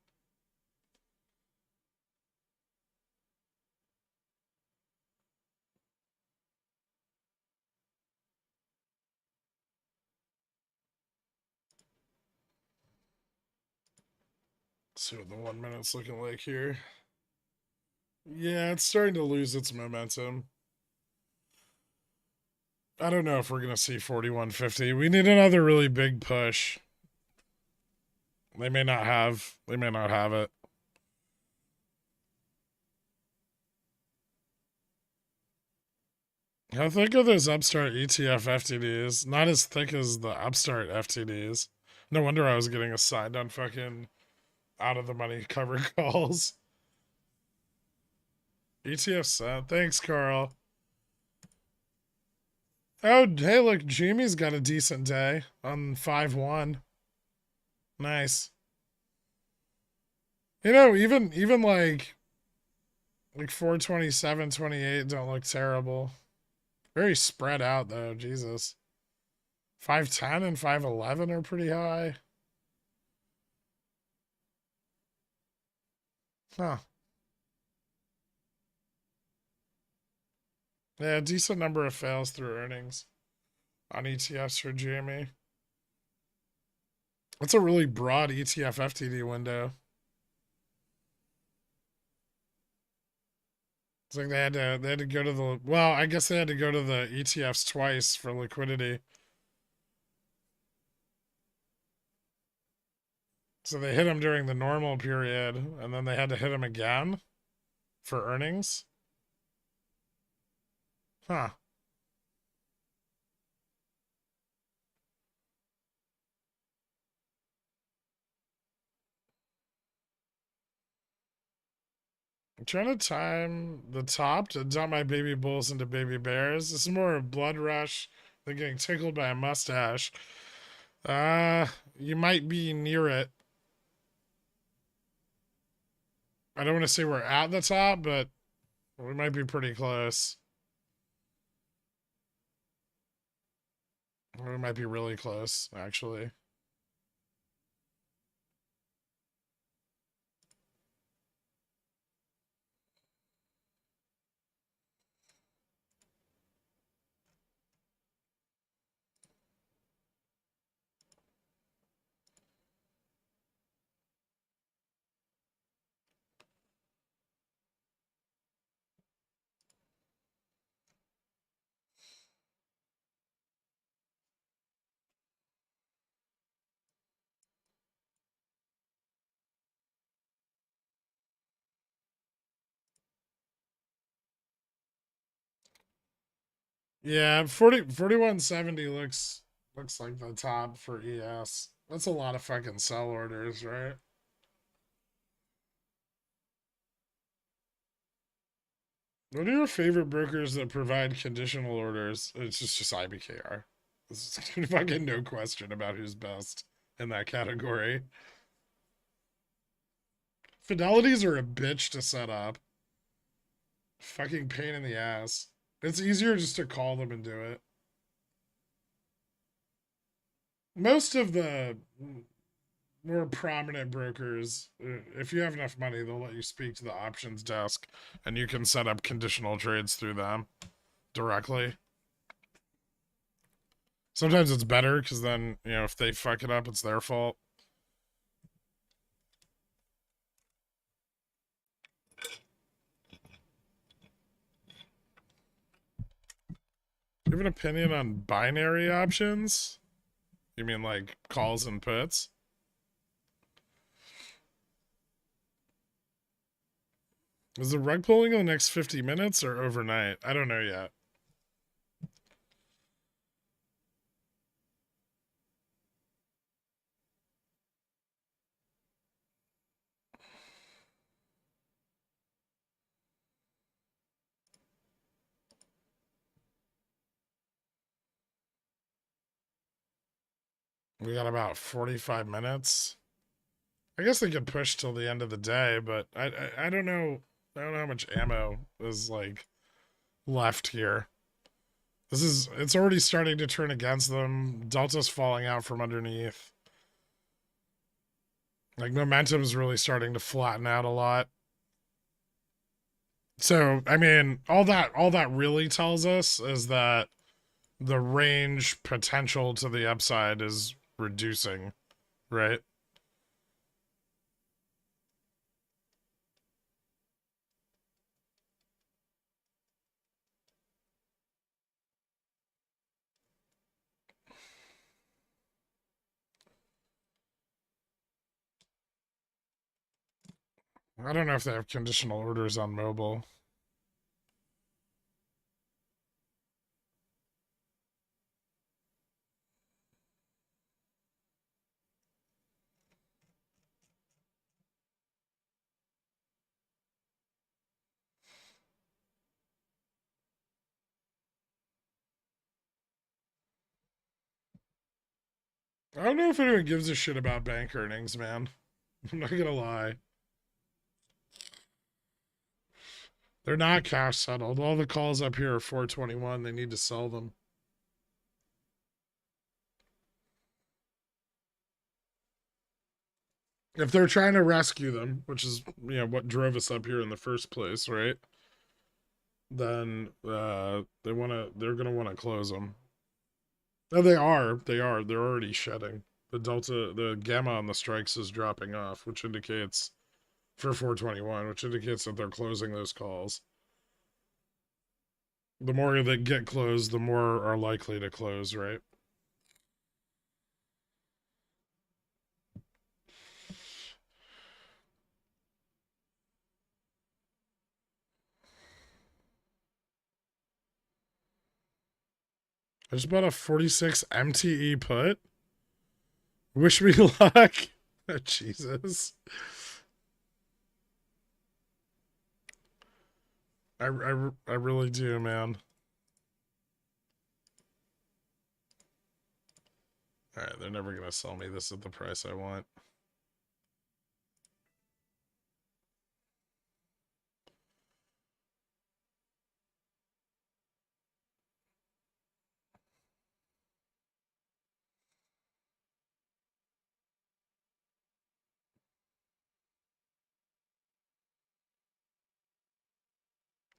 Let's see what the 1 minute's looking like here. Yeah, it's starting to lose its momentum. I don't know if we're gonna see 4150. We need another really big push. They may not have it. How thick are those Upstart ETF FTDs? Not as thick as the Upstart FTDs. No wonder I was getting assigned on fucking out of the money cover calls. ETF set. Thanks, Carl. Oh, hey, look, Jimmy's got a decent day on 5-1. Nice. You know, even like 427, 28 don't look terrible. Very spread out though, Jesus. 510 and 511 are pretty high. Huh. Yeah, decent number of fails through earnings on ETFs for GME. That's a really broad ETF FTD window. It's like they had to go to the, well, I guess they had to go to the ETFs twice for liquidity. So they hit them during the normal period, and then they had to hit them again for earnings. Huh. I'm trying to time the top to dump my baby bulls into baby bears. This is more a blood rush than getting tickled by a mustache. You might be near it. I don't want to say we're at the top, but we might be pretty close. We might be really close, actually. Yeah, 4170 looks like the top for ES. That's a lot of fucking sell orders, right? What are your favorite brokers that provide conditional orders? It's just IBKR. There's fucking no question about who's best in that category. Fidelities are a bitch to set up. Fucking pain in the ass. It's easier just to call them and do it. Most of the more prominent brokers, if you have enough money, they'll let you speak to the options desk and you can set up conditional trades through them directly. Sometimes it's better because then, if they fuck it up, it's their fault. Do you have an opinion on binary options? You mean like calls and puts? Is the rug pulling in the next 50 minutes or overnight? I don't know yet. We got about 45 minutes. I guess they could push till the end of the day, but I don't know. I don't know how much ammo is like left here. It's already starting to turn against them. Delta's falling out from underneath. Like momentum's really starting to flatten out a lot. So, I mean, all that really tells us is that the range potential to the upside is reducing, right? I don't know if they have conditional orders on mobile. I don't know if anyone gives a shit about bank earnings, man. I'm not gonna lie. They're not cash settled. All the calls up here are 421. They need to sell them. If they're trying to rescue them, which is what drove us up here in the first place, right? Then they're gonna want to close them. No, they are. They are. They're already shedding. The gamma on the strikes is dropping off, which indicates for 421, which indicates that they're closing those calls. The more that get closed, the more are likely to close, right? I just bought a 46 MTE put. Wish me luck. Oh, Jesus. I really do, man. All right, they're never going to sell me this at the price I want.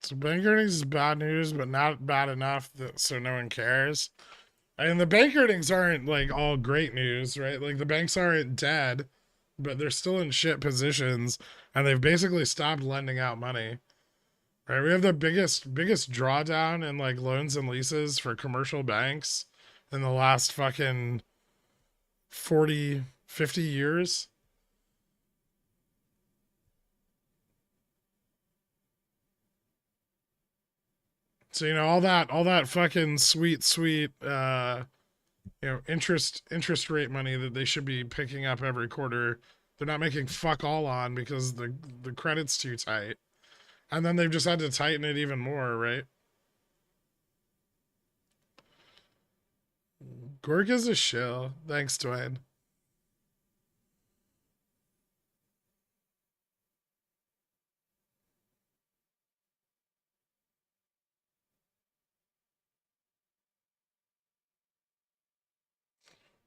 So bank earnings is bad news, but not bad enough so no one cares. And the bank earnings aren't like all great news, right? Like the banks aren't dead, but they're still in shit positions, and they've basically stopped lending out money. Right? We have the biggest drawdown in like loans and leases for commercial banks in the last fucking 40, 50 years. So all that fucking sweet interest rate money that they should be picking up every quarter, they're not making fuck all on because the credit's too tight. And then they've just had to tighten it even more, right? Gorga's a shill. Thanks, Dwayne.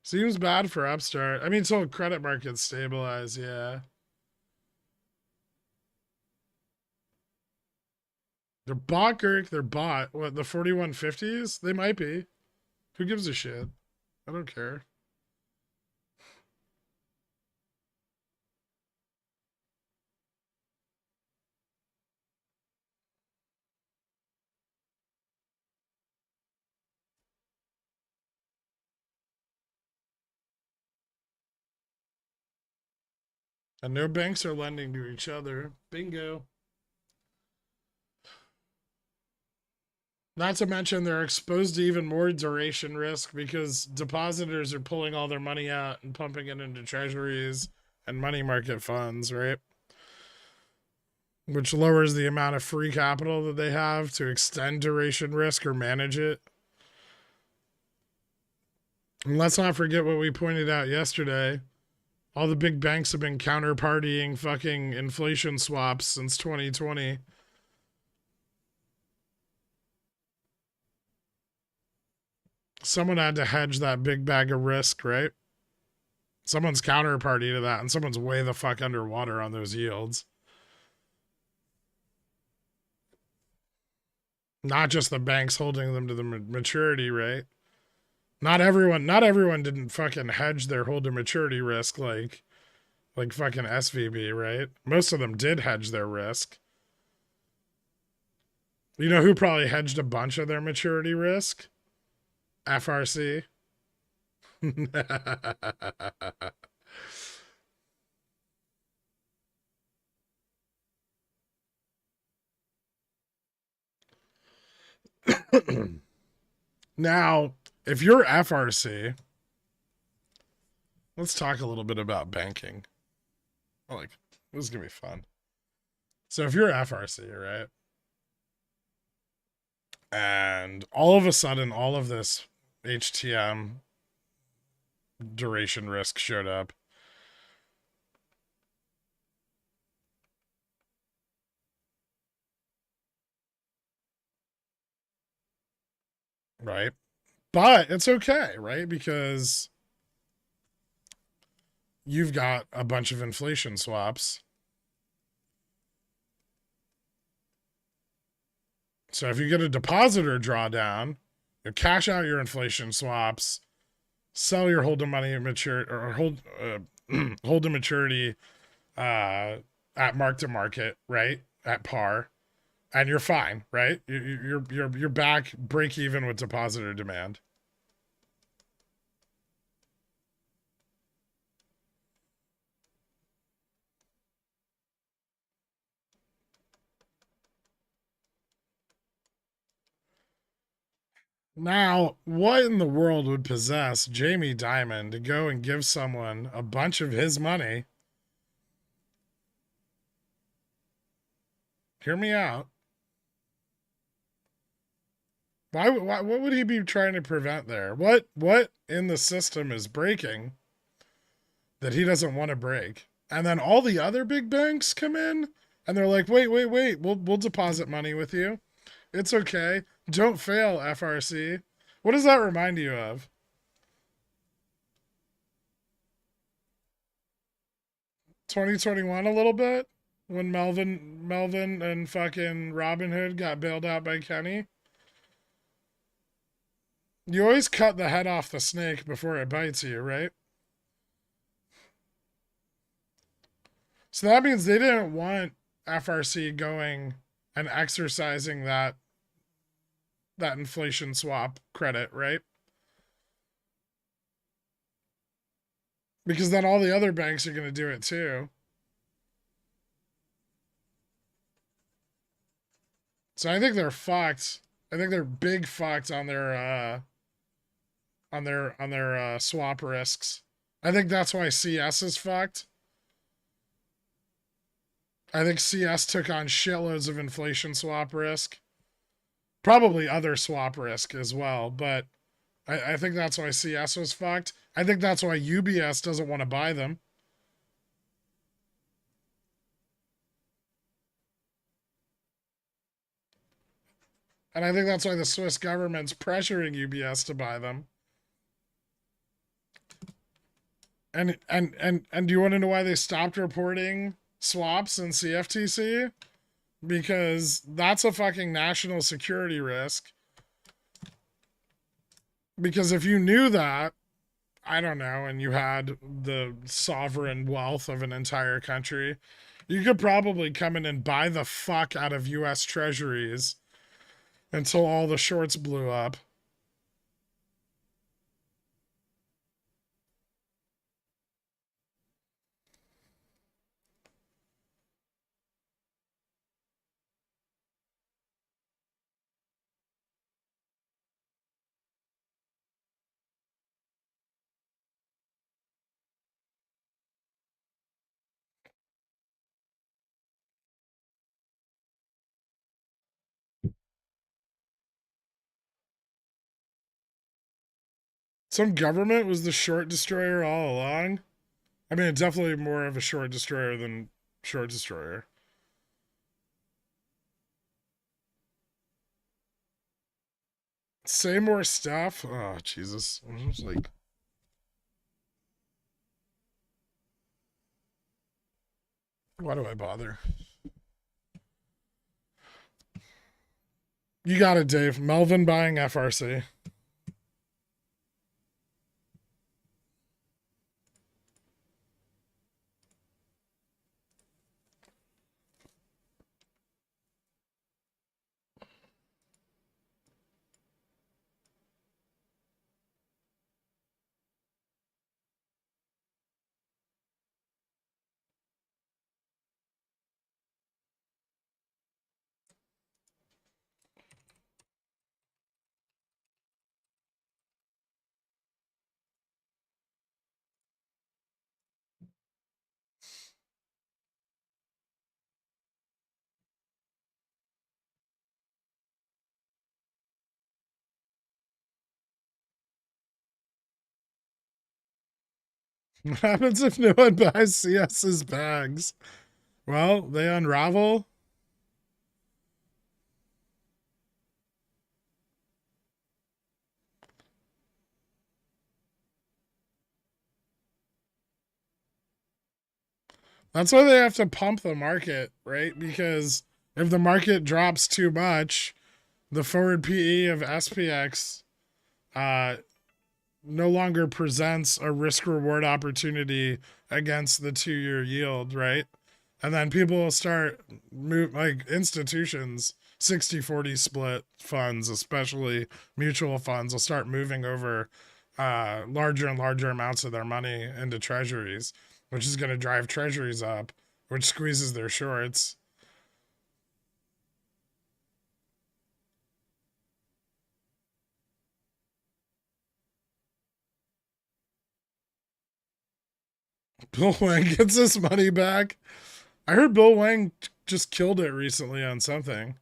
Seems bad for Upstart. I mean, so credit markets stabilize, yeah. They're bought, Girk. They're bought. What, the 4150s? They might be. Who gives a shit? I don't care. And no banks are lending to each other. Bingo. Not to mention they're exposed to even more duration risk because depositors are pulling all their money out and pumping it into treasuries and money market funds, right? Which lowers the amount of free capital that they have to extend duration risk or manage it. And let's not forget what we pointed out yesterday. All the big banks have been counterpartying fucking inflation swaps since 2020. Someone had to hedge that big bag of risk, right? Someone's counterparty to that, and someone's way the fuck underwater on those yields. Not just the banks holding them to the maturity rate. Not everyone didn't fucking hedge their hold to maturity risk like fucking SVB, right? Most of them did hedge their risk. You know who probably hedged a bunch of their maturity risk? FRC. Now, if you're FRC, let's talk a little bit about banking. Like, this is gonna be fun. So if you're FRC, right? And all of a sudden, all of this HTM duration risk showed up. Right? But it's okay, right? Because you've got a bunch of inflation swaps. So if you get a depositor drawdown, you cash out your inflation swaps, sell your hold to money mature or hold to maturity at mark to market, right? At par, and you're fine, right? You're back break even with depositor demand. Now, what in the world would possess Jamie Dimon to go and give someone a bunch of his money? Hear me out. Why what would he be trying to prevent there? What in the system is breaking that he doesn't want to break? And then all the other big banks come in and they're like, "Wait, we'll deposit money with you. It's okay. Don't fail, FRC." What does that remind you of? 2021 a little bit when Melvin and fucking Robin Hood got bailed out by Kenny. You always cut the head off the snake before it bites you, right? So that means they didn't want FRC going and exercising that inflation swap credit, right? Because then all the other banks are going to do it too. So I think they're fucked I think they're big fucked on their swap risks. I think that's why CS is fucked. I think CS took on shitloads of inflation swap risk, probably other swap risk as well, but I think that's why CS was fucked. I think that's why UBS doesn't want to buy them. And I think that's why the Swiss government's pressuring UBS to buy them. And do you want to know why they stopped reporting swaps in CFTC? Because that's a fucking national security risk. Because if you knew that, I don't know, and you had the sovereign wealth of an entire country, you could probably come in and buy the fuck out of US treasuries until all the shorts blew up. Some government was the short destroyer all along. I mean, definitely more of a short destroyer than short destroyer. Say more stuff. Oh, Jesus. I'm just like, why do I bother? You got it, Dave. Melvin buying FRC. What happens if no one buys CS's bags? Well, they unravel. That's why they have to pump the market, right? Because if the market drops too much, the forward PE of SPX uh, no longer presents a risk reward opportunity against the 2-year yield, right? And then people will start like institutions 60-40 split funds, especially mutual funds, will start moving over larger and larger amounts of their money into treasuries, which is going to drive treasuries up, which squeezes their shorts. Bill Wang gets his money back. I heard Bill Wang just killed it recently on something.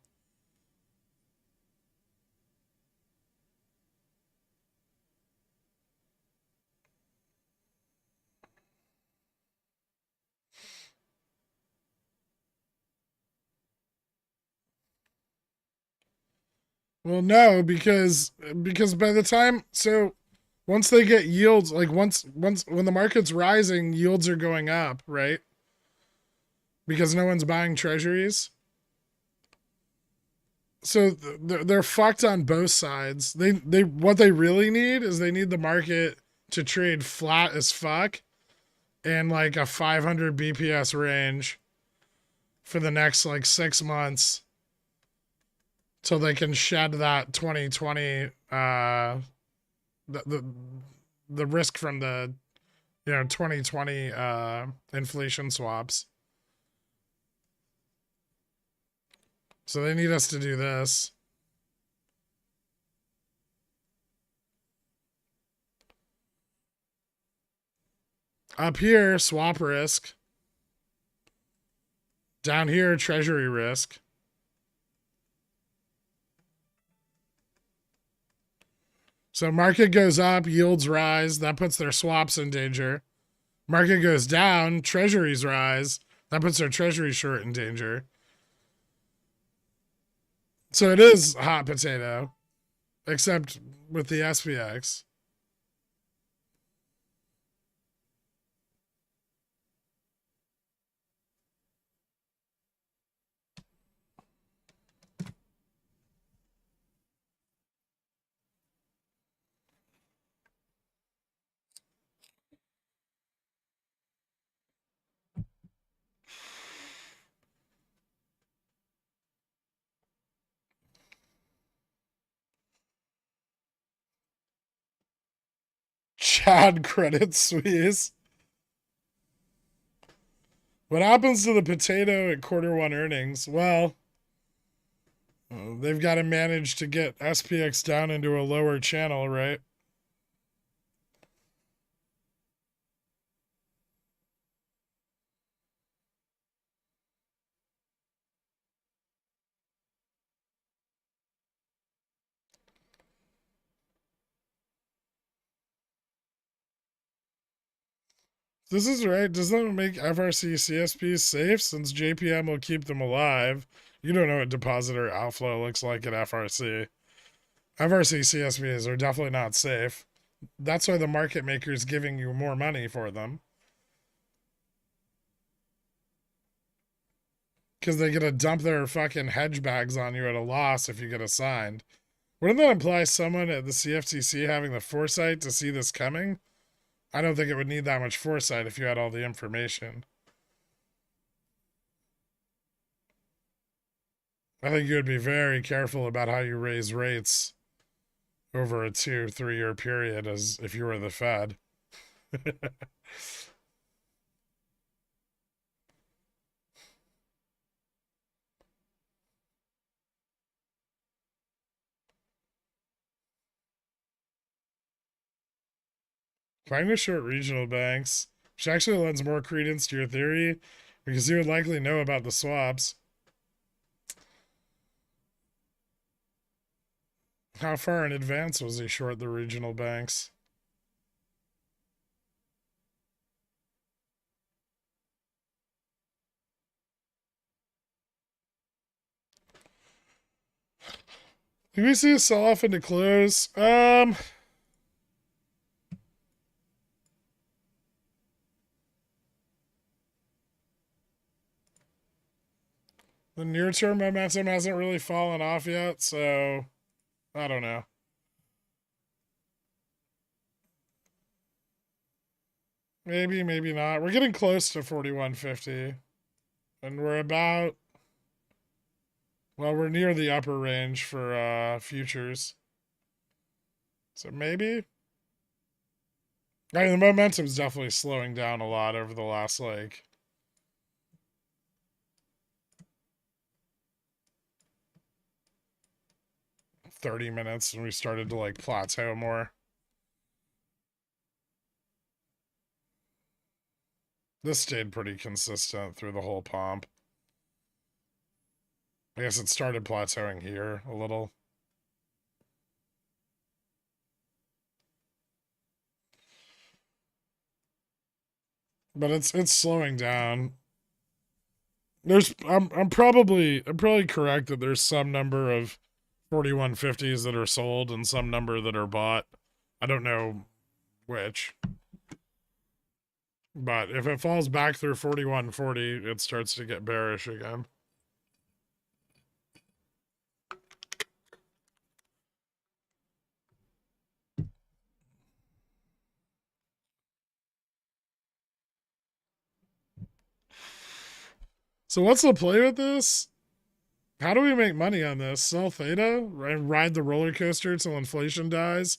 Well, no, because by the time once they get yields, like once when the market's rising, yields are going up, right? Because no one's buying treasuries. So they're fucked on both sides. They what they really need is they need the market to trade flat as fuck in like a 500 BPS range for the next like 6 months till they can shed that 2020 the the risk from the 2020 inflation swaps. So they need us to do this. Up here, swap risk. Down here, treasury risk. So market goes up, yields rise. That puts their swaps in danger. Market goes down, treasuries rise. That puts their treasury short in danger. So it is hot potato, except with the SPX. Chad Credit Suisse. What happens to the potato at Q1 earnings? Well, they've got to manage to get SPX down into a lower channel, right? This is right. Doesn't it make FRC CSPs safe since JPM will keep them alive? You don't know what depositor outflow looks like at FRC. FRC CSPs are definitely not safe. That's why the market maker is giving you more money for them. Because they get to dump their fucking hedge bags on you at a loss if you get assigned. Wouldn't that imply someone at the CFTC having the foresight to see this coming? I don't think it would need that much foresight if you had all the information. I think you would be very careful about how you raise rates over a 2-3 year period as if you were the Fed. Find a short regional banks, which actually lends more credence to your theory because you would likely know about the swaps. How far in advance was he short the regional banks? Did we see a sell off into close? The near term momentum hasn't really fallen off yet, so I don't know. Maybe, maybe not. We're getting close to 4150. And we're about, well, we're near the upper range for futures. So maybe. I mean, the momentum's definitely slowing down a lot over the last, like, 30 minutes when we started to, like, plateau more. This stayed pretty consistent through the whole pump. I guess it started plateauing here a little. But it's slowing down. I'm probably correct that there's some number of 4150s that are sold and some number that are bought. I don't know which. But if it falls back through 4140, it starts to get bearish again. So what's the play with this? How do we make money on this? Sell theta and ride the roller coaster till inflation dies?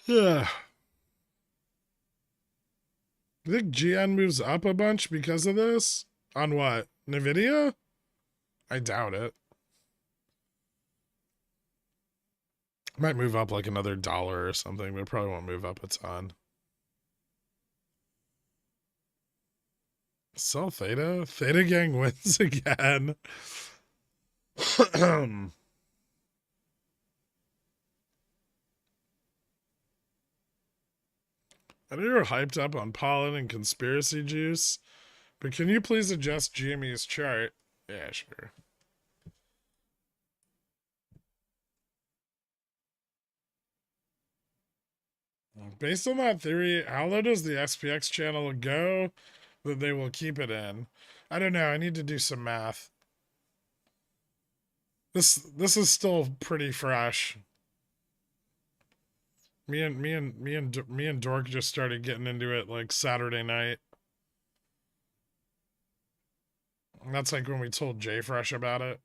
Yeah. You think GN moves up a bunch because of this? On what? Nvidia? I doubt it. Might move up like another dollar or something, but it probably won't move up a ton. Sell Theta? Theta Gang wins again. I know you're hyped up on pollen and conspiracy juice, but can you please adjust GME's chart? Yeah, sure. Based on that theory, how low does the SPX channel go that they will keep it in? I don't know. I need to do some math. This is still pretty fresh. Me and Dork just started getting into it like Saturday night. And that's like when we told Jay Fresh about it.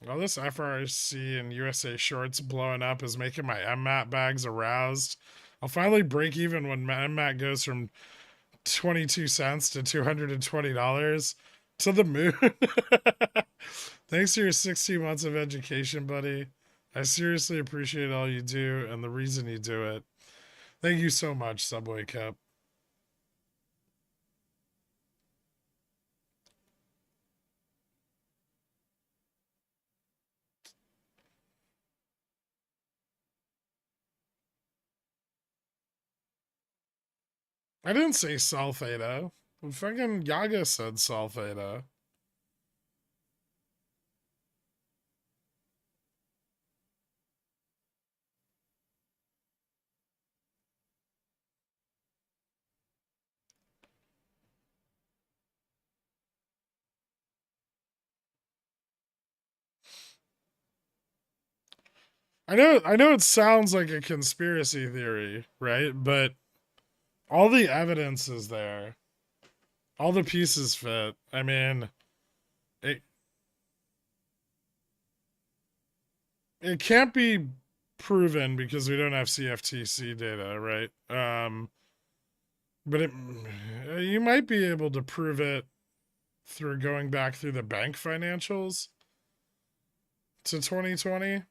All this FRC and USA shorts blowing up is making my MMAT bags aroused. I'll finally break even when my MMAT goes from 22 cents to $220 to the moon. Thanks for your 16 months of education, buddy. I seriously appreciate all you do and the reason you do it. Thank you so much, Subway Cup. I didn't say sulfata. Fucking Yaga said sulfata. I know it sounds like a conspiracy theory, right? But all the evidence is there. All the pieces fit. I mean, it it can't be proven because we don't have CFTC data, right? But you might be able to prove it through going back through the bank financials to 2020.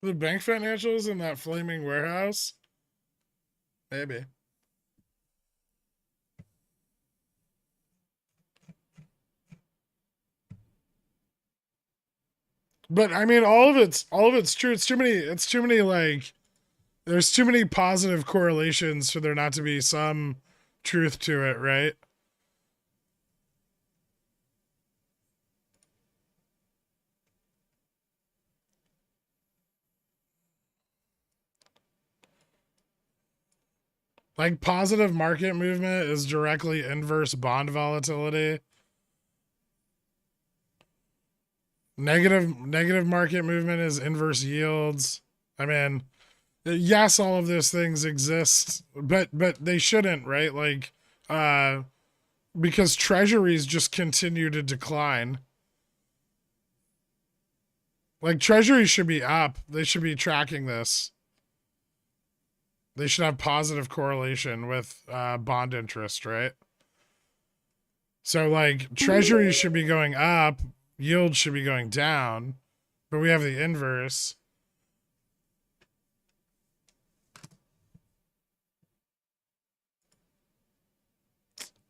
The bank financials in that flaming warehouse? Maybe. But I mean all of it's true. It's too many like there's too many positive correlations for there not to be some truth to it, right? Like positive market movement is directly inverse bond volatility. Negative market movement is inverse yields. I mean, yes, all of those things exist, but they shouldn't, right? Like, because treasuries just continue to decline. Like treasuries should be up. They should be tracking this. They should have positive correlation with bond interest, right? So like treasuries should be going up, yields should be going down, but we have the inverse.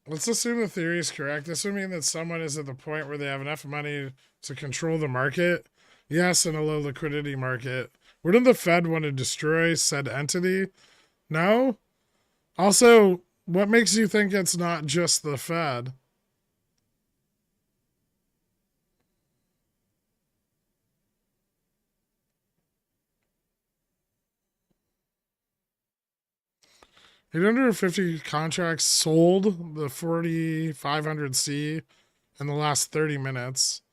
Let's assume the theory is correct, assuming that someone is at the point where they have enough money to control the market. Yes, in a low liquidity market. Wouldn't the Fed want to destroy said entity? No? Also, what makes you think it's not just the Fed? Eight hundred and 50 contracts sold the 4500C in the last 30 minutes.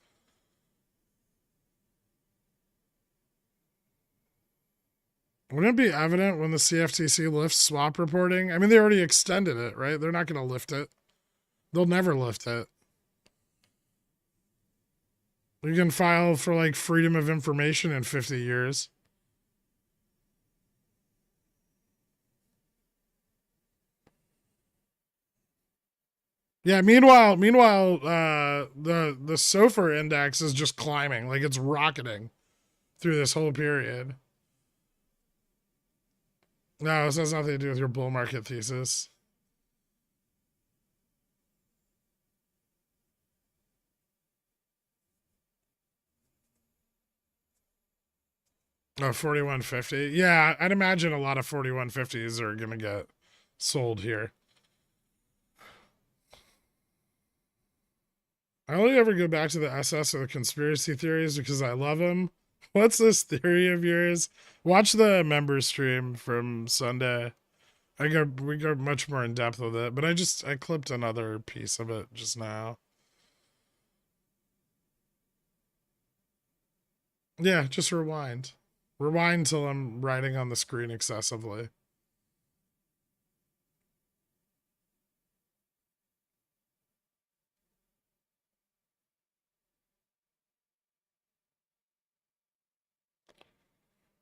Wouldn't it be evident when the CFTC lifts swap reporting? I mean, they already extended it, right? They're not going to lift it. They'll never lift it. You can file for like freedom of information in 50 years. Yeah. Meanwhile, the SOFR index is just climbing, like it's rocketing through this whole period. No, this has nothing to do with your bull market thesis. Oh, 4150. Yeah, I'd imagine a lot of 4150s are gonna get sold here. I only ever go back to the SS or the conspiracy theories because I love them. What's this theory of yours? Watch the member stream from Sunday. We go much more in depth with it, but I clipped another piece of it just now. Yeah, just rewind. Rewind till I'm writing on the screen excessively.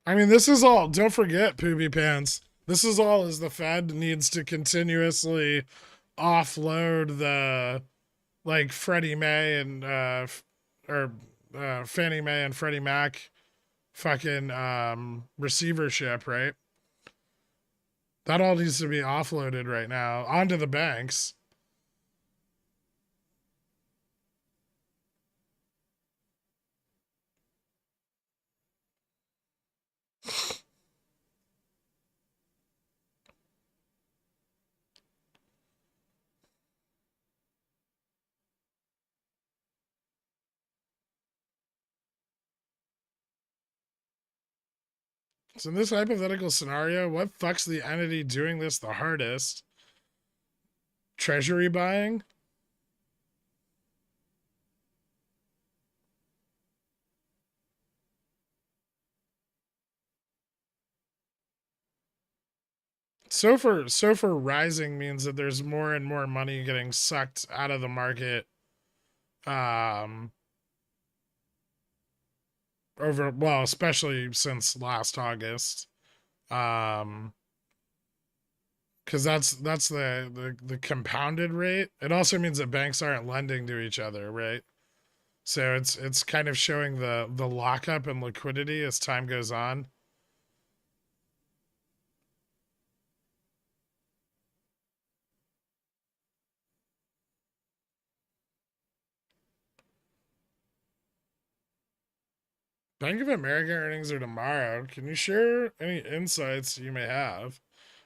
I mean, this is all, don't forget, Poopy Pants. This is all as the Fed needs to continuously offload the, like, Freddie Mae and, or Fannie Mae and Freddie Mac fucking receivership, right? That all needs to be offloaded right now onto the banks. So in this hypothetical scenario, what fucks the entity doing this the hardest? Treasury buying? SOFR rising means that there's more and more money getting sucked out of the market over, well, especially since last August. Because that's the compounded rate. It also means that banks aren't lending to each other, right? So it's kind of showing the lockup and liquidity as time goes on. Bank of America earnings are tomorrow. Can you share any insights you may have?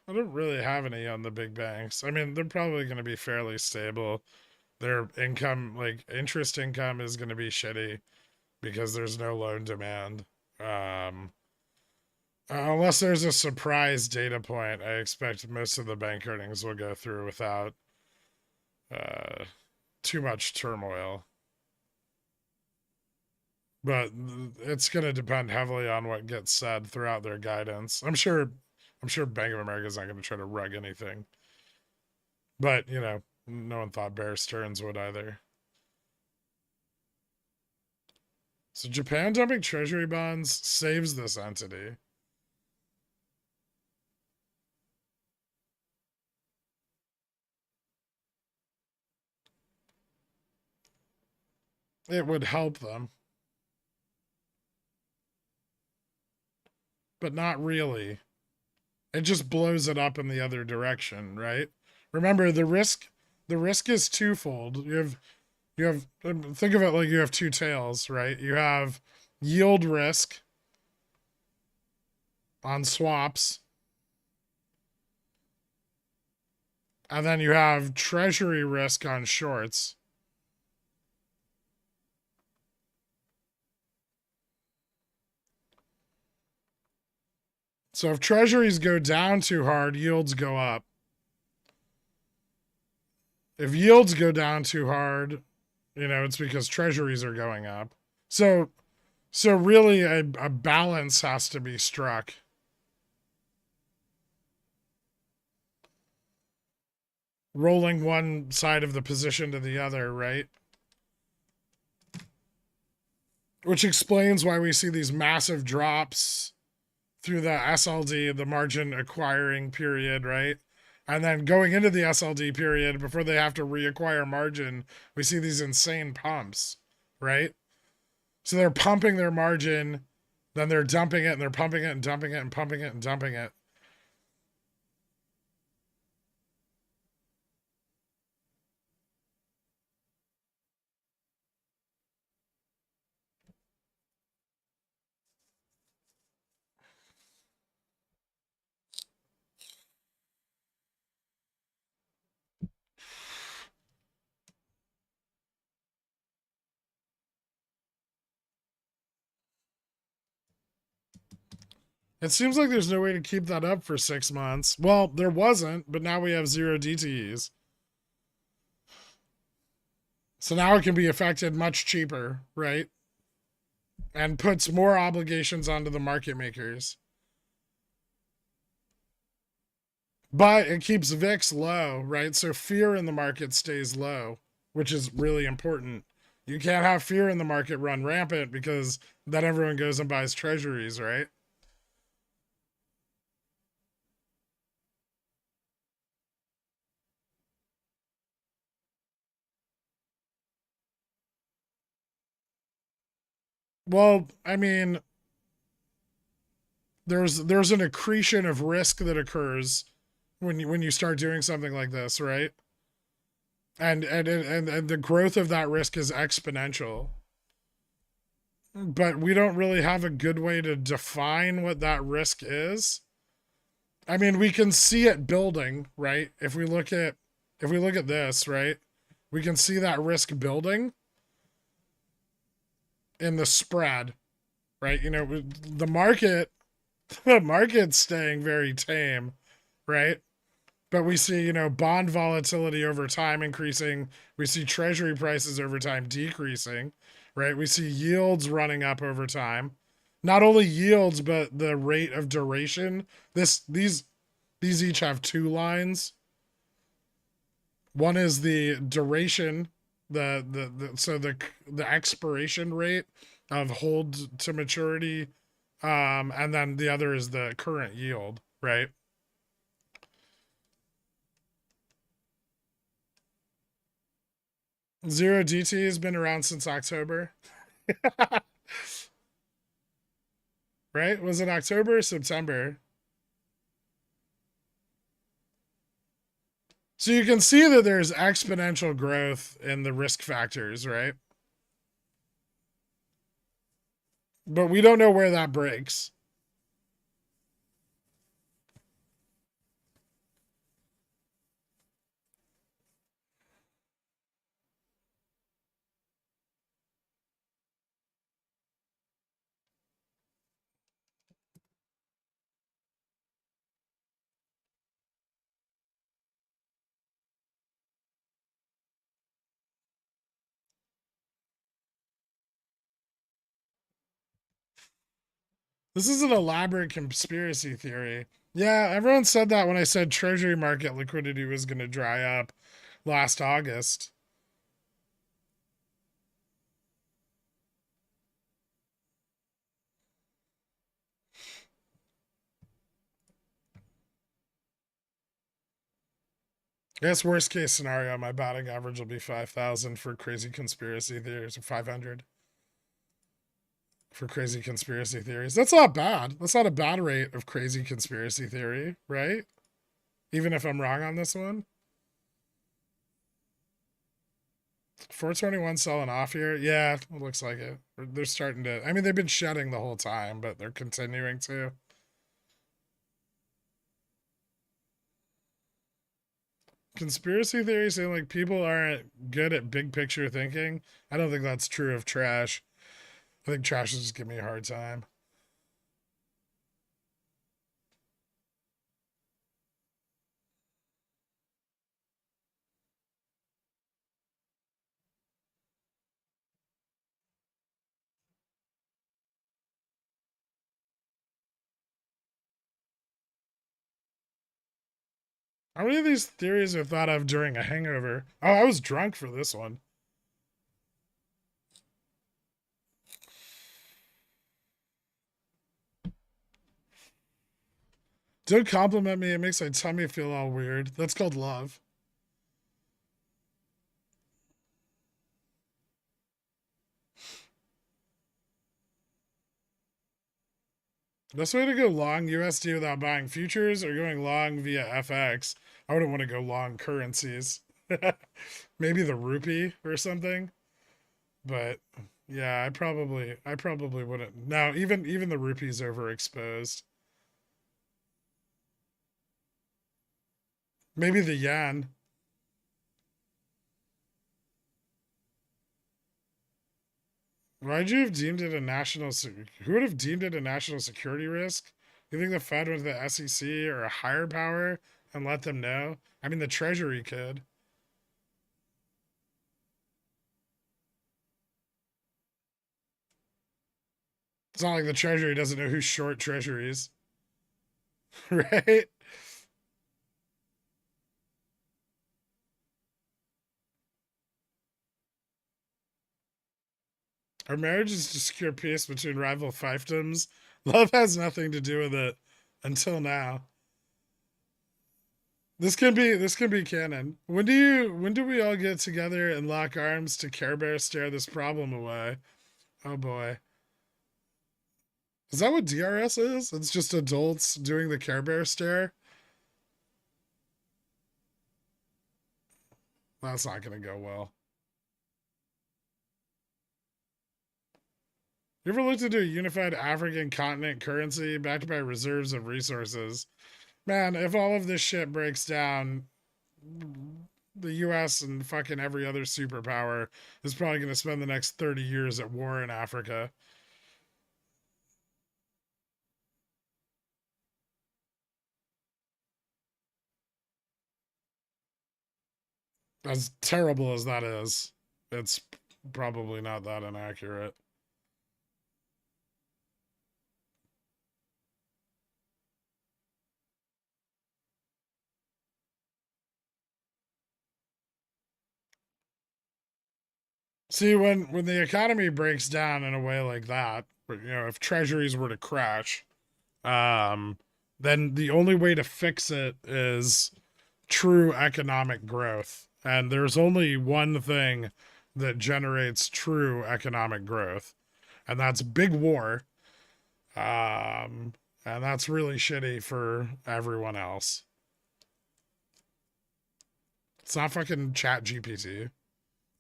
I don't really have any on the big banks. I mean, they're probably going to be fairly stable. Their income, like interest income, is going to be shitty because there's no loan demand. Um, unless there's a surprise data point, I expect most of the bank earnings will go through without uh, too much turmoil. But it's going to depend heavily on what gets said throughout their guidance. I'm sure Bank of America is not going to try to rug anything. But, you know, no one thought Bear Stearns would either. So Japan dumping treasury bonds saves this entity. It would help them. But not really. It just blows it up in the other direction, right? Remember the risk is twofold. You have think of it like you have two tails, right? You have yield risk on swaps, and then you have treasury risk on shorts. So if treasuries go down too hard, yields go up. If yields go down too hard, you know, it's because treasuries are going up. So really a balance has to be struck. rolling one side of the position to the other, right? Which explains why we see these massive drops through the SLD, the margin acquiring period, right? And then going into the SLD period, before they have to reacquire margin, we see these insane pumps, right? So they're pumping their margin, then they're dumping it, and they're pumping it and dumping it and pumping it and dumping it. It seems like there's no way to keep that up for 6 months. Well, there wasn't, but now we have 0 DTEs. So now it can be affected much cheaper, right? And puts more obligations onto the market makers. But it keeps VIX low, right? So fear in the market stays low, which is really important. You can't have fear in the market run rampant because then everyone goes and buys treasuries, right? Well, I mean, there's an accretion of risk that occurs when you start doing something like this, right? And the growth of that risk is exponential. But we don't really have a good way to define what that risk is. I mean, we can see it building, right? If we look at this, right? We can see that risk building in the spread, right? You know, the market the market's staying very tame, right? But we see, you know, bond volatility over time increasing. We see treasury prices over time decreasing, right? We see yields running up over time. Not only yields, but the rate of duration. These each have 2 lines. One is the duration, the expiration rate of hold to maturity, and then the other is the current yield, right? Zero DT has been around since October. Right? Was it October or September? So you can see that there's exponential growth in the risk factors, right? But we don't know where that breaks. This is an elaborate conspiracy theory. Yeah, everyone said that when I said treasury market liquidity was going to dry up last August. I guess worst case scenario, my batting average will be 5,000 for crazy conspiracy theories, or 500 for crazy conspiracy theories. That's not bad. That's not a bad rate of crazy conspiracy theory, right? Even if I'm wrong on this one. 421 selling off here. Yeah, it looks like it. They're starting to. I mean, they've been shedding the whole time, but they're continuing to. Conspiracy theories saying like people aren't good at big picture thinking. I don't think that's true of trash. I think trash is just giving me a hard time. How many of these theories are thought of during a hangover? Oh, I was drunk for this one. Don't compliment me. It makes my tummy feel all weird. That's called love. Best way to go long USD without buying futures or going long via FX. I wouldn't want to go long currencies. Maybe the rupee or something. But yeah, I probably wouldn't. No, even the rupee's overexposed. Maybe the yen. Why'd you have deemed it a who would have deemed it a national security risk? You think the Fed went to the SEC or a higher power and let them know? I mean, the Treasury could. It's not like the Treasury doesn't know who's short treasuries, right? Our marriage is to secure peace between rival fiefdoms. Love has nothing to do with it until now. This can be canon. When do we all get together and lock arms to Care Bear stare this problem away? Oh boy. Is that what DRS is? It's just adults doing the Care Bear stare? That's not gonna go well. You ever looked into a unified African continent currency backed by reserves of resources? Man, if all of this shit breaks down, the US and fucking every other superpower is probably going to spend the next 30 years at war in Africa. As terrible as that is, it's probably not that inaccurate. See, when the economy breaks down in a way like that, if treasuries were to crash, um, then the only way to fix it is true economic growth. And there's only one thing that generates true economic growth, and that's big war. And that's really shitty for everyone else. It's not fucking Chat GPT.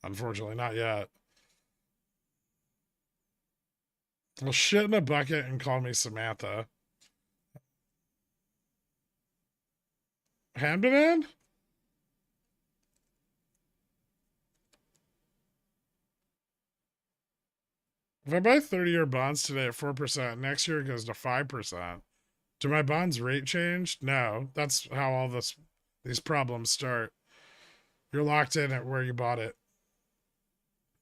Unfortunately, not yet. Well, shit in a bucket and call me Samantha. Hand banana? If I buy 30-year bonds today at 4%, next year it goes to 5%. Do my bonds rate change? No. That's how all these problems start. You're locked in at where you bought it.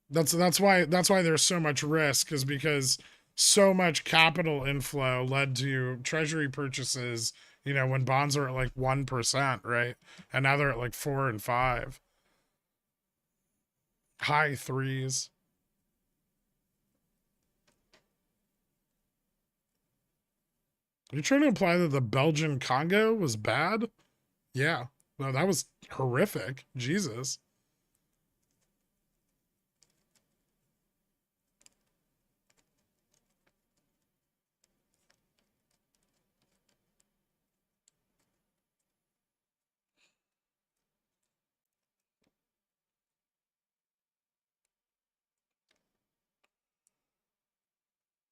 That's why there's so much risk, is because so much capital inflow led to treasury purchases, when bonds are at like 1%, right? And now they're at like 4 and 5. High threes. Are you trying to imply that the Belgian Congo was bad? Yeah. No, that was horrific. Jesus.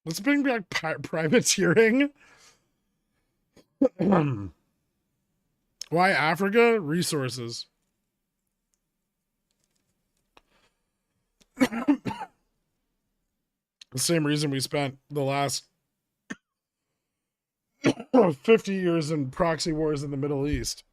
Let's bring back privateering. Why Africa? Resources. The same reason we spent the last 50 years in proxy wars in the Middle East.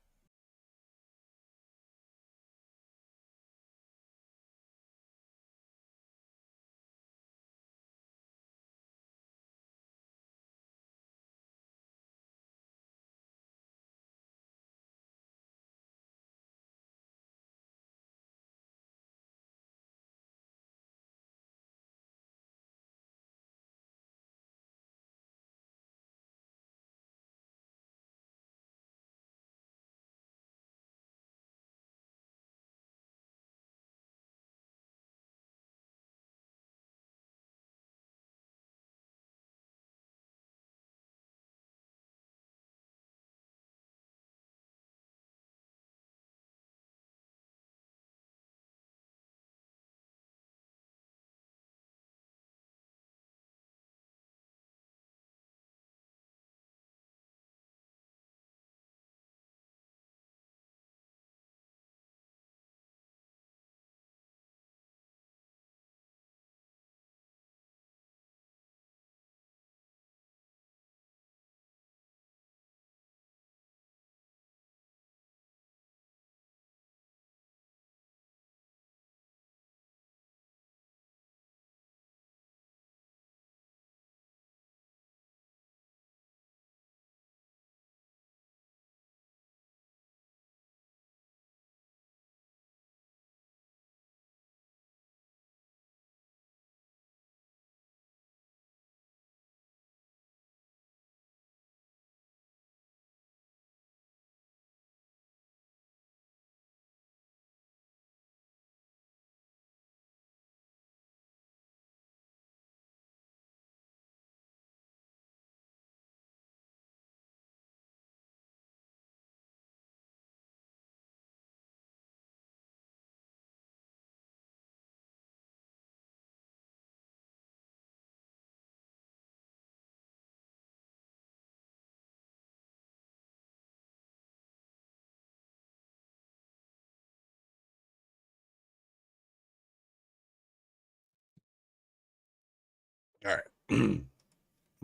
All right. I'm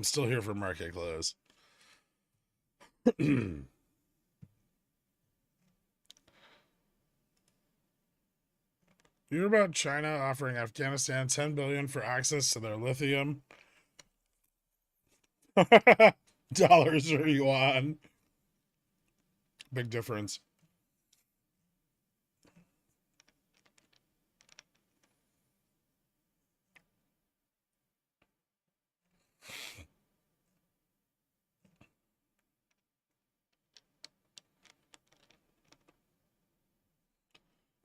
still here for market close. You hear about China offering Afghanistan $10 billion for access to their lithium? Dollars or yuan? Big difference.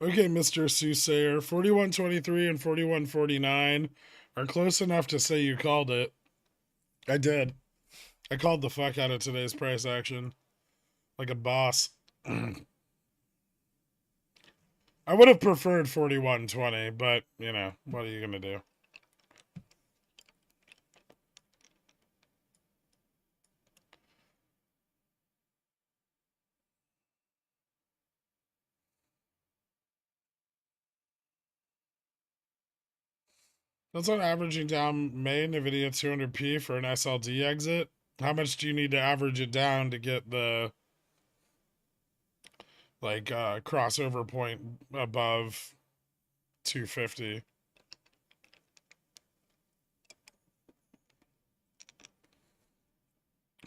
Okay, Mr. Soothsayer, 4123 and 4149 are close enough to say you called it. I did. I called the fuck out of today's price action. Like a boss. I would have preferred 4120, but, you know, what are you going to do? That's on averaging down May NVIDIA 200p for an SLD exit. How much do you need to average it down to get the crossover point above 250?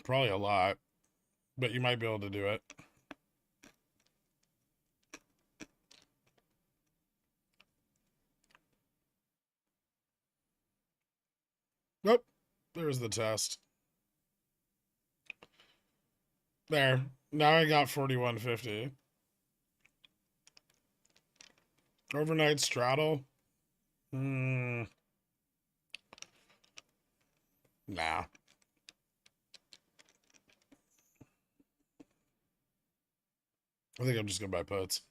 Probably a lot, but you might be able to do it. Nope. There's the test. There. Now I got 4150. Overnight straddle? Nah. I think I'm just going to buy puts.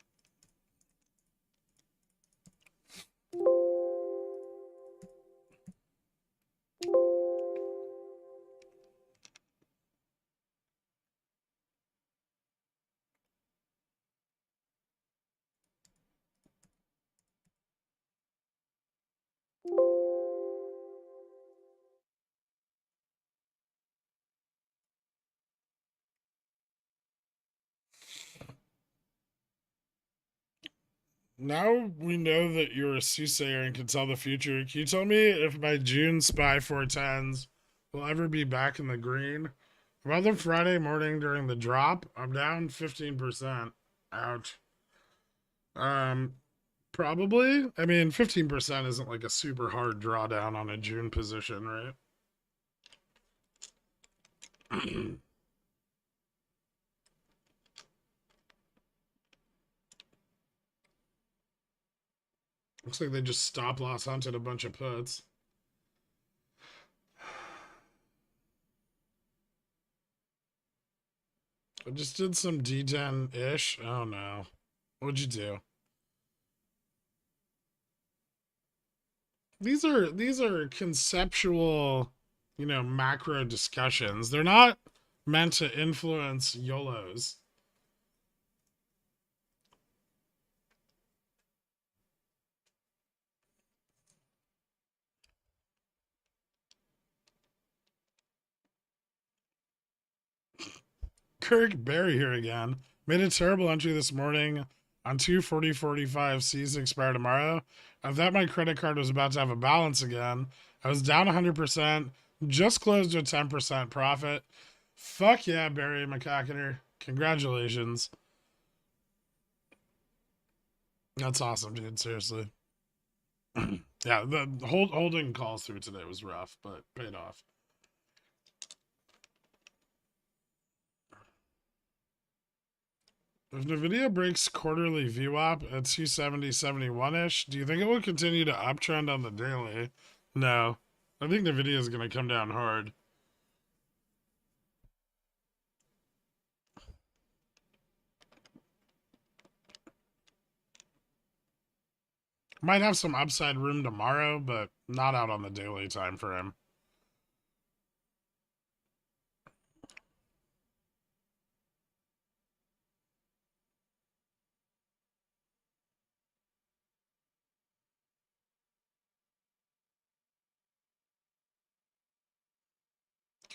Now we know that you're a soothsayer and can tell the future. Can you tell me if my June SPY 410s will ever be back in the green? About the Friday morning during the drop, I'm down 15%. Ouch. Um, Probably. I mean, 15% isn't like a super hard drawdown on a June position, right? Looks like they just stop loss hunted a bunch of puts. I just did some D10 ish. Oh no. What'd you do? These are conceptual, macro discussions. They're not meant to influence YOLOs. Kirk Barry here again. Made a terrible entry this morning on 240.45. C's expire tomorrow. I thought my credit card was about to have a balance again. I was down 100%, just closed to a 10% profit. Fuck yeah, Barry McCackiner. Congratulations. That's awesome, dude. Seriously. Yeah, the holding calls through today was rough, but paid off. If NVIDIA breaks quarterly VWAP at 270.71-ish, do you think it will continue to uptrend on the daily? No. I think NVIDIA is going to come down hard. Might have some upside room tomorrow, but not out on the daily time frame.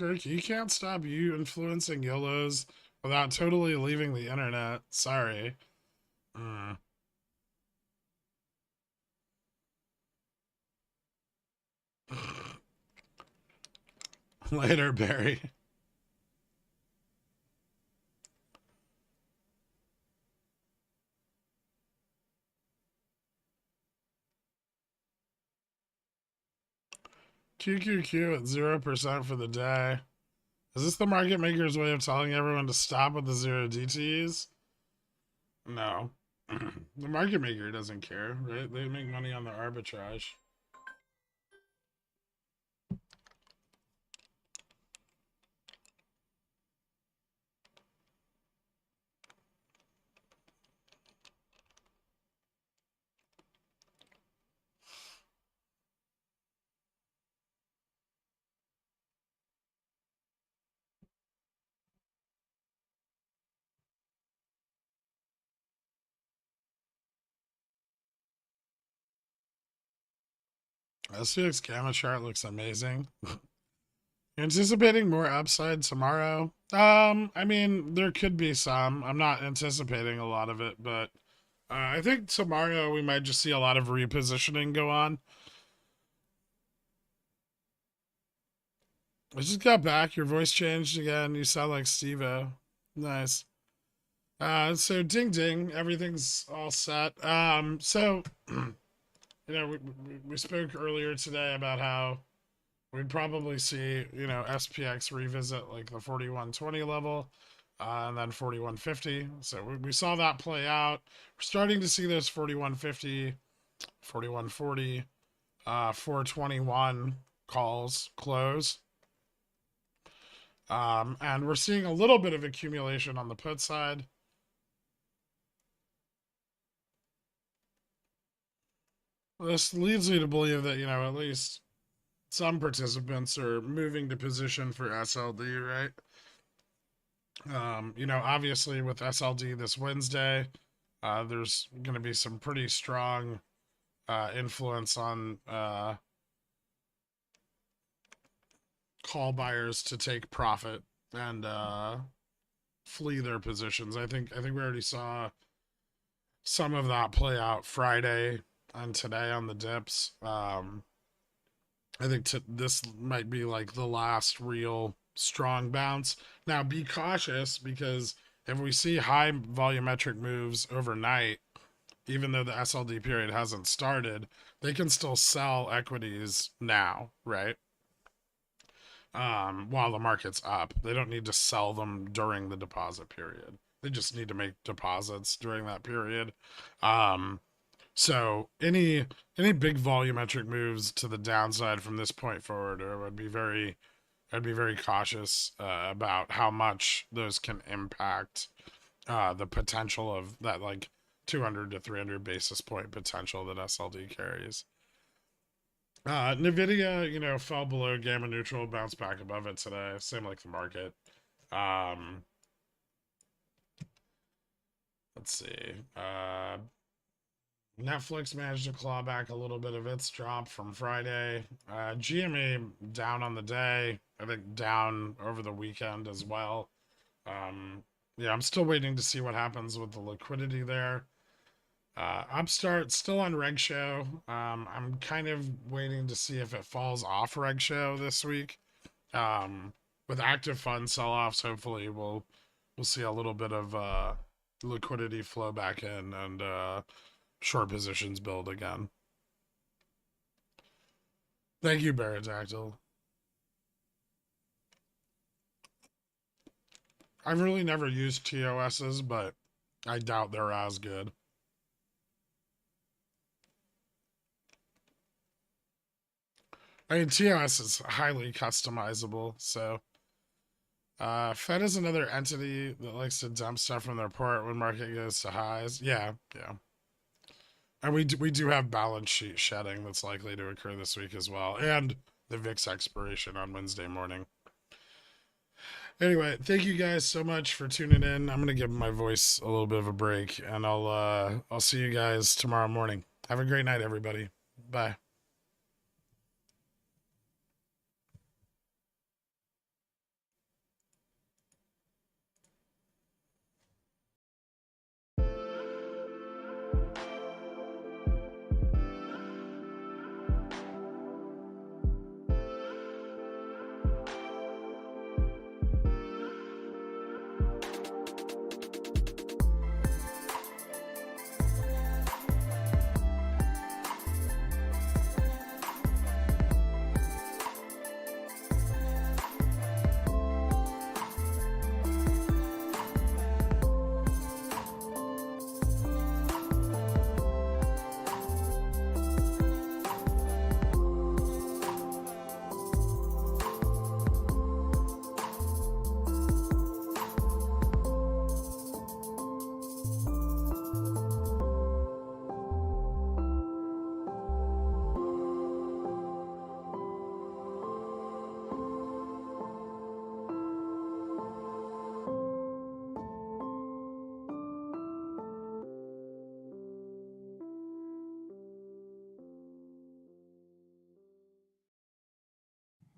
Kirk, you can't stop you influencing YOLOs without totally leaving the internet. Sorry. Mm. Later, Barry. QQQ at 0% for the day. Is this the market maker's way of telling everyone to stop with the zero DTs? No. The market maker doesn't care, right? They make money on the arbitrage. SPX gamma chart looks amazing. Anticipating more upside tomorrow. I mean, there could be some. I'm not anticipating a lot of it, but I think tomorrow we might just see a lot of repositioning go on. I just got back. Your voice changed again. You sound like Steve-O. Nice. So ding ding, everything's all set. So we spoke earlier today about how we'd probably see, SPX revisit like the 4120 level, and then 4150. So we saw that play out. We're starting to see those 4150, 4140, 421 calls close. And we're seeing a little bit of accumulation on the put side. This leads me to believe that, at least some participants are moving to position for SLD, right? Obviously with SLD this Wednesday, there's going to be some pretty strong influence on call buyers to take profit and flee their positions. I think we already saw some of that play out Friday and today on the dips. I think this might be like the last real strong bounce. Now, be cautious because if we see high volumetric moves overnight, even though the SLD period hasn't started, they can still sell equities now, right? While the market's up. They don't need to sell them during the deposit period. They just need to make deposits during that period. So any big volumetric moves to the downside from this point forward I'd be very cautious about how much those can impact the potential of that, like 200 to 300 basis point potential that SLD carries. Nvidia, fell below gamma neutral, bounced back above it today. Same like the market. Let's see. Netflix managed to claw back a little bit of its drop from Friday. GME down on the day. I think down over the weekend as well. Yeah, I'm still waiting to see what happens with the liquidity there. Upstart still on reg show. I'm kind of waiting to see if it falls off reg show this week. With active fund sell-offs, hopefully we'll see a little bit of liquidity flow back in and short positions build again. Thank you, Baradactyl. I've really never used TOSs, but I doubt they're as good. I mean, TOS is highly customizable, so Fed is another entity that likes to dump stuff from their port when market goes to highs. Yeah. And we do have balance sheet shedding that's likely to occur this week as well, and the VIX expiration on Wednesday morning. Anyway, thank you guys so much for tuning in. I'm gonna give my voice a little bit of a break, and I'll see you guys tomorrow morning. Have a great night, everybody. Bye.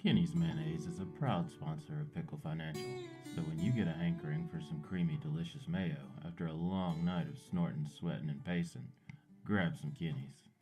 Kenny's Mayonnaise is a proud sponsor of Pickle Financial, so when you get a hankering for some creamy, delicious mayo after a long night of snorting, sweating, and pacing, grab some Kenny's.